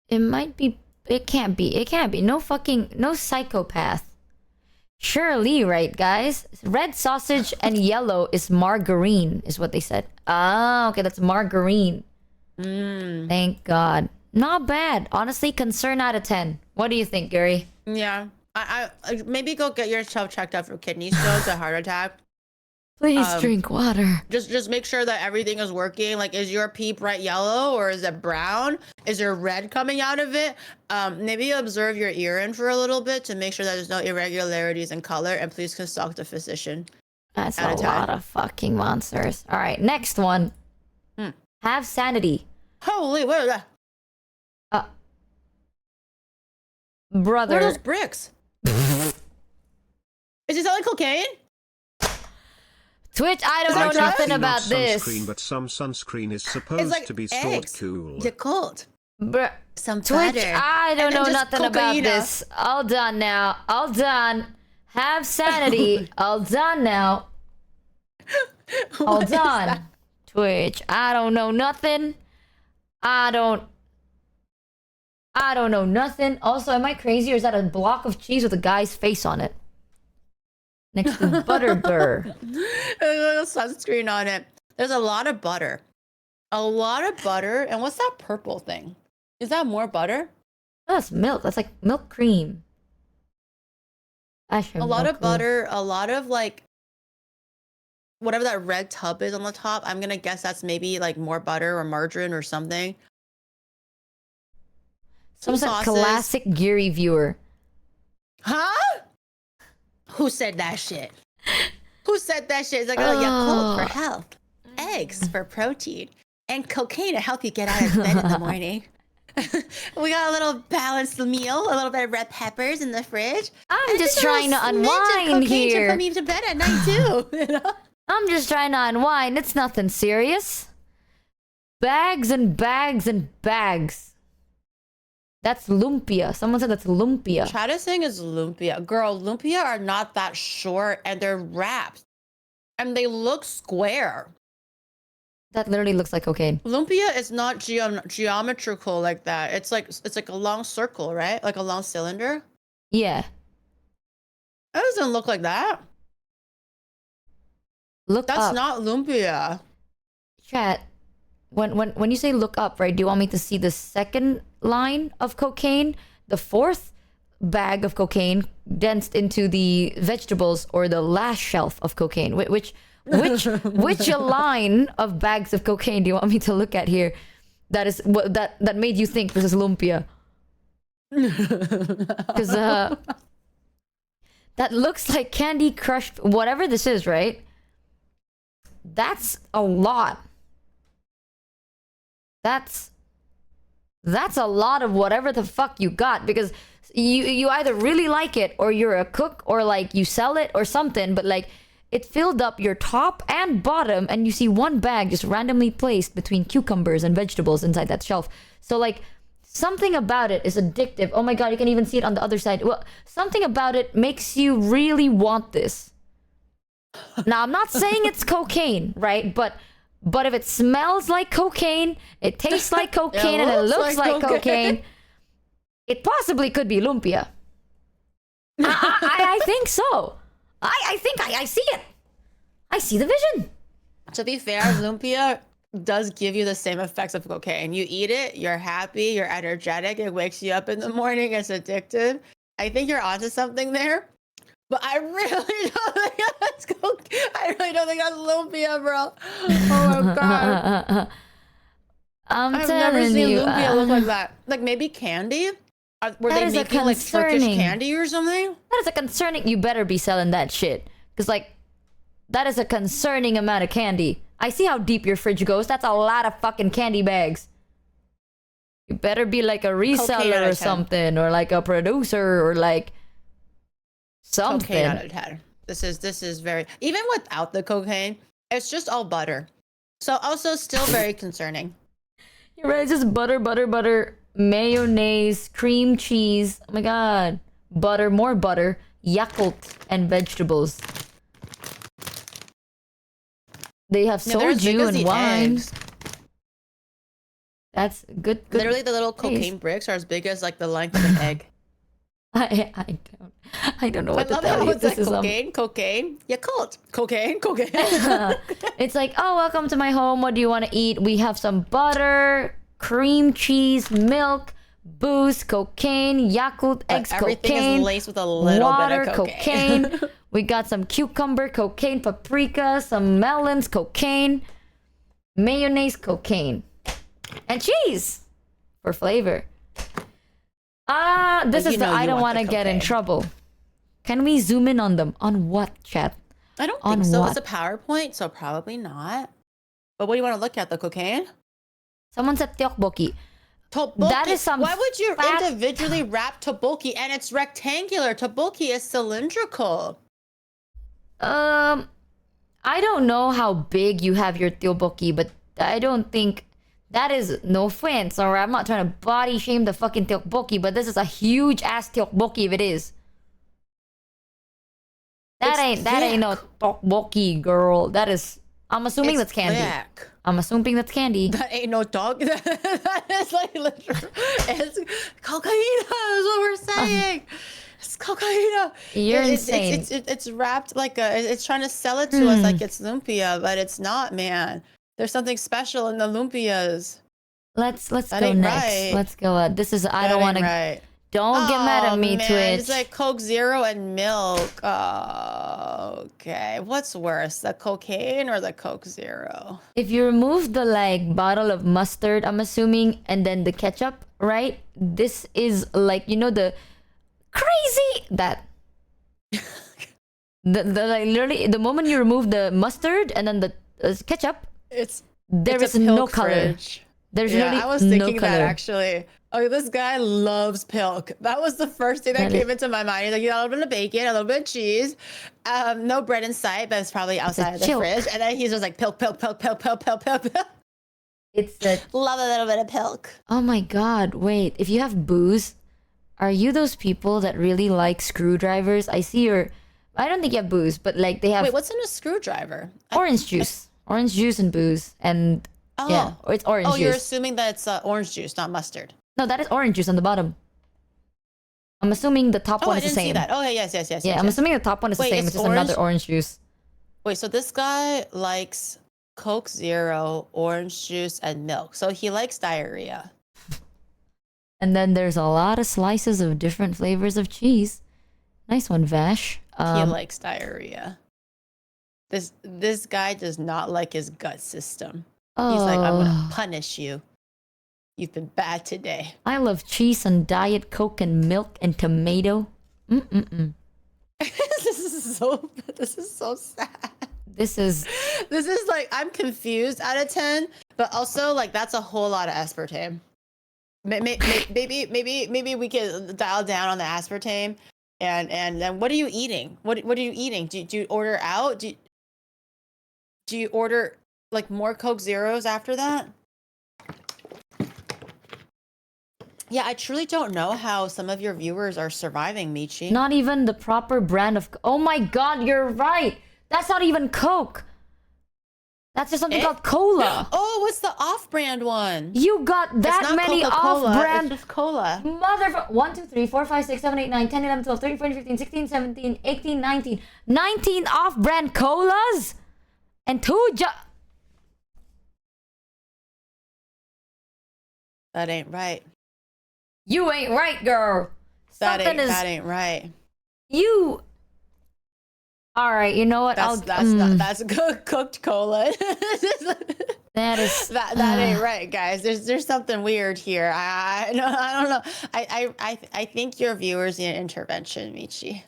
It might be... It can't be. It can't be. No fucking... No psychopath. Surely, right, guys? Red sausage and yellow is margarine, is what they said. Ah, okay, that's margarine. Thank God. Not bad. Honestly, concern out of 10. What do you think, Gary? Yeah. I maybe go get yourself checked out for kidney stones, a heart attack. Please drink water. Just make sure that everything is working. Like, is your pee bright yellow or is it brown? Is there red coming out of it? Maybe observe your urine for a little bit to make sure that there's no irregularities in color, and please consult a physician. That's At a a time. lot of fucking monsters. All right, next one. Have sanity. Holy, what are that? Brother. What are those bricks? Is it selling cocaine? Twitch, I don't know that nothing Not about this. sunscreen, but some sunscreen is It's supposed like to be stored eggs. cool. Yakult. Bruh. Some Twitch, butter. I don't And know just nothing about cocaina. this. All done now. All done. Have sanity. All done now. All What is done. that? Twitch, I don't know nothing. I don't know nothing. Also, am I crazy or is that a block of cheese with a guy's face on it? Next to Butterburr. There's a little sunscreen on it. There's a lot of butter. A lot of butter. And what's that purple thing? Is that more butter? That's milk. That's like milk cream. I should A lot of butter. A lot of like whatever that red tub is on the top. I'm gonna guess that's maybe like more butter or margarine or something. Some Some like sauces. classic Geary viewer. Huh? Who said that shit? Who said that shit? It's like, oh, Yakult for health, eggs for protein, and cocaine to help you get out of bed in the morning. We got a little balanced meal, a little bit of red peppers in the fridge. I'm just trying to smidge of unwind cocaine here. to put me to bed at night too. You know? I'm just trying to unwind. It's nothing serious. Bags and bags and bags. That's lumpia. Someone said that's lumpia. Chat is saying is lumpia. Girl, lumpia are not that short and they're wrapped. And they look square. That literally looks like cocaine. Lumpia is not geometrical like that. It's like a long circle, right? Like a long cylinder. Yeah. That doesn't look like that. Look That's up. not lumpia. Chat. When you say look up, right? Do you want me to see the second line of cocaine, the fourth bag of cocaine densed into the vegetables, or the last shelf of cocaine? Which line of bags of cocaine do you want me to look at here? That is what that made you think this is lumpia? Because that looks like candy crushed, whatever this is, right? That's a lot. That's a lot of whatever the fuck you got, because you either really like it, or you're a cook, or like you sell it or something, but like it filled up your top and bottom, and you see one bag just randomly placed between cucumbers and vegetables inside that shelf. So like something about it is addictive. Oh my god, you can even see it on the other side. Well, something about it makes you really want this. Now, I'm not saying it's cocaine, right? But if it smells like cocaine, it tastes like cocaine, and it looks like cocaine, it possibly could be lumpia. I think so. I think I see it. I see the vision. To be fair, lumpia does give you the same effects of cocaine. You eat it, you're happy, you're energetic, it wakes you up in the morning, it's addictive. I think you're onto something there. But I really don't think that's cocaine. I really don't think that's lumpia, bro. Oh my god. I've never seen lumpia look like that. Like maybe candy? Were they making like Turkish candy or something? That is a concerning. You better be selling that shit, because like that is a concerning amount of candy. I see how deep your fridge goes. That's a lot of fucking candy bags. You better be like a reseller or something, or like a producer, or like something. Cocaine out of 10. This is very, even without the cocaine, it's just all butter. So also still very concerning. You're right. It's just butter, mayonnaise, cream cheese. Oh my god, butter, more butter, Yakult, and vegetables. They have soju and wine. Eggs. That's good. Literally, the little cocaine bricks are as big as like the length of an egg. I don't know what to tell you. This is cocaine, Yakult, cocaine. It's like, oh, welcome to my home. What do you want to eat? We have some butter, cream cheese, milk, booze, cocaine, Yakult, eggs, everything cocaine, is laced with a little water, bit of cocaine. We got some cucumber, cocaine, paprika, some melons, cocaine, mayonnaise, cocaine, and cheese for flavor. This is the I don't want to get in trouble. Can we zoom in on them? On what, chat? I don't think so. It's a PowerPoint, so probably not. But what do you want to look at? The cocaine? Someone said tteokbokki. Tteokbokki. That is some. Why would you individually wrap tteokbokki? And it's rectangular. Tteokbokki is cylindrical. I don't know how big you have your tteokbokki, but I don't think that is, no offense, or I'm not trying to body shame the fucking tteokbokki, but this is a huge ass tteokbokki if it is. That ain't no tteokbokki, girl. That is. I'm assuming that's candy. Thick. I'm assuming that's candy. That ain't no dog. That is like literally. It's cocaine. Is what we're saying. It's cocaine. You're insane. It's wrapped like it's trying to sell it to us like it's lumpia, but it's not, man. There's something special in the lumpias. Let's go next. Right. Let's go. This is I don't want to. Right. Don't get mad at me, man. Twitch. It's like Coke Zero and milk. Oh, okay. What's worse, the cocaine or the Coke Zero? If you remove the like bottle of mustard, I'm assuming, and then the ketchup, right? This is like, you know, the crazy that Like literally the moment you remove the mustard and then the ketchup, It's there it's is a no Pilk color. fridge. There's Yeah, literally I was no thinking that color. actually. Oh, this guy loves Pilk. That was the first thing that That came into my mind. He's like, you got a little bit of bacon, a little bit of cheese, no bread in sight, but it's probably outside of the chilk. fridge. And then he's just like, Pilk, Pilk, Pilk, Pilk, Pilk, Pilk, Pilk, Pilk. It's a Love a little bit of Pilk. oh my god, wait. If you have booze, are you those people that really like screwdrivers? I see your I don't think you have booze, but like they have Wait, what's in a screwdriver? orange juice. Orange juice and booze and yeah, or it's orange Oh, you're juice. assuming that it's orange juice, not mustard. No, that is orange juice on the bottom. I'm assuming the top Oh, one I is the didn't see same. that. Oh, yeah, yes. Yeah, yes, I'm yes. assuming the top one is Wait, the same. it's It's just another orange? orange juice. Wait, so this guy likes Coke Zero, orange juice, and milk. So he likes diarrhea. And then there's a lot of slices of different flavors of cheese. Nice one, Vash. He likes diarrhea. This guy does not like his gut system. He's like, I'm gonna punish you. You've been bad today. I love cheese and Diet Coke and milk and tomato. This is so sad. This is Like, I'm confused out of 10, but also like that's a whole lot of aspartame. Maybe we could dial down on the aspartame. And then what are you eating? What are you eating? Do you order out? Do you order like more Coke Zeros after that? Yeah, I truly don't know how some of your viewers are surviving, Michi. not even the proper brand of. Oh my god, you're right. That's not even Coke. That's just something called cola. Oh, what's the off-brand one? You got It's that not many Coca-Cola, off-brand. It's just cola. Motherfucker. 1, 2, 3, 4, 5, 6, 7, 8, 9, 10, 11, 12, 13, 14, 15, 16, 17, 18, 19. 19 off-brand colas? And 2 That ain't right. You ain't right, girl. That Something ain't right. You. Alright, you know what? That's cooked cola. That is. That ain't right, guys. There's something weird here. I don't know. I think your viewers need an intervention, Michi.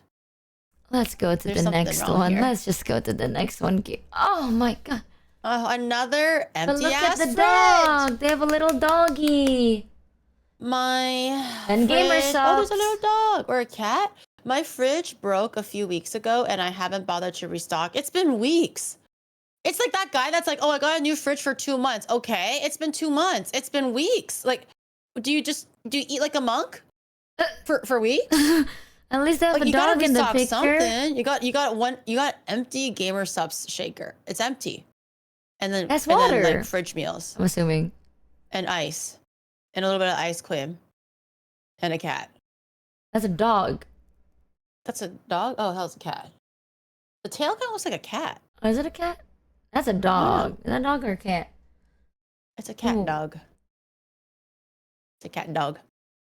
Let's go to There's the something next wrong one. here. Let's just go to the next one. Oh my god. Oh, another But empty look ass at the fridge. dog. They have a little doggy. My And gamer fridge- Oh, there's a subs. little dog or a cat. My fridge broke a few weeks ago, and I haven't bothered to restock. It's been weeks. It's like that guy that's like, "Oh, I got a new fridge for 2 months." Okay, it's been 2 months. It's been weeks. Like, do you eat like a monk for weeks? At least they have Like, a you gotta dog in the restock picture. something. You got empty gamer subs shaker. It's empty, and then That's and then, water. like fridge meals I'm assuming. and ice, and a little bit of ice cream, and a cat. That's a dog. That's a dog. Oh, hell's a cat. The tail kind of looks like a cat. Oh, is it a cat? That's a dog. Is that a dog or a cat? It's a cat Ooh. dog. It's a cat dog.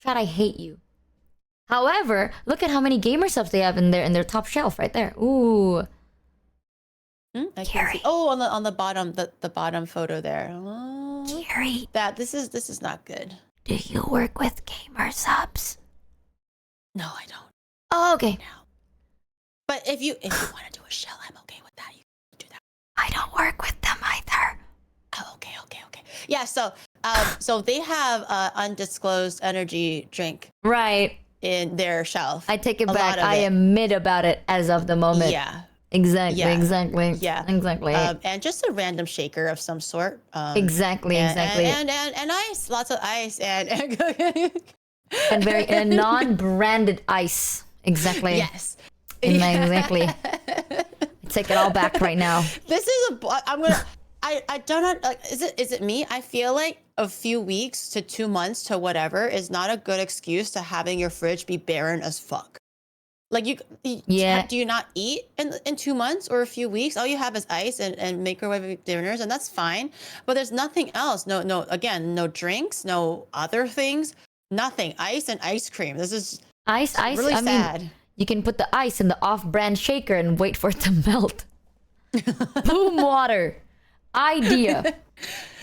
Chad, I hate you. However, look at how many gamer subs they have in their top shelf right there. Ooh. I can see. Oh, on the bottom, the bottom photo there. Oh, Gary, this is not good. do you work with gamer subs? No, I don't. Oh, okay. But if you want to do a shell, I'm okay with that. You can do that. I don't work with them either. Oh, okay. Yeah. So they have undisclosed energy drink Right. in their shelf. I take it A back. lot of I it. am mid about it as of the moment. Yeah. Exactly. Yeah. Exactly. Yeah. Exactly. And just a random shaker of some sort. Exactly. And, Exactly. And ice, lots of ice, and And non-branded ice. Exactly. yes, Exactly. I take it all back right now. This is I don't know. Like, is it me? I feel like a few weeks to 2 months to whatever is not a good excuse to having your fridge be barren as fuck. Like Yeah. do you not eat in 2 months or a few weeks? All you have is ice and microwave dinners, and that's fine. But there's nothing else. No, no drinks, no other things, nothing. Ice and ice cream. This is Ice. really I sad. mean, you can put the ice in the off-brand shaker and wait for it to melt. Boom, water. Idea.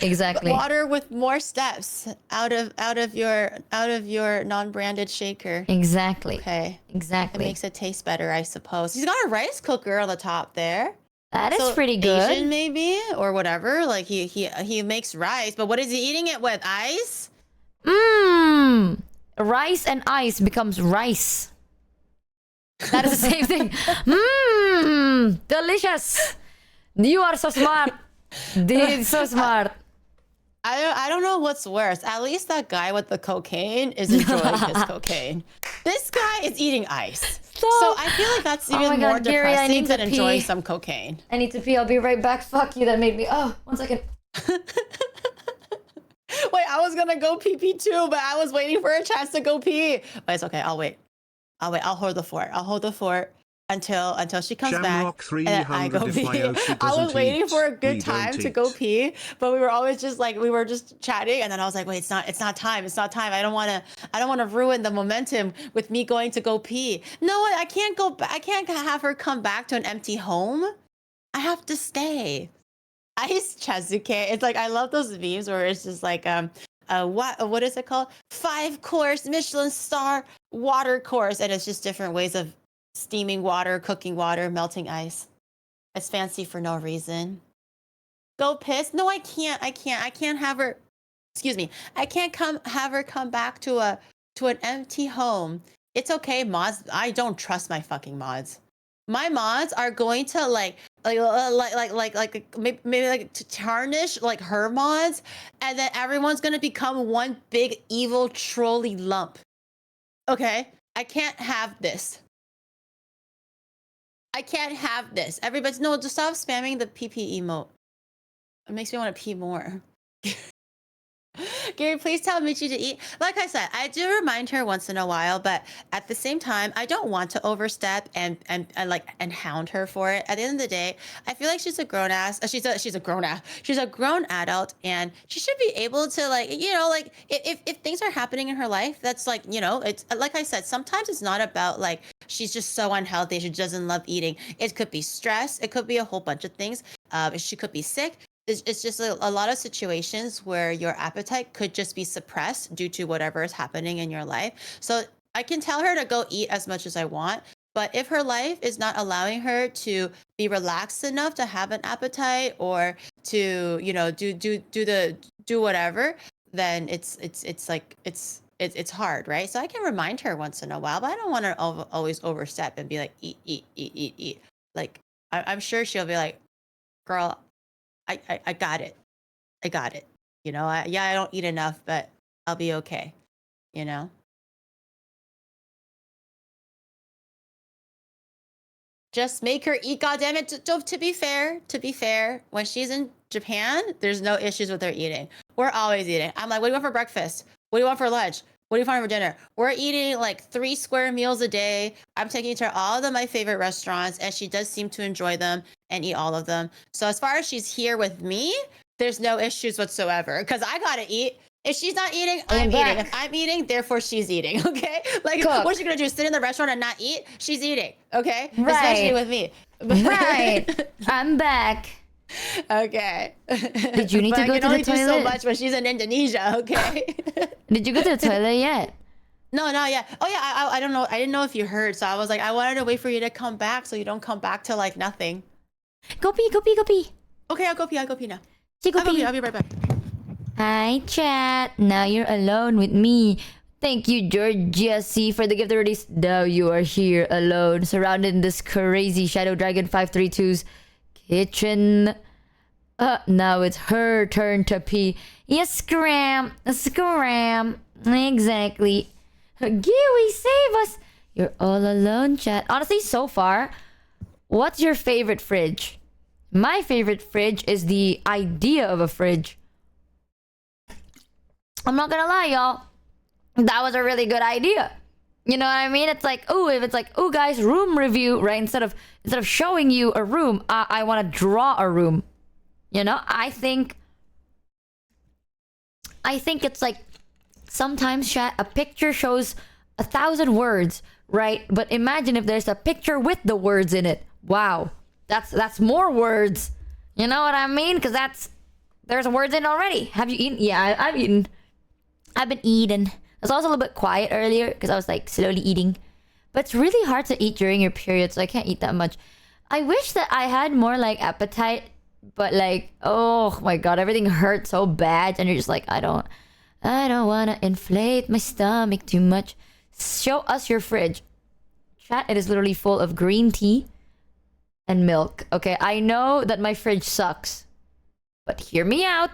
Exactly. Water with more steps out of your non-branded shaker. Exactly. Okay. It Exactly. makes it taste better, I suppose. He's got a rice cooker on the top there. That is So pretty good. Asian maybe or whatever. Like he makes rice, but what is he eating it with? Ice? Mmm. Rice and ice becomes rice. That is the same thing. Mmm. Delicious. You are so smart. Dude, so smart. I don't know what's worse. At least that guy with the cocaine is enjoying his cocaine. This guy is eating ice. So I feel like that's Oh even my more God, Gary, I depressing need to than enjoying pee. some cocaine. I need to pee. I'll be right back. Fuck you. That made me. Oh, 1 second. Wait, I was gonna go pee too, but I was waiting for a chance to go pee. But it's okay. I'll wait. I'll hold the fort. I'll hold the fort until she comes Shamrock back and then I 300 go if pee. Yoshi I was doesn't waiting eat, for a we good don't time to go eat. pee, but we were always just like we were just chatting, and then I was like, wait, it's not time. It's not time. I don't want to ruin the momentum with me going to go pee. No, I can't go back. I can't have her come back to an empty home. I have to stay. Ice Chazuke. It's like I love those memes where it's just like what is it called? 5-course Michelin star water course, and it's just different ways of steaming water, cooking water, melting ice. It's fancy for no reason. Go piss? No, I can't. I can't have her. Excuse me. I can't have her come back to an empty home. It's okay, mods. I don't trust my fucking mods. My mods are going to maybe like to tarnish like her mods, and then everyone's gonna become one big evil trolley lump. Okay, I can't have this. I can't have this. Everybody's no, just stop spamming the PP emote. It makes me want to pee more. Gary, please tell Michi to eat. Like I said, I do remind her once in a while, but at the same time, I don't want to overstep and hound her for it. At the end of the day, I feel like she's a grown ass. She's a grown ass. She's a grown adult, and she should be able to if things are happening in her life, that's it's like I said. Sometimes it's not about like she's just so unhealthy. She doesn't love eating. It could be stress. It could be a whole bunch of things. She could be sick. It's just a lot of situations where your appetite could just be suppressed due to whatever is happening in your life. So I can tell her to go eat as much as I want, but if her life is not allowing her to be relaxed enough to have an appetite or to do whatever, then it's hard, right? So I can remind her once in a while, but I don't want to always overstep and be like eat. Like I'm sure she'll be like, girl, I got it. I got it. I don't eat enough, but I'll be okay. Just make her eat, goddammit. To be fair, when she's in Japan, there's no issues with her eating. We're always eating. I'm like, what do you want for breakfast? What do you want for lunch? What do you want for dinner? We're eating like 3 square meals a day. I'm taking her to all of my favorite restaurants, and she does seem to enjoy them and eat all of them. So as far as she's here with me, there's no issues whatsoever because I gotta eat. If she's not eating, I'm eating. If I'm eating, therefore she's eating. Okay, what's she gonna do? Sit in the restaurant and not eat? She's eating. Okay, right. Especially with me. Right. I'm back. Okay. Did you need to go to the toilet? I can only do so much when she's in Indonesia. Okay. Did you go to the toilet yet? No, not yet. Oh yeah, I don't know. I didn't know if you heard, so I was like, I wanted to wait for you to come back, so you don't come back to like nothing. Go pee. Okay, I'll go pee now. I'll be right back. Hi, chat. Now you're alone with me. Thank you, Georgia C, for the gift of release. Now you are here alone, surrounded in this crazy Shadow Dragon 532's kitchen. Now it's her turn to pee. Yes, scram. Exactly. Gooey, save us. You're all alone, chat. Honestly, so far, what's your favorite fridge? My favorite fridge is the idea of a fridge. I'm not gonna lie, y'all. That was a really good idea. You know what I mean? It's like, if it's like, guys, room review, right? Instead of showing you a room, I want to draw a room. I think it's like sometimes chat, a picture shows 1,000 words, right? But imagine if there's a picture with the words in it. Wow, that's more words. You know what I mean? Because There's words in already. Have you eaten? Yeah, I've eaten. I've been eating. I was also a little bit quiet earlier because I was like slowly eating. But it's really hard to eat during your period, so I can't eat that much. I wish that I had more like appetite, but like, oh my god, everything hurts so bad, and you're just like, I don't wanna inflate my stomach too much. Show us your fridge. Chat, it is literally full of green tea and milk. Okay, I know that my fridge sucks, but hear me out.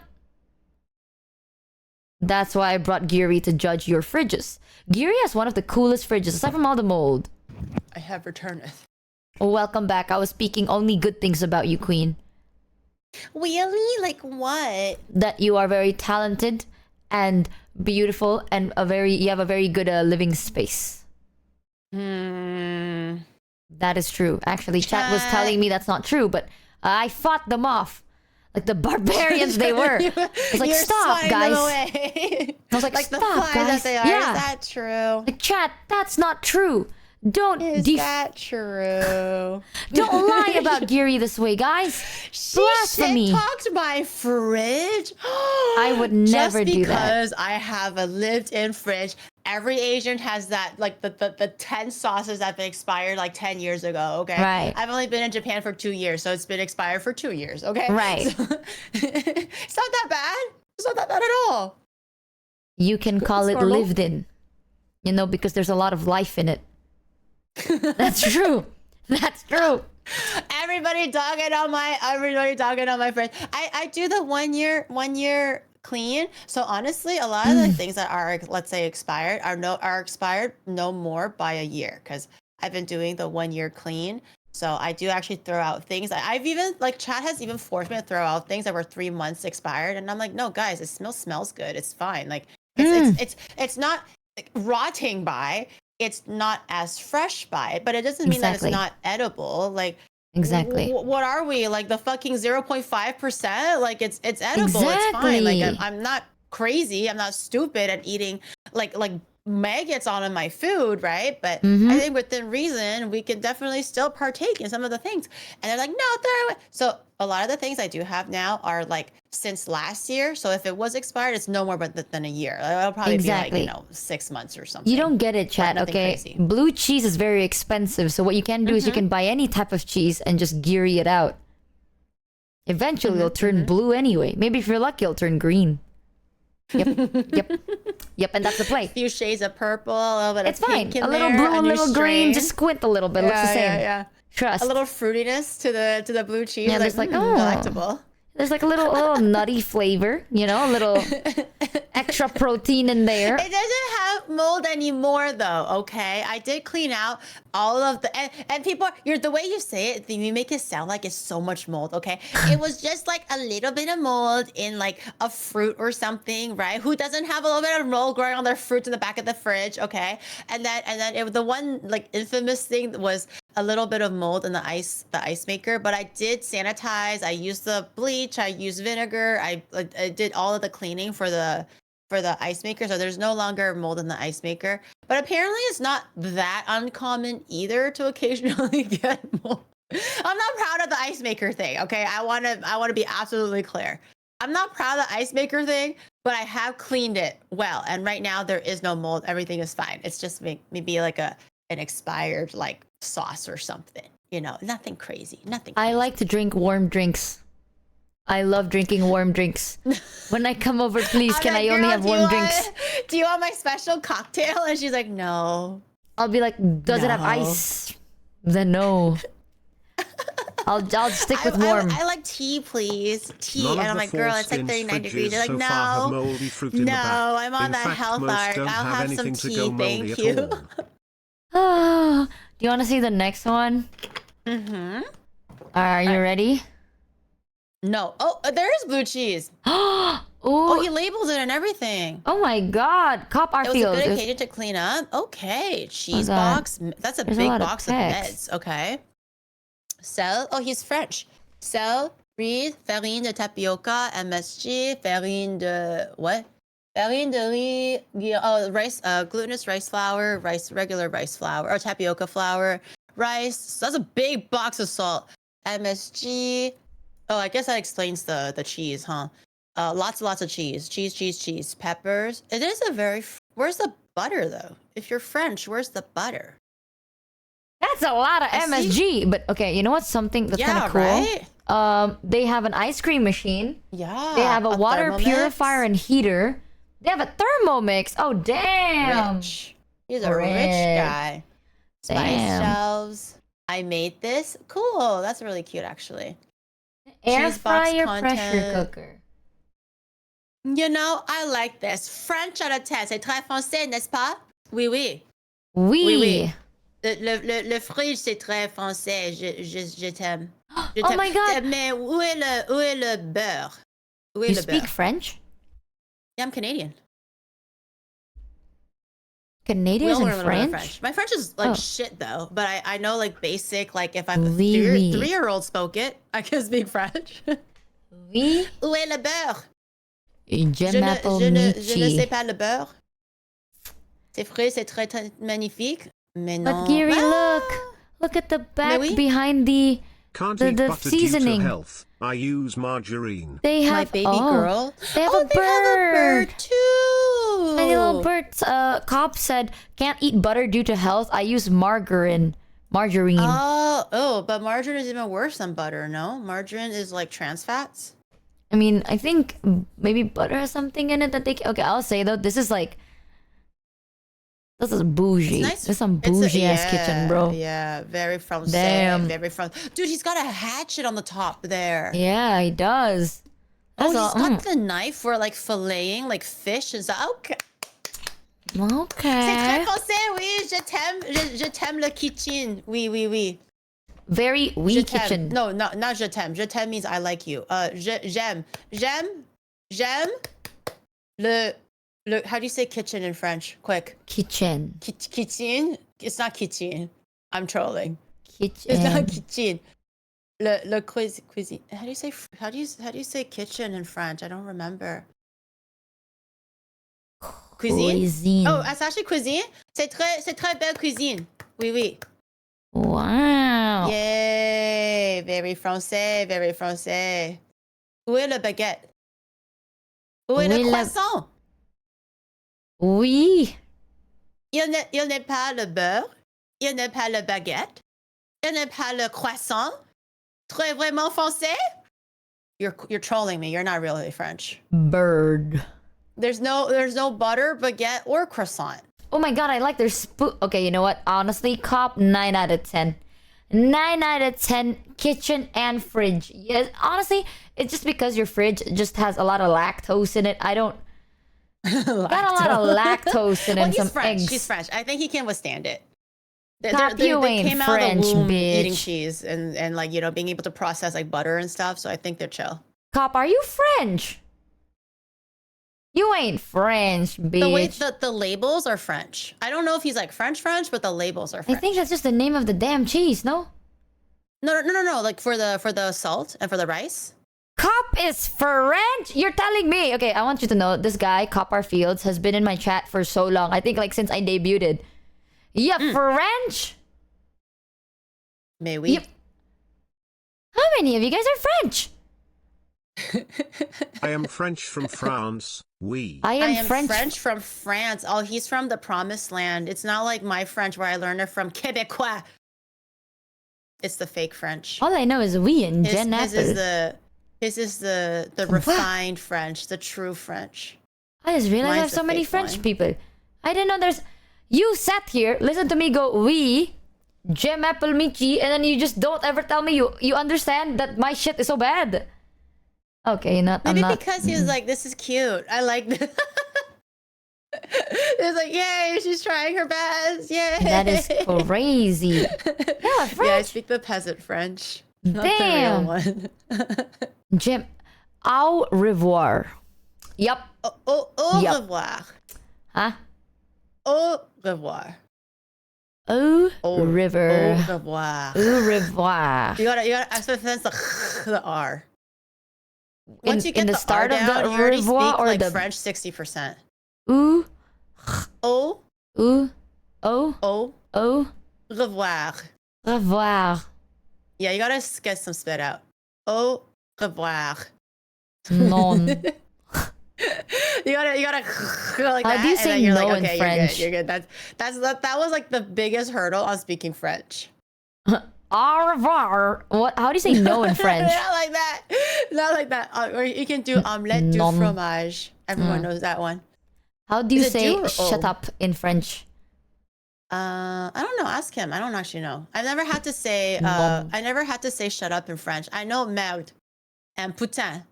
That's why I brought Geary to judge your fridges. Geary has one of the coolest fridges, aside from all the mold. I have returneth. Welcome back. I was speaking only good things about you, Queen. Really? Like what? That you are very talented and beautiful, and you have a very good living space. That is true. Actually, chat was telling me that's not true, but I fought them off. Like the barbarians they were. I was like, stop, guys. I was like the stop, flies guys. that they are. Yeah. Is that true? Like, chat, that's not true. Don't Is that true? Don't lie about Geary this way, guys. Blasphemy. She talked my fridge. I would never do that. Just because I have a lived-in fridge. Every Asian has that, like the 10 sauces that have been expired like 10 years ago, okay? Right. I've only been in Japan for 2 years, so it's been expired for 2 years, okay? Right. So, it's not that bad. It's not that bad at all. You can call It's it normal. lived in. You know, because there's a lot of life in it. That's true. That's true. Everybody dogging on my fridge. I do the 1 year clean. So honestly, a lot of the things that are, let's say, expired are expired no more by a year, because I've been doing the 1 year clean. So I do actually throw out things. I've even, like, chat has even forced me to throw out things that were 3 months expired, and I'm like, no, guys, it still smells good. It's fine. Like, it's not like, rotting by. It's not as fresh by, but it doesn't mean that it's not edible. Like, exactly. What are we, like the fucking 0.5%? Like it's edible. It's fine. Like I'm not crazy. I'm not stupid at eating like maggots on my food, right? But I think within reason, we can definitely still partake in some of the things. And they're like, no, throw it away. So a lot of the things I do have now are like since last year. So if it was expired, it's no more than a year. It'll probably be like 6 months or something. You don't get it, chat. Okay, crazy. Blue cheese is very expensive. So what you can do is you can buy any type of cheese and just Geary it out. Eventually, it'll turn blue anyway. Maybe if you're lucky, it'll turn green. Yep, and that's the play. A few shades of purple, a little bit it's of fine. pink in A little there, blue, a new little green. strain. Just squint a little bit. Looks the same. Yeah. Trust. A little fruitiness to the blue cheese. Yeah, there's like, oh. delectable. There's like a little nutty flavor, you know, a little extra protein in there. It doesn't have mold anymore, though. Okay, I did clean out all of the and people. The way you say it, you make it sound like it's so much mold. Okay, it was just like a little bit of mold in like a fruit or something, right? Who doesn't have a little bit of mold growing on their fruits in the back of the fridge? Okay, and then the one like infamous thing was a little bit of mold in the ice maker, but I did sanitize. I used the bleach. I used vinegar. I did all of the cleaning for the ice maker, so there's no longer mold in the ice maker. But apparently, it's not that uncommon either to occasionally get mold. I'm not proud of the ice maker thing. Okay, I want to be absolutely clear. I'm not proud of the ice maker thing, but I have cleaned it well, and right now there is no mold. Everything is fine. It's just maybe like an expired like sauce or something, you know, nothing crazy. I like to drink warm drinks. I love drinking warm drinks. When I come over, please, can I only have warm drinks? Do you want my special cocktail? And she's like, no. I'll be like, does it have ice? Then no. I'll stick with warm. I like tea, please. Tea. None and of I'm the like, girl, it's like 39 degrees. They're like, so far have no. moldy fruit in the back. I'm on In that fact, health most arc. don't I'll have some anything to tea, go moldy thank at you. all. Do you want to see the next one? Are you ready? No. Oh, there is blue cheese. Oh, Oh, he labels it and everything. oh my God! Cop our It was fields. a good occasion to clean up. Okay, cheese God. box. That's a There's a big lot of box of text. meds. Okay. Sel. Oh, he's French. Sel, riz, farine de tapioca, MSG, farine de what? Farine de riz. Oh, rice. Glutinous rice flour, regular rice flour, or tapioca flour, rice. So that's a big box of salt. MSG. Oh, I guess that explains the cheese, huh? Lots and lots of cheese. Cheese. Peppers. It is a very... Where's the butter, though? If you're French, where's the butter? That's a lot of MSG. But okay, you know what's something that's kind of cool? Right? They have an ice cream machine. Yeah. They have a water Thermomix. purifier and heater. They have a Thermomix. Oh, damn. Rich. He's a rich guy. Spice Damn. shelves. I made this. Cool. That's really cute, actually. Air Cheese box fryer, pressure content. cooker. You know, I like this. French à la tête. C'est très français, n'est-ce pas? Oui. Oui. Oui. Le frige, c'est très français. Je t'aime. Je Oh t'aime. my God. Mais où est le beurre? Où est You le speak beurre? French? Yeah, I'm Canadian. Canadians We all and learn a little bit of French? My French is like Oh. shit though, but I know like basic, like if a Oui, oui. 3-year-old spoke it, I can speak French. Oui. Où est le beurre? Je m'appelle je ne Michi. sais pas le beurre. C'est frais, c'est très magnifique, mais non. But Gary, Ah! look at the back oui. behind the Can't The- eat the butter seasoning. due to health. I use margarine. they have My baby oh, girl. They have Oh, a they have a bird. bird too. Tiny little birds. Cop said can't eat butter due to health. I use margarine. But margarine is even worse than butter, no? Margarine is like trans fats. I mean, I think maybe butter has something in it that they can... Okay, I'll say though, this is bougie. It's nice. This is some It's a- bougie ass kitchen, bro. Yeah, very Francais. Damn. Very Dude, he's got a hatchet on the top there. Yeah, he does. That's Oh, he's all. got the knife for like filleting like fish and stuff. Okay. C'est très Okay. français, oui. Je t'aime le kitchen. Oui. Very Je wee t'aime. kitchen. No, not je t'aime. Je t'aime means I like you. J'aime le how do you say kitchen in French? Quick. Kitchen. Kitchen? It's not kitchen. I'm trolling. Kitchen. It's not kitchen. Le cuisine. How do you say kitchen in French? I don't remember. Cuisine? Oh, c'est actually cuisine? C'est très belle cuisine. Oui. Wow. Yay! Very français, very français. Où est le baguette? Où est le croissant? Oui. Il n'est pas le beurre. Il n'est pas le baguette. Il n'est pas le croissant. Très vraiment français? You're trolling me. You're not really French. Bird. There's no butter, baguette, or croissant. Oh my god, I like their spoon. Okay, you know what? Honestly, cop 9 out of 10. 9 out of 10 kitchen and fridge. Yes, honestly, it's just because your fridge just has a lot of lactose in it. I don't got a lot of lactose in it Well, and he's some French. eggs. He's French. I think he can withstand it. Cop, you ain't came French, out of the womb bitch. eating cheese and like being able to process like butter and stuff. So I think they're chill. Cop, are you French? You ain't French, bitch. The way the labels are French. I don't know if he's like French, but the labels are French. I think that's just the name of the damn cheese, no? No. Like for the salt and for the rice. Cop is French? You're telling me? Okay, I want you to know this guy, Copper Fields, has been in my chat for so long. I think like since I debuted. Yeah, French? Mais oui. Yep. How many of you guys are French? I am French from France. Oui. I am French from France. Oh, he's from the promised land. It's not like my French where I learned it from Québécois. It's the fake French. All I know is we and His Jen Apple. is the refined French, the true French. I just realized I have Mine's so the many fake French one. people. I didn't know there's... You sat here, listen to me go, we, Jem Apple Michi, and then you just don't ever tell me you understand that my shit is so bad. Okay, I'm Maybe not... because he was like, this is cute. I like this. It's like, yay, she's trying her best. Yay. That is crazy. Yeah, French. Yeah, I speak the peasant French. Not Damn. the real one. Jem, au revoir. Yup. Au Yep. revoir. Huh? Au revoir. Au river. Au revoir. Au revoir. You gotta accent the R. Once you get in the the start R of down, the you already revoir speak or like the- French 60%. Au, Au au revoir. revoir. Yeah, you gotta get some spit out. Au revoir. Non. You gotta go like How that. do you and say then you're no like, in okay, French? You're good. That was like the biggest hurdle on speaking French. Au revoir. What? How do you say no in French? Not like that. Not like that. Or you can do omelette du Non. fromage. Everyone knows that one. How do you Is it say do or shut O? up in French? I don't know. Ask him. I don't actually know. I've never had to say. Non. I never had to say shut up in French. I know merde, and putain,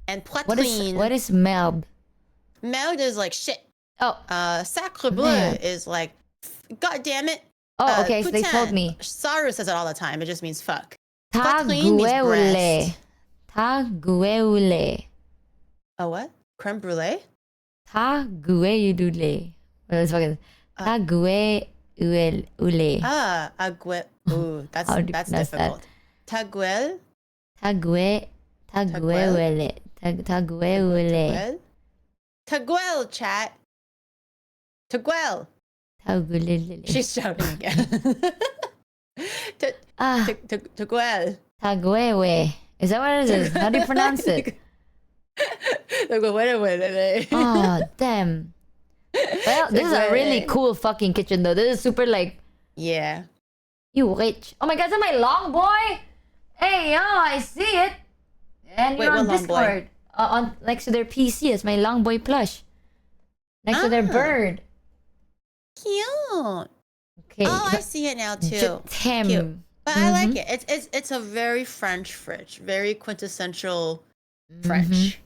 and What is poitrine. merde? Merde is like shit. Oh. Sacre bleu Man. is like, God damn it. Oh, okay. So they told Putain. me. Saru says it all the time. It just means fuck. Ta Poitrine means gueule. breast. Ta gueule. A what? Creme brulee? Ta gueule. Let's fucking. Ta gueule. Ague. Ooh, that's How do you that's pronounce that? difficult. Taguel. Taguele. Taguele. Taguel. Taguel, chat. Taguel. Taguele. She's shouting again. Ah, Taguel. taguewe. Is that what it is? How do you pronounce it? Oh, damn. Well, this is a really cool fucking kitchen though. This is super like, Yeah. you rich. Oh my god, is that my long boy? Hey, yo, I see it. And Wait, you're on what long boy? Discord. On next to their PC, it's my long boy plush. Next to their Ah. bird. Cute. Okay. Oh, I see it now too. Tem. Cute. But I like it. It's a very French fridge, very quintessential French.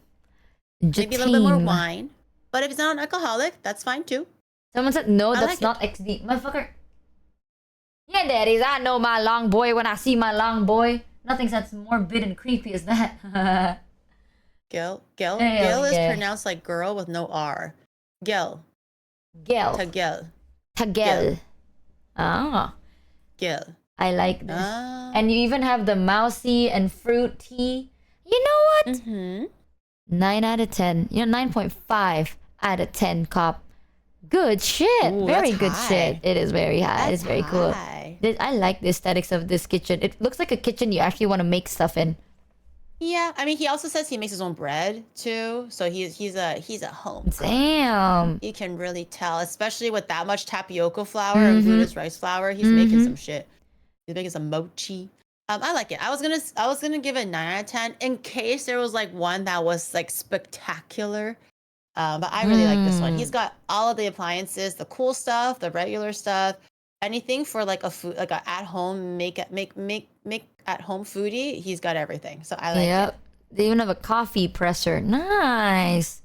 Maybe a little bit more Jetem. wine. But if it's not an alcoholic, that's fine too. Someone said no, I that's like not XD. Motherfucker. Yeah, daddies, I know my long boy when I see my long boy. Nothing sounds more morbid and creepy as that. Gil Hell is yeah. pronounced like girl with no R. Gil. Gel. Tagel. Tagel. Ah, Gil. I like this. Ah. And you even have the mousy and fruit tea. You know what? Mm-hmm. 9 out of 10. You know, 9.5 out of 10 cop. Good shit. Ooh, Very that's good high. shit. It is very high. That's It's very cool. high. I like the aesthetics of this kitchen. It looks like a kitchen you actually want to make stuff in. Yeah, I mean, he also says he makes his own bread too, so he's a home cook. Damn. You can really tell, especially with that much tapioca flour and glutinous rice flour. He's making some shit. He's making some mochi. I like it. I was gonna give it 9 out of 10 in case there was like one that was like spectacular. But I really like this one. He's got all of the appliances, the cool stuff, the regular stuff, anything for like a food, like a at home make at home foodie. He's got everything. So I like Yep. They even have a coffee presser. Nice.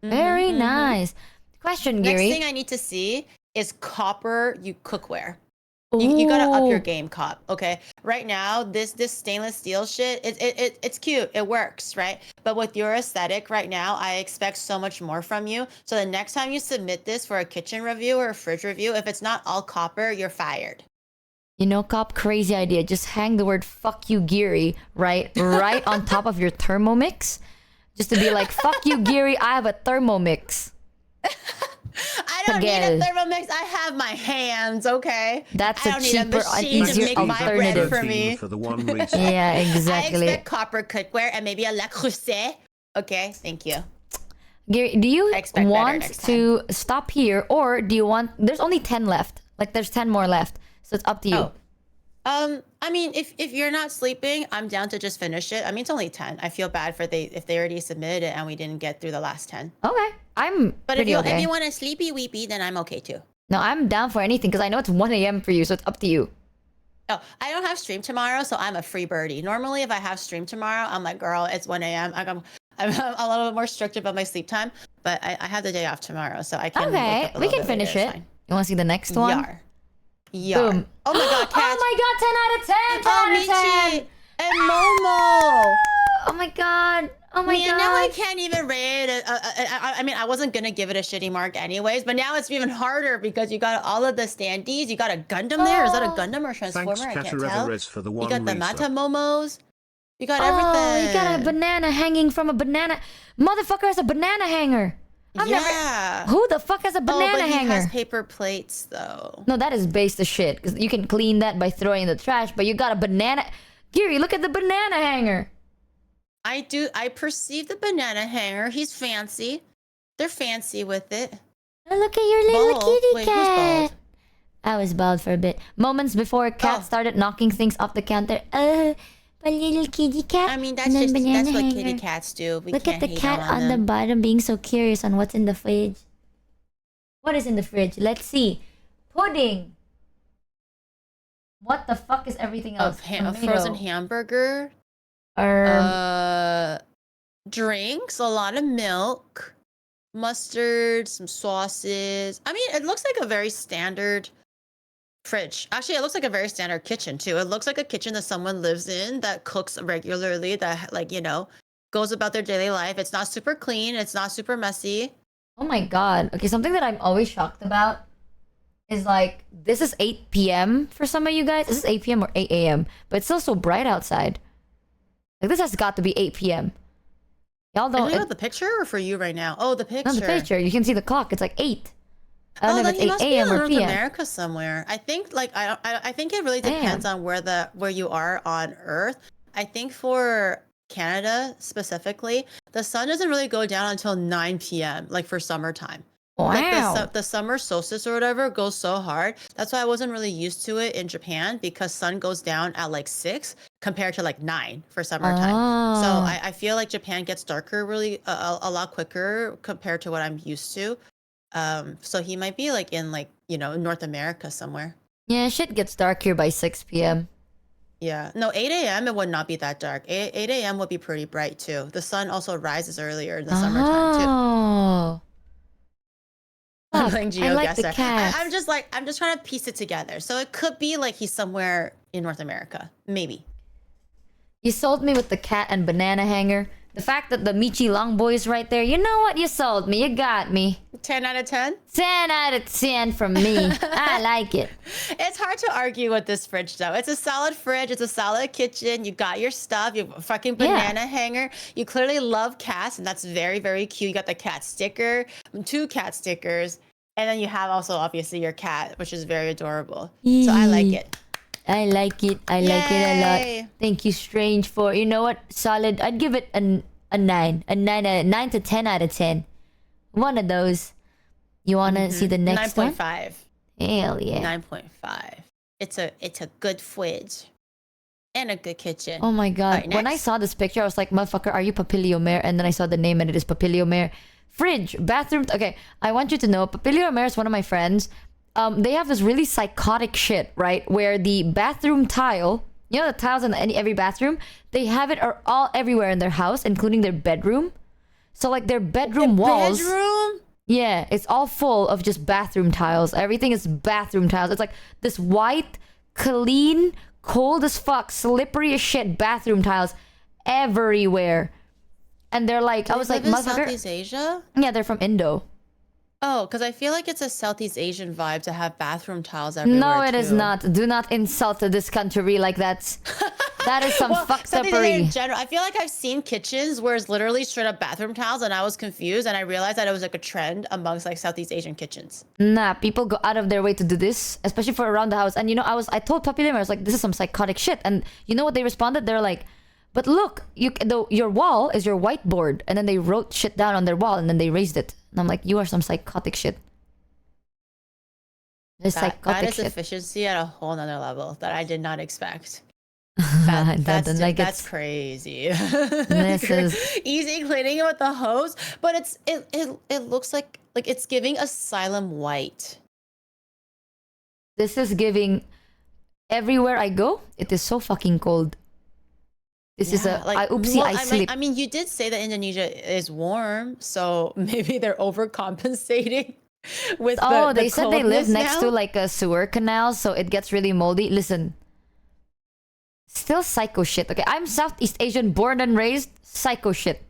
Very nice. Question, it. Next Gary. thing I need to see is copper cookware. You gotta up your Ooh. game, cop. Okay. Right now, this stainless steel shit, it's cute. It works, right? But with your aesthetic right now, I expect so much more from you. So the next time you submit this for a kitchen review or a fridge review, if it's not all copper, you're fired. You know, cop, crazy idea. Just hang the word "fuck you, Geary" right on top of your Thermomix, just to be like, "Fuck you, Geary. I have a Thermomix." I don't need Again. a Thermomix. I have my hands, okay? That's I a don't need a cheaper and machine to easier make my bread alternative. for me. For the one reason. Yeah, I exactly. expect copper cookware and maybe a Le Creuset. Okay, thank you. Gary, do you I expect better want next to stop here, or do you want? There's only 10 left. Like, there's 10 more left, so it's up to you. Oh. I mean, if you're not sleeping, I'm down to just finish it. I mean, it's only 10. I feel bad if they already submitted it and we didn't get through the last 10. Okay, I'm But pretty if okay. you want a sleepy weepy, then I'm okay too. No, I'm down for anything because I know it's 1 a.m. for you, so it's up to you. Oh, I don't have stream tomorrow, so I'm a free birdie. Normally, if I have stream tomorrow, I'm like, girl, it's 1 a.m. I'm a little bit more strict about my sleep time, but I have the day off tomorrow, so I can. wake Okay, up a we little can bit later, finish it's it. fine. You want to see the next one? Yar. Yar. Boom. Oh my god, cats. Oh my god, 10 out of 10! 10 Oh, out of 10! Michi and Momo. Oh my god! Oh my Man, god! now I can't even rate it. I mean, I wasn't gonna give it a shitty mark anyways, but now it's even harder because you got all of the standees. You got a Gundam there. Is that a Gundam or a Transformer? Thanks, I can't tell. Katareva for the You one got the resub. Mata Momos. You got Oh, everything. you got a banana hanging from a banana. Motherfucker has a banana hanger. Yeah. Who the fuck has a Oh, banana but he hanger? has paper plates though. No, that is base as shit. Because you can clean that by throwing in the trash. But you got a banana. Gary, look at the banana hanger. I perceive the banana hanger. He's fancy. They're fancy with it. Oh, look at your little Bald? kitty Wait, cat. who's bald? I was bald for a bit. Moments before cat Oh. started knocking things off the counter. My little kitty cat. I mean, and then banana that's what hanger. kitty cats do. We Look can't at the hate cat on the them. bottom being so curious on what's in the fridge. What is in the fridge? Let's see. Pudding. What the fuck is everything else? A frozen hamburger. Or Drinks, a lot of milk, mustard, some sauces. I mean, it looks like a very standard fridge. Actually, it looks like a very standard kitchen too. It looks like a kitchen that someone lives in, that cooks regularly, that, like, you know, goes about their daily life. It's not super clean. It's not super messy. oh my god. Okay, something that I'm always shocked about is like, this is 8 p.m. for some of you guys. This is 8 p.m. or 8 a.m. But it's still so bright outside. Like, this has got to be 8 p.m. Y'all Are don't... you talking about the picture or for you right now? Oh, the picture. Not the picture. You can see the clock. It's like 8. I don't know then if he it's must 8 be in a.m. or North p.m. America somewhere. I think like I think it really depends on where you are on Earth. I think for Canada specifically, the sun doesn't really go down until 9 p.m. like for summertime. Wow. Like the summer solstice or whatever goes so hard. That's why I wasn't really used to it in Japan, because sun goes down at like 6 compared to like 9 for summertime. So I feel like Japan gets darker really a lot quicker compared to what I'm used to. So he might be like in, like, you know, North America somewhere. Yeah, shit gets dark here by 6 p.m. Yeah. No, 8 a.m. it would not be that dark. 8 a.m. would be pretty bright too. The sun also rises earlier in the summertime too. Oh. I'm Fuck, playing I like the GeoGuessr. cats. I'm just trying to piece it together. So it could be like he's somewhere in North America. Maybe. You sold me with the cat and banana hanger. The fact that the Michi Long boy is right there, you know what? You sold me. You got me. 10 out of 10? 10 out of 10 from me. I like it. It's hard to argue with this fridge though. It's a solid fridge. It's a solid kitchen. You got your stuff. You have a fucking banana hanger. You clearly love cats, and that's very, very cute. You got the cat sticker, 2 cat stickers, and then you have also obviously your cat, which is very adorable. So I like it. I like it. I like it a Yay. lot. Thank you, Strange, for, you know what? Solid. I'd give it a 9. A 9 to 10 out of 10. One of those. You want to see the next 9.5. one? Hell yeah. 9.5. It's a good fridge. And a good kitchen. Oh my god. Alright, When I next. saw this picture, I was like, motherfucker, are you Papilio Mare? And then I saw the name and it is Papilio Mare. Fridge, bathroom. Okay, I want you to know, Papilio Mare is one of my friends. They have this really psychotic shit, right? Where the bathroom tile, you know, the tiles in every bathroom, they have it are all everywhere in their house, including their bedroom. So like their bedroom walls. Bedroom? Yeah, it's all full of just bathroom tiles. Everything is bathroom tiles. It's like this white, clean, cold as fuck, slippery as shit bathroom tiles everywhere. And they're like, I was like, live in motherfucker. Southeast Asia? Yeah, they're from Indo. Oh, because I feel like it's a Southeast Asian vibe to have bathroom tiles everywhere. No, it is too. not. Do not insult this country like that. That is some fucked Southeast Asia in upery. general. I feel like I've seen kitchens where it's literally straight up bathroom tiles, and I was confused, and I realized that it was like a trend amongst like Southeast Asian kitchens. Nah, people go out of their way to do this, especially for around the house. And you know, I told Papi Lim, I was like, this is some psychotic shit. And you know what they responded? They're like, but look, your wall is your whiteboard. And then they wrote shit down on their wall and then they raised it. And I'm like, you are some psychotic shit. This That psychotic is shit. efficiency at a whole nother level that I did not expect. I That's don't like that's it. crazy. This is- easy cleaning it with the hose, but it looks like it's giving asylum white. This is giving. Everywhere I go, it is so fucking cold. This is Yeah, I oopsie, I slip. I mean, you did say that Indonesia is warm, so maybe they're overcompensating with Oh, the they said they live coldness next now? to like a sewer canal, so it gets really moldy. Listen, still psycho shit. Okay, I'm Southeast Asian, born and raised. Psycho shit,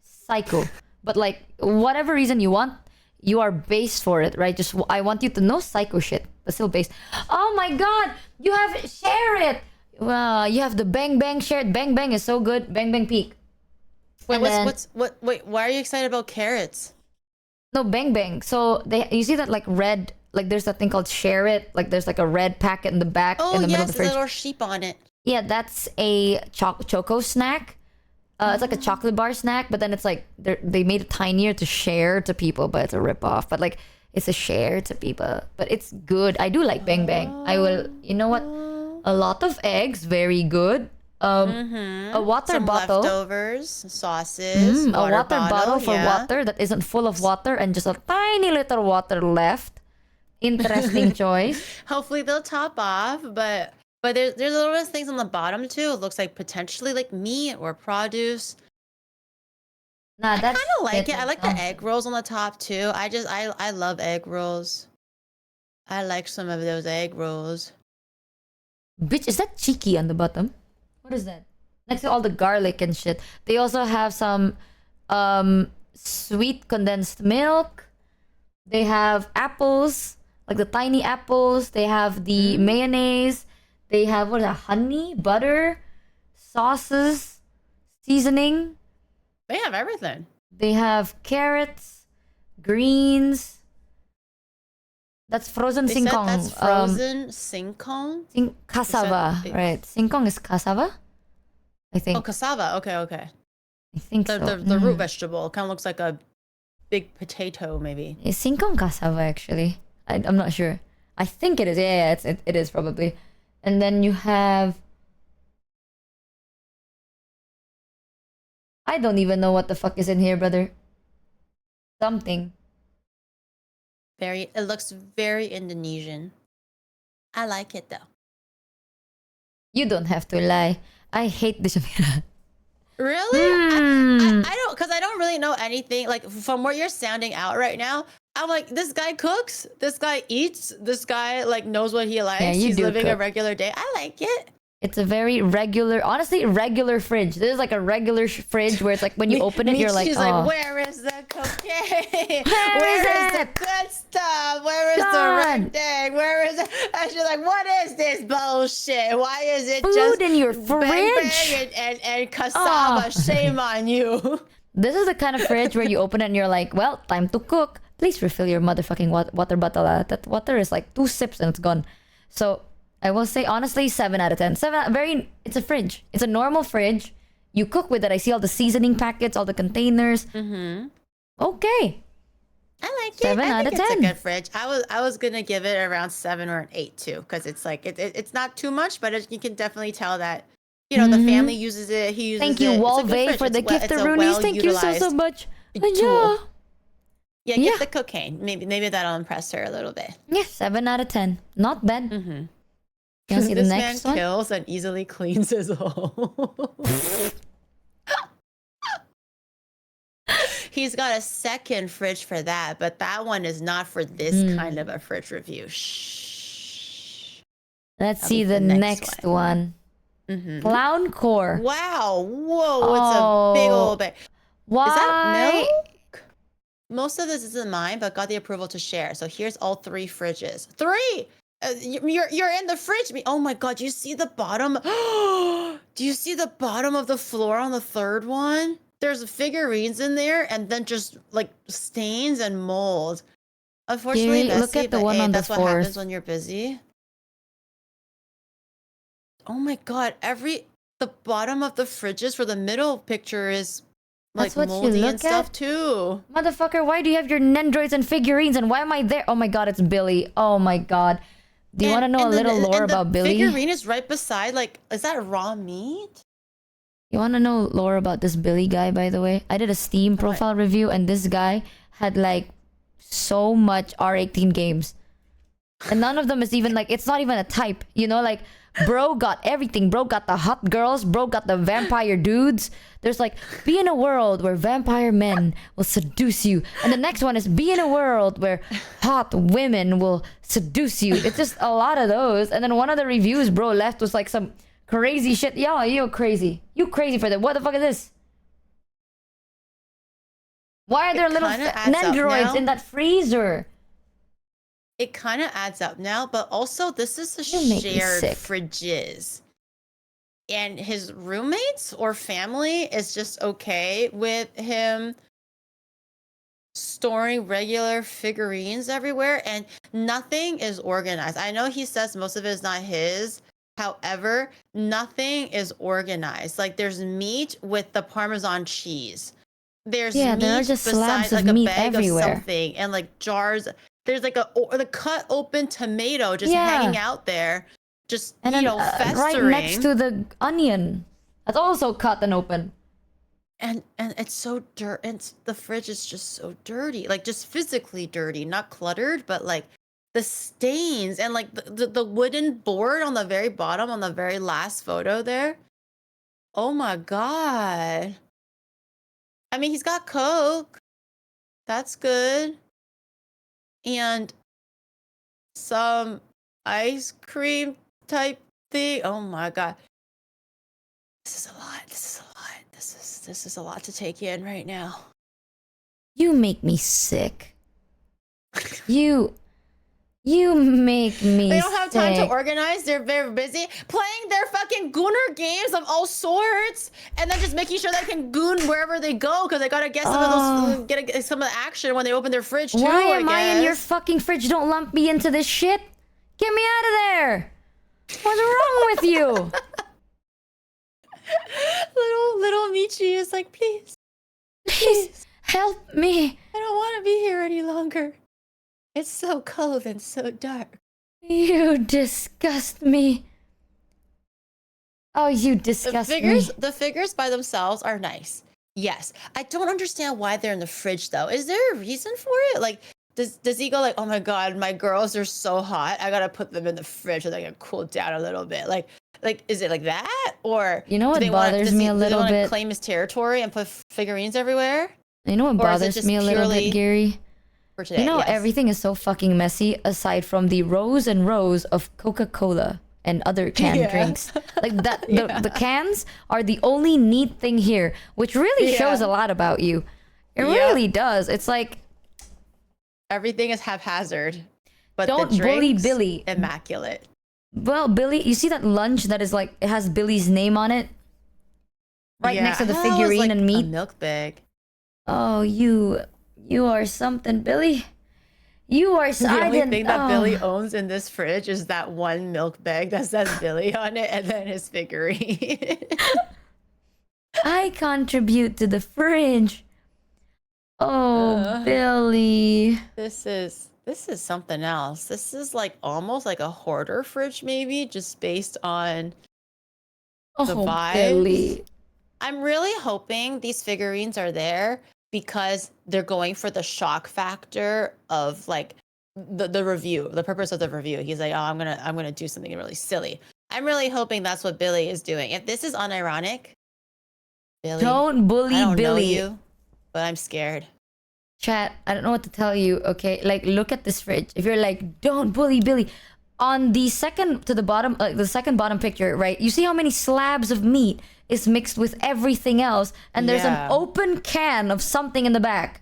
psycho. But like, whatever reason you want, you are based for it, right? Just I want you to know psycho shit, but still based. Oh my god, you have share it. Wow, you have the Bang Bang shared. Bang Bang is so good. Bang Bang Peak. Wait, And then- wait, why are you excited about carrots? No, Bang Bang. So you see that like red, like there's that thing called share it. Like there's like a red packet in the back Oh in the middle of yes, the the fridge. little sheep on it. Yeah, that's a choco snack. It's like a chocolate bar snack, but then it's like they made it tinier to share to people, but it's a ripoff. But like it's a share to people, but it's good. I do like Bang Bang. I will. You know what? A lot of eggs, very good. A water Some bottle. leftovers, sauces, A water bottle for yeah. water that isn't full of water and just a tiny little water left. Interesting choice. Hopefully they'll top off, but there's a little bit of things on the bottom too. It looks like potentially like meat or produce. Nah, I that's kind of like it. I like the something. egg rolls on the top too. I love egg rolls. I like some of those egg rolls. Bitch, is that cheeky on the bottom? What is that? Next to all the garlic and shit. They also have some sweet condensed milk. They have apples, like the tiny apples. They have the mayonnaise. They have what is that? Honey, butter, sauces, seasoning. They have everything. They have carrots, greens. That's frozen They said singkong. that's frozen singkong. Cassava, They- right? Singkong is cassava, I think. Oh, cassava. Okay, okay. I think The so. the root vegetable kind of looks like a big potato, maybe. Is singkong cassava actually? I'm not sure. I think it is. Yeah, it is probably. And then you have. I don't even know what the fuck is in here, brother. Something. It looks very Indonesian. I like it though. You don't have to lie. I hate this. Really? Hmm. I don't, because I don't really know anything. Like from what you're sounding out right now, I'm like, this guy cooks, this guy eats, this guy like knows what he likes. you He's do living a cook. regular day. I like it. It's a very regular, honestly, regular fridge. This is like a regular fridge where it's like when you open it, you're like, she's oh. like, where is the cocaine? Where is the it? good stuff? Where is God. the red thing? Where is it? And she's like, what is this bullshit? Why is it Food just in your Bang fridge? Bang and cassava? Shame on you. This is the kind of fridge where you open it and you're like, well, time to cook. Please refill your motherfucking water bottle. That water is like 2 sips and it's gone. So I will say honestly, 7 out of 10. It's a fridge. It's a normal fridge. You cook with it. I see all the seasoning packets, all the containers. Mm-hmm. Okay. I like it. 7 I out think of it's 10. a good fridge. I was gonna give it around 7 or an 8 too, because it's like it's not too much, but you can definitely tell that the family uses it. He uses Thank it. you, It's a Walve, good fridge. for the It's gift of a Roonies. Thank you so well-utilized much. tool. Yeah, Yeah. get the cocaine. Maybe that'll impress her a little bit. Yeah, 7 out of 10. Not bad. Mm-hmm. You want to see the This next man one? kills and easily cleans his home. He's got a second fridge for that, but that one is not for this kind of a fridge review. Shh. Let's That'll see be the the next next one. Mm-hmm. Clown core. Wow. Whoa. It's a big old bag. Why? Is that milk? Most of this isn't mine, but got the approval to share. So here's all 3 fridges. 3! You're in the fridge. Oh my god, do you see the bottom? Do you see the bottom of the floor on the 3rd one? There's figurines in there and then just like stains and mold. Unfortunately, Gary, look messy, at the but one hey, on the that's what happens 4th. when you're busy. Oh my god, the bottom of the fridges for the middle picture is like That's what you moldy look and stuff at? too. Motherfucker, why do you have your Nendroids and figurines and why am I there? Oh my god, it's Billy. Oh my god. Do you want to know a little lore about Billy? The figurine is right beside, like, is that raw meat? You want to know lore about this Billy guy, by the way? I did a Steam profile review and this guy had like so much R18 games. And none of them is even like, it's not even a type, like bro got everything. Bro got the hot girls, bro got the vampire dudes. There's like, be in a world where vampire men will seduce you. And the next one is be in a world where hot women will seduce you. It's just a lot of those. And then one of the reviews bro left was like some crazy shit. Yo, you crazy. You crazy for that. What the fuck is this? Why are there little Nendroids in that freezer? It kind of adds up now, but also this is a You make me shared sick. fridges. And his roommates or family is just okay with him storing regular figurines everywhere and nothing is organized. I know he says most of it is not his, However, nothing is organized. Like there's meat with the Parmesan cheese. There's meat there are just beside slabs like of a meat bag everywhere. of something and like jars. There's like the cut open tomato just Yeah. hanging out there, just And then festering. right next to the onion, that's also cut and open. And it's so dirty. And the fridge is just so dirty, like just physically dirty, not cluttered, but like the stains and like the wooden board on the very bottom on the very last photo there. Oh my god. I mean, he's got Coke. That's good. And some ice cream type thing. Oh my god. This is a lot. This is a lot. This is a lot to take in right now. You make me sick. You make me They don't have time to sick. organize. They're very busy playing their fucking gooner games of all sorts, and then just making sure they can goon wherever they go because they gotta get some of those, get some of the action when they open their fridge too. Why am I in your guess. fucking fridge? Don't lump me into this shit. Get me out of there. What's wrong with you? little Michi is like, please, Please help me. I don't want to be here any longer. It's so cold and so dark. You disgust me. Oh, you disgust me. The figures by themselves are nice. Yes. I don't understand why they're in the fridge though. Is there a reason for it? Like, does he go like, oh my god, my girls are so hot, I gotta put them in the fridge so they can cool down a little bit? Like is it like that? Or You know what bothers me a little do they bit? claim his territory and put figurines everywhere? You know what Or is it bothers just me a little bit, purely Gary? For today, You know, yes. everything is so fucking messy aside from the rows and rows of Coca-Cola and other canned Yeah. drinks. Like that, the cans are the only neat thing here, which really shows a lot about you. It really does. It's like, Everything is haphazard. But Don't the bully drinks, Billy. immaculate. well, Billy, you see that lunch that is like, it has Billy's name on it? Right next to the I thought it was, figurine like, and a meat. milk bag. Oh, you are something, Billy. You are The I only didn't- thing that oh. Billy owns in this fridge is that one milk bag that says Billy on it, and then his figurine. I contribute to the fridge. Oh, Billy. This is something else. This is like almost like a hoarder fridge, maybe, just based on Oh, vibes. Billy. I'm really hoping these figurines are there because they're going for the shock factor of like the review, the purpose of the review. He's like, oh, I'm gonna do something really silly. I'm really hoping that's what Billy is doing. If this is unironic, Billy, Don't bully I don't know Billy. you, but I'm scared. Chat, I don't know what to tell you, okay? Like, look at this fridge. If you're like, don't bully Billy. On the second to the bottom, the second bottom picture, right? You see how many slabs of meat is mixed with everything else, and there's Yeah. an open can of something in the back.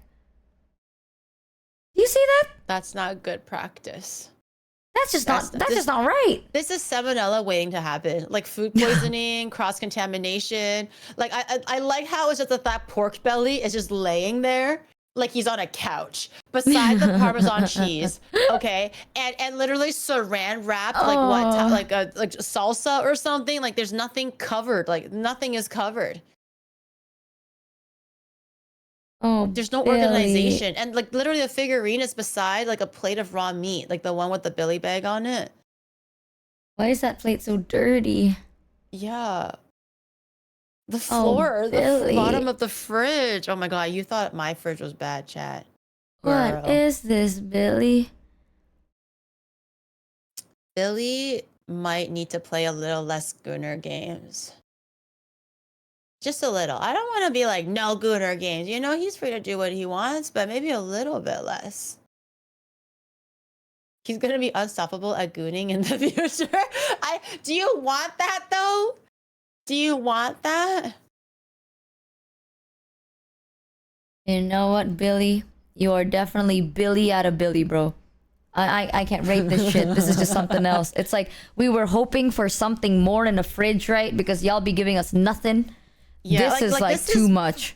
Do you see that? That's not good practice. That's just That's- not. That's this- just not right. This is salmonella waiting to happen, like food poisoning, cross contamination. Like I like how it's just that pork belly is just laying there, like he's on a couch beside the Parmesan cheese, okay, and literally saran wrapped like Oh. like salsa or something. Like there's nothing covered, like nothing is covered. Oh, There's no Billy. organization, and like literally the figurine is beside like a plate of raw meat, like the one with the Billy bag on it. Why is that plate so dirty? Yeah. The Oh, floor, the Billy. bottom of the fridge. Oh my god, you thought my fridge was bad, chat. What Girl. is this, Billy? Billy might need to play a little less Gooner games. Just a little. I don't want to be like, no Gooner games. You know, he's free to do what he wants, but maybe a little bit less. He's going to be unstoppable at gooning in the future. Do you want that, though? Do you want that? You know what, Billy? You are definitely Billy out of Billy, bro. I can't rate this shit. This is just something else. It's like we were hoping for something more in the fridge, right? Because y'all be giving us nothing. Yeah, this is like this too is- much.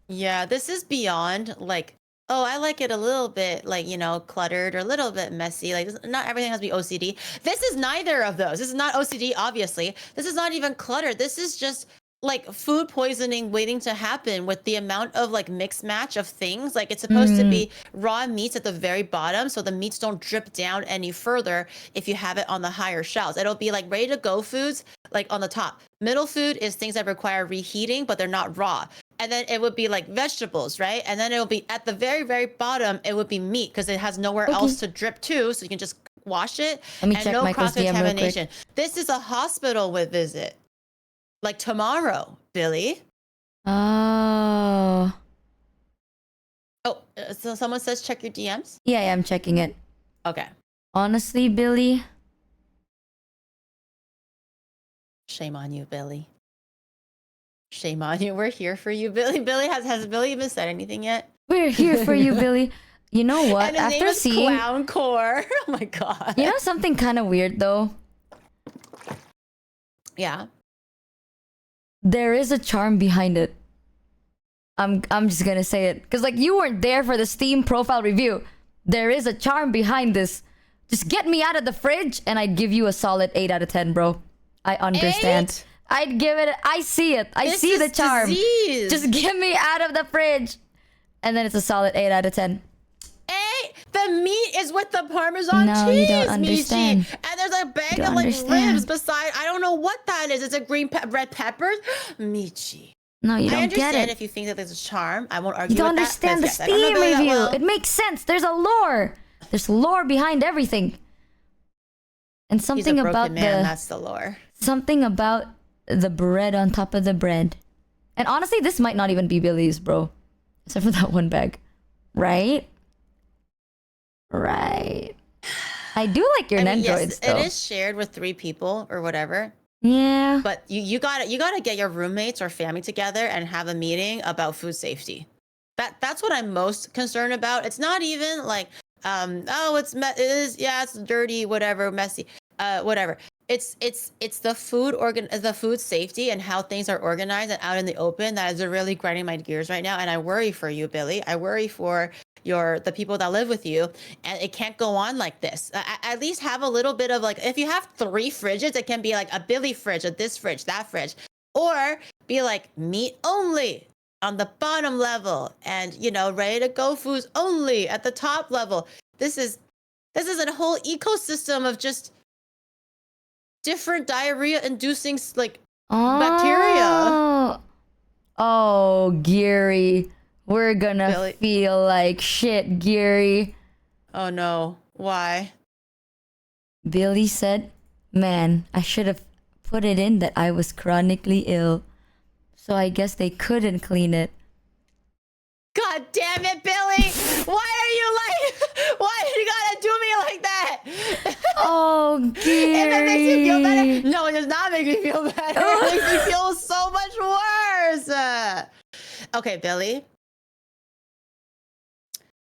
Yeah, this is beyond like, oh, I like it a little bit like, you know, cluttered or a little bit messy. Like not everything has to be OCD. This is neither of those. This is not OCD, obviously. This is not even cluttered. This is just like food poisoning waiting to happen with the amount of like mix match of things. Like it's supposed to be raw meats at the very bottom, so the meats don't drip down any further if you have it on the higher shelves. It'll be like ready to go foods like on the top. Middle food is things that require reheating, but they're not raw. And then it would be like vegetables, right? And then it'll be at the very, very bottom, it would be meat because it has nowhere else to drip to, so you can just wash it. Let me and check no Michael's DM real quick. cross-contamination. This is a hospital with visit. Like tomorrow, Billy. Oh. Oh, so someone says check your DMs? Yeah, I'm checking it. Okay. Honestly, Billy. Shame on you, Billy. Shame on you. We're here for you, Billy. Billy has Billy even said anything yet? We're here for you, Billy. You know what? And his name After is seeing Clown Core. Oh my god. You know something kind of weird though? Yeah. There is a charm behind it. I'm just gonna say it. Cause like you weren't there for the Steam profile review. There is a charm behind this. Just get me out of the fridge and I'd give you a solid 8 out of 10, bro. I understand. 8? I'd give it, I see it. I This see is the charm. disease. Just get me out of the fridge. And then it's a solid 8 out of 10. 8? The meat is with the Parmesan No, cheese, you don't understand. Michi. And there's a bag You of don't like understand. ribs beside. I don't know what that is. It's a red peppers. Michi. No, you I don't get understand it. if you think that there's a charm. I won't argue You don't with that. understand the Yes, I don't know Steam Billy that review. well. It makes sense. There's a lore. There's lore behind everything. And He's a something broken about man. That's the lore. something about the bread on top of the bread. And honestly, this might not even be Billy's, bro. Except for that one bag. Right? Right. I do like your Nendroids, yes, though. it is shared with 3 people or whatever. Yeah. But you gotta get your roommates or family together and have a meeting about food safety. That's what I'm most concerned about. It's not even like oh it's dirty, whatever, messy, whatever. It's the food safety and how things are organized and out in the open that is really grinding my gears right now. And I worry for you, Billy. I worry for the people that live with you, and it can't go on like this. At least have a little bit of like, if you have 3 fridges, it can be like a Billy fridge, a this fridge, that fridge, or be like meat only on the bottom level, and you know, ready to go foods only at the top level. This is a whole ecosystem of just different diarrhea inducing like bacteria. Oh, Geary. We're gonna Billy. feel like shit, Geary. Oh no. Why? Billy said, man, I should have put it in that I was chronically ill. So I guess they couldn't clean it. God damn it, Billy! Why you gotta do me like that? Oh, Geary. If it makes you feel better. No, it does not make me feel better. It makes me feel so much worse. Okay, Billy.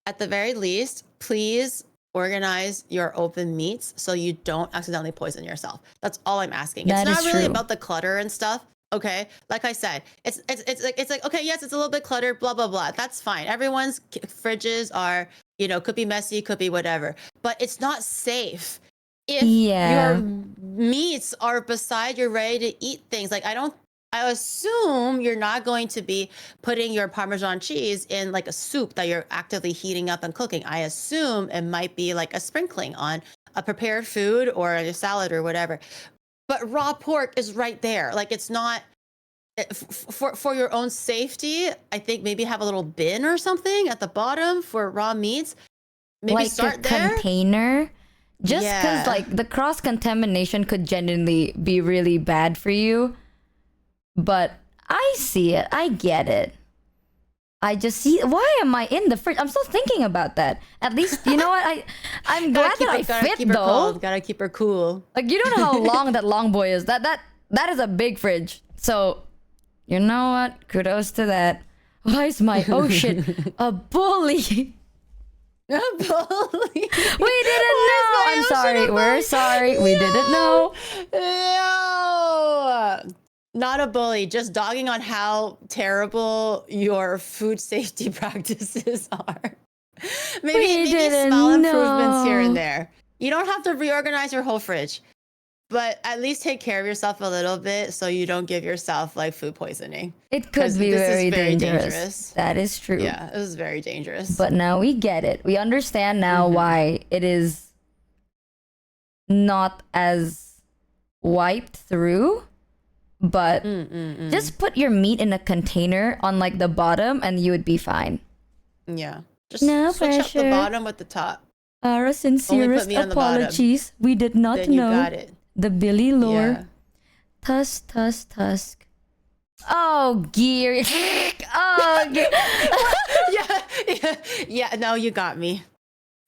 At the very least, please organize your open meats so you don't accidentally poison yourself. That's all I'm asking. That it's is not really true. about the clutter and stuff. Okay, like I said, it's like okay, yes, it's a little bit cluttered, blah blah blah. That's fine. Everyone's fridges are, you know, could be messy, could be whatever, but it's not safe if Yeah. your meats are beside your ready to eat things. Like I assume you're not going to be putting your Parmesan cheese in like a soup that you're actively heating up and cooking. I assume it might be like a sprinkling on a prepared food or a salad or whatever. But raw pork is right there. Like it's not for your own safety. I think maybe have a little bin or something at the bottom for raw meats. Maybe like start a there. container. Just because Yeah. like the cross contamination could genuinely be really bad for you. But I see it. I get it. I just see, why am I in the fridge? I'm still thinking about that. At least, you know what? I'm glad that I fit keep her though. cold. Gotta keep her cool. Like, you don't know how long that long boy is. That is a big fridge. So, you know what? Kudos to that. Why is my, oh shit, a bully? A bully. We didn't know. I'm sorry. We're sorry. We didn't know. No. Not a bully, just dogging on how terrible your food safety practices are. maybe didn't small improvements here know. and there. You don't have to reorganize your whole fridge, but at least take care of yourself a little bit so you don't give yourself like food poisoning. It could 'Cause be this is very very dangerous. dangerous. That is true. Yeah, it was very dangerous. But now we get it. We understand now why it is not as wiped through. But just put your meat in a container on like the bottom and you would be fine. Yeah, just No switch up the pressure. bottom with the top. Our sincerest meat on the bottom. apologies. We did not Then you know got it. the Billy lore. Yeah. Tusk. Oh, gear. Oh, gear. yeah. No, you got me.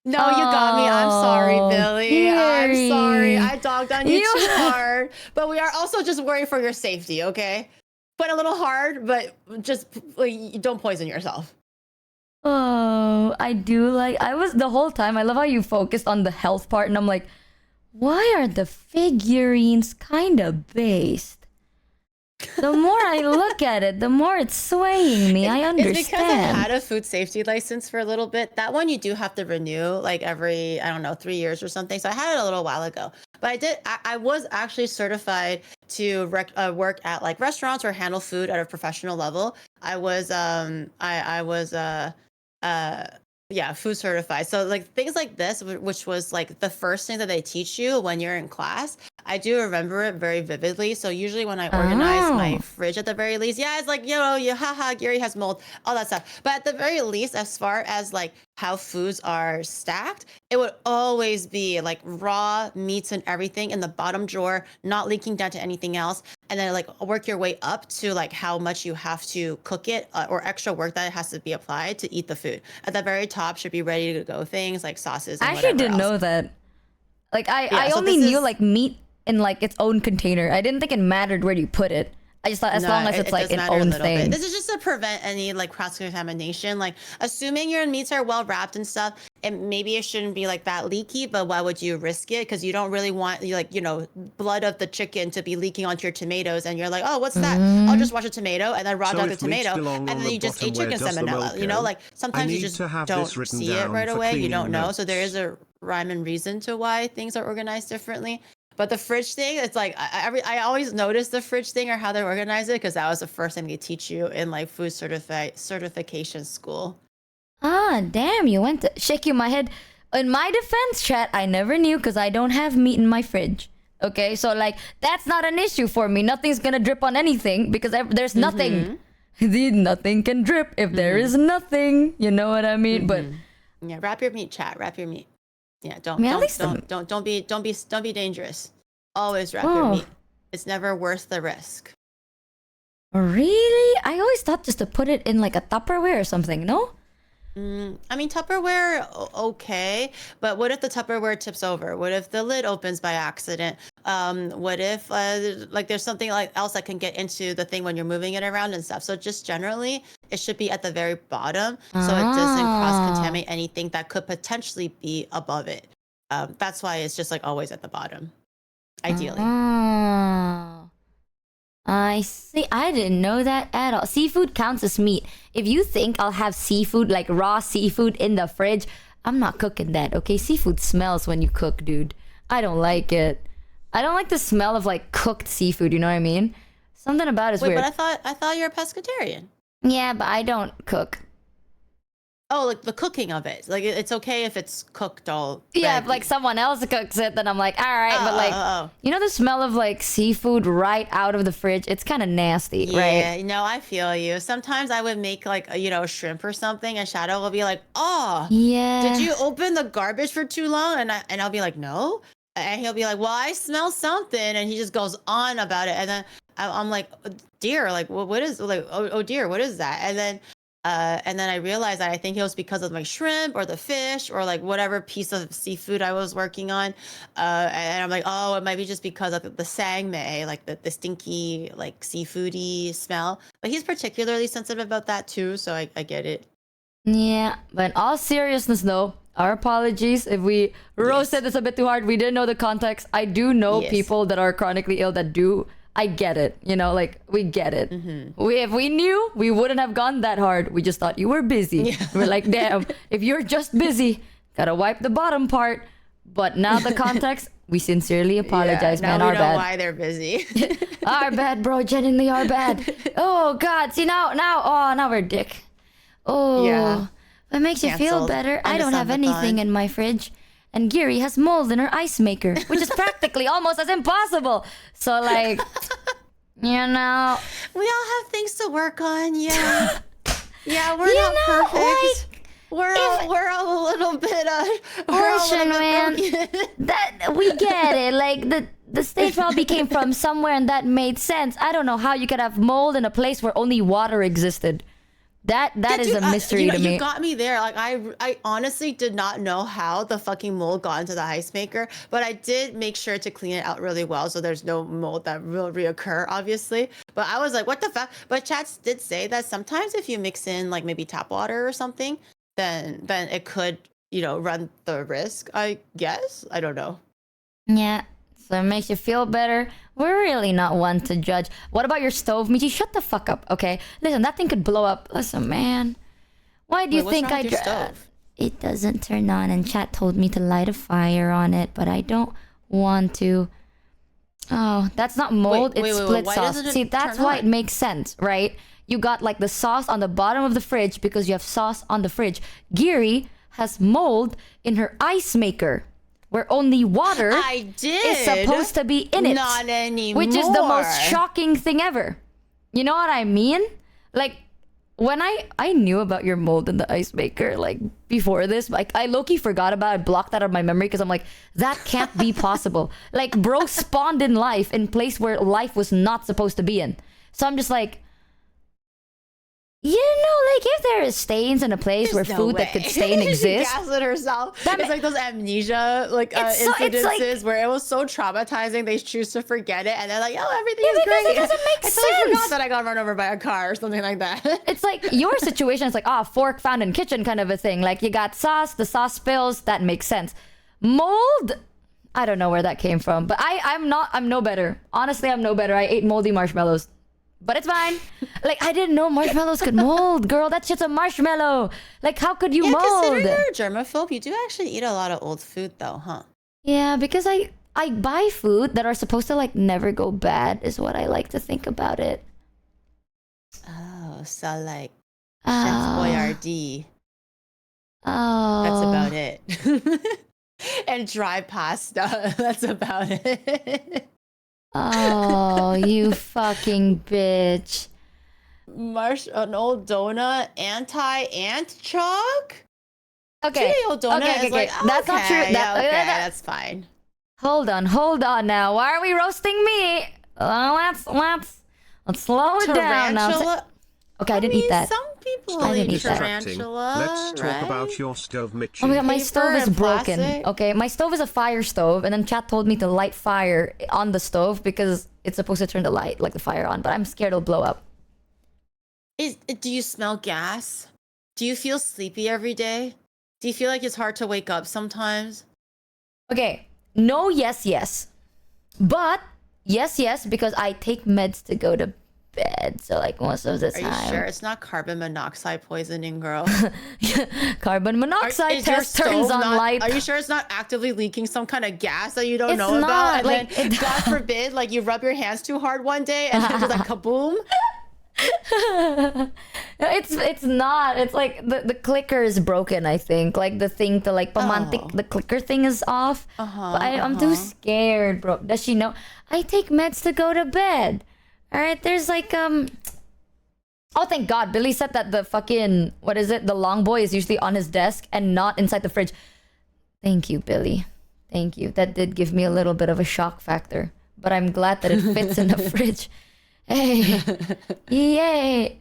No, you got me. I'm sorry, Oh, Billy. I'm sorry. Gary. I dogged on you too hard. But we are also just worried for your safety, okay? Went a little hard, but just like, don't poison yourself. Oh, I do like. I was the whole time. I love how you focused on the health part, and I'm like, why are the figurines kind of based? The more I look at it, the more it's swaying me. I understand. It's because I had a food safety license for a little bit. That one you do have to renew like every, I don't know, 3 years or something. So I had it a little while ago. But I was actually certified to work at like restaurants or handle food at a professional level. I was food certified. So like things like this, which was like the first thing that they teach you when you're in class, I do remember it very vividly. So usually when I organize my fridge at the very least, yeah, it's like, haha, Gary has mold, all that stuff. But at the very least, as far as like how foods are stacked, it would always be like raw meats and everything in the bottom drawer, not leaking down to anything else. And then like work your way up to like how much you have to cook it or extra work that has to be applied to eat the food. At the very top should be ready to go things like sauces. And I actually didn't else. know that. Like I so only this knew is- like meat in like its own container. I didn't think it mattered where you put it. I just thought as long as it's like does an matter a own little thing. bit. This is just to prevent any like cross contamination. Like assuming your meats are well wrapped and stuff, and maybe it shouldn't be like that leaky. But why would you risk it? Because you don't really want blood of the chicken to be leaking onto your tomatoes, and you're like, oh, what's that? I'll just wash a tomato and then raw So dog the if meats tomato, belong and on then the you just bottom, ate where chicken does the salmonella. milk You know, go? like sometimes you need just to have don't this written see it down right for away. You cleaning don't know. So there notes. is a rhyme and reason to why things are organized differently. But the fridge thing, it's like I always notice the fridge thing or how they organize it because that was the first thing they teach you in like food certification school. Ah, damn, you went to shaking my head. In my defense, chat, I never knew because I don't have meat in my fridge. Okay, so like that's not an issue for me. Nothing's gonna drip on anything because there's nothing. Nothing can drip if there is nothing. You know what I mean? But Yeah, wrap your meat, chat. Wrap your meat. Yeah, don't mean, at least don't be dangerous. Always wrap your meat. It's never worth the risk. Really? I always thought just to put it in like a Tupperware or something. No? I mean, Tupperware, okay, but what if the Tupperware tips over? What if the lid opens by accident? What if like there's something like else that can get into the thing when you're moving it around and stuff? So just generally, it should be at the very bottom so it doesn't cross-contaminate anything that could potentially be above it. That's why it's just like always at the bottom, ideally. Oh. I see. I didn't know that at all. Seafood counts as meat. If you think I'll have seafood, like raw seafood in the fridge, I'm not cooking that, okay? Seafood smells when you cook, dude. I don't like it. I don't like the smell of like cooked seafood, you know what I mean? Something about it's Wait, weird. but I thought you're a pescatarian. Yeah, but I don't cook. Oh, like the cooking of it. Like it's okay if it's cooked all. Yeah, ready. if like someone else cooks it, then I'm like, all right. But like, oh. you know the smell of like seafood right out of the fridge? It's kind of nasty, Yeah, right? no, I feel you. Sometimes I would make like shrimp or something, and Shadow will be like, "Oh, Yeah. did you open the garbage for too long?" And I'll be like, "No," and he'll be like, "Well, I smell something," and he just goes on about it, and then I'm like, oh, "Dear, like, what is like? Oh dear, what is that?" And then I realized that I think it was because of my shrimp or the fish or like whatever piece of seafood I was working on. And I'm like, oh, it might be just because of the sangmei, like the stinky, like seafoody smell. But he's particularly sensitive about that too, so I get it. Yeah, but in all seriousness though, our apologies if we roasted this a bit too hard. We didn't know the context. I do know Yes. people that are chronically ill that do I get it. You know, like we get it. If we knew, we wouldn't have gone that hard. We just thought you were busy. We're like, damn, if you're just busy, gotta wipe the bottom part. But now the context, we sincerely apologize, man. Now we Our know bad. why they're busy. Our bad, bro. Genuinely our bad. Oh God. See now we're dick. Oh. Yeah. That makes you feel Canceled. better. I End of don't have anything Scamberthon. in my fridge. And Giri has mold in her ice maker, which is practically almost as impossible. So like, you know. We all have things to work on. Yeah. Yeah, we're You not know, perfect. We're a little bit Listen, man. broken. That we get it. Like the stage probably came from somewhere and that made sense. I don't know how you could have mold in a place where only water existed. That is Dude, a mystery to me. You got me there. Like I honestly did not know how the fucking mold got into the ice maker, but I did make sure to clean it out really well so there's no mold that will reoccur, obviously. But I was like, what the fuck? But chats did say that sometimes if you mix in like maybe tap water or something, then it could, run the risk, I guess. I don't know. Yeah. So it makes you feel better. We're really not one to judge. What about your stove, Michi? Shut the fuck up, okay? Listen, that thing could blow up. Listen, man. Why do you Wait, think what's wrong with your stove? It doesn't turn on, and chat told me to light a fire on it, but I don't want to. Oh, that's not mold. Wait, it's wait, split why sauce. doesn't it See, that's turn why on? it makes sense, right? You got like the sauce on the bottom of the fridge because you have sauce on the fridge. Giri has mold in her ice maker, where only water I did. is supposed to be in it. Not anymore. Which is the most shocking thing ever. You know what I mean? Like, when I knew about your mold in the ice maker, like, before this, like, I low-key forgot about it, blocked that out of my memory, because I'm like, that can't be possible. Like, bro spawned in life in place where life was not supposed to be in. So I'm just like, like, if there is stains in a place where There's no food that way. could stain She exist, gaslit herself. That It's ma- like those amnesia It's incidences where it was so traumatizing they choose to forget it and they're like, oh, everything Yeah, is because great. it doesn't make I totally sense. forgot that I got run over by a car or something like that. it's like your situation is like, fork found in kitchen kind of a thing. Like, you got sauce, the sauce spills, that makes sense. Mold, I don't know where that came from, but I'm no better. Honestly, I'm no better. I ate moldy marshmallows, but it's fine. Like, I didn't know marshmallows could mold, girl. That shit's a marshmallow. Like, how could you Yeah, mold? considering you're a germaphobe, you do actually eat a lot of old food though, huh? Yeah, because I buy food that are supposed to like never go bad is what I like to think about it. Oh, so like Oh. Chef Boyardee. Oh. That's about it. And dry pasta. That's about it. Oh, you fucking bitch. An old donut, anti-ant chalk? Okay. Today old donut Okay. is like, That's not true. okay, That- that's fine. Hold on now. Why are we roasting me? Let's slow it down now. Tarantula. Okay, I didn't eat that. Some people I didn't eat eat that. tarantula. Let's talk right? about your stove, Mitchie. Oh my god, my Paper stove is and broken. plastic? Okay, my stove is a fire stove, and then chat told me to light fire on the stove because it's supposed to turn the light, like the fire on, but I'm scared it'll blow up. Do you smell gas? Do you feel sleepy every day? Do you feel like it's hard to wake up sometimes? Okay, no, yes. But yes, because I take meds to go to bed, so like most of the Are time. you sure it's not carbon monoxide poisoning, girl? Carbon monoxide Is your test turns stove on not- light. Are you sure it's not actively leaking some kind of gas that you don't It's know not, about? And like, then, it- God forbid, like you rub your hands too hard one day and then just like kaboom. It's not. It's like the clicker is broken, I think. Like the thing to like pamantik, Oh. the clicker thing is off. But I'm too scared, bro. Does she know? I take meds to go to bed. All right, there's like Oh, thank God. Billy said that the fucking what is it? The long boy is usually on his desk and not inside the fridge. Thank you, Billy. Thank you. That did give me a little bit of a shock factor, but I'm glad that it fits in the fridge. Hey, yay!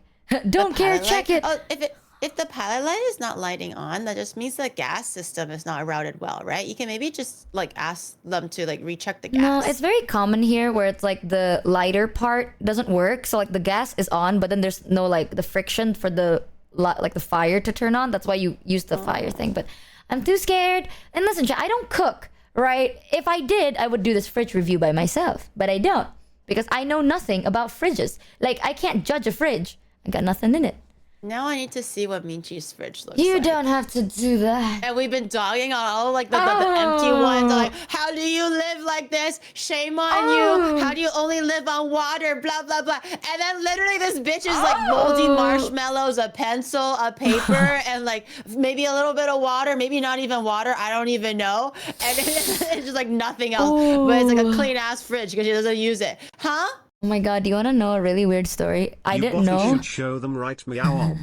Don't care. Pilot Check light- it. Oh, if the pilot light is not lighting on, that just means the gas system is not routed well, right? You can maybe just like ask them to like recheck the gas. No, it's very common here where it's like the lighter part doesn't work. So like the gas is on, but then there's no like the friction for the like the fire to turn on. That's why you use the fire thing. But I'm too scared. And listen, I don't cook, right? If I did, I would do this fridge review by myself, but I don't. because I know nothing about fridges. Like, I can't judge a fridge. I got nothing in it. Now I need to see what Michi's fridge looks You like. don't have to do that. And we've been dogging on all like the empty ones. Like, how do you live like this? Shame on you. How do you only live on water? Blah, blah, blah. And then literally this bitch is like moldy marshmallows, a pencil, a paper, and like maybe a little bit of water, maybe not even water. I don't even know. And it's just like nothing else. But it's like a clean ass fridge because she doesn't use it. Huh? Oh my god, do you want to know a really weird story? I didn't know. should show them right meow.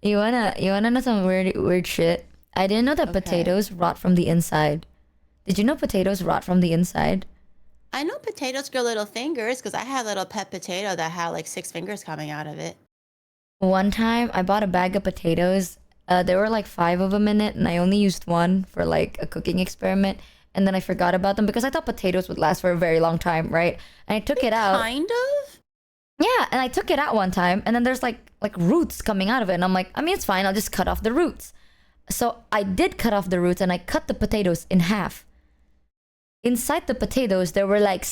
You wanna know some weird shit? I didn't know that potatoes rot from the inside. Did you know potatoes rot from the inside? I know potatoes grow little fingers because I had a little pet potato that had like 6 fingers coming out of it. One time I bought a bag of potatoes. There were like 5 of them in it, and I only used one for like a cooking experiment. And then I forgot about them because I thought potatoes would last for a very long time, right? And I took it out. Kind of? Yeah, and I took it out one time, and then there's like roots coming out of it, and I'm like, I mean, it's fine, I'll just cut off the roots. So I did cut off the roots, and I cut the potatoes in half. Inside the potatoes, there were like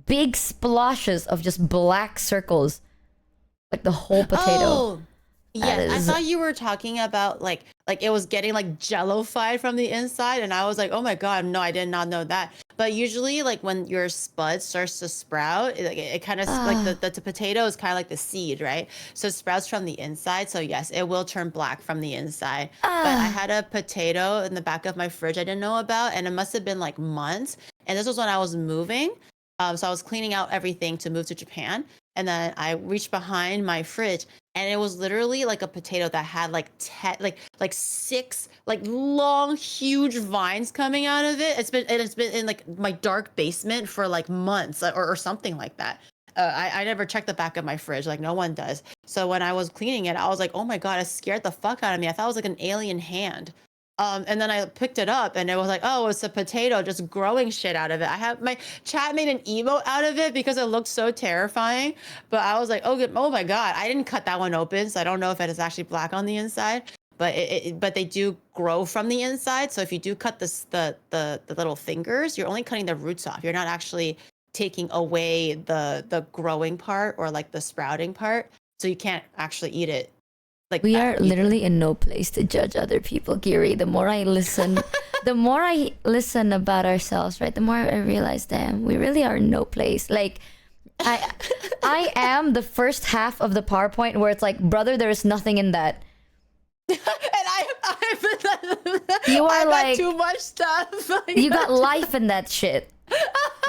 big splashes of just black circles, like the whole potato. Oh, yes. I thought you were talking about like it was getting like jello-fied from the inside, and I was like, oh my god, no, I did not know that. But usually, like when your spud starts to sprout, it kind of like the potato is kind of like the seed, right? So it sprouts from the inside. So yes, it will turn black from the inside. But I had a potato in the back of my fridge I didn't know about, and it must have been like months. And this was when I was moving. So I was cleaning out everything to move to Japan. And then I reached behind my fridge, and it was literally like a potato that had like 6 like long, huge vines coming out of it. It's been in like my dark basement for like months or something like that. I never checked the back of my fridge, like no one does. So when I was cleaning it, I was like, oh my god, it scared the fuck out of me. I thought it was like an alien hand. And then I picked it up, and it was like, oh, it's a potato just growing shit out of it. I have my chat made an emote out of it because it looked so terrifying. But I was like, oh my god, I didn't cut that one open, so I don't know if it is actually black on the inside. But but they do grow from the inside. So if you do cut the little fingers, you're only cutting the roots off. You're not actually taking away the growing part or like the sprouting part. So you can't actually eat it. Like we are literally in no place to judge other people, Giri. The more I listen about ourselves, right, the more I realize, damn, we really are in no place. Like, I am the first half of the PowerPoint where it's like, brother, there is nothing in that. And You are like too much stuff. You got life in that shit.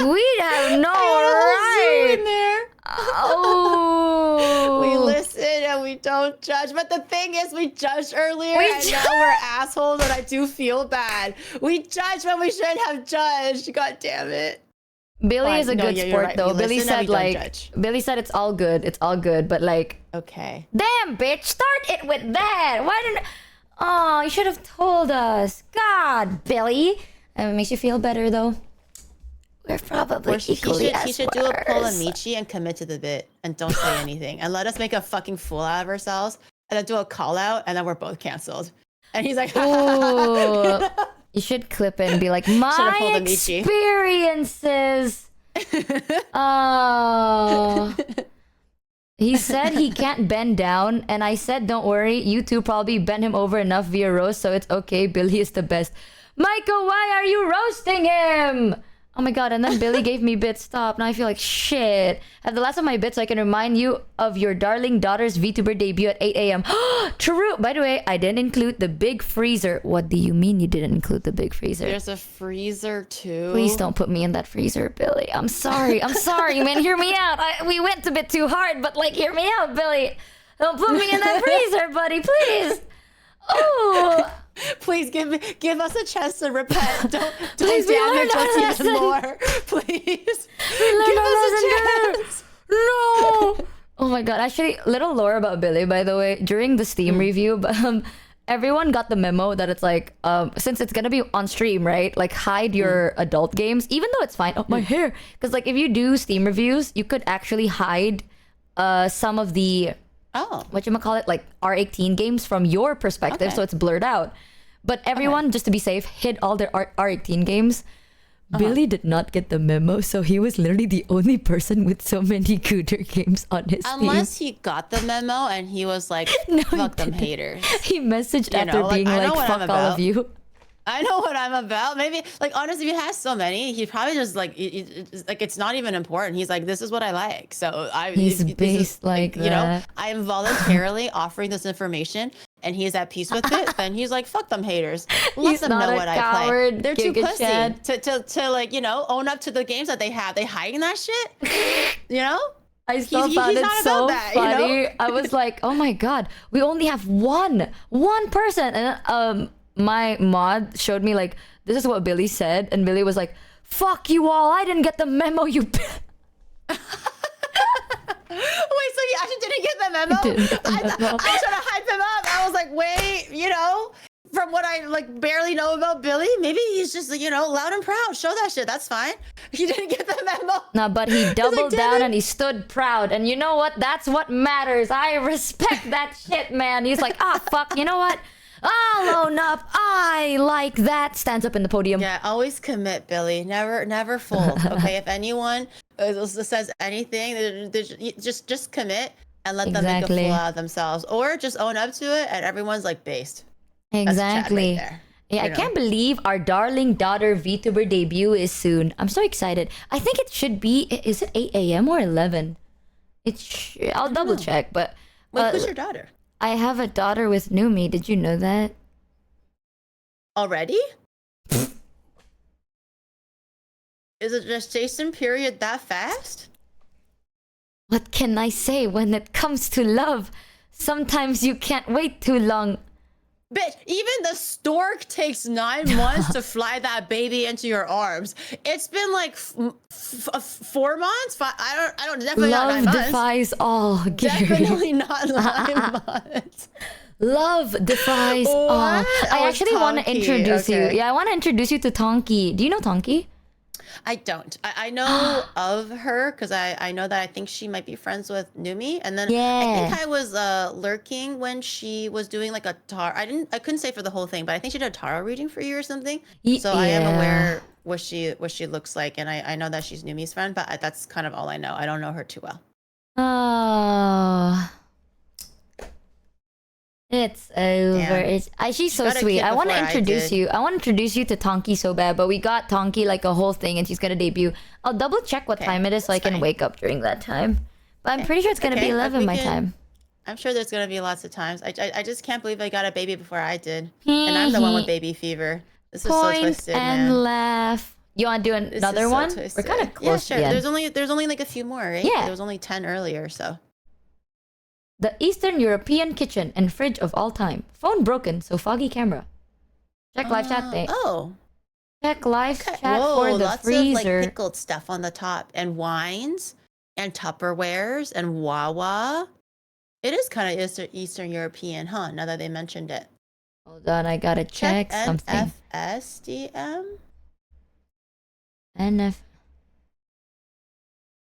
We have no right in there. Oh, we listen and we don't judge. But the thing is, we judged earlier, and now we're assholes, and I do feel bad. We judged when we shouldn't have judged. God damn it. Billy is a good sport, right. though. We Billy listen and said we don't judge. Billy said it's all good. It's all good, but like, okay. Damn, bitch, start it with that. Why didn't? Oh, you should have told us. God, Billy. It makes you feel better, though. We're probably equally as he should do a poll on worse. Michi and commit to the bit and don't say anything and let us make a fucking fool out of ourselves and then do a call out and then we're both canceled. And he's like, Ooh, you should clip it and be like, my Michi. experiences. Oh. He said he can't bend down, and I said, don't worry, you two probably bent him over enough via roast, so it's okay. Billy is the best. Michael, why are you roasting him? Oh my god, and then Billy gave me bits. Stop. Now I feel like shit. Have the last of my bits so I can remind you of your darling daughter's VTuber debut at 8 a.m. True. By the way, I didn't include the big freezer. What do you mean you didn't include the big freezer? There's a freezer too. Please don't put me in that freezer, Billy. I'm sorry. I'm sorry, man. Hear me out. We went a bit too hard, but like, hear me out, Billy. Don't put me in that freezer, buddy. Please. Oh. Please give us a chance to repent. Don't Please, damage us even more. Please. Give us a chance. No. Oh my god. Actually, little lore about Billy, by the way. During the Steam review, everyone got the memo that it's like, since it's gonna be on stream, right? Like, hide your adult games, even though it's fine. Oh, my hair. Because like, if you do Steam reviews, you could actually hide some of the whatchamacallit, like R18 games from your perspective, so it's blurred out. But everyone, just to be safe, hid all their R18 games. Billy did not get the memo, so he was literally the only person with so many Cooter games on his team. Unless he got the memo and he was like, No, fuck he them didn't. haters. He messaged You after know, like, being I like, know what I'm fuck all of about. you. I know what I'm about. Maybe, like, honestly, if he has so many, he probably just like, like it's not even important. He's like, this is what I like. So He's this is, based like you know, that. I am voluntarily offering this information, and he's at peace with it. Then he's like, fuck them haters. Let He's them not know a what I coward, play. They're too Giga pussy Chad. to like, you know, own up to the games that they have. They hiding that shit. You know. I still He's found it not so about that, funny. you know? I was like, oh my god, we only have one person. And my mod showed me like, this is what Billy said, and Billy was like, fuck you all, I didn't get the memo, you Wait, so he actually didn't get the memo? I was trying to hype him up. I was like, wait, you know, from what I like barely know about Billy, maybe he's just, you know, loud and proud. Show that shit. That's fine. He didn't get the memo. No, but he doubled "Damn down it." and he stood proud. And you know what? That's what matters. I respect that shit, man. He's like, ah, fuck, you know what? I'll own up. I like that. Stands up in the podium. Yeah, always commit, Billy. Never fold. Okay, if anyone says anything, just commit and let them make a Exactly. fool out of themselves, or just own up to it, and everyone's like based. That's Chad Exactly. right there. Yeah, I You know? can't believe our darling daughter VTuber debut is soon. I'm so excited. I think it should be, is it 8 a.m. or 11? I'll double check, but Wait, who's your daughter? I have a daughter with Numi. Did you know that? Already? Is the gestation period that fast? What can I say when it comes to love? Sometimes you can't wait too long. Bitch, even the stork takes 9 months to fly that baby into your arms. It's been like 4 months. I don't. Definitely not Love 9 months. defies all, Gary. Definitely not 9 months. Love defies all. What? I Oh, actually want to Tonki. introduce you. Okay. Yeah, I want to introduce you to Tonki. Do you know Tonki? I don't. I know of her because I know that I think she might be friends with Numi, and then I Yeah. think I was lurking when she was doing like a tarot. I couldn't say for the whole thing, but I think she did a tarot reading for you or something. So I am Yeah. aware what she looks like, and I know that she's Numi's friend, but that's kind of all I know. I don't know her too well. Oh. It's over. Damn. She's so got a sweet. kid I want to before I introduce did. you. I want to introduce you to Tonki so bad, but we got Tonki like a whole thing and she's going to debut. I'll double check what Okay, time it is so I that's can fine. wake up during that time. But I'm pretty sure it's going to Okay, be like 11 we my can- time. I'm sure there's gonna be lots of times. I just can't believe I got a baby before I did, and I'm the one with baby fever. This is so Point twisted, and man. laugh. You want to do This is another so one? twisted. We're kind of Yeah, close sure. to the end. There's only like a few more, right? Yeah. There was only 10 earlier, so. The Eastern European kitchen and fridge of all time. Phone broken, so foggy camera. Check live chat thing. Oh. Check live Okay. chat Whoa, for the lots freezer. of like pickled stuff on the top, and wines, and Tupperwares, and Wawa. It is kind of Eastern European, huh? Now that they mentioned it. Hold on, I gotta check something. NFSDM. NF.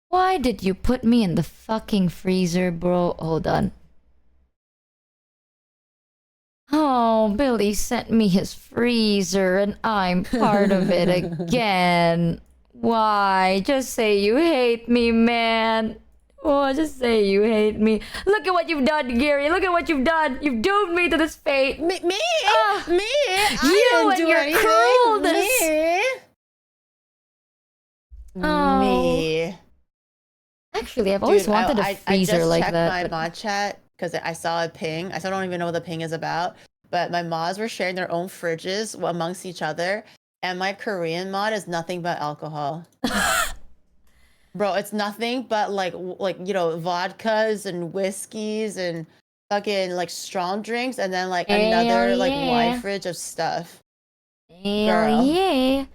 Why did you put me in the fucking freezer, bro? Hold on. Oh, Billy sent me his freezer and I'm part of it again. Why? Just say you hate me, man. Oh, just say you hate me. Look at what you've done, Gary. Look at what you've done. You've doomed me to this fate. Me? Ah, Me? you I didn't and do your anything. cruelness. Me. Oh. Me. Actually, I've always Dude, wanted a freezer I just like checked that. my but- mod chat because I saw a ping. I still don't even know what the ping is about. But my mods were sharing their own fridges amongst each other, and my Korean mod is nothing but alcohol. Bro, it's nothing but like you know, vodkas and whiskeys and fucking like strong drinks, and then like another Hell like yeah. wine fridge of stuff. Hell Girl. yeah.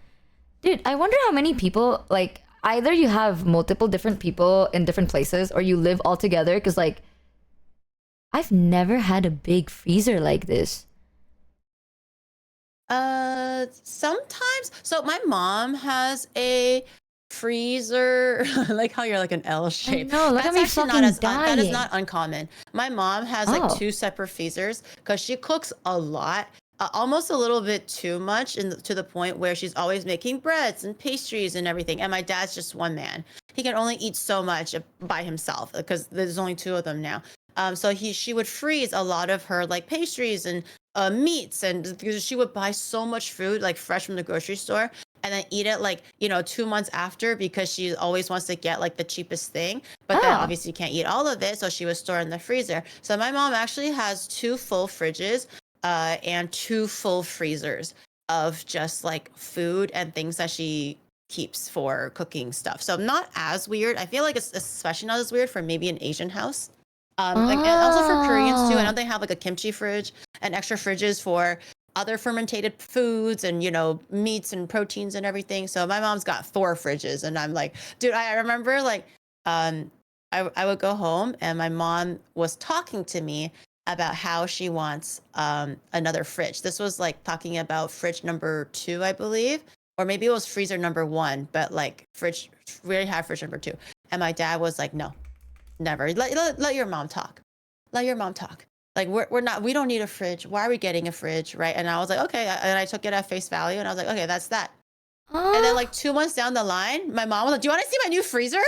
Dude, I wonder how many people, like, either you have multiple different people in different places or you live all together. Because, like, I've never had a big freezer like this. Sometimes. So my mom has a freezer. I like how you're like an L shape. know, look at me actually fucking that is dying. not uncommon. My mom has like Oh. 2 separate freezers because she cooks a lot. almost a little bit too much, to the point where she's always making breads and pastries and everything. And my dad's just one man; he can only eat so much by himself because there's only two of them now. So she would freeze a lot of her like pastries and meats, and because she would buy so much food like fresh from the grocery store, and then eat it like 2 months after, because she always wants to get like the cheapest thing, but then obviously you can't eat all of it, so she would store in the freezer. So my mom actually has 2 full fridges and 2 full freezers of just like food and things that she keeps for cooking stuff. So not as weird. I feel like it's especially not as weird for maybe an Asian house. Like, and also for Koreans too. I know they have like a kimchi fridge and extra fridges for other fermented foods and meats and proteins and everything. So my mom's got 4 fridges, and I'm like, dude, I remember like I would go home and my mom was talking to me about how she wants another fridge. This was like talking about fridge number 2, I believe, or maybe it was freezer number 1, but like fridge, we already had fridge number 2. And my dad was like, no, never. Let your mom talk. Let your mom talk. Like we don't need a fridge. Why are we getting a fridge, right? And I was like, okay. And I took it at face value, and I was like, okay, that's that. And then like 2 months down the line, my mom was like, do you want to see my new freezer?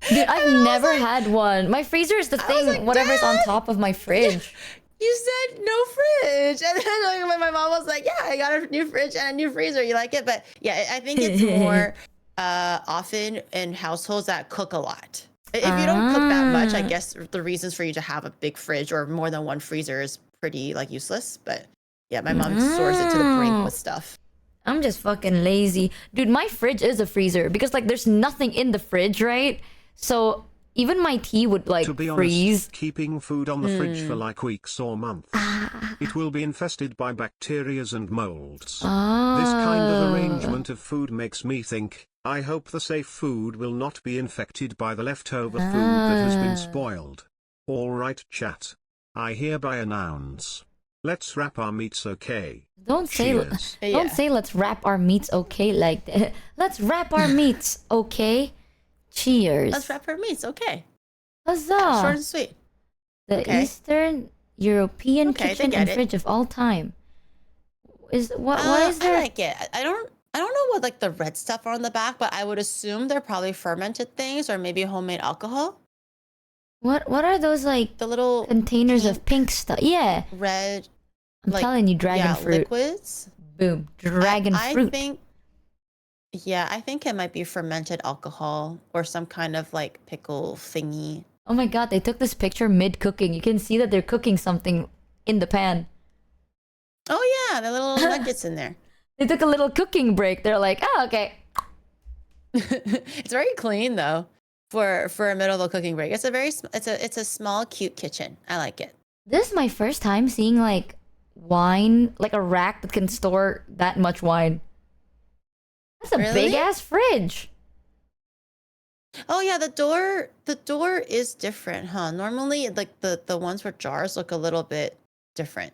Dude, I've never had one. My freezer is the thing, like, whatever's on Dad, top of my fridge. You said no fridge. And then like, my mom was like, yeah, I got a new fridge and a new freezer. You like it? But yeah, I think it's more often in households that cook a lot. If you don't cook that much, I guess the reasons for you to have a big fridge or more than one freezer is pretty like useless. But yeah, my mom stores it to the brink with stuff. I'm just fucking lazy. Dude, my fridge is a freezer because like there's nothing in the fridge, right? So even my tea would like To be freeze. honest, keeping food on the fridge for like weeks or months, it will be infested by bacterias and molds. This kind of arrangement of food makes me think, I hope the safe food will not be infected by the leftover food that has been spoiled. Alright chat. I hereby announce. Let's wrap our meats okay. Don't say Cheers. don't say let's wrap our meats okay like that. Let's wrap our meats okay. Cheers. Let's wrap our meats. Okay. Huzzah. Short and sweet. The Okay. Eastern European Okay, they kitchen get and it. fridge of all time. What is I there? like it. I don't know what like the red stuff are on the back, but I would assume they're probably fermented things or maybe homemade alcohol. What are those like The little containers of pink stuff? Yeah, red, I'm like, telling you, dragon fruit. liquids. Boom, dragon I fruit. think it might be fermented alcohol or some kind of like pickle thingy. Oh my god, they took this picture mid cooking. You can see that they're cooking something in the pan. Oh yeah, the little nuggets in there. They took a little cooking break. They're like, oh okay. It's very clean though for a middle of a cooking break. It's a small cute kitchen. I like it. This is my first time seeing like wine, like a rack that can store that much wine. That's a Really? big ass fridge. Oh yeah, the door is different, huh? Normally like the ones with jars look a little bit different.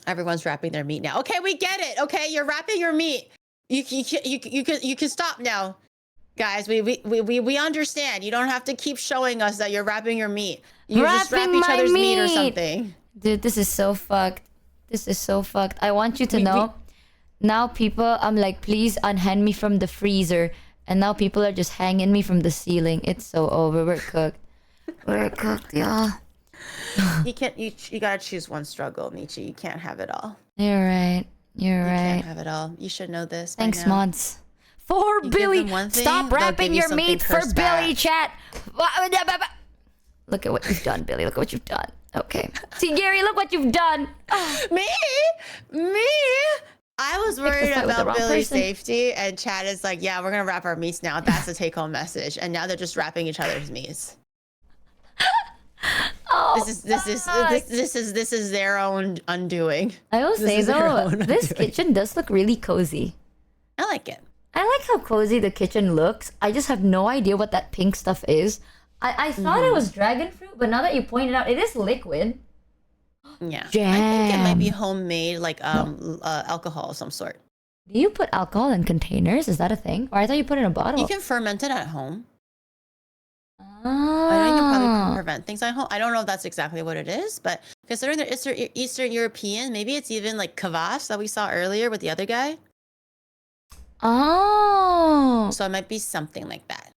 Everyone's wrapping their meat now. Okay, we get it. Okay, you're wrapping your meat. You can stop now. Guys, we understand. You don't have to keep showing us that you're wrapping your meat. You just wrap Wrapping each my other's meat or meat. something. Dude, this is so fucked. This is so fucked. I want you to We- know. Now people, I'm like, please unhand me from the freezer. And now people are just hanging me from the ceiling. It's so over. We're cooked. We're cooked, y'all. You can't. You gotta choose one struggle, Michi. You can't have it all. You're right. You're You right. can't have it all. You should know this. by Thanks, now. mods. For You give Billy. them one thing, Stop they'll wrapping give you your something meat for cursed Billy, back. chat. Look at what you've done, Billy. Look at what you've done. Okay. See, Gary, look what you've done. Me? I was worried fight with the about wrong Billy's person. safety, and Chad is like, "Yeah, we're gonna wrap our meats now." That's the take-home message, and now they're just wrapping each other's meats. Oh, This is their own undoing. I will This say is their though, own this undoing. kitchen does look really cozy. I like it. I like how cozy the kitchen looks. I just have no idea what that pink stuff is. I thought it was dragon fruit, but now that you pointed out, it is liquid. Yeah, I think it might be Jam. homemade, like alcohol of some sort. Do you put alcohol in containers? Is that a thing? Or I thought you put it in a bottle. You can ferment it at home. I know Ah. can probably prevent things at home. I don't know if that's exactly what it is, but considering they're Eastern European, maybe it's even like kvass that we saw earlier with the other guy. Oh. So it might be something like that.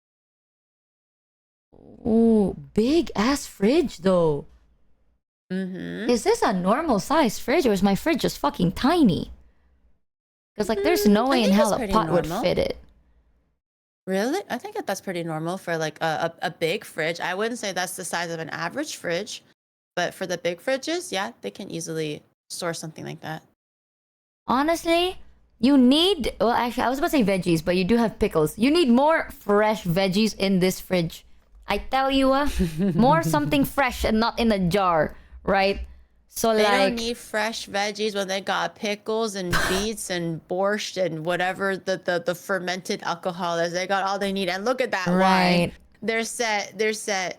Ooh, big ass fridge though. Mm-hmm. Is this a normal size fridge or is my fridge just fucking tiny? Because like there's no way in hell a pot would fit it. Really? I think that's pretty normal for like a big fridge. I wouldn't say that's the size of an average fridge, but for the big fridges, yeah, they can easily store something like that. Honestly, you need, well actually I was about to say veggies, but you do have pickles. You need more fresh veggies in this fridge. I tell you, more something fresh and not in a jar, right? So they like don't need fresh veggies when they got pickles and beets and borscht and whatever the fermented alcohol is. They got all they need. And look at that wine. They're set. They're set.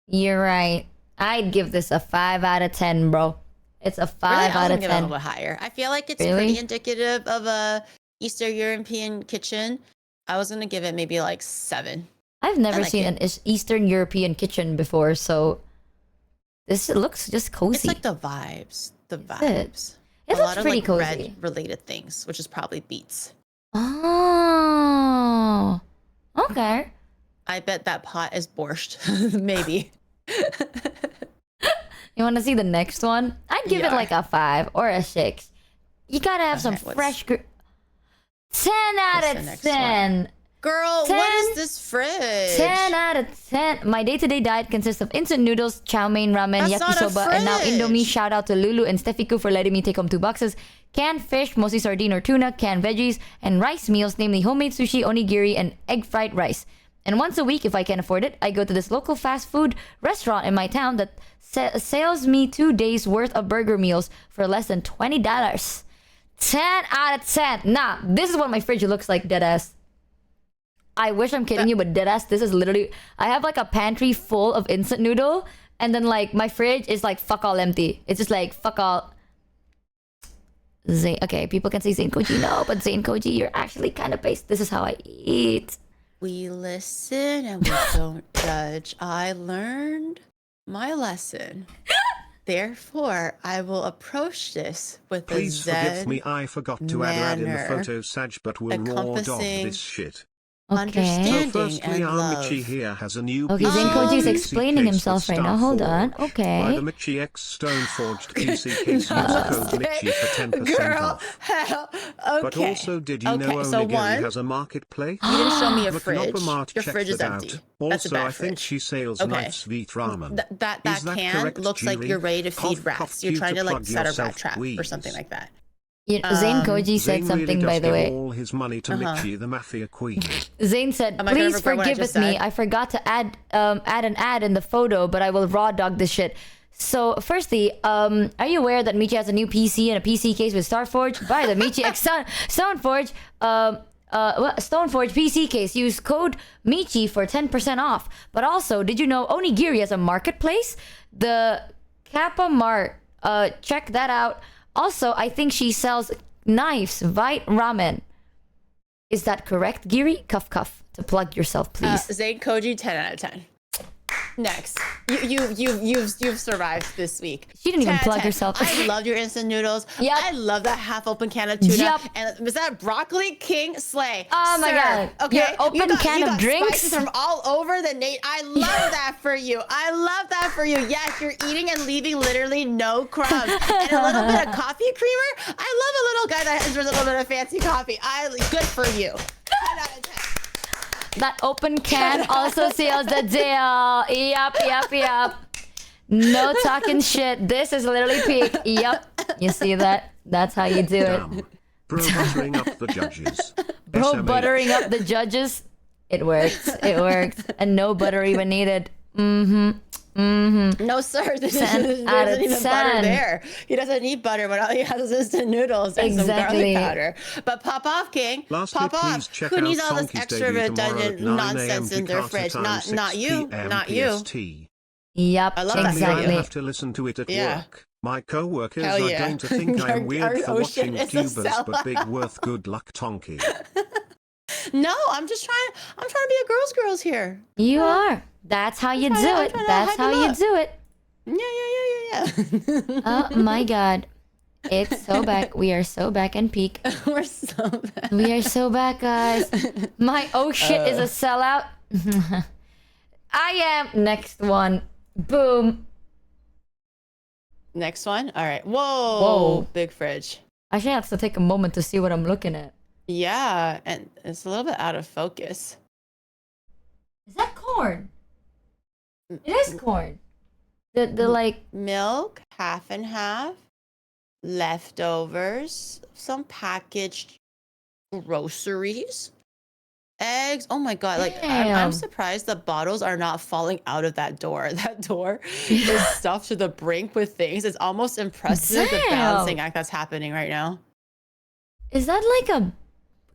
You're right. I'd give this a 5 out of 10, bro. It's a 5 out of 10. Give it a little bit higher. I feel like it's pretty indicative of a Eastern European kitchen. I was gonna give it maybe like 7. I've never seen an Eastern European kitchen before, so this looks just cozy. It's like the vibes. The vibes. It looks pretty cozy. Bread related things, which is probably beets. Oh, okay. I bet that pot is borscht. Maybe. You want to see the next one? I'd give it like a 5 or a 6. You gotta have some fresh. 10 out of 10. Girl, 10, what is this fridge? 10 out of 10. My day-to-day diet consists of instant noodles, chow mein, ramen, yakisoba, and now Indomie. Shout out to Lulu and Stefiku for letting me take home 2 boxes. Canned fish, mostly sardine or tuna, canned veggies, and rice meals, namely homemade sushi, onigiri, and egg fried rice. And once a week, if I can afford it, I go to this local fast food restaurant in my town that sells me 2 days worth of burger meals for less than $20. 10 out of 10. Nah, this is what my fridge looks like, deadass. I wish I'm kidding you, but deadass, this is literally... I have like a pantry full of instant noodle, and then like my fridge is like fuck all empty. It's just like fuck all... Okay, people can say Zane Koji, no, but Zane Koji, you're actually kind of based. This is how I eat. We listen and we don't judge. I learned my lesson. Therefore, I will approach this with a Please zen forgive me, I forgot to add in the photo, Saj, but we'll raw dog this shit. Understanding so firstly, and our love. Michi here has a new Okay, Zane Koji is explaining himself right now. Hold on. By Okay. the Michi X Stoneforged PC case, use code Michi for 10% off. Hell, okay. But also, did you know so Onigiri has a marketplace? You didn't show me a The fridge. Knopomart Your checked fridge is that empty. out. That's a Also, bad I think fridge. she sells Okay. nice wheat ramen. That Is that can correct, looks like Julie? you're ready to feed Cough, rats. cough, You're you trying to to like plug set a rat yourself, trap or wheeze. something like that. Zane Koji said Zane something, really by does the give way. all his money to Michi, the mafia queen. Zane said, Am I gonna please regret what I forgive just me. said? I forgot to add an ad in the photo, but I will raw dog this shit. So, firstly, are you aware that Michi has a new PC and a PC case with Starforge? Buy the Michi X Stoneforge PC case. Use code Michi for 10% off. But also, did you know Onigiri has a marketplace? The Kappa Mart. Check that out. Also, I think she sells knives, white ramen. Is that correct, Giri? Cuff cuff. To plug yourself, please. Zane Koji, 10 out of 10. Next, you've survived this week. She didn't even 10 out of plug 10. herself. I love your instant noodles. Yep. I love that half-open can of tuna. Yep. And was that broccoli king slay? Oh my Sir, God. Okay. Your open can of drinks? Spices from all over the Nate. I love that for you. I love that for you. Yes, you're eating and leaving literally no crumbs. And a little bit of coffee creamer. I love a little guy that enjoys a little bit of fancy coffee. Good for you. 10 out of 10. That open can also seals the deal. Yup. No talking shit. This is literally peak. Yup. You see that? That's how you do it. Damn. Bro buttering up the judges. Bro SMA. buttering up the judges. It works. It works. And no butter even needed. No, sir. There isn't even butter there. He doesn't need butter, but all he has is instant noodles and some garlic powder. But pop off, King. Lastly, Pop please off. check Who out needs all this Tonki's extra debut tomorrow redundant at 9 nonsense a.m. in their Jakarta fridge? time, Not 6 you. p.m. Not you. PST. Yep. I love that Sadly, I exactly. have to listen to it at Yeah. work. My co-workers Hell are yeah. going to think I'm weird Our for ocean watching is a tubers, but big sellout. worth good luck, Tonki. No, I'm trying to be a girls here. You are. That's how you do I'm it. trying to That's hype how it you up. do it. Yeah. Oh my god. It's so back. We are so back and peak. We're so bad. We are so back, guys. My oh shit is a sellout. I am. Next one. Boom. Next one. All right. Whoa. Whoa. Big fridge. Actually, I have to take a moment to see what I'm looking at. Yeah, and it's a little bit out of focus. Is that corn? It is corn. The like Milk, half and half. Leftovers, some packaged groceries, eggs. Oh my god! Like I'm Damn. surprised the bottles are not falling out of that door. That door is stuffed to the brink with things. It's almost impressive the Damn. balancing act that's happening right now. Is that like a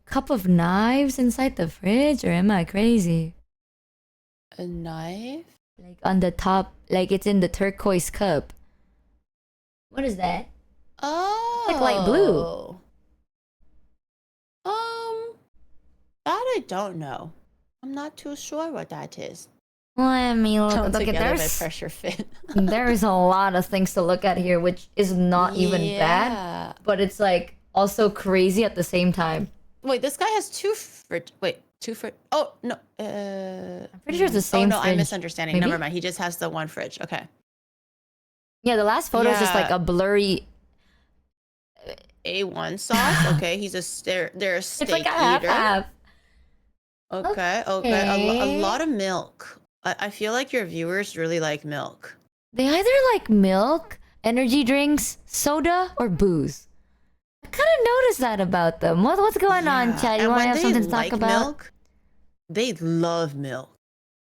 cup of knives inside the fridge, or am I crazy? A knife? Like on the top, like it's in the turquoise cup. What is that? Oh, Like light blue. That I don't know. I'm not too sure what that is. Let me look. Come Look at together by there's pressure fit. there's a lot of things to look at here, which is not even bad, Yeah. but it's like also crazy at the same time. Wait, this guy has two fridge. Wait, two fridge. Oh no. I'm pretty sure it's the Oh same no, fridge. I'm misunderstanding. Maybe? Never mind. He just has the one fridge. Okay. Yeah, the last photo is just like Yeah. a blurry. A1 sauce. Okay, he's a they're a steak It's like a half eater. half. Okay. A lot of milk. I feel like your viewers really like milk. They either like milk, energy drinks, soda, or booze. I kind of noticed that about them. What's going on, Yeah, Chad? You and want to when have they something to talk like about? milk, they love milk.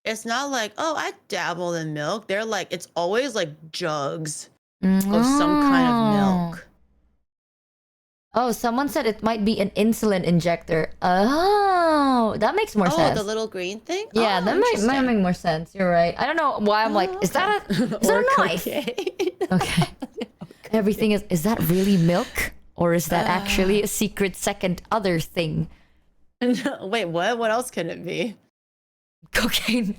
It's not like, oh, I dabble in milk. They're like, it's always like jugs of some kind of milk. Oh, someone said it might be an insulin injector. Oh, that makes more Oh, sense. the little green thing? Yeah, Oh, that might interesting. make more sense. You're right. I don't know why I'm like, is that a is that Or a knife? cocaine. Okay. Everything is that really milk? Or is that actually a secret second other thing? Wait, what? What else can it be? Cocaine.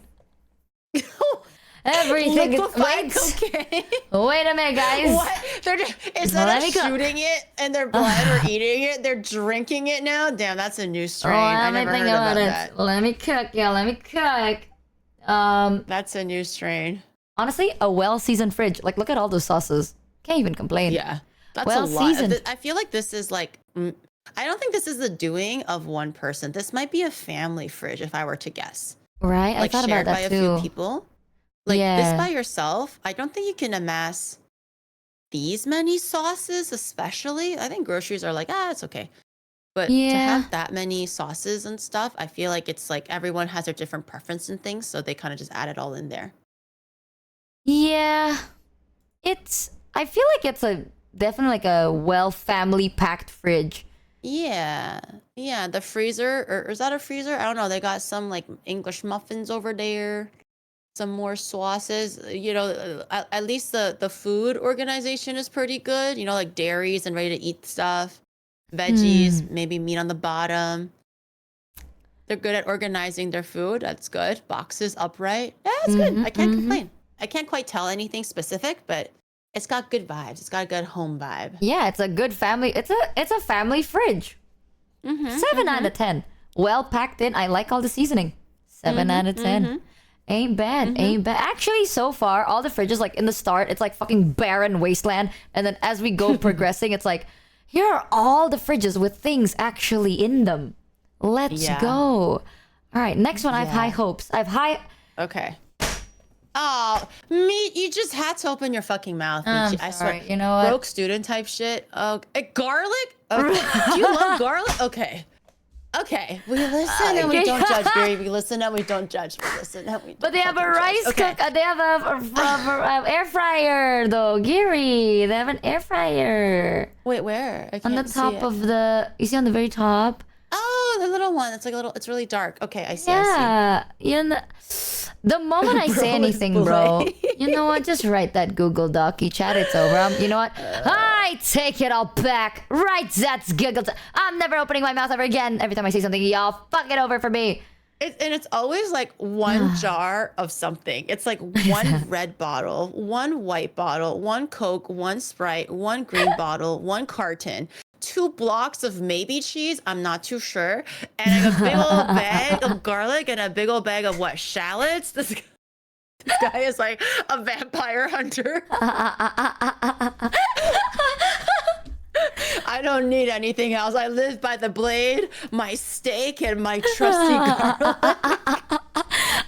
Everything is Liquefied cocaine. Wait a minute, guys. What? They're just, instead Let of me cook. shooting it in their blood or eating it, they're drinking it now. Damn, that's a new strain. I Let me never think heard about about it. that. Let me cook. Yeah, let me cook. That's a new strain. Honestly, a well-seasoned fridge. Like, look at all those sauces. Can't even complain. Yeah, that's Well a lot. seasoned. I feel like this is like, I don't think this is the doing of one person. This might be a family fridge, if I were to guess. Right? Like I thought shared about by that a too. few people. Like Yeah. this by yourself, I don't think you can amass these many sauces, especially. I think groceries are like, it's okay. But to Yeah. have that many sauces and stuff, I feel like it's like everyone has their different preference and things, so they kind of just add it all in there. Yeah. I feel like it's definitely like a well family packed fridge. Yeah. Yeah, the freezer, or is that a freezer? I don't know. They got some like English muffins over there. Some more sauces. You know, at least the food organization is pretty good. You know, like dairies and ready to eat stuff. Veggies, maybe meat on the bottom. They're good at organizing their food. That's good. Boxes upright. Yeah, it's good. I can't complain. I can't quite tell anything specific, but it's got good vibes. It's got a good home vibe. Yeah, it's a good family. It's a family fridge. 7 out of 10. Well packed in. I like all the seasoning. 7 out of 10. Ain't bad. Ain't bad. Actually, so far, all the fridges, like in the start, it's like fucking barren wasteland. And then as we go progressing, it's like, here are all the fridges with things actually in them. Let's Yeah. go. All right, next one. I have high hopes. I have high. Okay. Oh, meat! You just had to open your fucking mouth. I'm Michi. I sorry. swear. You know what? Broke student type shit. Oh, garlic? Okay. Do you love garlic? Okay. Okay. We listen and we don't judge, Gary. We listen and we don't judge. We listen and we don't But they have a fucking rice judge. cook. They have a air fryer though, Gary. They have an air fryer Wait, where? I on the can't see top it. of the. You see on the very top. Oh, Oh, the little one. It's like a little. It's really dark. Okay, I see. Yeah, you know, the moment I say Bro is anything, bro, Blade. you know what? Just write that Google Doc. You chat, it's over. You know what? I take it all back. Write that Google Doc. I'm never opening my mouth ever again. Every time I say something, y'all fuck it over for me. And it's always like one jar of something. It's like one red bottle, one white bottle, one Coke, one Sprite, one green bottle, one carton, 2 blocks of maybe cheese. I'm not too sure. And like a big old bag of garlic and a big old bag of what? Shallots? This guy is like a vampire hunter. I don't need anything else. I live by the blade, my steak, and my trusty garlic.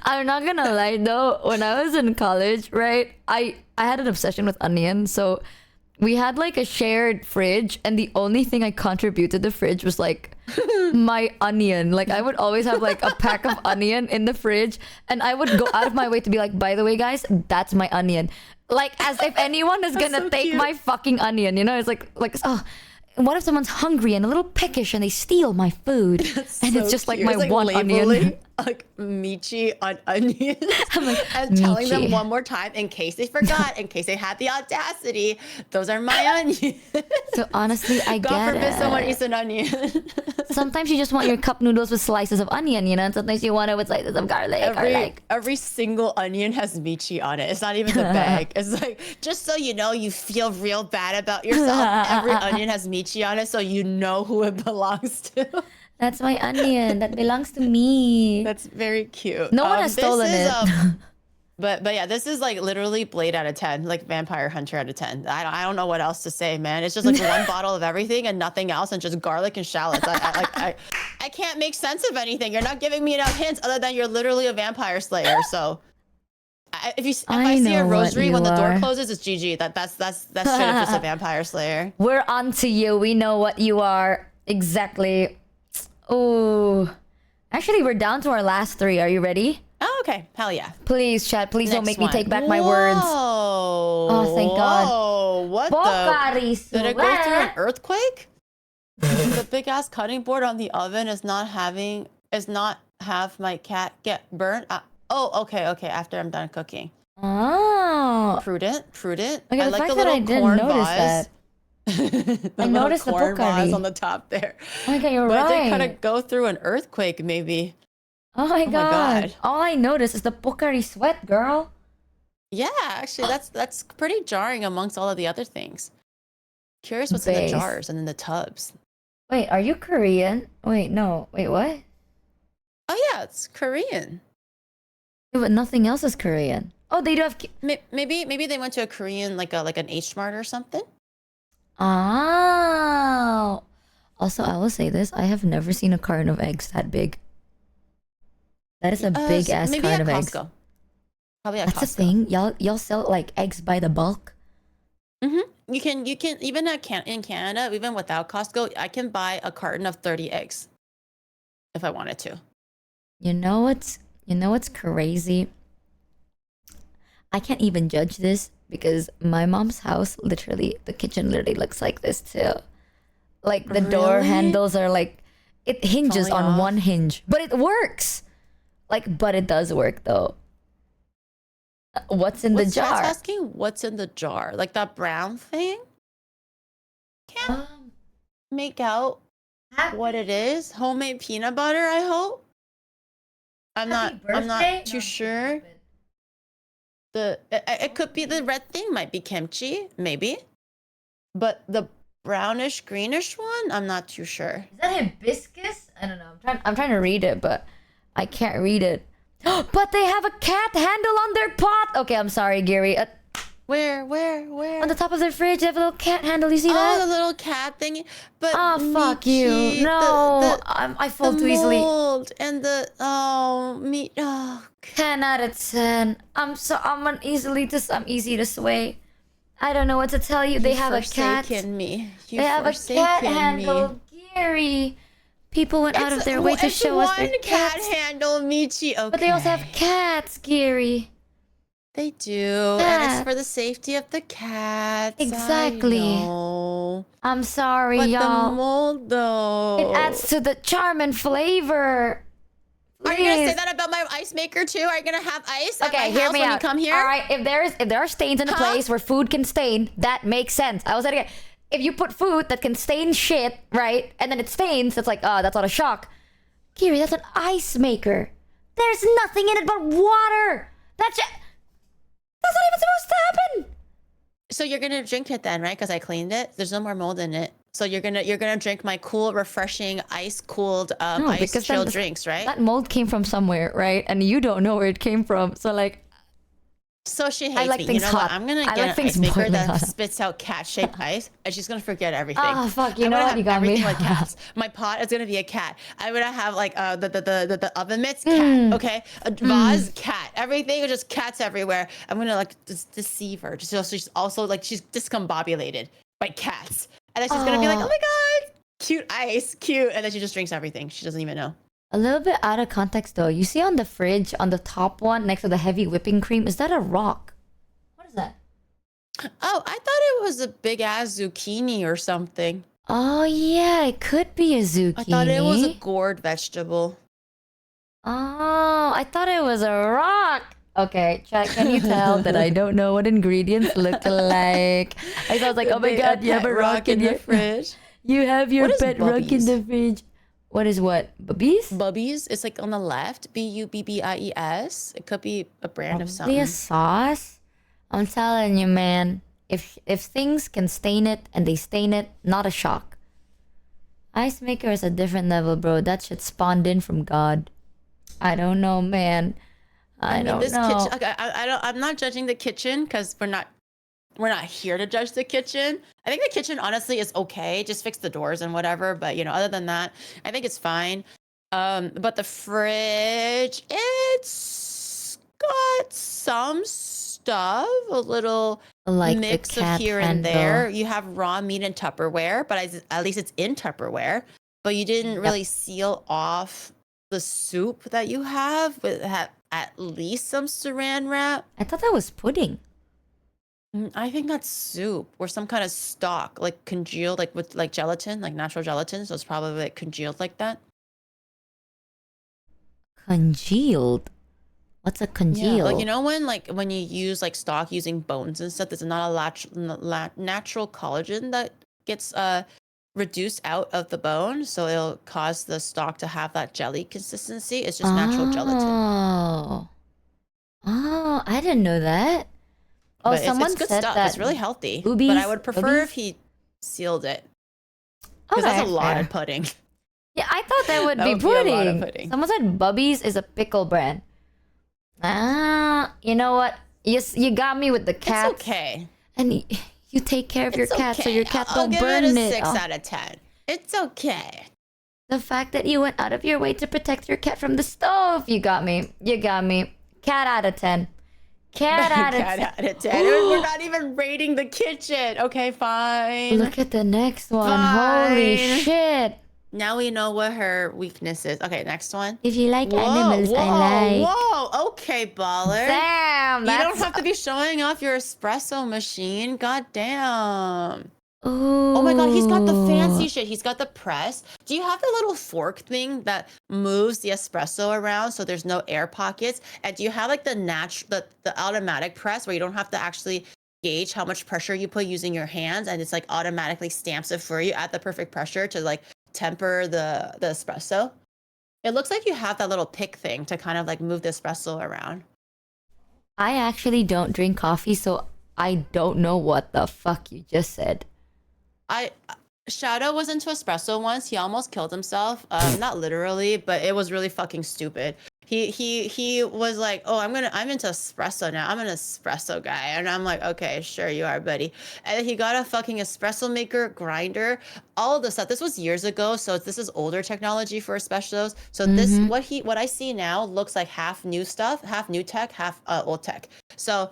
I'm not gonna lie though, when I was in college, right, I had an obsession with onion, so we had like a shared fridge, and the only thing I contributed to the fridge was like my onion. Like I would always have like a pack of onion in the fridge, and I would go out of my way to be like, by the way guys, that's my onion. Like as if anyone is gonna so take cute. my fucking onion, you know? It's like oh, what if someone's hungry and a little peckish and they steal my food? And it's just like cute. my It's like one onion. labeling, like Michi on onions. I'm like, and telling them Michi. one more time in case they forgot, in case they had the audacity. Those are my onions. So honestly, I God get forbid it. someone eats an onion. Sometimes you just want your cup noodles with slices of onion, you know? And sometimes you want it with slices of garlic or like... Every single onion has Michi on it. It's not even the bag. It's like, just so you know, you feel real bad about yourself. Every onion has Michi on it, so you know who it belongs to. That's my onion. That belongs to me. That's very cute. No one has this stolen is, it. But yeah, this is like literally Blade out of 10, like Vampire Hunter out of 10. I don't know what else to say, man. It's just like one bottle of everything and nothing else, and just garlic and shallots. I can't make sense of anything. You're not giving me enough hints other than you're literally a vampire slayer. So if I see a know rosary what when you the door are. closes, it's GG. That's straight up just a vampire slayer. We're on to you. We know what you are. Exactly. Oh. Actually, we're down to our last 3. Are you ready? Oh, okay. Hell yeah. Please, chat. Please don't Next make me one. take back my words. Oh, thank God. Whoa, what Pocari the? Did it go through an sweat. earthquake? The big ass cutting board on the oven is not have my cat get burnt. Okay. After I'm done cooking. Oh. Prudent. Okay, I the like fact the that I little didn't corn notice vase. that. I noticed the corn vase Pocari. on the top there. Oh my God, you're But right. they kind of go through an earthquake, maybe. Oh my my God. God. All I noticed is the Pocari sweat, girl. Yeah, actually, that's pretty jarring amongst all of the other things. Curious what's in the Base. jars and in the tubs. Wait, are you Korean? Wait, no. Wait, what? Oh yeah, it's Korean. Yeah, but nothing else is Korean. Oh, they do have... Maybe they went to a Korean like an H Mart or something. Oh. Also, I will say this. I have never seen a carton of eggs that big. That is a big ass maybe carton at of eggs. Costco. Probably at That's the Costco. thing. Y'all sell like eggs by the bulk. You can even in Canada, even without Costco, I can buy a carton of 30 eggs if I wanted to. You know what's crazy? I can't even judge this because my mom's house, literally, the kitchen literally looks like this too. Like the door Really? handles are like, it hinges Falling on off? one hinge, but it works. Like, but it does work though. What's in the Chat's jar? asking what's in the jar, like that brown thing. Can't make out what it is. Homemade peanut butter, I hope. I'm not too sure. It could be the red thing, might be kimchi, maybe. But the brownish greenish one, I'm not too sure. Is that hibiscus? I don't know. I'm trying to read it, but I can't read it. But they have a cat handle on their pot. Okay, I'm sorry, Gary. Where? On the top of their fridge, they have a little cat handle. You see that? Oh, the little cat thingy. But Oh, fuck Michi, you. No, the I fall too easily. mold and the meat. Oh, 10 out of 10. I'm easy to sway. I don't know what to tell you. They have a cat. Me. They have a cat handle. Gary. People went out of their way to show us their one cat cats. handle, Michi. Okay. But they also have cats, Gary. They do, and it's for the safety of the cats. Exactly. I know. I'm sorry, But the y'all. mold, though. It adds to the charm and flavor. Are you gonna say Please. that about my ice maker too? Are you gonna have ice at my Okay, hear house me when out. you come here? All right, if there are stains in a Huh? place where food can stain, that makes sense. I was saying, if you put food that can stain shit, right, and then it stains, it's like, oh, that's not a shock. Kiri, that's an ice maker. There's nothing in it but water. That's not even supposed to happen. So you're gonna drink it then, right? Because I cleaned it. There's no more mold in it. So you're gonna drink my cool, refreshing, ice cooled, No, ice because chilled then drinks, right? That mold came from somewhere, right? And you don't know where it came from. So like, So she hates like me. things You know what? hot. I'm gonna I get like an things ice maker boiling that hot. spits out cat-shaped ice, and she's gonna forget everything. oh fuck, you I'm know gonna what? have You got everything me. like cats. My pot is gonna be a cat. I'm gonna have like the oven mitts cat. Okay, a vase cat. Everything is just cats everywhere. I'm gonna like deceive her. Just so she's also like she's discombobulated by cats, and then she's gonna be like, oh my god, cute ice, cute, and then she just drinks everything. She doesn't even know. A little bit out of context though. You see on the fridge, on the top one, next to the heavy whipping cream, is that a rock? What is that? Oh, I thought it was a big ass zucchini or something. Oh yeah, it could be a zucchini. I thought it was a gourd vegetable. Oh, I thought it was a rock. Okay, Chad, can you tell that I don't know what ingredients look like? I was like, oh my god, you have a rock in your fridge. You have your What is pet rock in Bubbies? the fridge. What is what? Bubbies? Bubbies. It's like on the left. Bubbies. It could be a brand of Probably something. a sauce. I'm telling you, man. If things can stain it and they stain it, not a shock. Ice maker is a different level, bro. That shit spawned in from God. I don't know, man. I don't this know. kitchen. Okay, I don't. I'm not judging the kitchen because we're not here to judge the kitchen. I think the kitchen honestly is okay. Just fix the doors and whatever. But you know, other than that, I think it's fine. But the fridge, it's got some stuff, a little Like mix the cat of here handle. and there. You have raw meat in Tupperware, but at least it's in Tupperware. But you didn't really seal off the soup that you have with at least some saran wrap. I thought that was pudding. I think that's soup or some kind of stock, like congealed, like with like gelatin, like natural gelatin. So it's probably like congealed like that. Congealed. What's a congeal? Yeah, like you know when you use like stock using bones and stuff, there's not a natural collagen that gets reduced out of the bone, so it'll cause the stock to have that jelly consistency. It's just natural gelatin. Oh, I didn't know that. Oh, But someone it's good said stuff. that. It's really healthy. Boobies, but I would prefer boobies? if he sealed it. Because Okay, that's a lot fair. of pudding. Yeah, I thought that would That be would be a lot of pudding. pudding. Someone said Bubbies is a pickle brand. Ah, you know what? You got me with the cats. It's okay. And you take care of your It's cat so okay. your cat I'll don't give burn it a it. 6 Oh. out of 10. It's okay. The fact that you went out of your way to protect your cat from the stove. You got me. You got me. Cat out of 10. Cat out of 10. Cat out of 10. We're not even rating the kitchen. Okay, fine. Look at the next one. Holy Fine. shit. Now we know what her weakness is. Okay, next one. If you like animals, I like. Whoa. Okay, baller. Damn, You that's... don't have to be showing off your espresso machine. God damn. Ooh. Oh my god, he's got the fancy shit. He's got the press. Do you have the little fork thing that moves the espresso around so there's no air pockets? And do you have like the automatic press where you don't have to actually gauge how much pressure you put using your hands and it's like automatically stamps it for you at the perfect pressure to like temper the espresso? It looks like you have that little pick thing to kind of like move the espresso around. I actually don't drink coffee, so I don't know what the fuck you just said. Shadow was into espresso once. He almost killed himself. Not literally, but it was really fucking stupid. He was like, oh, I'm into espresso now. I'm an espresso guy. And I'm like, okay, sure you are, buddy. And then he got a fucking espresso maker, grinder, all of the stuff. This was years ago, so this is older technology for espressos. So this what I see now looks like half new stuff, half new tech, half old tech. So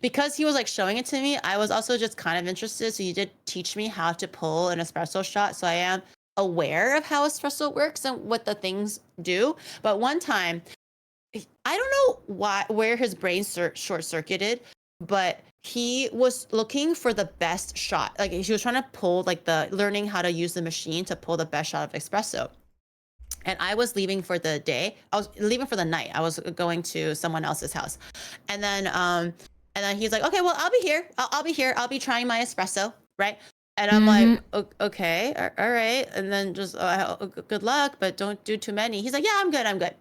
because he was like showing it to me, I was also just kind of interested. So you did teach me how to pull an espresso shot. So I am aware of how espresso works and what the things do. But one time I don't know where his brain short circuited, but he was looking for the best shot. Like he was trying to pull like learning how to use the machine to pull the best shot of espresso. And I was leaving for the day. I was leaving for the night. I was going to someone else's house, and then he's like, okay, well, I'll be here. I'll be here. I'll be trying my espresso, right? And I'm like, okay, all right. And then just good luck, but don't do too many. He's like, yeah, I'm good.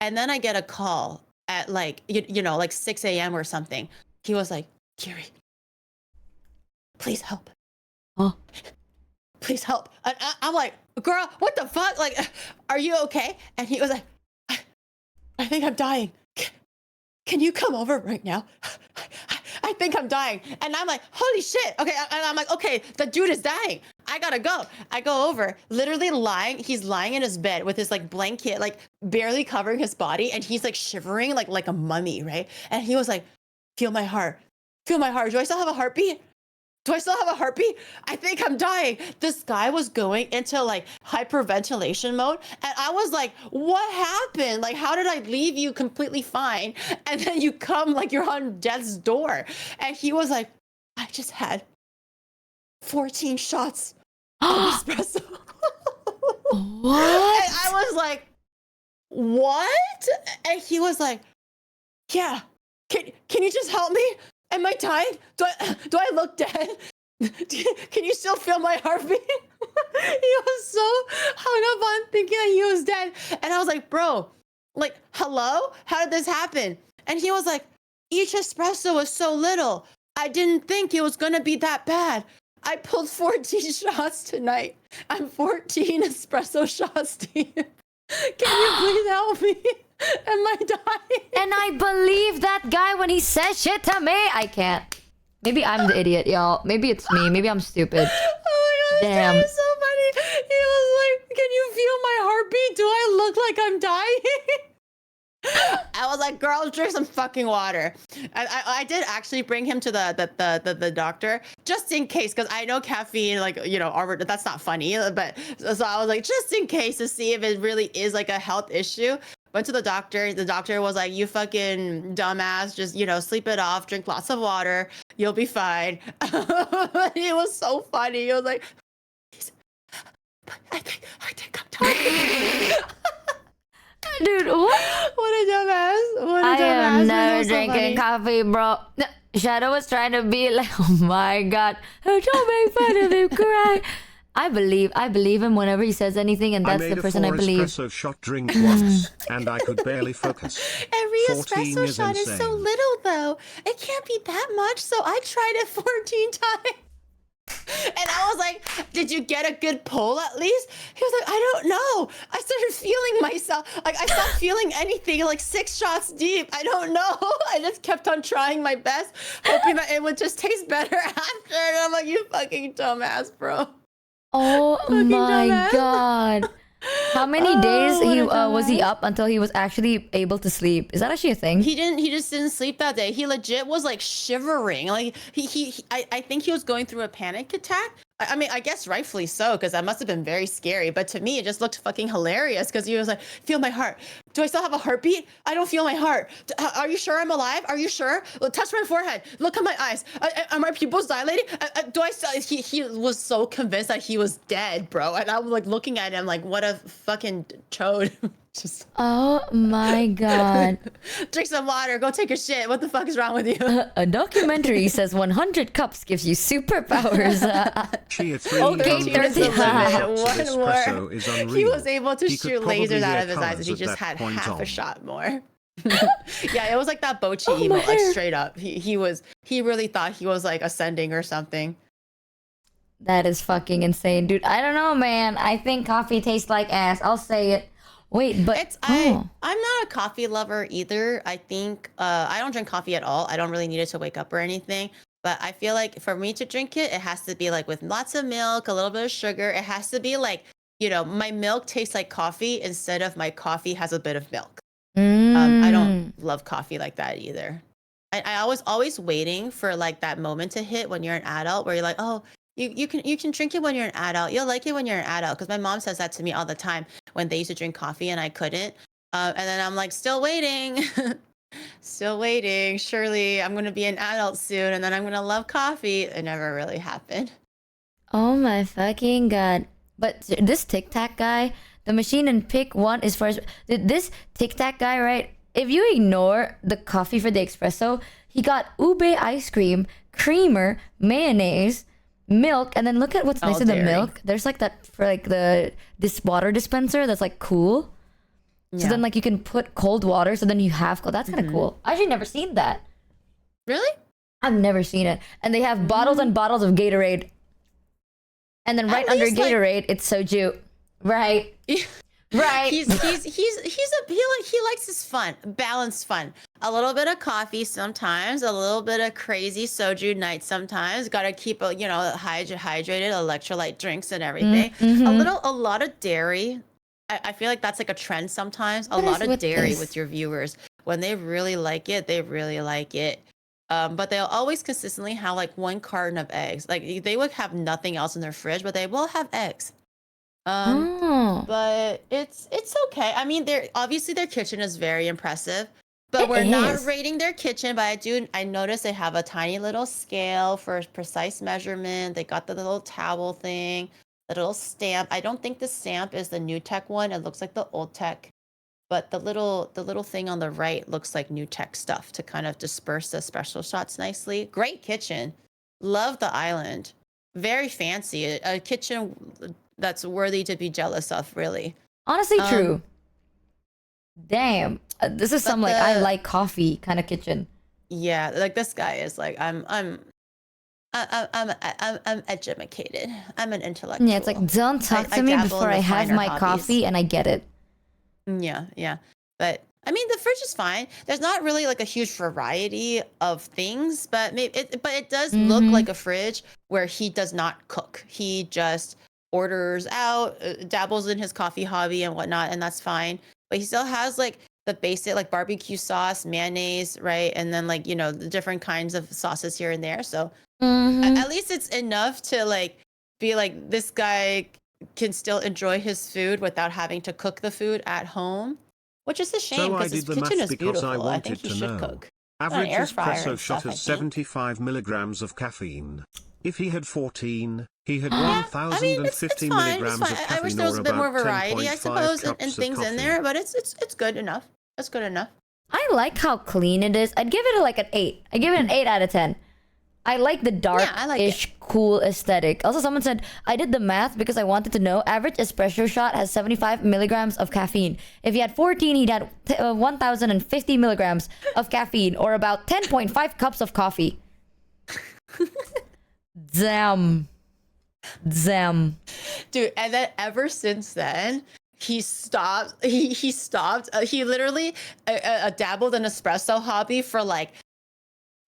And then I get a call at like, like 6 a.m. or something. He was like, Kiri, please help. Oh. Please help. And I'm like, girl, what the fuck? Like, are you okay? And he was like, I think I'm dying. Can you come over right now? I think I'm dying. And I'm like, holy shit. Okay. And I'm like, okay, the dude is dying. I gotta go. I go over, literally lying. He's lying in his bed with his like blanket, like barely covering his body. And he's like shivering like a mummy, right? And he was like, feel my heart. Feel my heart. Do I still have a heartbeat? Do I still have a heartbeat? I think I'm dying. This guy was going into like hyperventilation mode. And I was like, what happened? Like, how did I leave you completely fine? And then you come like you're on death's door. And he was like, I just had 14 shots of espresso. What? And I was like, what? And he was like, yeah, can you just help me? Am I dying? Do I look dead? Can you still feel my heartbeat? He was so hung up on thinking that he was dead. And I was like, bro, like, hello? How did this happen? And he was like, each espresso was so little. I didn't think it was going to be that bad. I pulled 14 shots tonight. I'm 14 espresso shots deep. Can you please help me? Am I dying? And I believe that guy when he says shit to me. I can't. Maybe I'm the idiot, y'all. Maybe it's me. Maybe I'm stupid. Oh my gosh, Damn. that was so funny. He was like, can you feel my heartbeat? Do I look like I'm dying? I was like, girl, drink some fucking water. I did actually bring him to the doctor just in case, because I know caffeine, like, that's not funny, but so I was like, just in case to see if it really is like a health issue. Went to the doctor. The doctor was like, you fucking dumbass, just, sleep it off, drink lots of water, you'll be fine. It was so funny. He was like, I think I'm dying. Dude, what? What a dumbass. I am never So drinking funny. coffee, bro. Shadow was trying to be like, oh my god, don't make fun of him, cry. I believe him whenever he says anything, and that's the person I believe. I made a 4 espresso shot drink once, and I could barely focus. Every 14 espresso is shot is so insane. little, though. It can't be that much, so I tried it 14 times. And I was like, did you get a good pull at least? He was like, I don't know. I started feeling myself. Like, I stopped feeling anything, like 6 shots deep. I don't know. I just kept on trying my best, hoping that it would just taste better after. And I'm like, you fucking dumbass, bro. Oh Fucking my dumbass. god. How many days what a was he dumbass. up until he was actually able to sleep? Is that actually a thing? He just didn't sleep that day. He legit was like shivering. Like I think he was going through a panic attack. I mean, I guess rightfully so, because that must have been very scary. But to me, it just looked fucking hilarious because he was like, feel my heart. Do I still have a heartbeat? I don't feel my heart. Are you sure I'm alive? Are you sure? Well, touch my forehead. Look at my eyes. Are my pupils dilating? Do I still? He was so convinced that he was dead, bro. And I was like looking at him like, what a fucking chode. Just Oh my god. drink some water. Go take a shit. What the fuck is wrong with you? A documentary says 100 cups gives you superpowers. Chia 3 Okay, does there's it. a- One Espresso more. is He unreal. was able to He could shoot probably lasers out wear of his eyes, and he colours at just that had point half a on. shot more. Yeah, it was like that Bochi Oh, my emo, like hair. straight up. He really thought he was like ascending or something. That is fucking insane, dude. I don't know, man. I think coffee tastes like ass. I'll say it. Wait, but I'm not a coffee lover either. I think I don't drink coffee at all. I don't really need it to wake up or anything. But I feel like for me to drink it, it has to be like with lots of milk, a little bit of sugar. It has to be like, my milk tastes like coffee instead of my coffee has a bit of milk. I don't love coffee like that either. I was always waiting for like that moment to hit when you're an adult where you're like, oh, you can drink it when you're an adult. You'll like it when you're an adult. Because my mom says that to me all the time when they used to drink coffee and I couldn't. And then I'm like, still waiting. Still waiting. Surely I'm going to be an adult soon and then I'm going to love coffee. It never really happened. Oh my fucking god. But this Tic Tac guy, the machine and pick one is for this Tic Tac guy, right? If you ignore the coffee for the espresso, he got ube ice cream, creamer, mayonnaise, milk, and then look at what's next to the dairy. milk. There's like that for like this water dispenser that's like cool. So then like you can put cold water, so then you have cold. That's kind of cool. I actually never seen that. Really? I've never seen it. And they have bottles and bottles of Gatorade. And then right under least, like- Gatorade, it's soju. Right. Right. He likes his fun, balanced fun. A little bit of coffee sometimes, a little bit of crazy soju night sometimes. Got to keep hydrated, electrolyte drinks and everything. A lot of dairy. I feel like that's like a trend sometimes. A lot of dairy with your viewers. When they really like it, they really like it. But they'll always consistently have like one carton of eggs. Like they would have nothing else in their fridge, but they will have eggs. But it's okay. I mean, obviously their kitchen is very impressive. But we're not rating their kitchen, but I noticed they have a tiny little scale for precise measurement. They got the little towel thing, the little stamp. I don't think the stamp is the new tech one. It looks like the old tech. But the little thing on the right looks like new tech stuff to kind of disperse the special shots nicely. Great kitchen. Love the island. Very fancy. A kitchen that's worthy to be jealous of, really. Honestly, true. Damn. This is some like I like coffee kind of kitchen. Yeah, like this guy is like I'm educated. I'm an intellectual. Yeah, it's like don't talk to me before I have my coffee, and I get it. Yeah. But I mean, the fridge is fine. There's not really like a huge variety of things, but it does look like a fridge where he does not cook. He just orders out, dabbles in his coffee hobby and whatnot, and that's fine. But he still has like the basic like barbecue sauce, mayonnaise, right? And then like, the different kinds of sauces here and there. So at least it's enough to like be like this guy can still enjoy his food without having to cook the food at home, which is a shame because his kitchen is beautiful. I think he should cook. Average air fryer espresso and shot stuff, I has think. 75 milligrams of caffeine. If he had 14, he had I mean, it's 1050 fine. milligrams It's of fine. caffeine, I wish there was or a bit more about variety, I 10.5 suppose, and cups of things in coffee. there, but it's good enough. That's good enough. I like how clean it is. I'd give it like an 8. I give it an 8 out of 10. I like the dark-ish, cool aesthetic. Also, someone said, I did the math because I wanted to know. Average espresso shot has 75 milligrams of caffeine. If he had 14, he'd had 1,050 milligrams of caffeine, or about 10.5 cups of coffee. Damn. Dude, and then ever since then, he stopped. He stopped. He literally dabbled in espresso hobby for like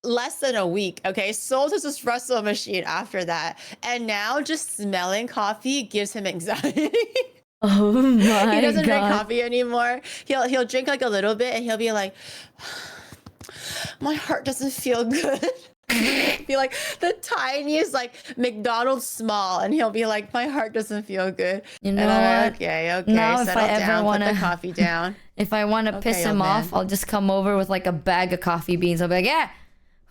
less than a week. Okay, sold his espresso machine after that, and now just smelling coffee gives him anxiety. Oh my He doesn't drink god. coffee anymore. He'll drink like a little bit, and he'll be like, my heart doesn't feel good. Be like the tiniest like McDonald's small, and he'll be like, my heart doesn't feel good. You know and I'm what? like, okay, Now if settle I ever down, wanna- put the coffee down. If I want to piss Okay, him old off, man. I'll just come over with like a bag of coffee beans. I'll be like, yeah.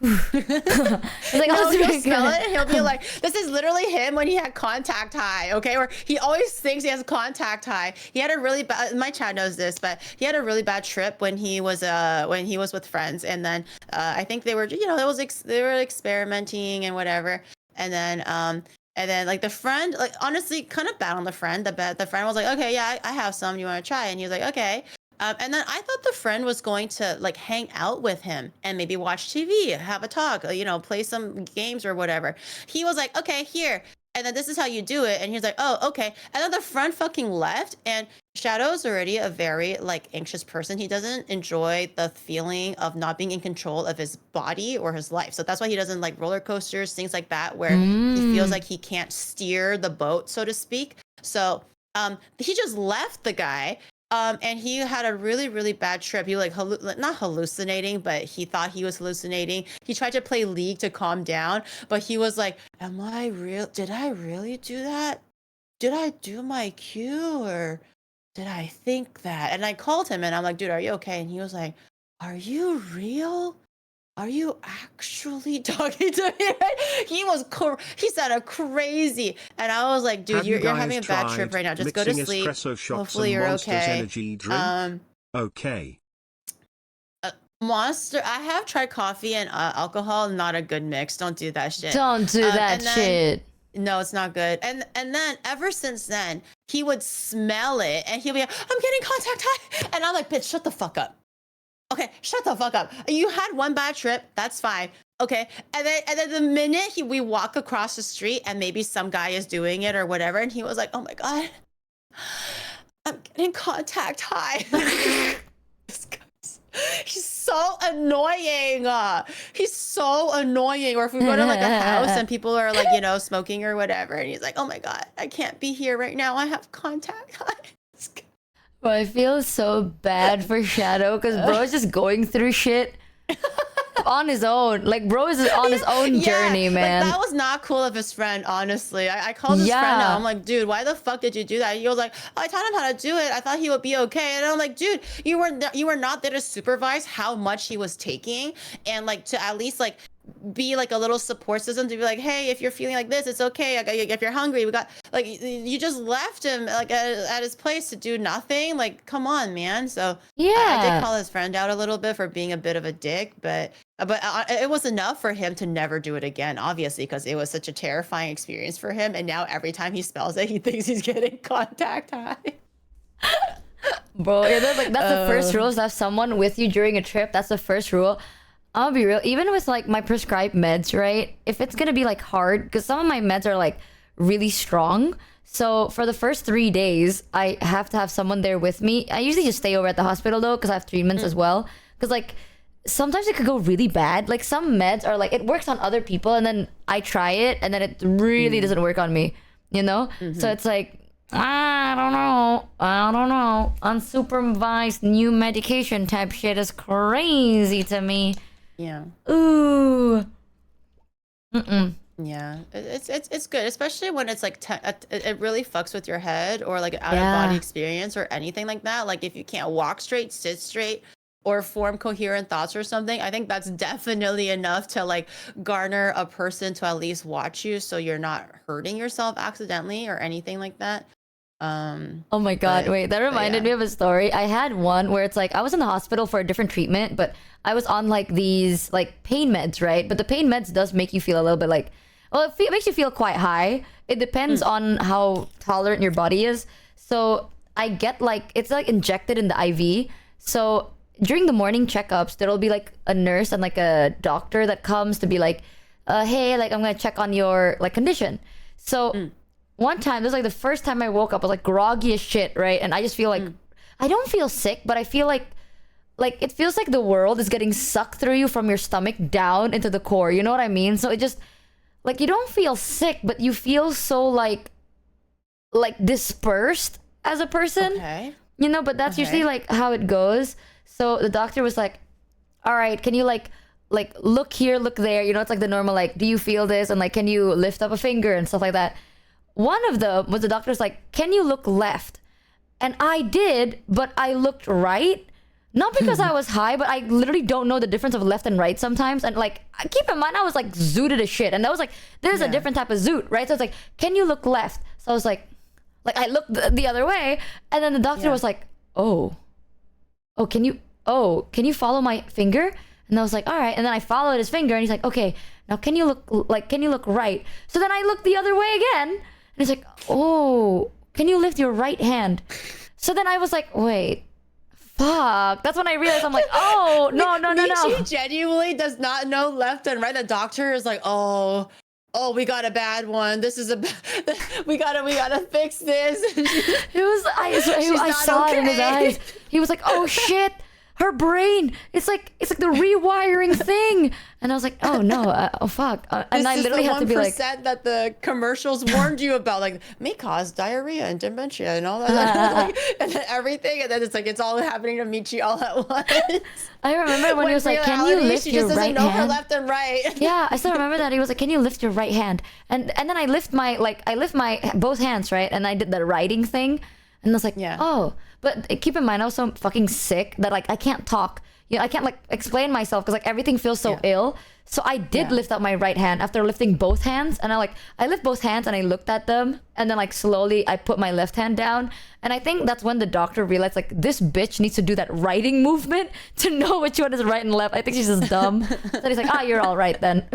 It's like, No, oh, he'll very smell good. it and he'll be like, this is literally him when he had contact high, okay? Or he always thinks he has contact high. He had a really bad, my chat knows this, but he had a really bad trip when he was with friends. And then I think they were, they were experimenting and whatever. And then like the friend, like honestly, kind of bad on the friend. The friend was like, okay, yeah, I have some. You want to try? And he was like, okay. And then I thought the friend was going to like hang out with him and maybe watch TV, have a talk, play some games or whatever. He was like, okay, here. And then this is how you do it. And he's like, oh, okay. And then the friend fucking left. And Shadow's already a very like anxious person. He doesn't enjoy the feeling of not being in control of his body or his life. So that's why he doesn't like roller coasters, things like that, where he feels like he can't steer the boat, so to speak. So he just left the guy. And he had a really, really bad trip. He like not hallucinating, but he thought he was hallucinating. He tried to play League to calm down, but he was like, am I real? Did I really do that? Did I do my cue? Or did I think that? And I called him and I'm like, dude, are you okay? And he was like, are you real? Are you actually talking to me? He sounded crazy. And I was like, dude, Have you you're having a guys bad trip tried right now. Just go to mixing sleep. espresso shots Hopefully and you're Monster's okay. energy drink? Okay. Monster, I have tried coffee and alcohol. Not a good mix. Don't do that shit. Don't do that and then- shit. No, it's not good. And then ever since then, he would smell it and he'll be like, I'm getting contact high. And I'm like, bitch, shut the fuck up. Okay, shut the fuck up. You had one bad trip. That's fine. Okay. And then the minute we walk across the street and maybe some guy is doing it or whatever, and he was like, oh my God, I'm getting contact high. This guy's- He's so annoying. He's so annoying. Or if we go to like a house and people are like, you know, smoking or whatever, and he's like, oh my God, I can't be here right now. I have contact high. Well, I feel so bad for Shadow because bro is just going through shit on his own. Like, bro is on his own journey, man. Like, that was not cool of his friend, honestly. I called his friend out. I'm like, dude, why the fuck did you do that? He was like, I taught him how to do it. I thought he would be okay. And I'm like, dude, you were not there to supervise how much he was taking and like to at least like be like a little support system to be like, hey, if you're feeling like this, it's okay. If you're hungry, we got like, you just left him like at his place to do nothing. Like, come on, man. So Yeah. I did call his friend out a little bit for being a bit of a dick, but it was enough for him to never do it again, obviously, because it was such a terrifying experience for him. And now every time he spells it, he thinks he's getting contact high. Bro, yeah, that's the first rule is to have someone with you during a trip. That's the first rule. I'll be real. Even with like my prescribed meds, right? If it's gonna be like hard, because some of my meds are like really strong. So for the first 3 days, I have to have someone there with me. I usually just stay over at the hospital though, because I have treatments as well. Because like sometimes it could go really bad. Like some meds are like it works on other people, and then I try it, and then it really doesn't work on me. You know? So it's like I don't know. Unsupervised new medication type shit is crazy to me. Yeah. Ooh. Yeah, it's good, especially when it's like it really fucks with your head or like an out of body experience or anything like that. Like if you can't walk straight, sit straight, or form coherent thoughts or something, I think that's definitely enough to like garner a person to at least watch you, so you're not hurting yourself accidentally or anything like that. Oh my God, wait, that reminded me of a story. I had one where it's like I was in the hospital for a different treatment, but I was on like these like pain meds, right? But the pain meds does make you feel a little bit like, well, it makes you feel quite high. It depends on how tolerant your body is. So I get like, it's like injected in the IV. So during the morning checkups, there'll be like a nurse and like a doctor that comes to be like, hey, like I'm gonna check on your like condition. So one time, this was like the first time I woke up, I was like groggy as shit, right? And I just feel like, I don't feel sick, but I feel like it feels like the world is getting sucked through you from your stomach down into the core. You know what I mean? So it just, like, you don't feel sick, but you feel so like dispersed as a person. Okay. You know, but that's usually like how it goes. So the doctor was like, all right, can you like look here, look there? You know, it's like the normal, like, do you feel this? And like, can you lift up a finger and stuff like that? One of them was the doctor's like, can you look left? And I did, but I looked right. Not because I was high, but I literally don't know the difference of left and right sometimes. And like, keep in mind, I was like zooted as shit. And that was like, there's a different type of zoot, right? So it's like, can you look left? So I was like I looked the other way. And then the doctor was like, can you follow my finger? And I was like, all right. And then I followed his finger and he's like, okay, now can you look right? So then I looked the other way again. And he's like, oh, can you lift your right hand? So then I was like, wait, fuck. That's when I realized, I'm like, oh, no. Michi genuinely does not know left and right. The doctor is like, oh, we got a bad one. This is we gotta fix this. It was, I saw it in his eyes. He was like, oh shit, her brain. It's like the rewiring thing. And I was like, oh no, oh fuck. And I literally had to be like, that the commercials warned you about, like, may cause diarrhea and dementia and all that, like, and then everything. And then it's all happening to Michi all at once. I remember when he was like, can you lift your right hand? She just doesn't know her left and right. Yeah, I still remember that. He was like, can you lift your right hand? And then I lift my both hands, right? And I did the writing thing. And I was like, Yeah. oh. But keep in mind, I was so fucking sick that like I can't talk. You know, I can't like explain myself because like everything feels so ill. So I did lift up my right hand after lifting both hands, and I lift both hands and I looked at them, and then like slowly I put my left hand down, and I think that's when the doctor realized like this bitch needs to do that writing movement to know which one is right and left. I think she's just dumb. So he's like, you're all right then.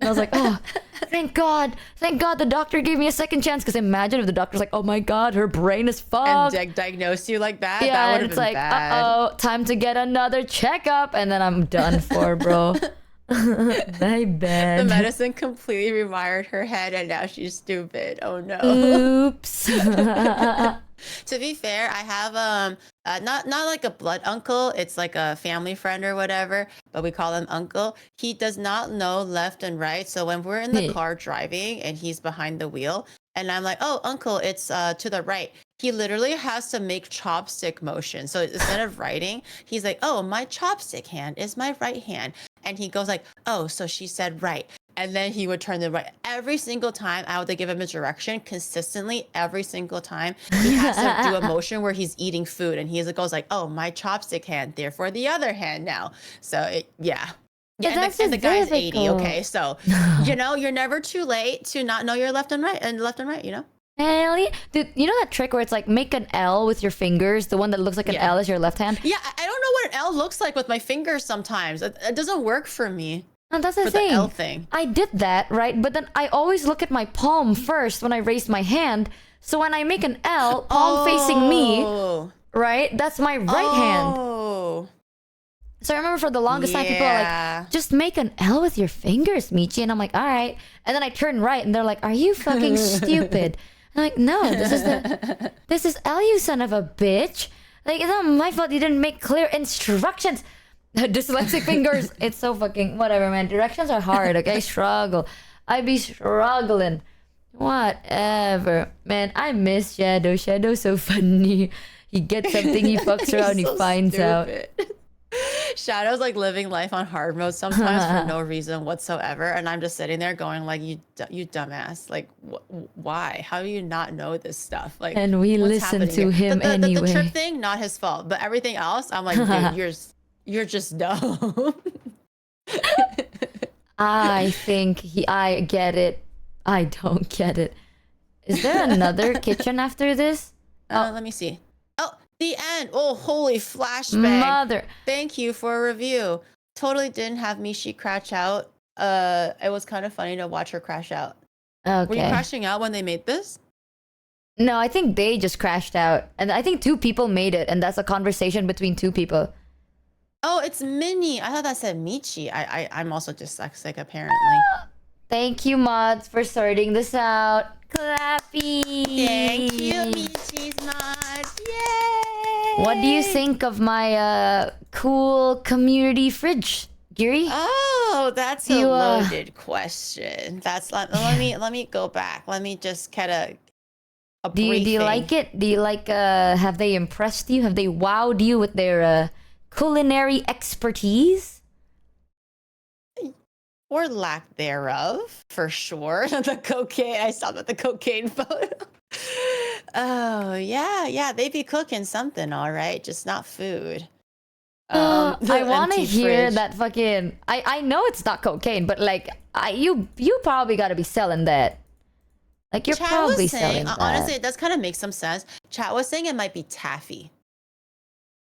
And I was like, oh, thank God the doctor gave me a second chance. Because imagine if the doctor's like, oh my God, her brain is fucked. And diagnosed you like that? Yeah, That would and have it's been like, bad. time to get another checkup. And then I'm done for, bro. Very bad. The medicine completely rewired her head and now she's stupid. Oh no. Oops. To be fair, I have not like a blood uncle. It's like a family friend or whatever, but we call him uncle. He does not know left and right. So when we're in the car driving and he's behind the wheel and I'm like, oh, uncle, it's to the right. He literally has to make chopstick motion. So instead of writing, he's like, oh, my chopstick hand is my right hand. And he goes like, oh, so she said right. And then he would turn the right. Every single time I would give him a direction consistently. Every single time he has to do a motion where he's eating food. And he goes like, oh, my chopstick hand, therefore the other hand now. So Yeah, and the guy's 80, okay? So, you know, you're never too late to not know your left and right, you know? Hell yeah. Dude, you know that trick where it's like make an L with your fingers? The one that looks like an L is your left hand? Yeah, I don't know what an L looks like with my fingers sometimes. It doesn't work for me. No, that's the for thing. The L thing. I did that, right? But then I always look at my palm first when I raise my hand. So when I make an L, palm facing me, right? That's my right hand. So I remember for the longest time, people are like, just make an L with your fingers, Michi. And I'm like, all right. And then I turn right and they're like, are you fucking stupid? I'm like, no, this is L, you son of a bitch. Like, it's not my fault you didn't make clear instructions. Dyslexic fingers. It's so fucking whatever, man. Directions are hard, okay? I be struggling. Whatever. Man, I miss Shadow. Shadow's so funny. He gets something, he fucks around, he finds out. Shadow's like living life on hard mode sometimes for no reason whatsoever, and I'm just sitting there going like, you dumbass, like why? How do you not know this stuff? Like, and we listen to him anyway. The trip thing, not his fault, but everything else, I'm like, dude, you're just dumb. I think I get it. I don't get it. Is there another kitchen after this? Let me see. The end. Oh, holy flashbang. Mother. Thank you for a review. Totally didn't have Michi crash out. It was kind of funny to watch her crash out. Okay. Were you crashing out when they made this? No, I think they just crashed out. And I think 2 people made it, and that's a conversation between 2 people. Oh, it's Minnie. I thought that said Michi. I'm also dyslexic, apparently. Thank you, mods, for sorting this out. Clappy. Thank you, Michi's mods. Yay! What do you think of my cool community fridge, Giri? Oh, that's a loaded question. That's let me go back. Let me just kind of do you like it? Do you like have they impressed you? Have they wowed you with their culinary expertise? Or lack thereof, for sure. The cocaine, I saw that the cocaine photo. Oh, yeah, they be cooking something, all right, just not food. I want to hear that fucking... I know it's not cocaine, but like, you probably got to be selling that. Like, you're probably selling that. Honestly, it does kind of make some sense. Chat was saying it might be taffy.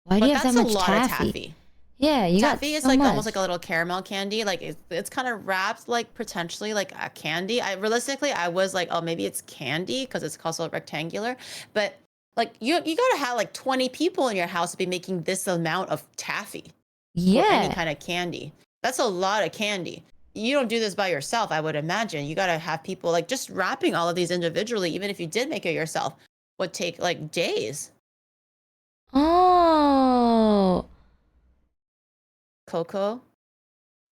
Why do you have that much taffy? Yeah, you got taffy is so like much. almost like a little caramel candy. Like it's kind of wrapped like potentially like a candy. Realistically I was like, oh, maybe it's candy because it's also rectangular. But like you gotta have like 20 people in your house to be making this amount of taffy. Yeah. Or any kind of candy. That's a lot of candy. You don't do this by yourself, I would imagine. You gotta have people like just wrapping all of these individually, even if you did make it yourself, would take like days. Oh. Cocoa.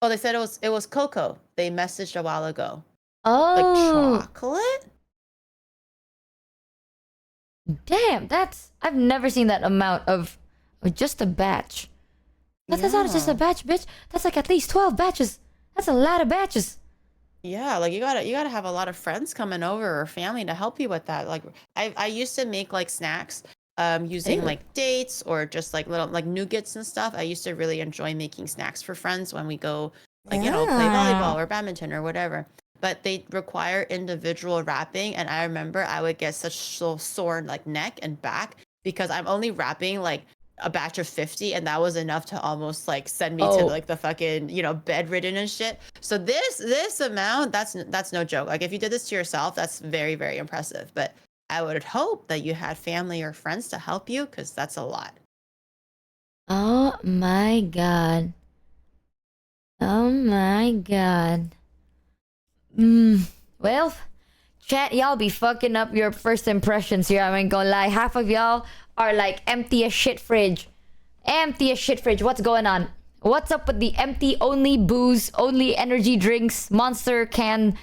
Oh, they said it was cocoa. They messaged a while ago. Oh. Like chocolate? Damn, I've never seen that amount of just a batch. That's not just a batch, bitch. That's like at least 12 batches. That's a lot of batches. Yeah, like you gotta have a lot of friends coming over or family to help you with that. Like I used to make like snacks using Ew. like dates or just like little like nougats and stuff. I used to really enjoy making snacks for friends when we go like play volleyball or badminton or whatever. But they require individual wrapping, and I remember I would get such sore like neck and back because I'm only wrapping like a batch of 50, and that was enough to almost like send me to like the fucking bedridden and shit. So this amount, that's no joke. Like if you did this to yourself, that's very, very impressive. But I would hope that you had family or friends to help you, because that's a lot. Oh my god. Oh my god. Well, chat, y'all be fucking up your first impressions here. I ain't gonna lie. Half of y'all are like empty as shit fridge. Empty as shit fridge. What's going on? What's up with the empty, only booze, only energy drinks, monster can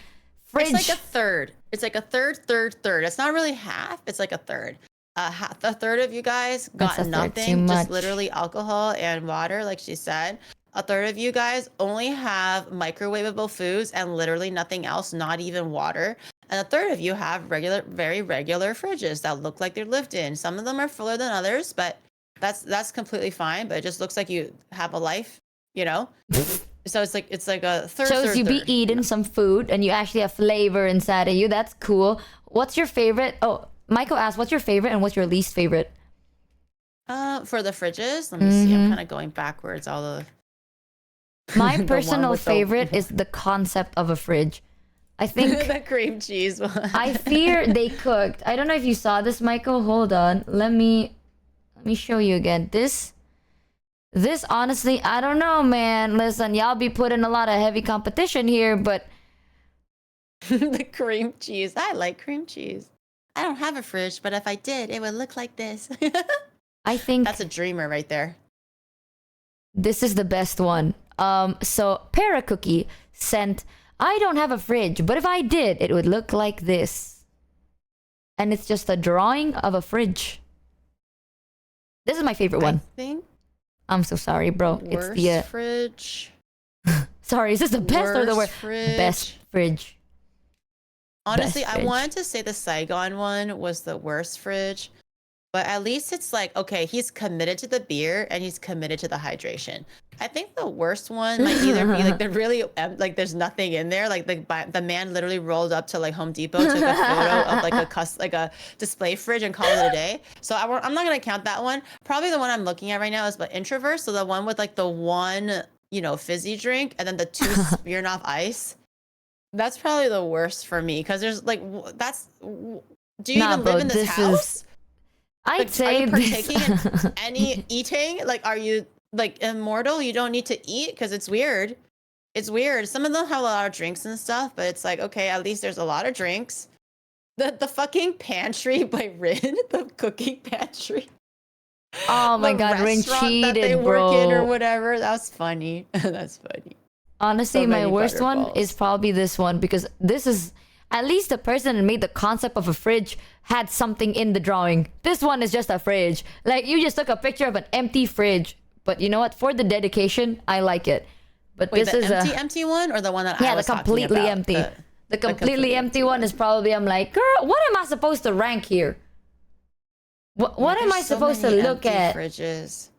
fridge? It's like a third. It's like a third. It's not really half. It's like a third. A third of you guys got nothing, just literally alcohol and water, like she said. A third of you guys only have microwavable foods and literally nothing else, not even water. And a third of you have very regular fridges that look like they're lived in. Some of them are fuller than others, but that's completely fine. But it just looks like you have a life, So it's like a third. Shows you be eating some food and you actually have flavor inside of you. That's cool. What's your favorite? Oh, Michael asked, what's your favorite and what's your least favorite? For the fridges, let me see. I'm kind of going backwards. All the my personal favorite is the concept of a fridge. I think the cream cheese one. I fear they cooked. I don't know if you saw this, Michael. Hold on. Let me show you again. This honestly, I don't know, man. Listen, y'all be putting a lot of heavy competition here, but the cream cheese. I like cream cheese. I don't have a fridge, but if I did, it would look like this. I think that's a dreamer right there. This is the best one. So Para Cookie sent, I don't have a fridge, but if I did, it would look like this. And it's just a drawing of a fridge. This is my favorite one. I'm so sorry, bro. It's the fridge. Sorry, is this the best or the worst? Fridge. Best fridge. Honestly, best fridge. I wanted to say the Saigon one was the worst fridge, but at least it's like, okay, he's committed to the beer and he's committed to the hydration. I think the worst one might either be like the really like there's nothing in there. Like the man literally rolled up to like Home Depot, took a photo of like a display fridge and called it a day. So I'm not gonna count that one. Probably the one I'm looking at right now is the introvert. So the one with like the one fizzy drink and then the two Smirnoff Ice. That's probably the worst for me because there's like do you even live in this house? I'd say are you partaking in any eating? Like, are you like immortal? You don't need to eat because it's weird. It's weird. Some of them have a lot of drinks and stuff, but it's like, okay, at least there's a lot of drinks. The fucking pantry by Rin, the cooking pantry. Oh my god, Rin cheated, that they bro. work in or whatever. That's funny. That's funny. Honestly, my worst one is probably this one because this is at least the person that made the concept of a fridge had something in the drawing. This one is just a fridge. Like you just took a picture of an empty fridge. But you know what? For the dedication, I like it. But wait, this the is empty one or the one that I was completely talking about? empty. The completely empty one is probably, I'm like, girl, what am I supposed to rank here? What am I supposed to look at? Fridges.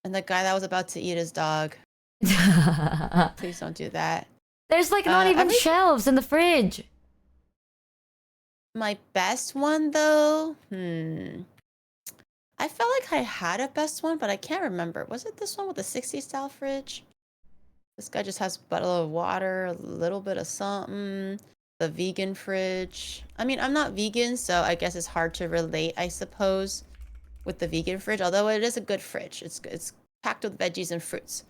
And the guy that was about to eat his dog. Please don't do that. There's like not even shelves in the fridge. My best one though, I felt like I had a best one, but I can't remember. Was it this one with the 60s style fridge? This guy just has a bottle of water, a little bit of something. The vegan fridge. I mean, I'm not vegan, so I guess it's hard to relate, I suppose, with the vegan fridge. Although it is a good fridge. It's packed with veggies and fruits.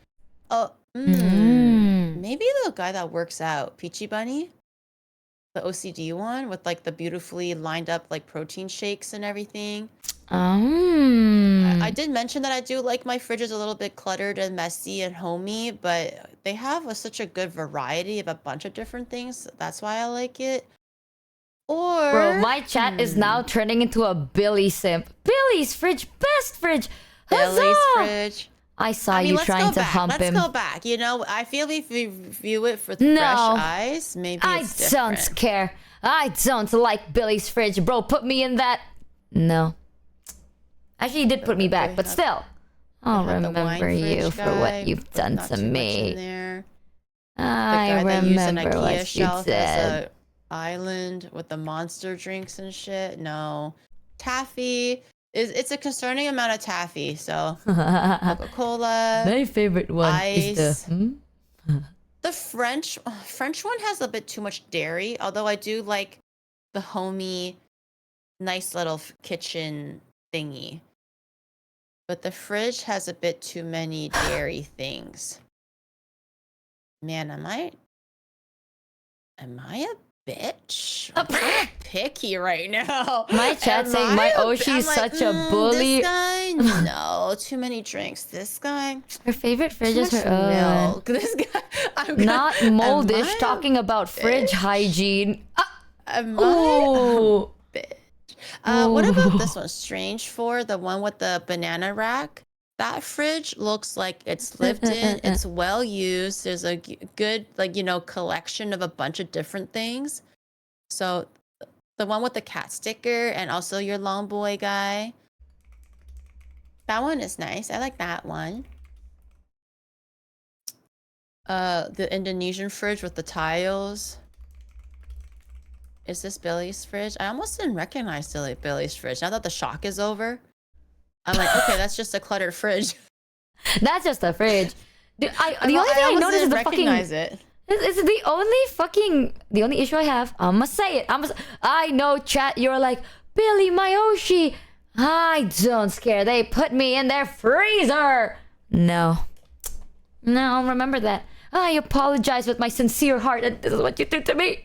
Oh, maybe the guy that works out, Peachy Bunny, the OCD one with like the beautifully lined up like protein shakes and everything. I did mention that I do like my fridges a little bit cluttered and messy and homey, but they have such a good variety of a bunch of different things. That's why I like it. Or bro, my chat is now turning into a Billy simp. Billy's fridge, best fridge. Huzzah! Billy's fridge. I saw I mean, you let's trying go to back. hump Let's him. go back. You know, I feel if we view it with No. fresh eyes, maybe I it's different. don't care. I don't like Billy's fridge, bro. Put me in that. No. Actually, he did put me back, but still. I'll They have the wine remember you fridge for guy, what you've but done not to too much in me. there. I The guy that used an remember IKEA what you shelf as said. a island with the monster drinks and shit. No. Taffy. It's a concerning amount of taffy, so Coca-Cola. My favorite one is ice. the... The French one has a bit too much dairy, although I do like the homey, nice little kitchen thingy. But the fridge has a bit too many dairy things. Man, am I a bitch? I'm kind of picky right now. My chat Am saying I my a Oshi is I'm like, such a bully. This guy, no, too many drinks. This guy, Her favorite fridge too is much her own. milk. This guy, Not moldish, am I talking about fridge hygiene. am I Ooh. a bitch? What about this Ooh. one? Strange for the one with the banana rack. That fridge looks like it's lived in. It's well used. There's a good, like, you know, collection of a bunch of different things. So the one with the cat sticker and also your long boy guy. That one is nice. I like that one. The Indonesian fridge with the tiles. Is this Billy's fridge? I almost didn't recognize Billy's fridge. Now that the shock is over, I'm like, okay, that's just a cluttered fridge. That's just a fridge. Dude, the only thing I almost noticed is didn't the fucking... recognize it. It's the only issue I have. I'ma say it. I know, chat. You're like, Billy, my Oshi. I don't care. They put me in their freezer. No, I'll remember that. I apologize with my sincere heart. And this is what you did to me.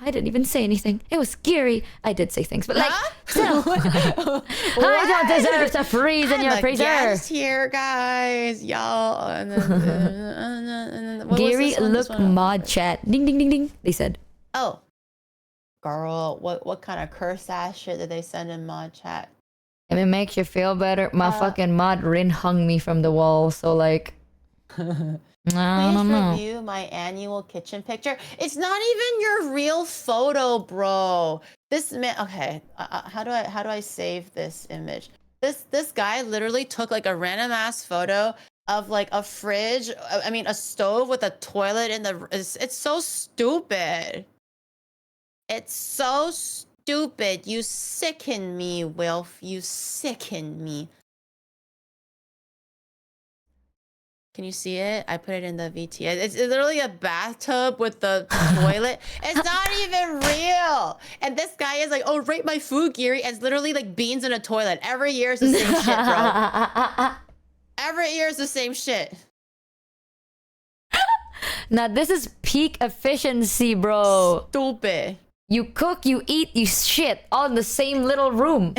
I didn't even say anything. It was scary. I did say things, but like, still, I don't deserve to freeze in your freezer. Yes, here, guys, y'all. And then, what was Gary, this one? This look, one? mod chat. Ding, ding, ding, ding. They said. Oh, girl, what kind of curse ass shit did they send in mod chat? If it makes you feel better, my fucking mod Rin hung me from the wall, so like, I don't know. Please review my annual kitchen picture. It's not even your real photo, bro. This man. Okay, how do I save this image? This guy literally took like a random ass photo of like a fridge. I mean, a stove with a toilet in the. It's so stupid. It's so stupid. You sicken me, Wilf. You sicken me. Can you see it? I put it in the VT. It's literally a bathtub with the toilet. It's not even real. And this guy is like, oh, rate my food, Gary. It's literally like beans in a toilet. Every year is the same shit, bro. Every year is the same shit. Now this is peak efficiency, bro. Stupid. You cook, you eat, you shit all in the same little room.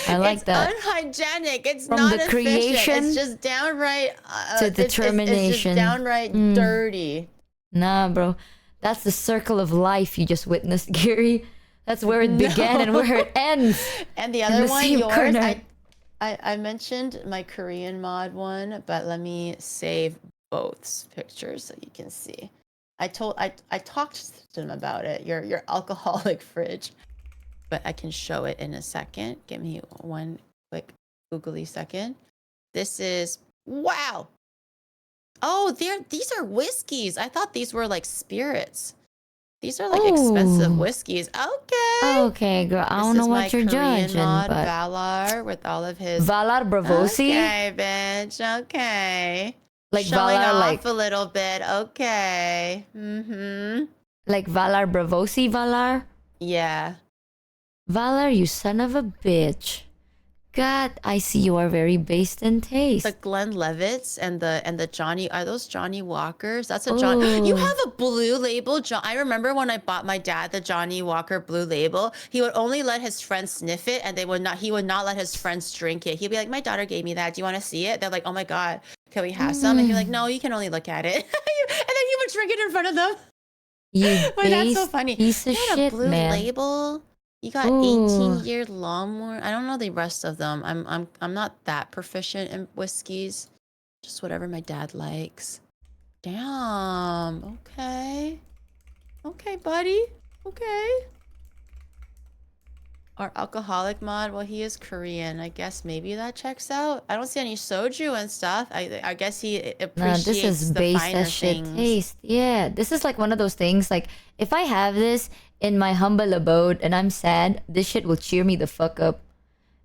I like it's that. Unhygienic. It's From not the efficient. creation It's just downright to determination. It's just downright dirty. Nah, bro. That's the circle of life you just witnessed, Gary. That's where it began and where it ends. And the other one, yours, corner. I mentioned my Korean mod one, but let me save both pictures so you can see. I talked to them about it. Your alcoholic fridge. But I can show it in a second. Give me one quick googly second. This is, wow. Oh, these are whiskeys. I thought these were like spirits. These are like expensive whiskeys. Okay. Okay, girl. I don't know what you're judging, mod, but Valar with all of his Valar Bravosi? Okay, bitch. Okay. Like Showing Valar, off like a little bit. Okay. like Valar Bravosi, Valar? Yeah. Valar, you son of a bitch. God, I see you are very based in taste. The Glenlivets and the Johnny, are those Johnny Walkers? That's a John. You have a blue label. I remember when I bought my dad the Johnny Walker blue label, he would only let his friends sniff it and he would not let his friends drink it. He'd be like, my daughter gave me that. Do you want to see it? They're like, oh my God, can we have some? And he'd be like, no, you can only look at it. And then he would drink it in front of them. You But that's so funny. piece of You had shit, a blue man. label. You got Ooh. 18-year lawnmower. I don't know the rest of them. I'm not that proficient in whiskeys. Just whatever my dad likes. Damn. Okay. Okay, buddy. Okay. Our alcoholic mod, well, he is Korean. I guess maybe that checks out. I don't see any soju and stuff. I guess he Nah, appreciates this is the base finer as shit things. taste. Yeah, this is like one of those things. Like, if I have this in my humble abode and I'm sad, this shit will cheer me the fuck up.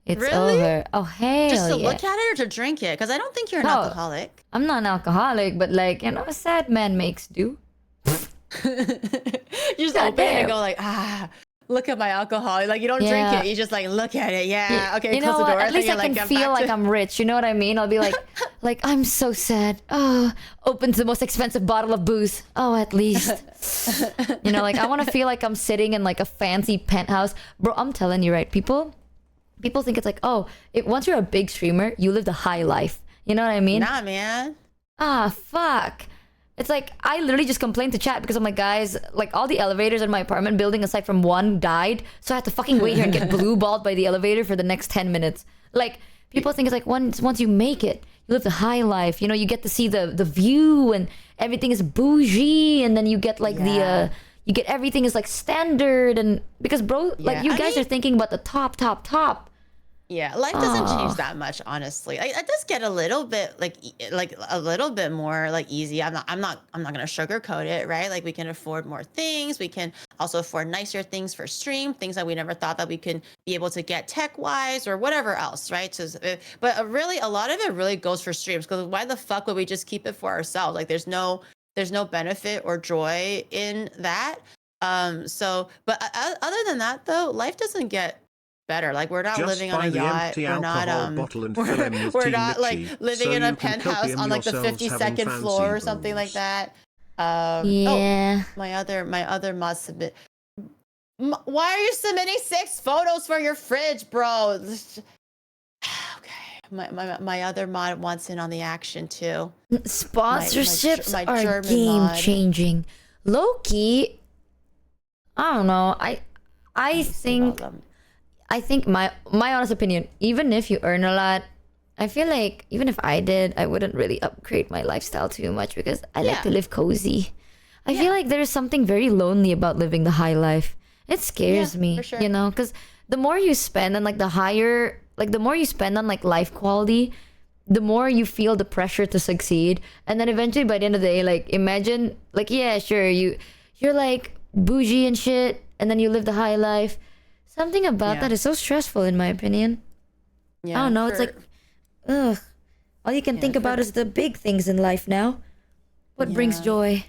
It's Really? over. Oh, hell Just to yeah. look at it or to drink it? Because I don't think you're an No. alcoholic. I'm not an alcoholic, but like, you know, a sad man makes do. You just God open it and damn. go like, look at my alcohol. Like, you don't drink Yeah. it. You just like look at it. Yeah. Okay. You Close know the what? door. At least I and you're can like, feel like I'm rich. You know what I mean? I'll be like I'm so sad. Oh, opens the most expensive bottle of booze. Oh, at least. You know, like I want to feel like I'm sitting in like a fancy penthouse. Bro, I'm telling you, right? People think it's like, oh, once you're a big streamer, you live the high life. You know what I mean? Nah, man. Ah, fuck. It's like, I literally just complained to chat because I'm like, guys, like all the elevators in my apartment building aside from one died. So I had to fucking wait here and get blue balled by the elevator for the next 10 minutes. Like, people think it's like once you make it, you live the high life. You know, you get to see the view and everything is bougie. And then you get like you get everything is like standard. And because bro, like you guys are thinking about the top. Yeah, life doesn't change that much, honestly. It does get a little bit like a little bit more like easy. I'm not gonna sugarcoat it, right? Like we can afford more things. We can also afford nicer things for stream, things that we never thought that we can be able to get tech wise or whatever else, right? So, but really, a lot of it really goes for streams because why the fuck would we just keep it for ourselves? Like there's no benefit or joy in that. So, but other than that, though, life doesn't get better. Like we're not Just living on buy a the yacht. empty We're not alcohol bottle and fill 'em with we're tea not like Michi, living so in a you can penthouse copium on like the yourselves having 52nd floor fancy or something like booze. that. Yeah. Oh, my other mod submit. Why are you submitting 6 photos for your fridge, bro? Okay. My other mod wants in on the action too. Sponsorships my are German game mod. changing. Low-key, I don't know. I think my honest opinion, even if you earn a lot, I feel like even if I did, I wouldn't really upgrade my lifestyle too much because I like to live cozy. I feel like there's something very lonely about living the high life. It scares me, for sure. you know, because the more you spend and like the more you spend on like life quality, the more you feel the pressure to succeed. And then eventually by the end of the day, like imagine like, yeah, sure, you're like bougie and shit, and then you live the high life. Something about that is so stressful in my opinion. Yeah, I don't know, it's like, ugh. All you can think about is the big things in life now. What brings joy?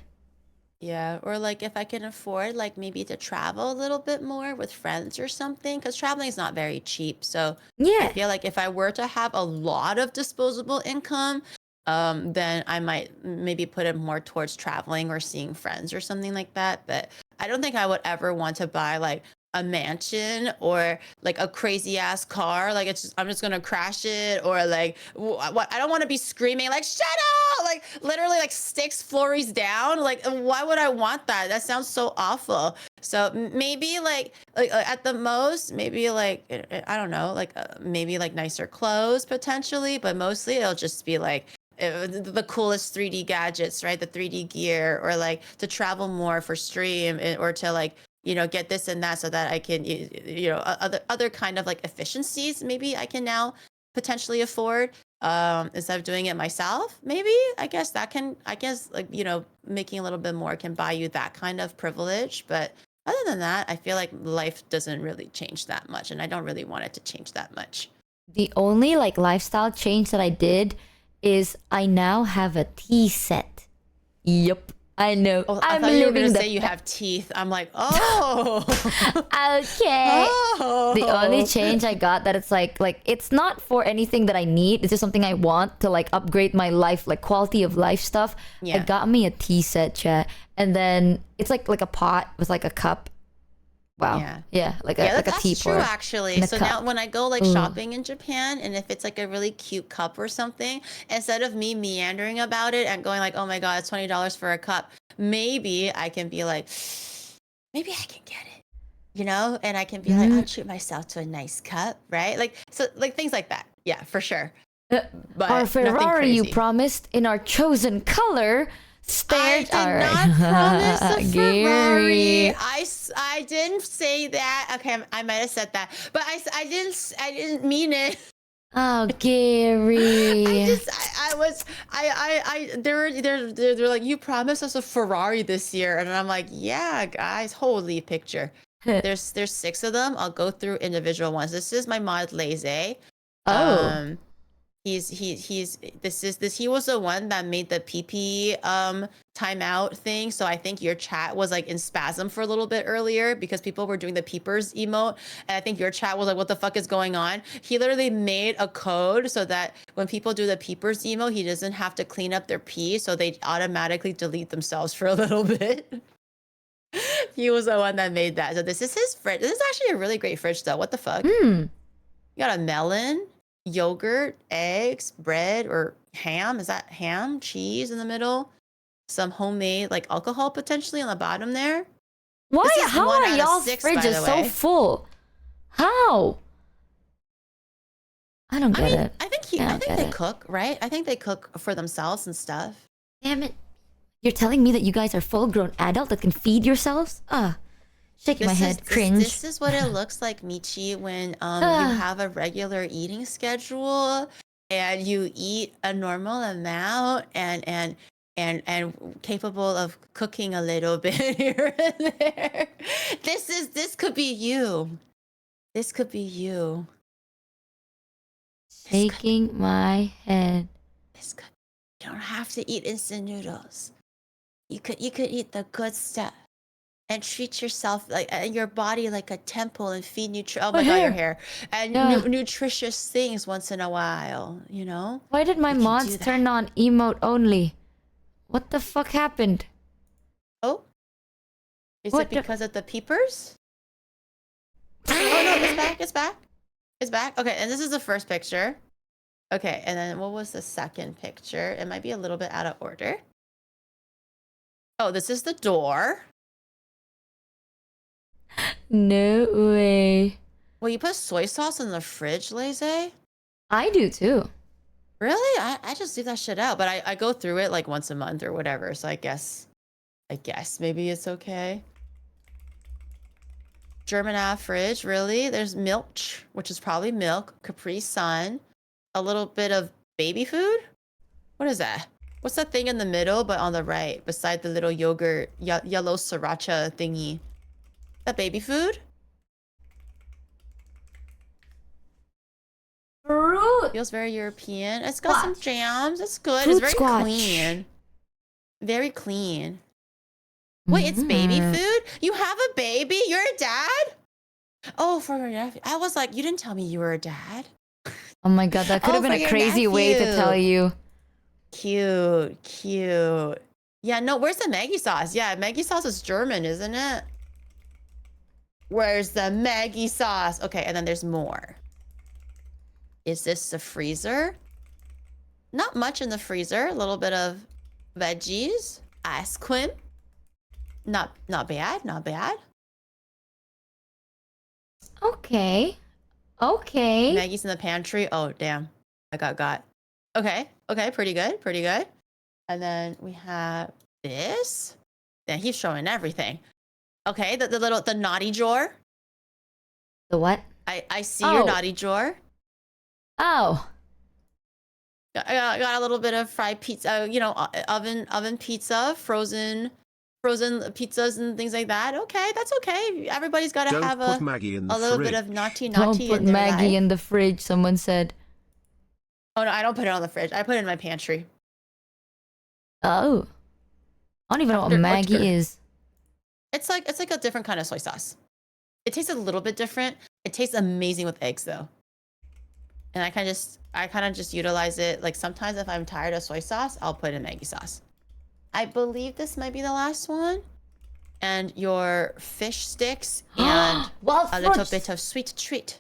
Yeah, or like if I can afford like maybe to travel a little bit more with friends or something, because traveling is not very cheap. So I Yeah. feel like if I were to have a lot of disposable income, then I might maybe put it more towards traveling or seeing friends or something like that. But I don't think I would ever want to buy like a mansion or like a crazy ass car. Like I'm just gonna crash it or like what? I don't want to be screaming like shut up, like literally like 6 floors down. Like why would I want that? That sounds so awful. So maybe like at the most, maybe like I don't know, like maybe like nicer clothes potentially, but mostly it'll just be like the coolest 3D gadgets, right? The 3D gear, or like to travel more for stream, or to like get this and that so that I can other kind of like efficiencies maybe I can now potentially afford instead of doing it myself. Maybe I guess like making a little bit more can buy you that kind of privilege. But other than that, I feel like life doesn't really change that much, and I don't really want it to change that much. The only like lifestyle change that I did is I now have a tea set. Yup. I know. Oh, I I'm thought you were living gonna the say you have teeth. I'm like, oh, okay. oh. The only change I got that it's like it's not for anything that I need. It's just something I want to like upgrade my life, like quality of life stuff. Yeah. It got me a tea set, chat, and then it's like a pot with like a cup. Wow. Yeah, like a that's tea true pour. actually. and a So cup. now when I go like shopping in Japan, and if it's like a really cute cup or something, instead of me meandering about it and going like, oh my god, it's $20 for a cup, maybe I can be like, maybe I can get it, and I can be like, I'll treat myself to a nice cup, right? Like, so like things like that. Yeah, for sure. But Our nothing Ferrari you crazy. promised in our chosen color I stared. did Alright. not promise a Ferrari. Gary. I didn't say that. Okay, I might have said that, but I didn't mean it. Oh, Gary. They're like, you promised us a Ferrari this year, and I'm like, yeah, guys, holy picture. There's 6 of them. I'll go through individual ones. This is my mod Lazy. Oh. He was the one that made the PP timeout thing. So I think your chat was like in spasm for a little bit earlier because people were doing the peepers emote, and I think your chat was like, what the fuck is going on? He literally made a code so that when people do the peepers emote, he doesn't have to clean up their pee, so they automatically delete themselves for a little bit. He was the one that made that. So this is his fridge. This is actually a really great fridge though. What the fuck? You got a melon, yogurt, eggs, bread, or ham. Is that ham? Cheese in the middle. Some homemade like alcohol potentially on the bottom there. Why? This is How 1 are out of y'all's 6, by fridges the so way. full? How? I don't get it. I think don't they get it. cook, right? I think they cook for themselves and stuff. Damn it. You're telling me that you guys are full-grown adult that can feed yourselves? Shaking my head. Cringe. This is what it looks like, Michi, when you have a regular eating schedule and you eat a normal amount and capable of cooking a little bit here and there. This could be you. This could be you. Shaking my head. You don't have to eat instant noodles. You could eat the good stuff and treat yourself like your body like a temple and feed oh my god, your hair and nutritious things once in a while. You know. Why did my You can mods do that. turn on emote only? What the fuck happened? Oh, is What it the- because of the peepers? Oh no, it's back. It's back. It's back. Okay, and this is the first picture. Okay, and then what was the second picture? It might be a little bit out of order. Oh, this is the door. No way. Well, you put soy sauce in the fridge, Lazy? I do too. Really? I just leave that shit out, but I go through it like once a month or whatever, so I guess maybe it's okay. German Ave fridge, really? There's milk, which is probably milk, Capri Sun, a little bit of baby food? What is that? What's that thing in the middle, but on the right, beside the little yogurt, yellow sriracha thingy? That baby food? Fruit. Feels very European. It's got some Squash. jams. It's good. Fruit It's very squash. clean. Very clean. Wait, it's baby food? You have a baby? You're a dad? Oh, for your nephew. I was like, you didn't tell me you were a dad. Oh my god, that could have Oh, been for a your crazy way to nephew. tell you. Cute, cute. Yeah, no, where's the Maggie sauce? Yeah, Maggie sauce is German, isn't it? Where's the Maggie sauce? Okay, and then there's more. Is this the freezer? Not much in the freezer. A little bit of veggies, ice cream. Not bad, not bad. Okay. Okay. Maggie's in the pantry. Oh, damn. I got. Okay, pretty good, pretty good. And then we have this. Then he's showing everything. Okay, the naughty drawer. The what? I see your Oh. naughty drawer. Oh. I got a little bit of fried pizza, oven pizza, frozen pizzas and things like that. Okay, that's okay. Everybody's got to Don't have put Maggie in the a little fridge. bit of naughty Don't put in their Maggie life. in the fridge, someone said. Oh no, I don't put it on the fridge. I put it in my pantry. Oh. I don't even know what They're Maggie good. is. It's like a different kind of soy sauce. It tastes a little bit different. It tastes amazing with eggs though. And I kind of just utilize it. Like sometimes if I'm tired of soy sauce, I'll put in Maggie sauce. I believe this might be the last one. And your fish sticks and Wild a little fruits. bit of sweet treat.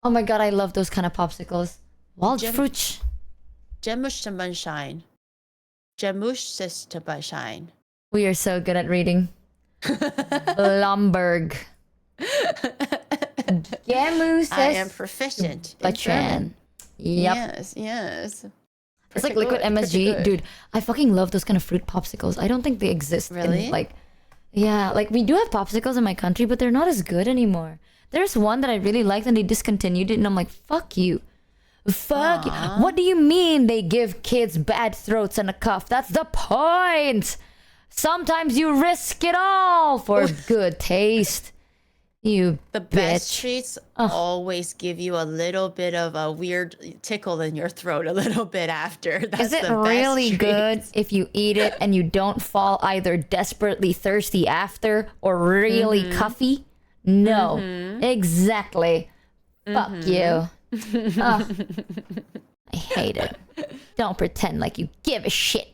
Oh my god, I love those kind of popsicles. Wild Gem- fruit. Gemushtabanshine. Gemushtabanshine. We are so good at reading. Blomberg. Gamu I am says proficient in German. Bachan. Yep. Yes. It's like Pretty liquid good, pretty MSG. good. Dude, I fucking love those kind of fruit popsicles. I don't think they exist Really? in like... Yeah, like we do have popsicles in my country, but they're not as good anymore. There's one that I really liked and they discontinued it and I'm like, fuck you. Fuck you. What do you mean they give kids bad throats and a cough? That's the point. Sometimes you risk it all for good taste. You The bitch. best treats always give you a little bit of a weird tickle in your throat a little bit after. That's Is it the best really treat. good if you eat it and you don't fall either desperately thirsty after or really cuffy? No. Exactly. Fuck you. Ugh. I hate it. Don't pretend like you give a shit.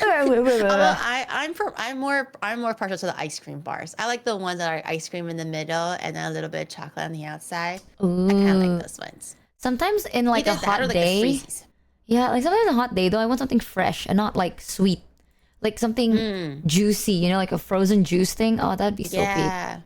Although I'm more partial to the ice cream bars. I like the ones that are ice cream in the middle and then a little bit of chocolate on the outside. I kind of like those ones. Sometimes in like Either a that hot or, like, the day. Freezies. Yeah, like sometimes on a hot day though, I want something fresh and not like sweet. Like something juicy, you know, like a frozen juice thing. Oh, that'd be so Yeah. good.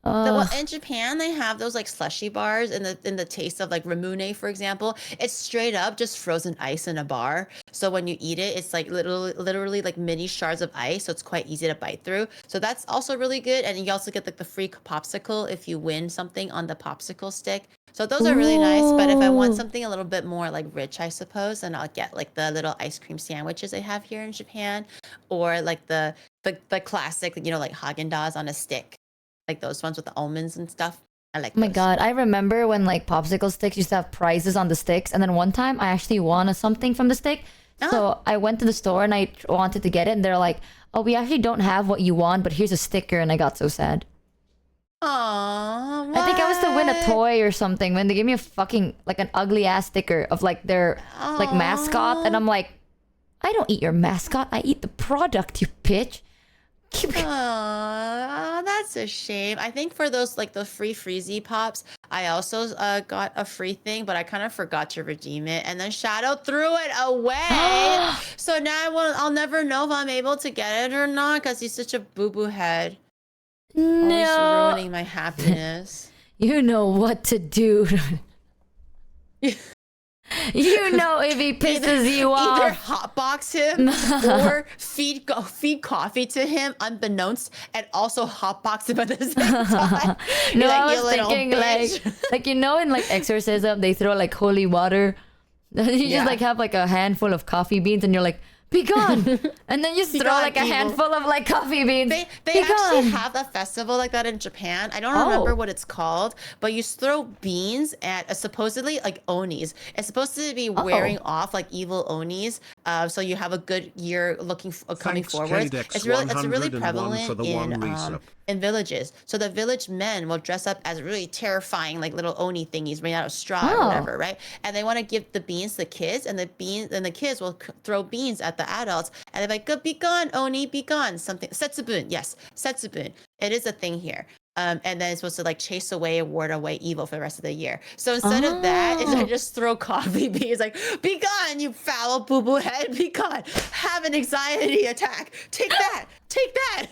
Well, in Japan, they have those like slushy bars in the taste of like ramune, for example. It's straight up just frozen ice in a bar. So when you eat it, it's like literally like mini shards of ice. So it's quite easy to bite through. So that's also really good. And you also get like the free popsicle if you win something on the popsicle stick. So those are really nice. But if I want Ooh. something a little bit more like rich, I suppose, then I'll get like the little ice cream sandwiches they have here in Japan, or like the classic, you know, like Haagen-Dazs on a stick. Like those ones with the almonds and stuff. I like Oh my those. god, I remember when like popsicle sticks used to have prizes on the sticks, and then one time I actually won something from the stick. So I went to the store and I wanted to get it, and they're like, "Oh, we actually don't have what you want, but here's a sticker," and I got so sad. Aww, I think I was to win a what? toy or something when they gave me a fucking like an ugly ass sticker of like their like mascot, and I'm like, I don't eat your mascot, I eat the product, you bitch. Aw, that's a shame. I think for those like the free Freezy Pops, I also got a free thing, but I kind of forgot to redeem it, and then Shadow threw it away. So now I'll never know if I'm able to get it or not because he's such a boo-boo head. Always No, ruining my happiness. you know what to do. You know if he pisses you Either off. hotbox him or feed coffee to him unbeknownst, and also hotbox him at the same time. Be No, like, I "You was little thinking bitch." like you know in like exorcism they throw like holy water. You Yeah. just like have like a handful of coffee beans and you're like, be gone. And then you just Be throw gone, like a evil. handful of like coffee beans. They Be actually gone. have a festival like that in Japan. I don't Oh. remember what it's called, but you throw beans at supposedly like onis. It's supposed to be wearing off like evil onis. So you have a good year coming Thanks, forward. KDEX It's really 101 prevalent for the one in resub. in villages. So the village men will dress up as really terrifying like little oni thingies made out of straw or Oh. whatever, right? And they want to give the beans to the kids, and the kids will throw beans at the adults, and they're like, "Go, be gone, oni, be gone." Something setsubun, yes, setsubun. It is a thing here. And then it's supposed to like chase away and ward away evil for the rest of the year. So instead of that, is I Oh. just throw coffee beans like, "Be gone, you foul boo boo head! Be gone! Have an anxiety attack! Take that! Take that!"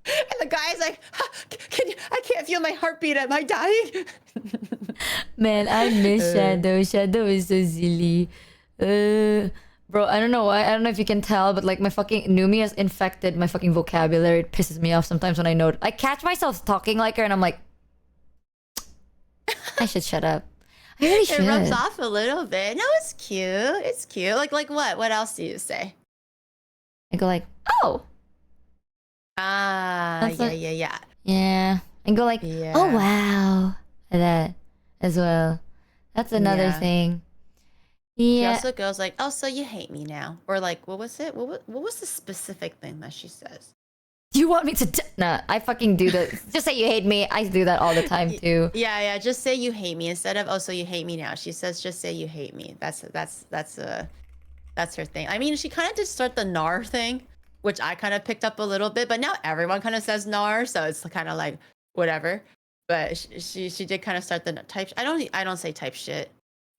And the guy's like, I can't feel my heartbeat. Am I dying? Man, I miss Shadow. Shadow is so silly. Bro, I don't know why. I don't know if you can tell, but like my fucking Numi has infected my fucking vocabulary. It pisses me off sometimes when I know. I catch myself talking like her and I'm like, I should shut up. I really should. It rubs off a little bit. No, it's cute. It's cute. Like what? What else do you say? I go like, oh. Ah, That's like- yeah. Yeah. And go like, Yeah. oh wow. That as well. That's another Yeah. thing. She Yeah. also goes like, "Oh, so you hate me now?" Or like, what was it? What was the specific thing that she says? Do you want me to Nah, I fucking do that. Just say you hate me. I do that all the time too. Yeah. Just say you hate me instead of, "Oh, so you hate me now." She says, "Just say you hate me." That's her thing. I mean, she kind of did start the gnar thing, which I kind of picked up a little bit, but now everyone kind of says gnar, so it's kind of like whatever. But she did kind of start the type. I don't say type shit.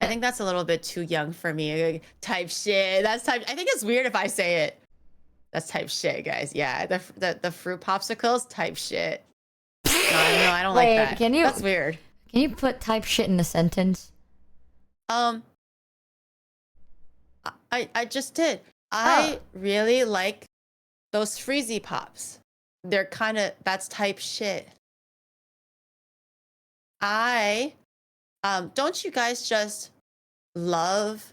I think that's a little bit too young for me. Like, type shit. That's type. I think it's weird if I say it. That's type shit, guys. Yeah, the fruit popsicles, type shit. No, I don't Wait, like that. can you- That's weird. Can you put type shit in a sentence? I just did. I really like those Freezy Pops. They're kind of, that's type shit. Don't you guys just love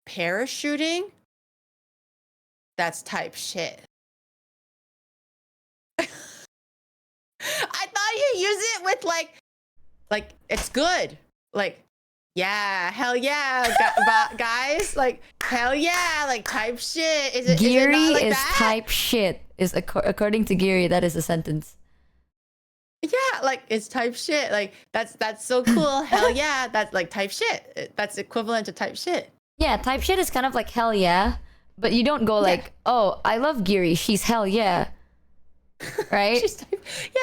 parachuting? That's type shit. I thought you use it with like it's good. Like, yeah, hell yeah, guys. Like, hell yeah, like type shit. Is it Geary not like is that? type shit. Is according to Geary, that is a sentence. Yeah, like it's type shit. Like that's so cool. Hell yeah, that's like type shit. That's equivalent to type shit. Yeah, type shit is kind of like hell yeah, but you don't go like, oh, I love Geary. She's hell yeah, right?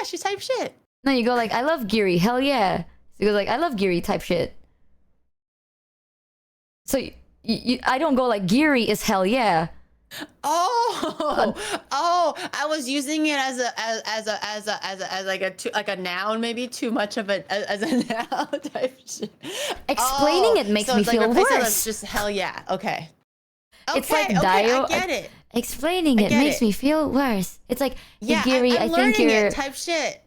she's type shit. No, you go like, I love Geary. Hell yeah. So you go like, I love Geary type shit. So I don't go like Geary is hell yeah. Oh, I was using it as like a noun, maybe too much of a as a noun type shit. Explaining it makes me feel replace it worse. as just hell yeah. Okay. It's like I get it. Explaining it makes me feel worse. It's like, hey, Yeah, Geary, I'm I think learning you're it type shit.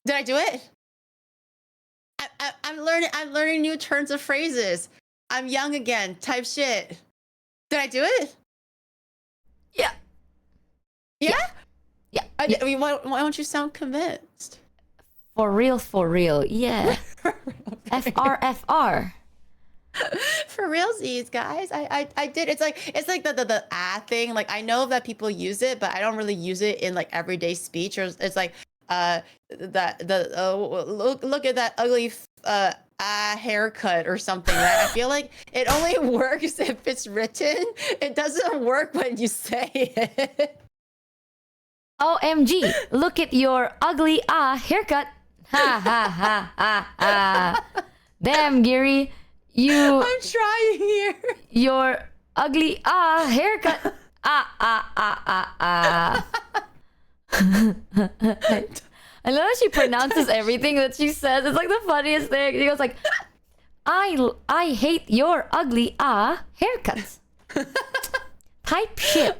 Did I do it? I'm learning new turns of phrases. I'm young again type shit. Did I do it? Yeah. Yeah? Yeah. I mean, why don't you sound convinced? For real, yeah. FR. For realsies, guys. I did. It's like the thing. Like I know that people use it, but I don't really use it in like everyday speech. Or it's like look at that ugly haircut or something. Right? I feel like it only works if it's written. It doesn't work when you say it. OMG, look at your ugly haircut. Ha ha ha ha ha. Damn, Geary, I'm trying here. your ugly haircut. I love how she pronounces everything that she says. It's like the funniest thing. She goes like, I hate your ugly haircuts. Type shit.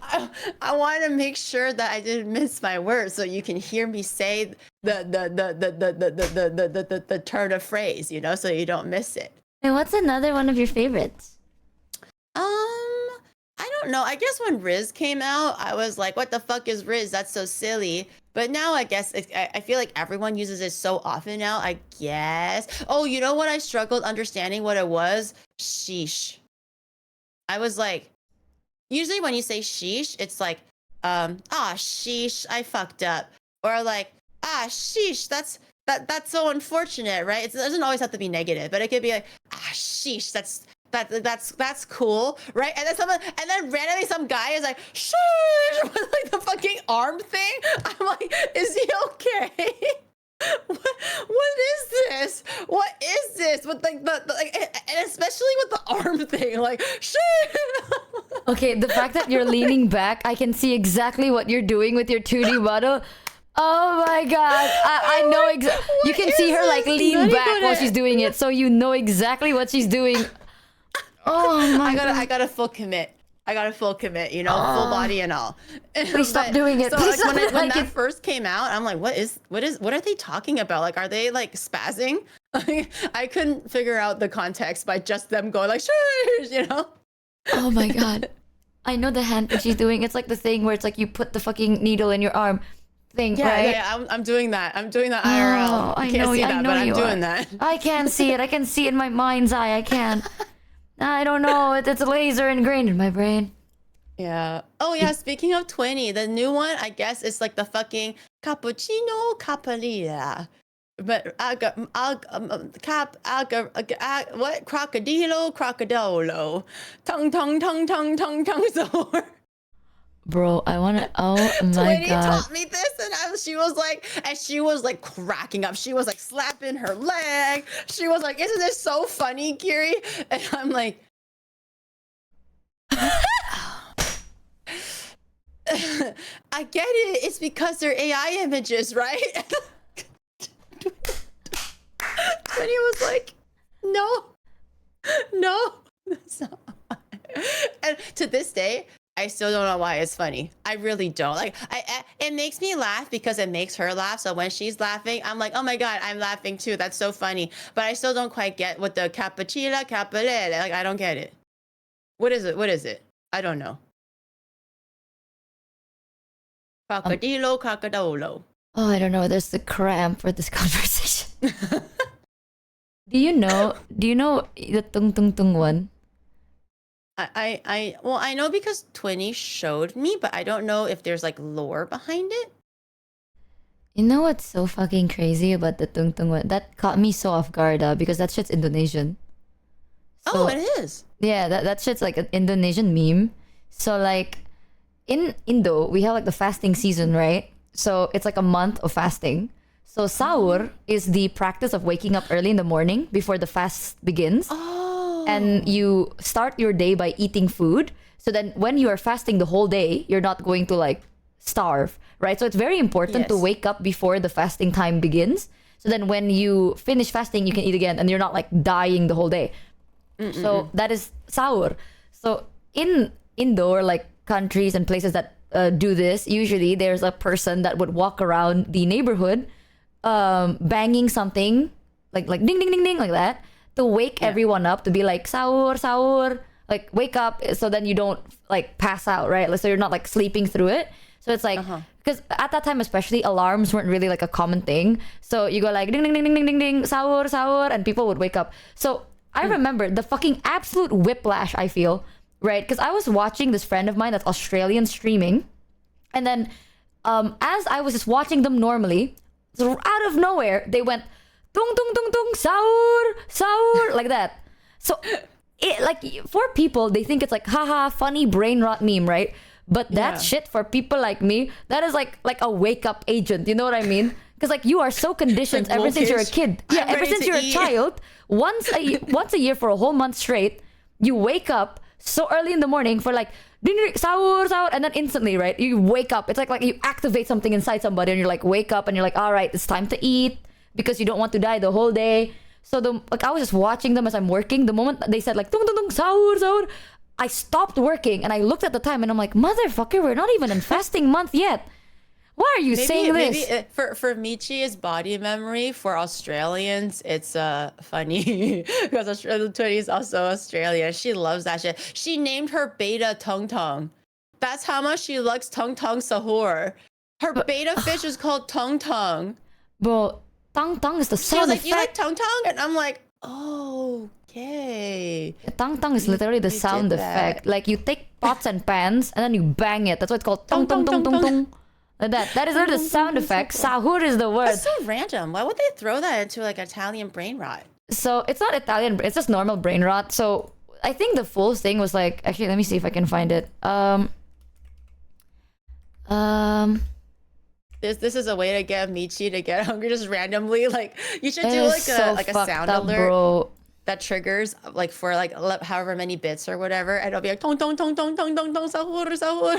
I want to make sure that I didn't miss my words, so you can hear me say the turn of phrase, you know, so you don't miss it. And what's another one of your favorites? I don't know. I guess when Riz came out, I was like, what the fuck is Riz? That's so silly. But now I guess I feel like everyone uses it so often now, I guess. Oh, you know what? I struggled understanding what it was? Sheesh. I was like, usually when you say sheesh, it's like, sheesh, I fucked up. Or like, sheesh, that's so unfortunate, right? It doesn't always have to be negative, but it could be like, sheesh, that's cool, right? And then randomly some guy is like, sheesh, with like the fucking arm thing. I'm like, is he okay? What is this? What is this? With like and especially with the arm thing, like shit. Okay, the fact that you're leaning back, I can see exactly what you're doing with your 2D model. Oh my god, I know exactly. You can see her like lean back while she's doing it, so you know exactly what she's doing. Oh my god. I got a full commit. You know, full body and all. Please stop doing it. So Please like, stop when that first came out, I'm like, what are they talking about? Like, are they like spazzing? I couldn't figure out the context by just them going like, shush, you know? Oh my god. I know the hand that she's doing. It's like the thing where it's like you put the fucking needle in your arm thing, right? Yeah, I'm doing that. I'm doing that IRL. Oh, I can't see that, but I'm doing that. I can't see it. I can see it in my mind's eye. I can't. I don't know. It's a laser ingrained in my brain. Yeah. Oh yeah. Speaking of 20, the new one, I guess, is like the fucking cappuccino capalilla. But what crocodilo tongue so. Bro, I wanna. Oh my 20 god. taught me this, and she was like cracking up. She was like slapping her leg. She was like, "Isn't this so funny, Geary?" And I'm like, I get it. It's because they're AI images, right? 20 was like, no, that's not. to this day, I still don't know why it's funny. I really don't. Like, it makes me laugh because it makes her laugh. So when she's laughing, I'm like, oh my god, I'm laughing too. That's so funny. But I still don't quite get what the cappuccino, capulele. Like, I don't get it. What is it? What is it? I don't know. Crocodilo, crocodolo. Oh, I don't know. There's the cramp for this conversation. Do you know the tung tung tung one? Well, I know because Twinny showed me, but I don't know if there's like lore behind it. You know what's so fucking crazy about the tung tung one? That caught me so off guard because that shit's Indonesian. Oh, it is. Yeah, that shit's like an Indonesian meme. So like in Indo, we have like the fasting season, right? So it's like a month of fasting. So sahur is the practice of waking up early in the morning before the fast begins. Oh. And you start your day by eating food. So then when you are fasting the whole day, you're not going to like starve, right? So it's very important to Yes. wake up before the fasting time begins. So then when you finish fasting, you can eat again and you're not like dying the whole day. So that is sahur. So in Indo or like countries and places that do this, usually there's a person that would walk around the neighborhood banging something like ding ding ding ding like that to wake everyone up, to be like sahur sahur, like wake up, so then you don't like pass out, right? So you're not like sleeping through it. So it's like because at that time especially alarms weren't really like a common thing, so you go like ding ding ding ding ding ding ding sahur sahur and people would wake up. So I remember the fucking absolute whiplash I feel, right? Because I was watching this friend of mine that's Australian streaming, and then as I was just watching them normally, so out of nowhere they went tung tung tung tung sahur sahur like that. So it like for people they think it's like haha funny brain rot meme, right? But that shit for people like me, that is like a wake up agent. You know what I mean? Because like you are so conditioned Like ever since you're a wolfish. kid. Yeah, I'm ever ready since to you're eat. a child, once a year for a whole month straight, you wake up so early in the morning for like ding, ding, sahur sahur, and then instantly, right? You wake up. It's like you activate something inside somebody, and you're like wake up, and you're like, all right, it's time to eat because you don't want to die the whole day. So I was just watching them as I'm working. The moment they said like tung tung tung sahur sahur, I stopped working and I looked at the time and I'm like, motherfucker, we're not even in fasting month yet. Why are you saying this? Maybe for Michi's body memory, for Australians, it's funny because the Twinny is also Australian. She loves that shit. She named her beta Tung Tung. That's how much she likes Tung Tung Sahur. Her beta fish is called Tung Tung. Bro, tang tang is the She was sound like, "You like effect. Tung Tung?" And I'm like, "Oh, okay." Tang tang is literally the you sound did effect. that. Like you take pots and pans and then you bang it. That's why it's called tong tong tong tong tong. Like that. That is literally the sound effect. Sahur is the word. That's so random. Why would they throw that into like Italian brain rot? So it's not Italian. It's just normal brain rot. So I think the full thing was like, actually, let me see if I can find it. This is a way to get Michi to get hungry just randomly. Like you should It do is so like a fucked sound up, alert bro. that triggers like for like however many bits or whatever, and it'll be like tong tong tong tong tong tong tong sahur sahur.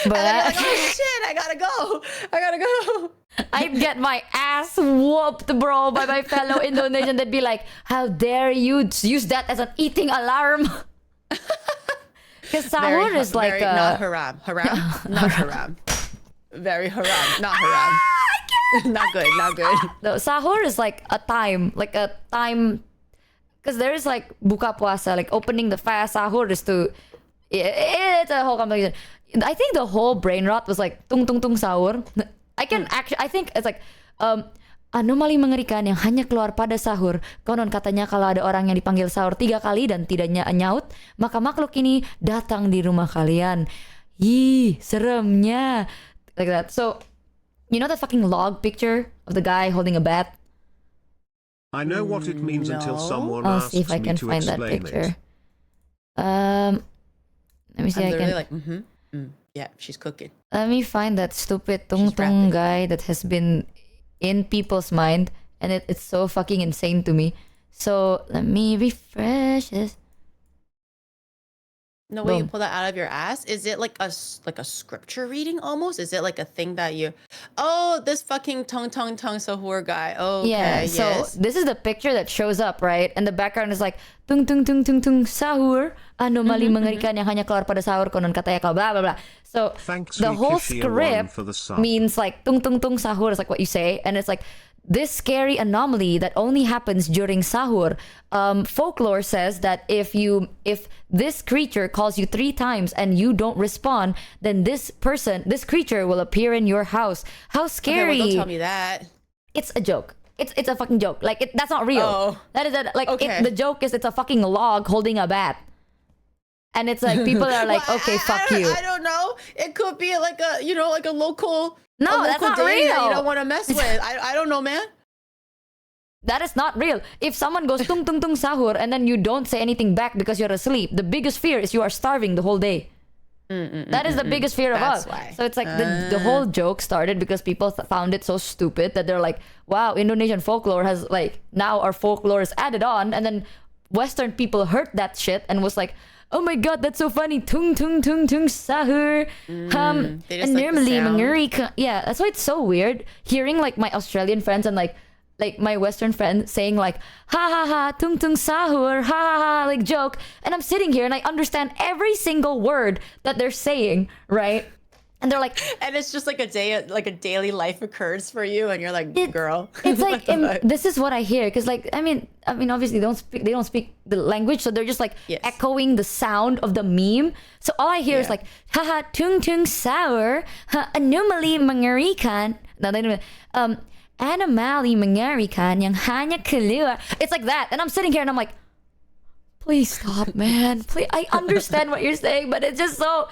And then you're like, oh shit, I gotta go. I'd get my ass whooped, bro, by my fellow Indonesian. They'd be like, how dare you use that as an eating alarm? Because sahur is like not haram, not haram, very haram, not haram. Not good. No, sahur is like a time, because there is like buka puasa, like opening the fast. Sahur is to, it's a whole conversation. I think the whole brain rot was like tung tung tung sahur. I think it's like anomali mengerikan yang hanya keluar pada sahur. Konon katanya kalau ada orang yang dipanggil sahur 3 kali dan tidak nyaut, maka makhluk ini datang di rumah kalian. Ih, seremnya. Like that. So, you know that fucking log picture of the guy holding a bat? I know what it means until No. someone I'll asks see if I me can to find that explain picture. it. Let me see. I'm I literally can. like, yeah, she's cooking. Let me find that stupid tung She's tung rapping. guy that has been in people's mind, and it's so fucking insane to me. So let me refresh this. The way you Boom. pull that out of your ass, is it like a scripture reading almost? Is it like a thing that you, oh, this fucking tongue sahur guy? Okay, Yeah, so yes. this is the picture that shows up, right? And the background is like tung tung tung tung tung sahur, anomali mengerikan yang hanya keluar pada sahur konon katanya kau blah blah blah. So Thanks, the whole Mikishia1 for the script sub. means like tung tung tung sahur is like what you say, and it's like this scary anomaly that only happens during sahur. Folklore says that if this creature calls you 3 times and you don't respond, then this creature will appear in your house. How scary! Okay, well, don't tell me that. It's a joke. It's a fucking joke. Like that's not real. Oh. That is like Okay. the joke is it's a fucking log holding a bat, and it's like people are like, Well, okay, fuck you. I don't know. It could be like a like a local. No, that's not deity that real. you don't want to mess with. I don't know, man. That is not real. If someone goes tung tung tung sahur and then you don't say anything back because you're asleep, the biggest fear is you are starving the whole day. That is the biggest fear of That's all. why. So it's like the whole joke started because people found it so stupid that they're like, wow, Indonesian folklore has like, now our folklore is added on, and then Western people heard that shit and was like, oh my god, that's so funny, tung tung tung tung sahur. They just And like the normally sound. mengerikan. Yeah, that's why it's so weird hearing like my Australian friends and like my Western friends saying like ha ha ha tung tung sahur ha ha ha like joke, and I'm sitting here and I understand every single word that they're saying, right? And they're like, And it's just like a daily life occurs for you, and you're like, girl. it's like What the fuck? this is what I hear, because like I mean obviously they don't speak the language, so they're just like Yes. echoing the sound of the meme. So all I hear is Yeah. like haha tung tung sour ha, anomaly mengerikan. No, they don't. Anomaly mengerikan yang hanya keluar. It's like that, and I'm sitting here and I'm like, please stop, man. Please, I understand what you're saying, but it's just so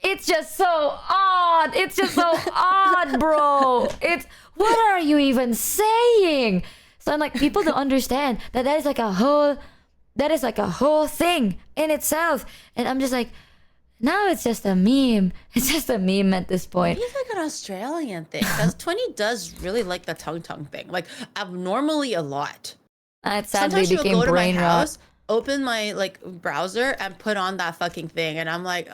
odd. It's just so odd, bro. It's what are you even saying? So I'm like, people don't understand that is like a whole thing in itself, and I'm just like, now it's just a meme. It's just a meme at this point. It's like an Australian thing. Because Twinny does really like the tongue thing, like abnormally a lot. It sadly Sometimes she'll became go to my brain rot. house, open my like browser, and put on that fucking thing, and I'm like,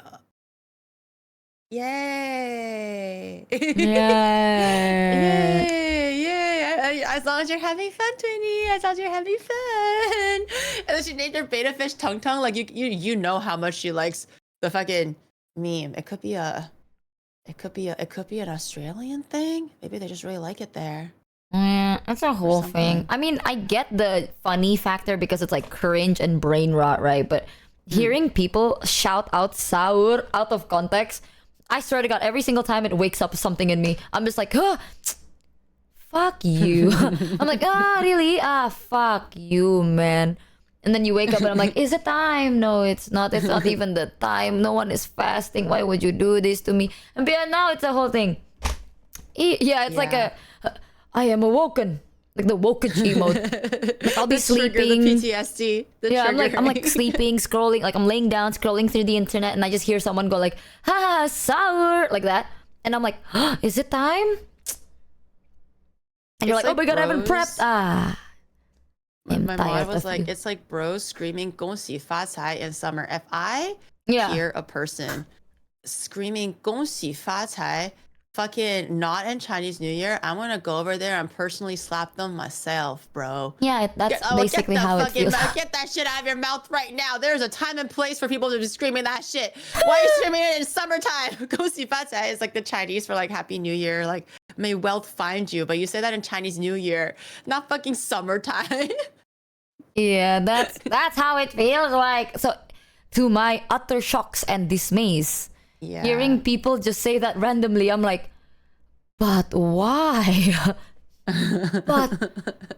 yay, Yeah. yay! As long as you're having fun, Twinny. As long as you're having fun. And then she named her beta fish tongue. Like you know how much she likes the fucking meme. It could be an Australian thing. Maybe they just really like it there. Yeah, it's a whole something. thing. I mean, I get the funny factor because it's like cringe and brain rot, right? But hearing people shout out "saur" out of context, I swear to God, every single time it wakes up something in me. I'm just like, fuck you. I'm like, really? Fuck you, man. And then you wake up and I'm like, is it time? No, it's not. It's not even the time. No one is fasting. Why would you do this to me? And now it's a whole thing. Yeah, it's like I am awoken. Like the woken emote. Like I'll be sleeping. The PTSD. I'm like sleeping, scrolling, like I'm laying down, scrolling through the internet, and I just hear someone go like, ha, sour, like that. And I'm like, is it time? And you're like, oh my god, I haven't bros. prepped. My I'm mom tired was of like, you. it's like bros screaming 恭喜发财 in summer. If I Yeah. hear a person screaming 恭喜发财 fucking not in Chinese New Year, I'm gonna go over there and personally slap them myself, bro. Yeah, that's basically get how it feels. Get that shit out of your mouth right now. There's a time and place for people to be screaming that shit. Why are you screaming it in summertime? 恭喜发财 is like the Chinese for like Happy New Year, like may wealth find you. But you say that in Chinese New Year, not fucking summertime. Yeah, that's how it feels like. So, to my utter shocks and dismays, Yeah. hearing people just say that randomly, I'm like, but why?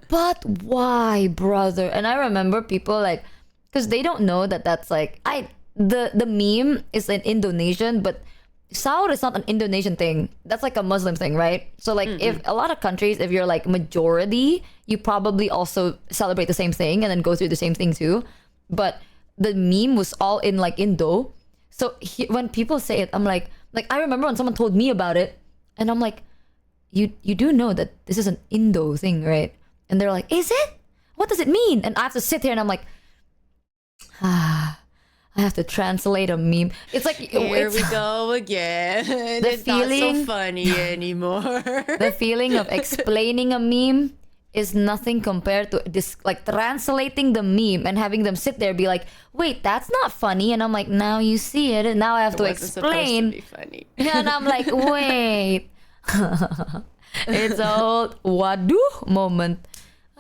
but why, brother? And I remember people like, because they don't know that that's like the meme is an Indonesian, but Sahur is not an Indonesian thing. That's like a Muslim thing, right? So like if a lot of countries, if you're like majority, you probably also celebrate the same thing and then go through the same thing too. But the meme was all in like Indo. So when people say it, I'm like I remember when someone told me about it, and I'm like, you do know that this is an Indo thing, right? And they're like, is it? What does it mean? And I have to sit here and I'm like, I have to translate a meme. It's like Here we go again. It's not so funny anymore. the feeling of explaining a meme is nothing compared to this, like translating the meme and having them sit there be like, wait, that's not funny, and I'm like, now you see it, and now I have to explain. Supposed to be funny. And I'm like, wait. It's a whole wadu moment.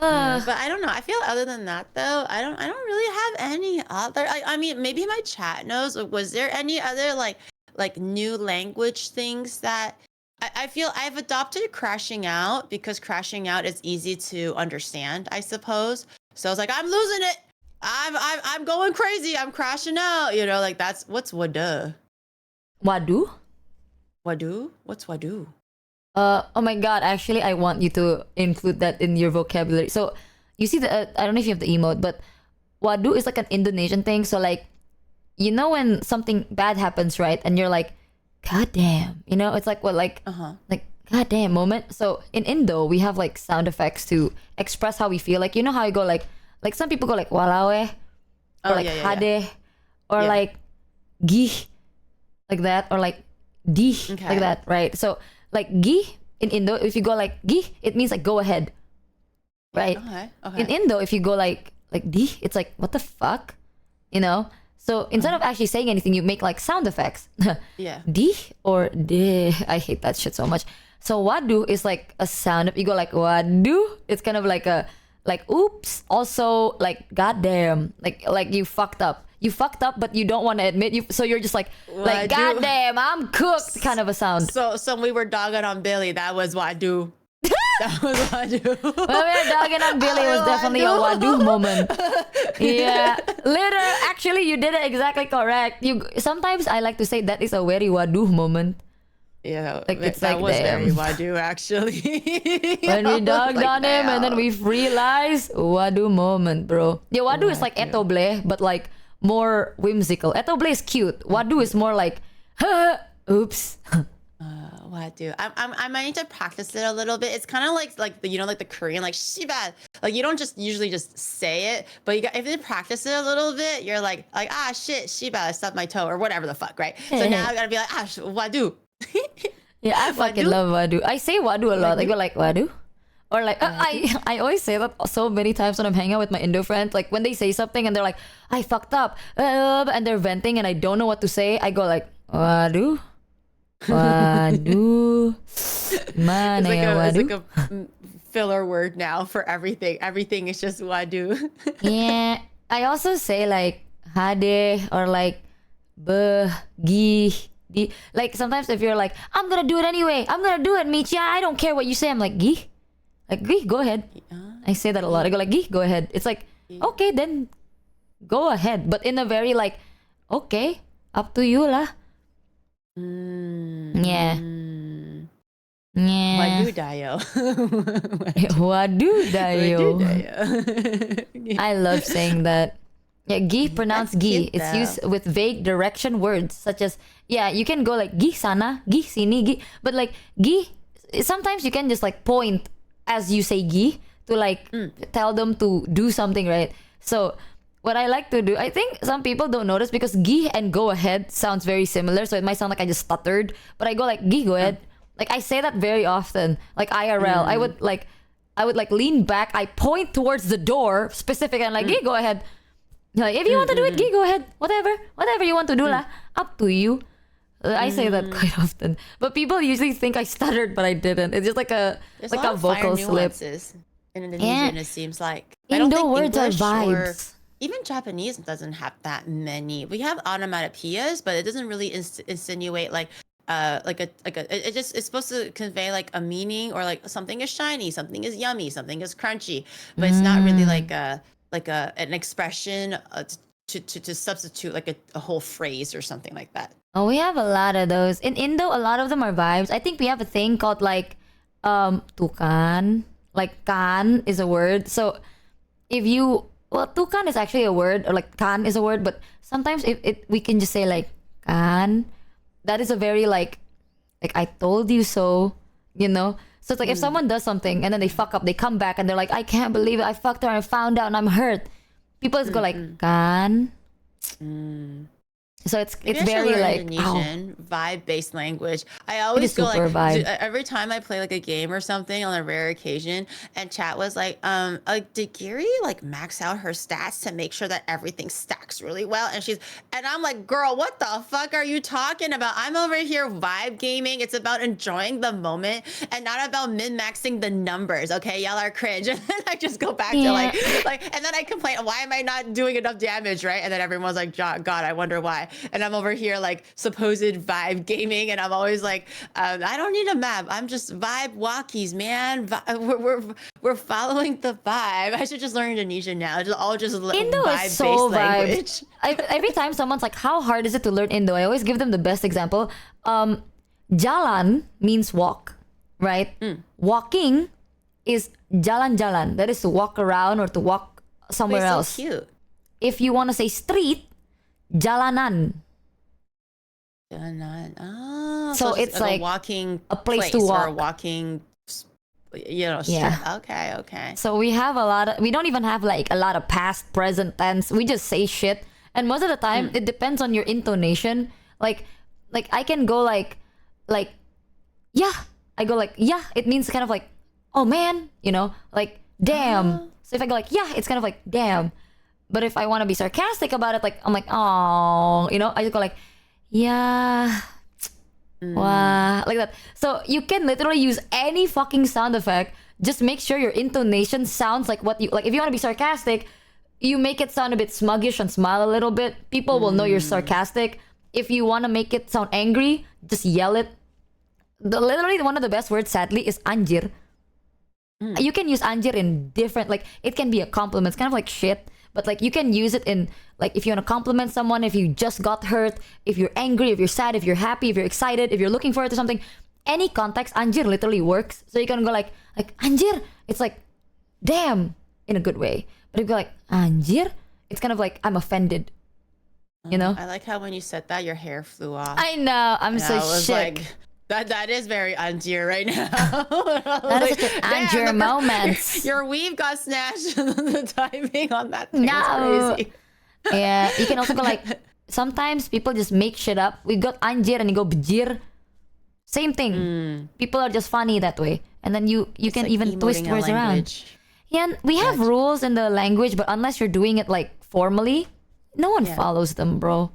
But I don't know. I feel other than that though, I don't really have any other. I mean, maybe my chat knows. Was there any other like new language things that I feel I've adopted crashing out because crashing out is easy to understand, I suppose. So I was like, I'm losing it. I'm going crazy. I'm crashing out. You know, like that's what's wadu. Wadu? Wadu? What's wadu? Oh my god, actually I want you to include that in your vocabulary. So you see the I don't know if you have the emote, but wadu is like an Indonesian thing. So like, you know when something bad happens, right? And you're like, god damn, you know, it's like what, like like god damn moment. So in Indo we have like sound effects to express how we feel. Like, you know how you go like some people go like walawe, or like hade, or like gih, like that, or like di, like that, right? So like gih in Indo, if you go like gih, it means like go ahead, right? Okay. In Indo, if you go like di, it's like what the fuck, you know? So instead of actually saying anything, you make like sound effects. Yeah. Di or de. I hate that shit so much. So wadu is like a sound. You go like wadu. It's kind of like a like oops. Also like goddamn. Like you fucked up. You fucked up, but you don't want to admit you. So you're just like goddamn, I'm cooked. Kind of a sound. So we were dogging on Billy. That was wadu. That was wadu. When we were dogging on Billy, it was definitely a wadu moment. Yeah, actually, you did it exactly correct. Sometimes I like to say that is a very wadu moment. Yeah, like it's that like was damn. very wadu actually. When we dogged like, on him, and then we realized wadu moment, bro. Yeah, wadu is like etoble, but like more whimsical. Etoble is cute. Wadu is more like, oops. Wadu. I might need to practice it a little bit. It's kind of like the, you know, like the Korean like shiba. Like you don't just usually just say it, but if you practice it a little bit, you're like ah shit shiba, I stubbed my toe or whatever the fuck, right? So now I gotta be like wadu. Yeah, I fucking love wadu. I say wadu a lot. I go like wadu. Or like I always say that so many times when I'm hanging out with my Indo friends. Like when they say something and they're like, I fucked up, and they're venting and I don't know what to say, I go like wadu, wadu, mana ya wadu. It's like a filler word now for everything. Everything is just wadu. Yeah, I also say like hade or like gi. Like sometimes if you're like, I'm gonna do it anyway, I'm gonna do it, Michi, I don't care what you say, I'm like gi. Like, Gee, go ahead. I say that a lot. I go like, Gee, go ahead. It's like, okay, then go ahead. But in a very like, okay, up to you lah. Yeah. Yeah. Wadu dayo. Wadu dayo. I love saying that. Yeah, Gee, pronounce Gee. It's used with vague direction words such as, yeah, you can go like, Gee sana, Gee sini, Gee. But like, Gee, sometimes you can just like point as you say gi to like tell them to do something, right? So what I like to do, I think some people don't notice because gi and go ahead sounds very similar, so it might sound like I just stuttered, but I go like gi, go ahead. Like I say that very often, like IRL. I would like lean back, I point towards the door specific and like gi, go ahead. Like if you want to do it, gi, go ahead. Whatever you want to do lah, up to you. I say that quite often, but people usually think I stuttered, but I didn't. It's just like a vocal slip. In Indonesian, it seems like Indo words are vibes. Even Japanese doesn't have that many. We have onomatopoeias, but it doesn't really insinuate it's supposed to convey like a meaning or like something is shiny, something is yummy, something is crunchy, but it's not really like an expression to substitute like a whole phrase or something like that. Oh, we have a lot of those. In Indo, a lot of them are vibes. I think we have a thing called like tukan. Like kan is a word. So if tukan is actually a word, or like kan is a word, but sometimes we can just say like kan. That is a very like I told you so, you know? So it's like if someone does something and then they fuck up, they come back and they're like, I can't believe it, I fucked her, I found out and I'm hurt. People just go like kan. So it's Maybe I should very learn like Indonesian vibe-based language. I always is feel super like vibe. every time I play like a game or something on a rare occasion, and chat was like, did Giri like max out her stats to make sure that everything stacks really well? And I'm like, girl, what the fuck are you talking about? I'm over here vibe gaming. It's about enjoying the moment and not about min-maxing the numbers. Okay, y'all are cringe. And then I just go back to like, and then I complain, why am I not doing enough damage, right? And then everyone's like, God, I wonder why. And I'm over here like supposed vibe gaming, and I'm always like, I don't need a map. I'm just vibe walkies, man. We're following the vibe. I should just learn Indonesian now. Just Indo vibe is so based language. vibes. Every time someone's like, "How hard is it to learn Indo?" I always give them the best example. Jalan means walk, right? Walking is jalan-jalan. That is to walk around or to walk somewhere Wait, else. so cute. If you want to say street, jalanan. Oh, So it's like a walking a place to or a walk. walking, street. Yeah. Okay. So we have we don't even have like a lot of past, present tense. We just say shit. And most of the time, it depends on your intonation. Like I can go like, yeah. I go like, yeah. It means kind of like, oh man, like, damn. So if I go like, yeah, it's kind of like, damn. But if I want to be sarcastic about it, like, I'm like, oh, I just go like, yeah. Wow, like that. So you can literally use any fucking sound effect. Just make sure your intonation sounds like what you like. If you want to be sarcastic, you make it sound a bit smuggish and smile a little bit. People will know you're sarcastic. If you want to make it sound angry, just yell it. Literally one of the best words, sadly, is anjir. You can use anjir in different, like, it can be a compliment. It's kind of like shit. But like you can use it in, like, if you want to compliment someone, if you just got hurt, if you're angry, if you're sad, if you're happy, if you're excited, if you're looking forward to something, any context, anjir literally works. So you can go like anjir, it's like, damn, in a good way. But if you go like anjir, it's kind of like, I'm offended. I like how when you said that, your hair flew off. I know, I'm And so I was sick. like, that is very anjir right now. That is such an anjir moment. Your weave got snatched. The timing on that thing No. was crazy. Yeah, you can also go like, sometimes people just make shit up. We got anjir and you go bjir. Same thing. People are just funny that way. And then you can like even twist emoting a words around. language. Yeah, and we have rules in the language, but unless you're doing it like formally, no one follows them, bro.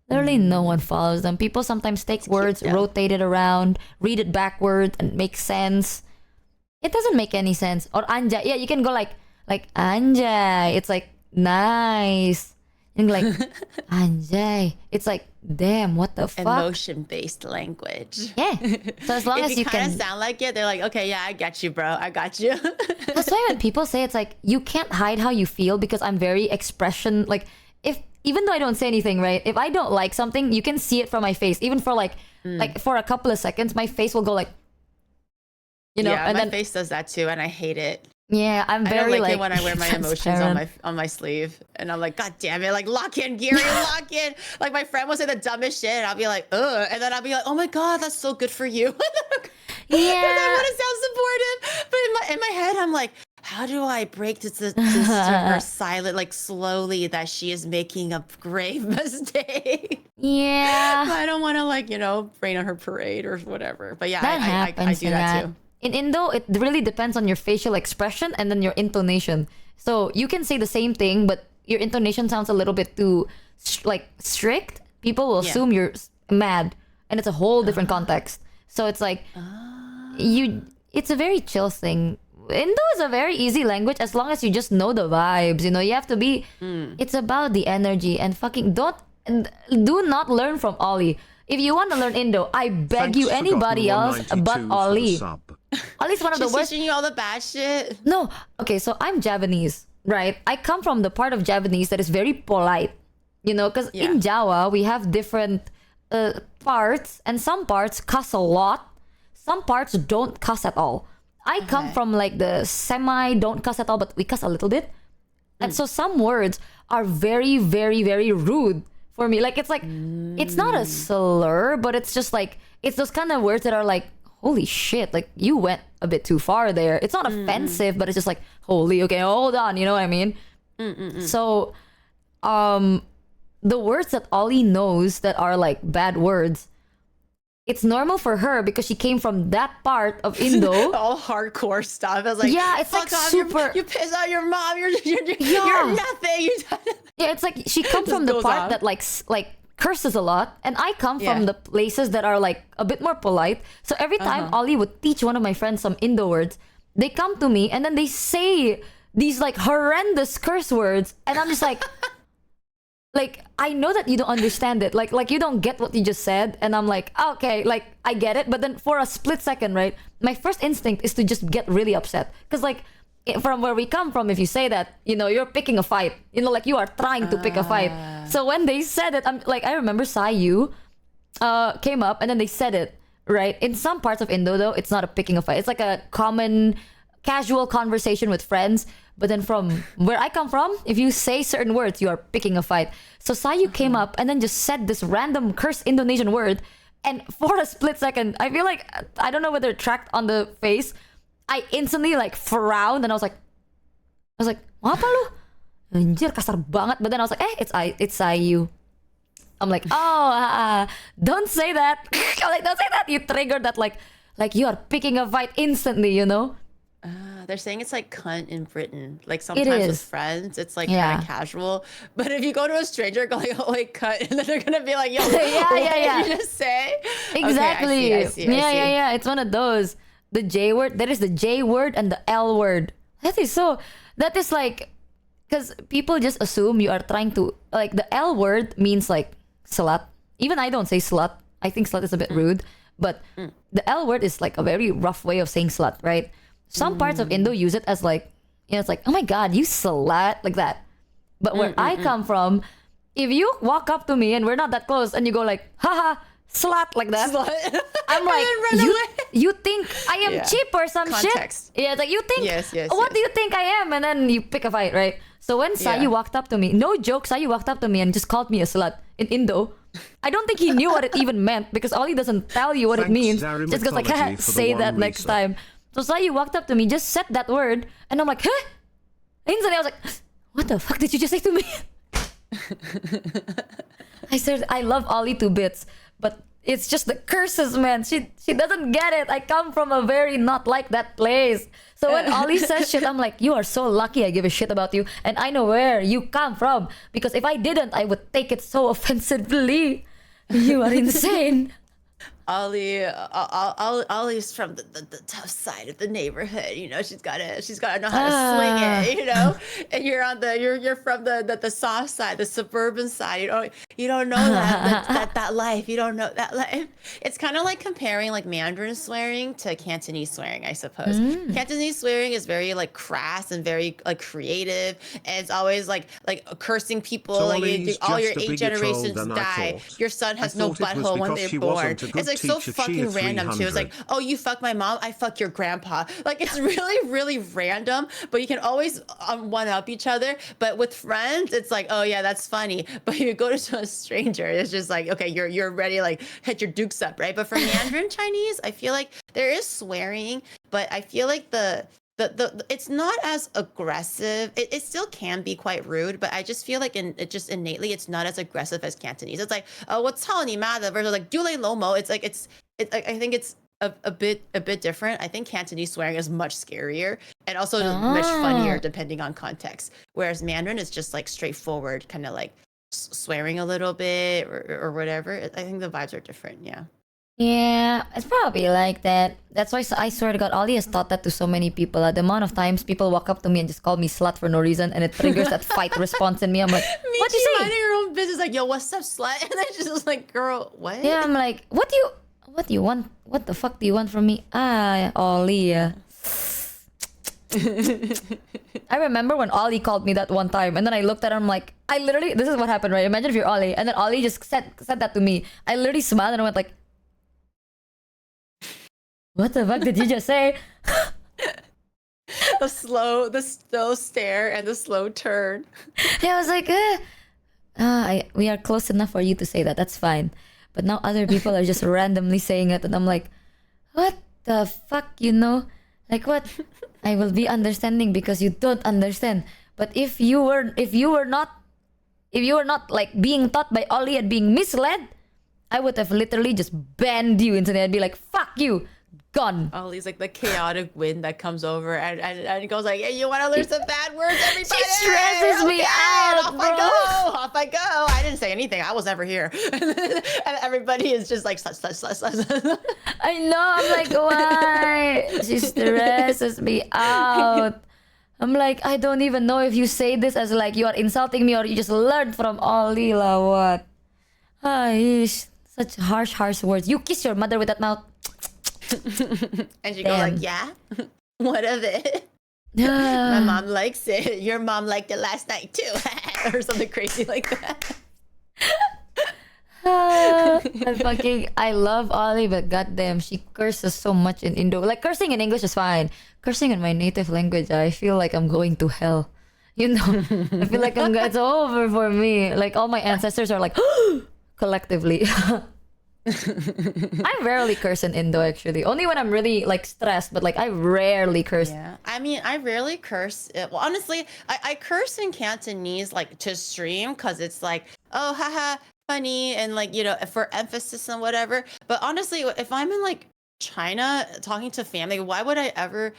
Literally no one follows them. People sometimes take words, though. rotate it around, read it backwards, and make sense. It doesn't make any sense. Or anjay. Yeah, you can go like anjay. It's like, nice. And like, anjay. It's like, damn, what the fuck? Emotion-based language. Yeah. So as long If as you kind can. of sound like it, they're like, okay, yeah, I got you, bro. I got you. That's why when people say it's like, you can't hide how you feel, because I'm very expression, like, even though I don't say anything, right? If I don't like something, you can see it from my face. Even for like for a couple of seconds, my face will go like, Yeah, and my then face does that too, and I hate it. yeah, I'm I very don't like like it when I wear my emotions on my sleeve, and I'm like, God damn it, like lock in, Gary, lock in. Like my friend will say the dumbest shit, and I'll be like, ugh, and then I'll be like, oh my God, that's so good for you. Yeah. Because I want to sound supportive, but in my head, I'm like, how do I break this to her silent, like slowly, that she is making a grave mistake? Yeah. I don't want to rain on her parade or whatever. But yeah, That I happens do in that too. In Indo, it really depends on your facial expression and then your intonation. So you can say the same thing, but your intonation sounds a little bit too strict. People will assume you're mad, and it's a whole different context. So it's like it's a very chill thing. Indo is a very easy language as long as you just know the vibes. You have to be. It's about the energy, and fucking do not learn from Ollie. If you want to learn Indo, I beg you, anybody else but Ollie. Ollie's one of the She's worst. teaching you all the bad shit. No, okay, so I'm Javanese, right? I come from the part of Javanese that is very polite, because in Jawa we have different parts, and some parts cuss a lot, some parts don't cuss at all. I come from like the semi don't cuss at all, but we cuss a little bit. And so some words are very, very, very rude for me. Like, it's like, it's not a slur, but it's just like, it's those kind of words that are like, holy shit, like you went a bit too far there. It's not offensive, but it's just like, holy, okay, hold on, you know what I mean? So, the words that Ollie knows that are like bad words, it's normal for her because she came from that part of Indo. All hardcore stuff. I was like, Yeah, it's fuck like off, super. You piss on your mom. You're Yeah. nothing. Yeah, it's like she comes Just from the goes part on. that like curses a lot, and I come from Yeah. the places that are like a bit more polite. So every time Ollie would teach one of my friends some Indo words, they come to me and then they say these like horrendous curse words, and I'm just like, like I know that you don't understand it, like you don't get what you just said, and I'm like, okay, like I get it, but then for a split second, right, my first instinct is to just get really upset because like from where we come from, if you say that, you know, you're picking a fight, you know, like you are trying to pick a fight. So when they said it, I'm like, I remember Sayu came up and then they said it, right? In some parts of Indo though, it's not a picking a fight, it's like a common casual conversation with friends. But then from where I come from, if you say certain words, you are picking a fight. So Sayu came up and then just said this random cursed Indonesian word, and for a split second, I feel like, I don't know whether it tracked on the face, I instantly like frowned and I was like, apa lu? Anjir, kasar banget. But then I was like, it's Sayu. I'm like, oh, don't say that. I'm like, don't say that. You triggered that, like you are picking a fight instantly, you know? They're saying it's like cunt in Britain. Like sometimes with is. friends, it's like Yeah. kind of casual. But if you go to a stranger going, oh, like cunt, and then they're gonna be like, yo, Yeah, what yeah. did you just say? Exactly. Okay, I see. Yeah. It's one of those. The J word. There is the J word and the L word. That is like, because people just assume you are trying to, like, the L word means like slut. Even I don't say slut. I think slut is a bit rude. But the L word is like a very rough way of saying slut, right? Some parts of Indo use it as like, you know, it's like, oh my God, you slut, like that. But where I come from, if you walk up to me and we're not that close and you go like, haha, slut, like that, I'm like, then run away. you think I am Yeah. cheap or some Context. shit? Yeah, it's like, you think, Yes, what do you think I am? And then you pick a fight, right? So when Sayu Yeah. walked up to me, no joke, Sayu walked up to me and just called me a slut in Indo. I don't think he knew what it even meant because Ollie doesn't tell you what it Thanks, means. Zari Just goes like, Mythology, for the say one that next resub. time. So Sayu walked up to me, just said that word, and I'm like, huh? Instantly I was like, what the fuck did you just say to me? I said, I love Ollie to bits, but it's just the curses, man. She doesn't get it. I come from a very not like that place. So when Ollie says shit, I'm like, you are so lucky I give a shit about you. And I know where you come from. Because if I didn't, I would take it so offensively. You are insane. Ollie's from the tough side of the neighborhood. You know, she's gotta know how to swing it. You know, and you're from the soft side, the suburban side. You don't know that life. You don't know that life. It's kind of like comparing like Mandarin swearing to Cantonese swearing, I suppose. Cantonese swearing is very like crass and very like creative, and it's always like cursing people. So like Ollie's all your just a 8 bigger troll generations than I die. thought. Your son has I no thought it was butthole when because they're she born. wasn't a good It's like so teacher, fucking Chia random too. It's like, 300. oh, you fuck my mom, I fuck your grandpa. Like it's really random, but you can always one up each other. But with friends, it's like, oh yeah, that's funny. But you go to a stranger, it's just like, okay, you're ready to like hit your dukes up, right? But for Mandarin Chinese, I feel like there is swearing, but I feel like the it's not as aggressive. It still can be quite rude, but I just feel like it just innately it's not as aggressive as Cantonese. It's like, oh, what's ni ma versus like dule lomo. It's like I think it's a bit different. I think Cantonese swearing is much scarier and also much funnier depending on context. Whereas Mandarin is just like straightforward, kind of like swearing a little bit or whatever. I think the vibes are different. Yeah. Yeah, it's probably like that. That's why I swear to God, Ollie has taught that to so many people. The amount of times people walk up to me and just call me slut for no reason, and it triggers that fight response in me. I'm like, what do you say? Minding your own business, like, yo, what's up, slut? And then she's just like, girl, what? Yeah, I'm like, what do you want? What the fuck do you want from me? Ollie. I remember when Ollie called me that one time, and then I looked at him like, this is what happened, right? Imagine if you're Ollie, and then Ollie just said that to me. I literally smiled and I went like, what the fuck did you just say? the slow stare and the slow turn. Yeah, I was like, we are close enough for you to say that. That's fine. But now other people are just randomly saying it, and I'm like, what the fuck, you know? Like what? I will be understanding because you don't understand. But if you were not if you were not like being taught by Ollie and being misled, I would have literally just banned you instantly. I'd be like, fuck you, gone. Ollie's like the chaotic wind that comes over and it goes like, hey, you want to learn some bad words, everybody? She stresses me out, off bro. Off I go. I didn't say anything. I was never here. And everybody is just like, such. I know. I'm like, why? She stresses me out. I'm like, I don't even know if you say this as like you are insulting me or you just learned from Ollie la what. Aish, such harsh words. You kiss your mother with that mouth. And she goes like, yeah? What of it? My mom likes it. Your mom liked it last night too. Or something crazy like that. I love Ollie, but goddamn, she curses so much in Indo. Like, cursing in English is fine. Cursing in my native language, I feel like I'm going to hell. You know, I feel like it's over for me. Like, all my ancestors are like, collectively. I rarely curse in Indo, actually. Only when I'm really like stressed, but like I rarely curse. Yeah, I mean, I rarely curse. Well, honestly, I curse in Cantonese like to stream because it's like, oh, haha, funny, and like, you know, for emphasis and whatever. But honestly, if I'm in like China talking to family, why would I ever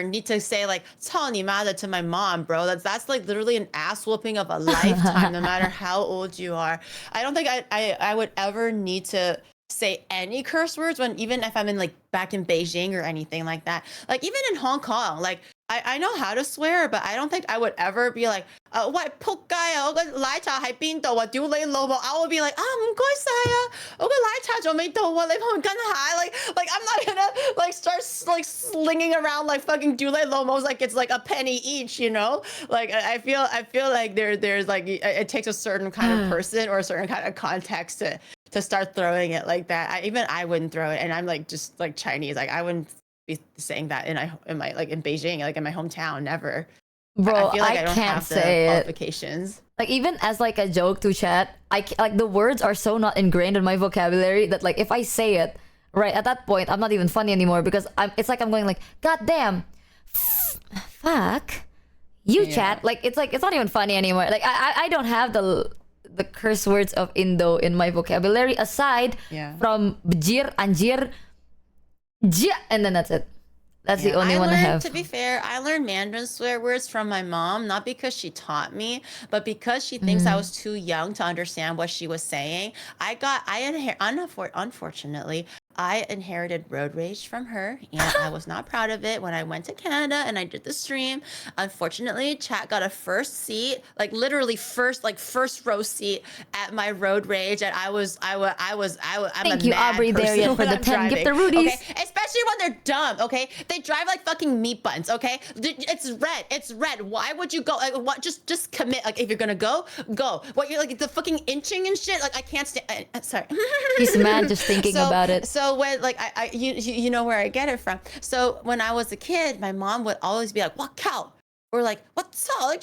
need to say like "操你妈的" to my mom, bro? That's like literally an ass whooping of a lifetime, no matter how old you are. I don't think I would ever need to say any curse words when, even if I'm in like back in Beijing or anything like that. Like even in Hong Kong, like I know how to swear, but I don't think I would ever be like, what仆街啊，我個奶茶喺邊度啊，屌你老母. I would be like, 唔該晒啊，我個奶茶仲未到啊，你幫我跟下. Like I'm not gonna like start like slinging around like fucking 屌你老母like it's like a penny each, you know? Like I feel like there's like it takes a certain kind of person or a certain kind of context to start throwing it like that. I wouldn't throw it, and I'm like just like Chinese, like I wouldn't be saying that in my like in Beijing, like in my hometown, never. Bro, I feel like I I don't can't have the say it. qualifications. Like even as like a joke to chat, like the words are so not ingrained in my vocabulary that like if I say it right at that point, I'm not even funny anymore because it's like I'm going like, God damn, fuck, you chat. Like it's not even funny anymore. Like I don't have the curse words of Indo in my vocabulary aside from bjir, anjir, and then that's it. That's the only one I have. To be fair, I learned Mandarin swear words from my mom, not because she taught me, but because she thinks I was too young to understand what she was saying. Unfortunately, I inherited road rage from her, and I was not proud of it when I went to Canada and I did the stream. Unfortunately, chat got a first seat, like literally first row seat at my road rage, and I'm Thank you, mad Aubrey person Darian, for when the I'm 10 gift the driving, Rudies. okay? Especially when they're dumb, okay? They drive like fucking meat buns, okay? It's red. Why would you go? Like, what? Just commit. Like, if you're gonna go. What, you're like the fucking inching and shit? Like, I can't stand. Sorry. He's mad just thinking about it. So when like you know where I get it from. So when I was a kid, my mom would always be like, "What cow?" Or like, what's up? Like,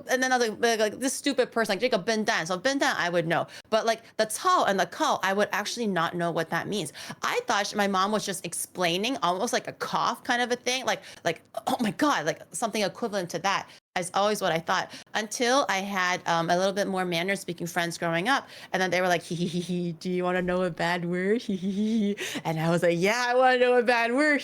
and then other like this stupid person, like Jacob Bendan. So Bendan, I would know. But like the Tao and the Kao, I would actually not know what that means. I thought my mom was just explaining almost like a cough kind of a thing. Like, oh my God, like something equivalent to that. Is always what I thought, until I had a little bit more Mandarin speaking friends growing up, and then they were like, do you want to know a bad word? And I was like, yeah, I want to know a bad word.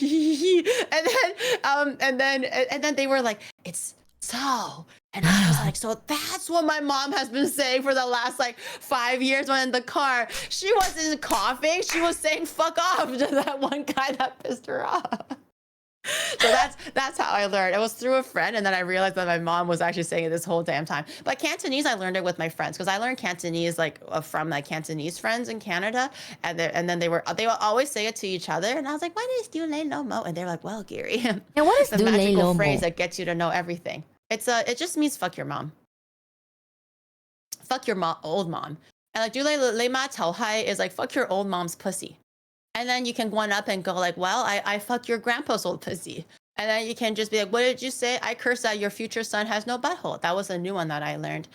And then they were like, it's so. And I was like, so that's what my mom has been saying for the last like 5 years when in the car. She wasn't coughing, she was saying fuck off to that one guy that pissed her off. So that's how I learned. It was through a friend, and then I realized that my mom was actually saying it this whole damn time. But Cantonese, I learned it with my friends, because I learned Cantonese like from my Cantonese friends in Canada, and then they would always say it to each other, and I was like, "What is "du lei lo mo"?" And they're like, "Well, Gary, and what is the "du lei lo magical mo"? phrase that gets you to know everything. It just means fuck your mom, fuck your old mom, and like "du lei ma tao hai" is like fuck your old mom's pussy. And then you can one up and go like, well, I fucked your grandpa's old pussy. And then you can just be like, what did you say? I cursed that your future son has no butthole. That was a new one that I learned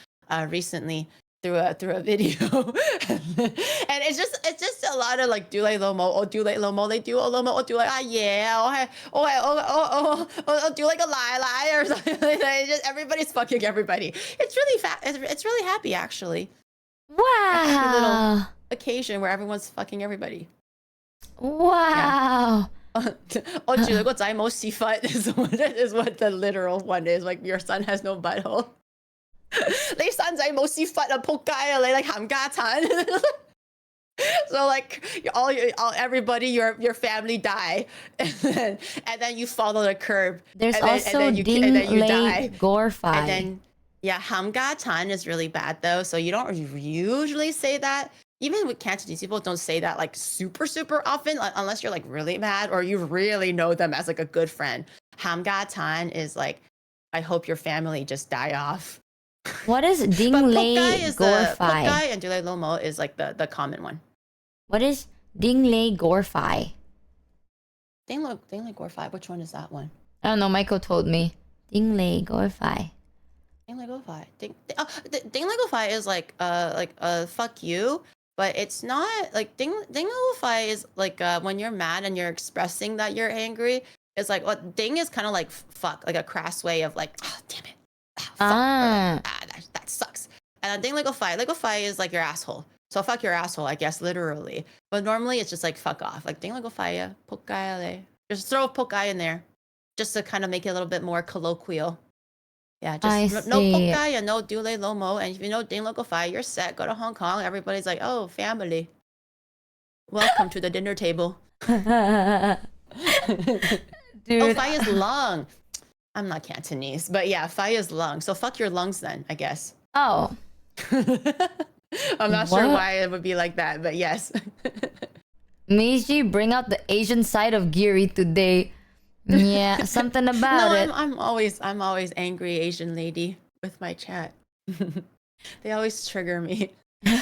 recently through a video. And it's just a lot of like dule lomo or dule lomo. They do a lomo or dule yeah or do like a lie or something. Just everybody's fucking everybody. It's really it's really happy actually. Wow. Little occasion where everyone's fucking everybody. Wow. Oh, is what the literal one is. Like your son has no butthole. 你生仔冇屎忽啊，仆街啊！你 like 冚家鏟。So like all everybody your family die and then you follow the curb. There's and then, also and then you die. Gorfai. And then yeah, hamgatan is really bad though. So you don't usually say that. Even with Cantonese people don't say that like super often unless you're like really mad or you really know them as like a good friend. Hamgatan is like I hope your family just die off. What is Dingley Gorfai? Pokkai and Dule Lomo is like the common one. What is Dingley Gorfai? Dingley Gorfai, which one is that one? I don't know, Michael told me. Dingley Gorfai. Dingley Gorfai. Dingley Gorfai is like fuck you, but it's not like Dingley Gorfai is like when you're mad and you're expressing that you're angry. It's like what ding is kind of like fuck, like a crass way of like, oh damn it. That sucks. And then Lego Fi is like your asshole. So fuck your asshole, I guess, literally. But normally it's just like fuck off. Like Lego Fi, Pokai. Just throw Pokai in there. Just to kind of make it a little bit more colloquial. Yeah, just no Pokai and no Dule Lomo. And if you know Ding Logo Fi, you're set. Go to Hong Kong. Everybody's like, oh, family. Welcome to the dinner table. Dude. Oh, Fi is lung. I'm not Cantonese, but yeah, Fi is lung. So fuck your lungs then, I guess. Oh. I'm not sure why it would be like that, but yes. Meiji, bring out the Asian side of Geary today. Yeah, something about it. I'm always angry Asian lady with my chat. They always trigger me. I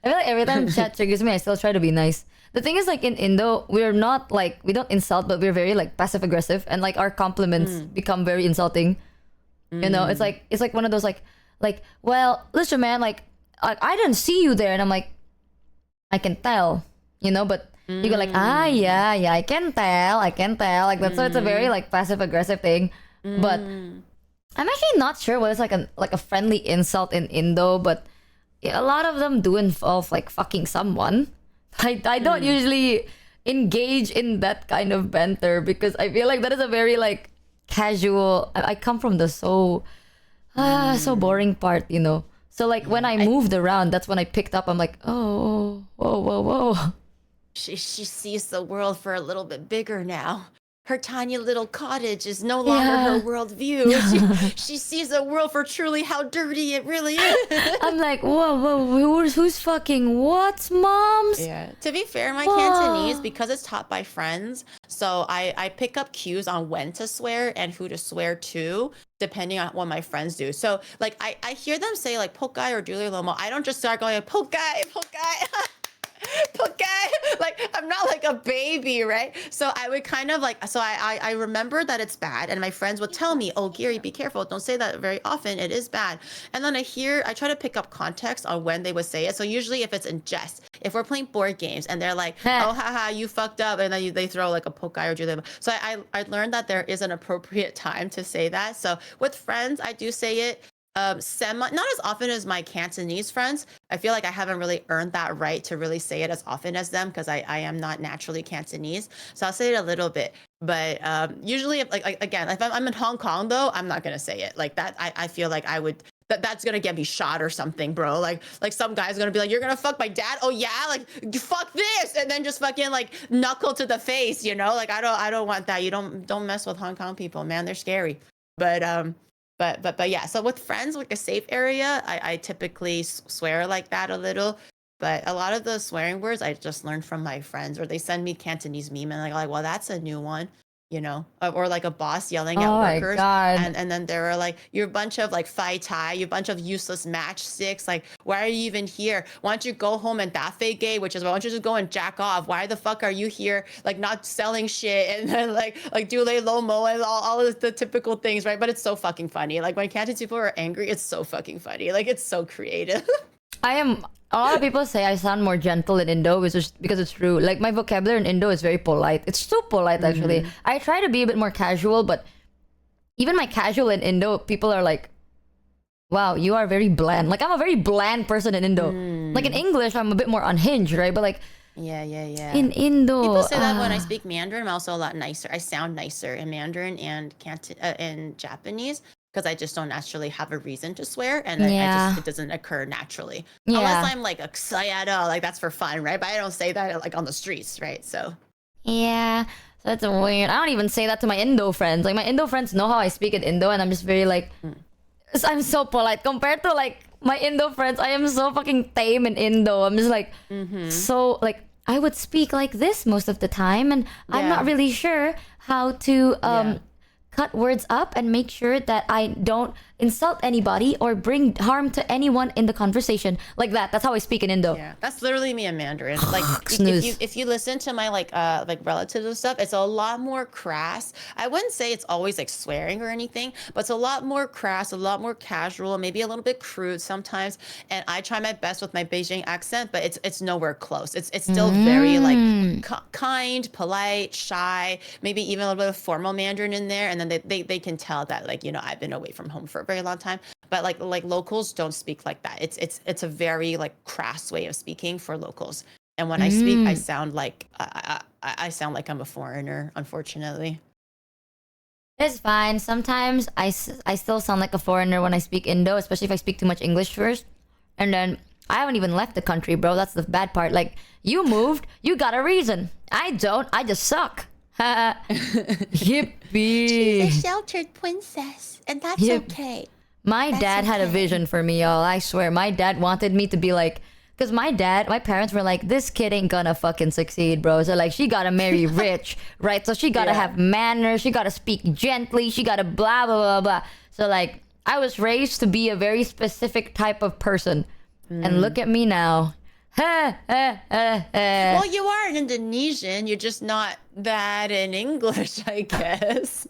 feel like every time chat triggers me, I still try to be nice. The thing is, like in Indo, we're not like, we don't insult, but we're very like passive aggressive, and like our compliments become very insulting. You know, it's like one of those like, well, listen, man, like I didn't see you there, and I'm like, I can tell, you know, but you go like, yeah, I can tell, like that's so it's a very like passive aggressive thing, but I'm actually not sure what is like a friendly insult in Indo, but a lot of them do involve like fucking someone. I don't usually engage in that kind of banter because I feel like that is a very like casual. I come from the so boring part, you know. So like when I moved around, that's when I picked up. I'm like, oh, whoa. She sees the world for a little bit bigger now. Her tiny little cottage is no longer her worldview. She sees the world for truly how dirty it really is. I'm like, whoa, who's fucking what, moms? Yeah. To be fair, my Cantonese, because it's taught by friends, so I pick up cues on when to swear and who to swear to, depending on what my friends do. So like I hear them say like Pokai or Dule Lomo. I don't just start going like, Pokai. Like I'm not like a baby, right? So I would kind of like, so I remember that it's bad, and my friends would tell me, oh Geary, be careful, don't say that very often, it is bad. And then I try to pick up context on when they would say it. So usually if it's in jest, if we're playing board games and they're like, oh haha, you fucked up, and then they throw like a Pokai or Dule. So I learned that there is an appropriate time to say that. So with friends, I do say it not as often as my Cantonese friends. I feel like I haven't really earned that right to really say it as often as them because I am not naturally Cantonese. So I'll say it a little bit. But usually, if I'm in Hong Kong though, I'm not gonna say it like that. I feel like I would. That's gonna get me shot or something, bro. Like some guy's gonna be like, "You're gonna fuck my dad?" Oh yeah, like fuck this, and then just fucking like knuckle to the face, you know? Like I don't want that. You don't mess with Hong Kong people, man. They're scary. But yeah, so with friends, like a safe area, I typically swear like that a little, but a lot of the swearing words I just learned from my friends, or they send me Cantonese meme and like, well, that's a new one, you know, or like a boss yelling at workers, and then there are like, you're a bunch of like Phi Tai, you're a bunch of useless matchsticks, like why are you even here? Why don't you go home and dafe gay, which is why don't you just go and jack off? Why the fuck are you here like not selling shit? And then like Dule Lomo and all of the typical things, right? But it's so fucking funny. Like when Cantonese people are angry, it's so fucking funny. Like it's so creative. I am A lot of people say I sound more gentle in Indo, which is because it's true. Like my vocabulary in Indo is very polite. It's so polite actually. I try to be a bit more casual, but even my casual in Indo, people are like, wow, you are very bland. Like I'm a very bland person in Indo. Like in English, I'm a bit more unhinged, right? But like Yeah. in Indo, People say that when I speak Mandarin, I'm also a lot nicer. I sound nicer in Mandarin and in Japanese because I just don't naturally have a reason to swear, and it doesn't occur naturally unless I'm like excited, like that's for fun, right? But I don't say that like on the streets, right? So yeah. So that's weird. I don't even say that to my Indo friends. Like my Indo friends know how I speak in Indo, and I'm just very like, I'm so polite compared to like my Indo friends. I am so fucking tame in Indo. I'm just like so like I would speak like this most of the time, and I'm not really sure how to cut words up and make sure that I don't insult anybody or bring harm to anyone in the conversation. Like that. That's how I speak in Indo. yeah, that's literally me in Mandarin. Like Snooze. if you listen to my like relatives and stuff, it's a lot more crass. I wouldn't say it's always like swearing or anything, but it's a lot more crass, a lot more casual, maybe a little bit crude sometimes. And I try my best with my Beijing accent, but it's nowhere close. It's still very like kind, polite, shy, maybe even a little bit of formal Mandarin in there. And then they can tell that like, you know, I've been away from home for a very long time. But like locals don't speak like that. It's a very like crass way of speaking for locals. And when I speak, I sound like I sound like I'm a foreigner, unfortunately. It's fine. Sometimes I still sound like a foreigner when I speak Indo, especially if I speak too much English first. And then I haven't even left the country, bro. That's the bad part. Like, you moved, you got a reason. I don't. I just suck. Yippee. She's a sheltered princess, and that's okay. My dad had a vision for me, y'all. I swear. My dad wanted me to be like... Because my parents were like, this kid ain't gonna fucking succeed, bro. So like, she gotta marry rich, right? So she gotta have manners. She gotta speak gently. She gotta blah, blah, blah, blah. So like, I was raised to be a very specific type of person. And look at me now. Well, you are an Indonesian. You're just not that in English, I guess.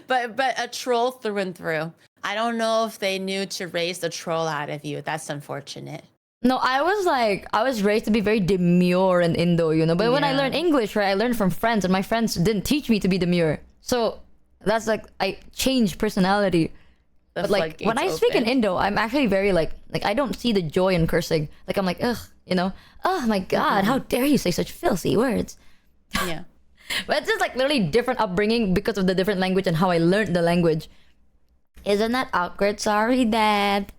but a troll through and through. I don't know if they knew to raise the troll out of you. That's unfortunate. No, I was raised to be very demure in Indo, you know. But when I learned English, right, I learned from friends, and my friends didn't teach me to be demure. So that's like, I changed personality. But like, when I speak in Indo, I'm actually very like I don't see the joy in cursing. Like, I'm like, ugh, you know, oh my God, how dare you say such filthy words? Yeah. But it's just like literally different upbringing because of the different language and how I learned the language. Isn't that awkward? Sorry, Dad.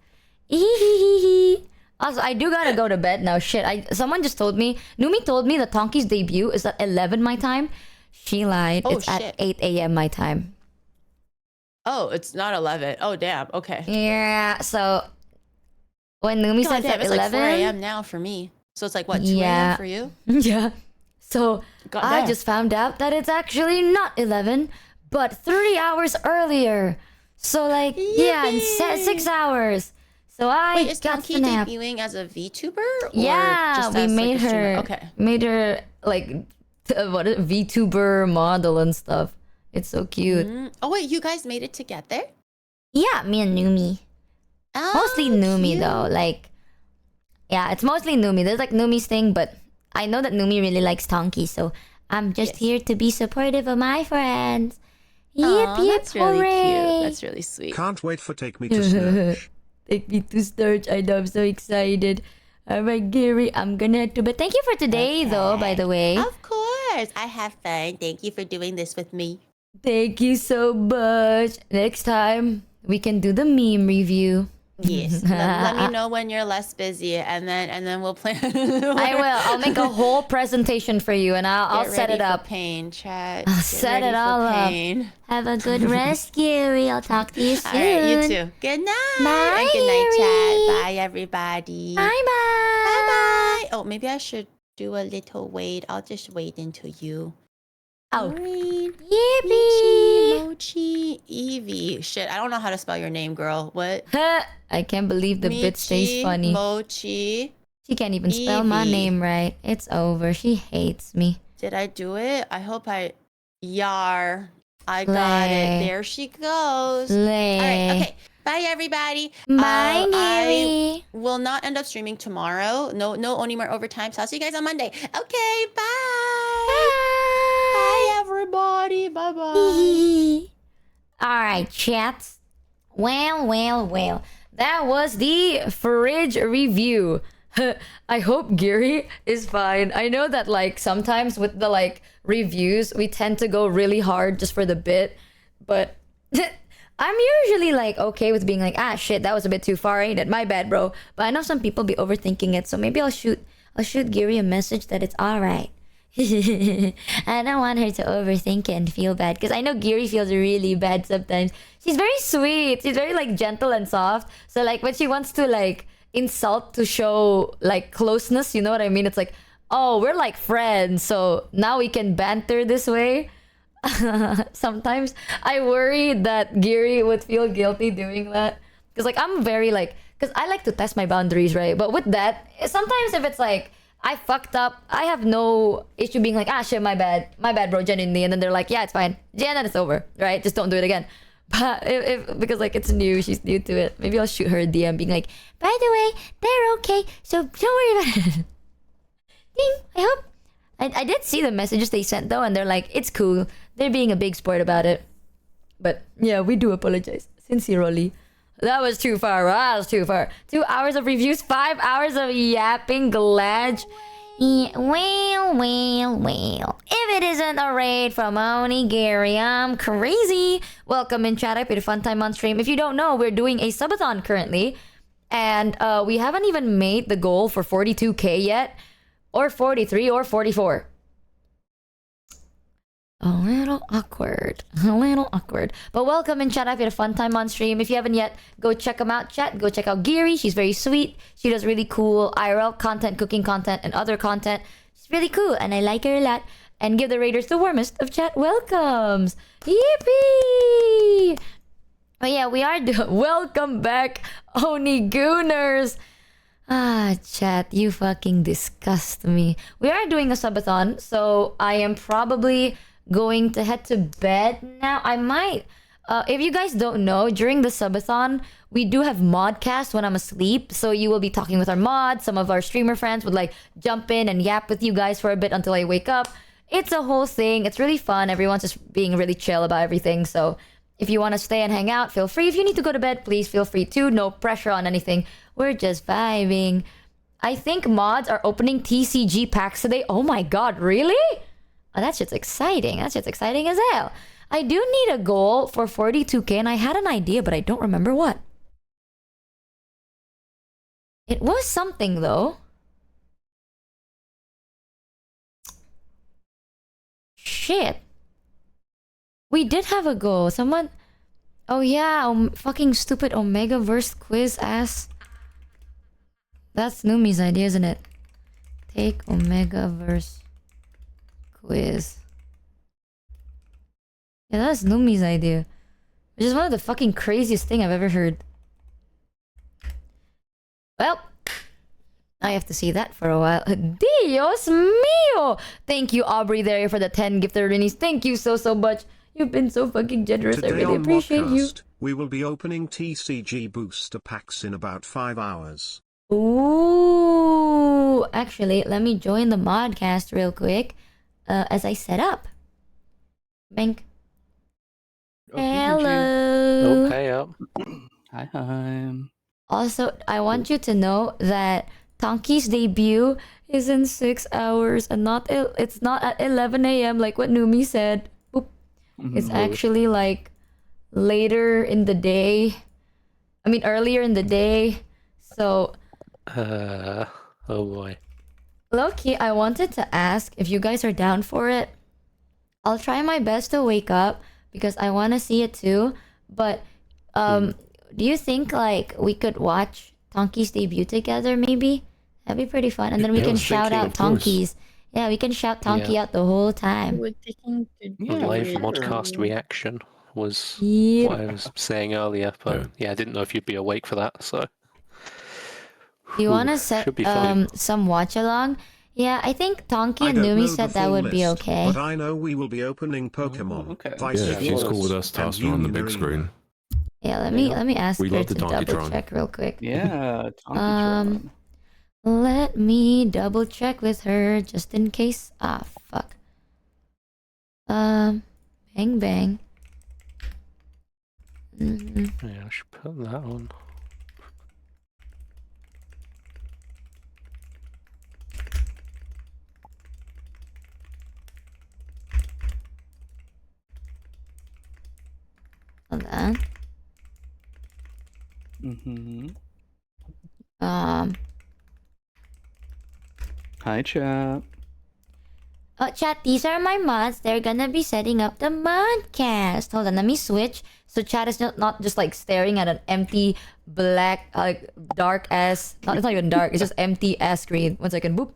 Also, I do gotta go to bed now. Shit, someone just told me, Numi told me that Tonki's debut is at 11 my time. She lied. It's at 8 a.m. my time. Oh, it's not 11. Oh, damn. Okay. Yeah, so when Numi says at 11... It's like 4 a.m. now for me. So it's like, what, 2 a.m. for you? Yeah. So I just found out that it's actually not 11, but 3 hours earlier. So like, yeah, in 6 hours. So Wait, is got Tonki to nap. debuting as a VTuber? Or Yeah, just we as, made like, a streamer? her. Okay. Made her like VTuber model and stuff. It's so cute. Oh wait, you guys made it together? Yeah, me and Numi. Oh, Mostly Numi cute. though. Like, yeah, it's mostly Numi. There's like Numi's thing, but I know that Numi really likes Tonki, so I'm just here to be supportive of my friends. Yip, yip, that's really hooray. cute. That's really sweet. Can't wait for Take Me to Snatch. Take me to Sturge. I know, I'm so excited. Alright, Gary, I'm gonna head to bed. Thank you for today, though, by the way. Of course. I have fun. Thank you for doing this with me. Thank you so much. Next time, we can do the meme review. Yes. let me know when you're less busy, and then we'll plan. I will. I'll make a whole presentation for you, and I'll set it up. Pain, chat. I'll set it all up. Have a good rest, Gary. I'll talk to you soon. All right, you too. Good night. Bye, and good night, chat. Gary. Bye, everybody. Bye, bye. Bye, bye. Oh, maybe I should do a little wait. I'll just wait until you. Oh. Wait. Yippee. Michimochievee. Shit, I don't know how to spell your name, girl. What? I can't believe the bit stays funny. Michimochi. She can't even spell my Evie. name right. It's over. She hates me. Did I do it? I hope I... Yar. I got it. There she goes. Slay. All right, okay. Bye, everybody. Bye, I Gary. will not end up streaming tomorrow. No only more overtime. So I'll see you guys on Monday. Okay, bye. Bye, everybody. Bye-bye. Alright, chat. Well. That was the fridge review. I hope Gary is fine. I know that like sometimes with the like reviews, we tend to go really hard just for the bit. But I'm usually like okay with being like, ah shit, that was a bit too far, ain't it? My bad, bro. But I know some people be overthinking it, so maybe I'll shoot Gary a message that it's alright. I don't want her to overthink it and feel bad because I know Giri feels really bad sometimes. She's very sweet. She's very like gentle and soft. So like when she wants to like insult to show like closeness, you know what I mean? It's like, oh, we're like friends, so now we can banter this way. Sometimes I worry that Giri would feel guilty doing that because like I'm very like because I like to test my boundaries, right? But with that, sometimes if it's like I fucked up, I have no issue being like, ah shit, my bad, bro, genuinely. And then they're like, yeah, it's fine. Yeah, then it's over, right? Just don't do it again. But if because like it's new, she's new to it. Maybe I'll shoot her a DM being like, by the way, they're okay, so don't worry about it. Ding, I hope. I did see the messages they sent though, and they're like, it's cool. They're being a big sport about it. But yeah, we do apologize. Sincerely. That was too far. That was too far. 2 hours of reviews, 5 hours of yapping glad. Well. If it isn't a raid from Onigiri, I'm crazy. Welcome in chat. I put a fun time on stream. If you don't know, we're doing a subathon currently. And we haven't even made the goal for 42k yet. Or 43 or 44. A little awkward. But welcome in chat. I've had a fun time on stream. If you haven't yet, go check them out, chat. Go check out Giri. She's very sweet. She does really cool IRL content, cooking content, and other content. She's really cool, and I like her a lot. And give the raiders the warmest of chat welcomes. Yippee! But yeah, we are welcome back, Onigooners. Ah, chat, you fucking disgust me. We are doing a subathon, so I am probably going to head to bed now. I might, if you guys don't know, during the subathon, we do have modcast when I'm asleep. So you will be talking with our mods. Some of our streamer friends would like jump in and yap with you guys for a bit until I wake up. It's a whole thing. It's really fun. Everyone's just being really chill about everything. So if you want to stay and hang out, feel free. If you need to go to bed, please feel free to. No pressure on anything. We're just vibing. I think mods are opening TCG packs today. Oh my god, really? Oh, that shit's exciting. That shit's exciting as hell. I do need a goal for 42k, and I had an idea, but I don't remember what. It was something, though. Shit. We did have a goal. Someone... Oh yeah, fucking stupid Omega-verse quiz ass. That's Numi's idea, isn't it? Take Omega-verse quiz. Yeah, that's Numi's idea. Which is one of the fucking craziest thing I've ever heard. Well, I have to see that for a while. Dios mío! Thank you, Aubrey, there for the 10 gifted Rennies. Thank you so much. You've been so fucking generous. Today I really on appreciate Modcast, you. we will be opening TCG booster packs in about 5 hours. Ooh, actually, let me join the modcast real quick as I set up. Bank. Hello. Oh, hey up. Hi. Also, I want you to know that Tonki's debut is in 6 hours and it's not at 11 a.m. like what Numi said. Oop. It's actually like later in the day. I mean, earlier in the day. So... oh boy. Low-key, I wanted to ask if you guys are down for it. I'll try my best to wake up because I want to see it too. But do you think like we could watch Tonki's debut together maybe? That'd be pretty fun. And then we can shout out Tonki's. Yeah, we can shout Tonki out the whole time. The live modcast reaction was Yep. what I was saying earlier, but yeah, I didn't know if you'd be awake for that, so... You want to set should be fine. some watch along? Yeah, I think Tonki I and don't know Numi the said that full would be list, okay. But I know we will be opening Pokemon, Vice Yeah, if she's Wars, cool with us and tossing on the big Umarina. screen. Yeah, let Yeah. me ask We her love to the double Donkeytron. check real quick. Yeah, Donkeytron. Let me double check with her just in case. Ah, fuck. Bang bang. Yeah, I should put that on. Hold on. Hi, chat. Oh, chat, these are my mods. They're gonna be setting up the modcast. Hold on, let me switch. So chat is not just like staring at an empty, black, dark ass... it's not even dark, it's just empty ass screen. 1 second, boop.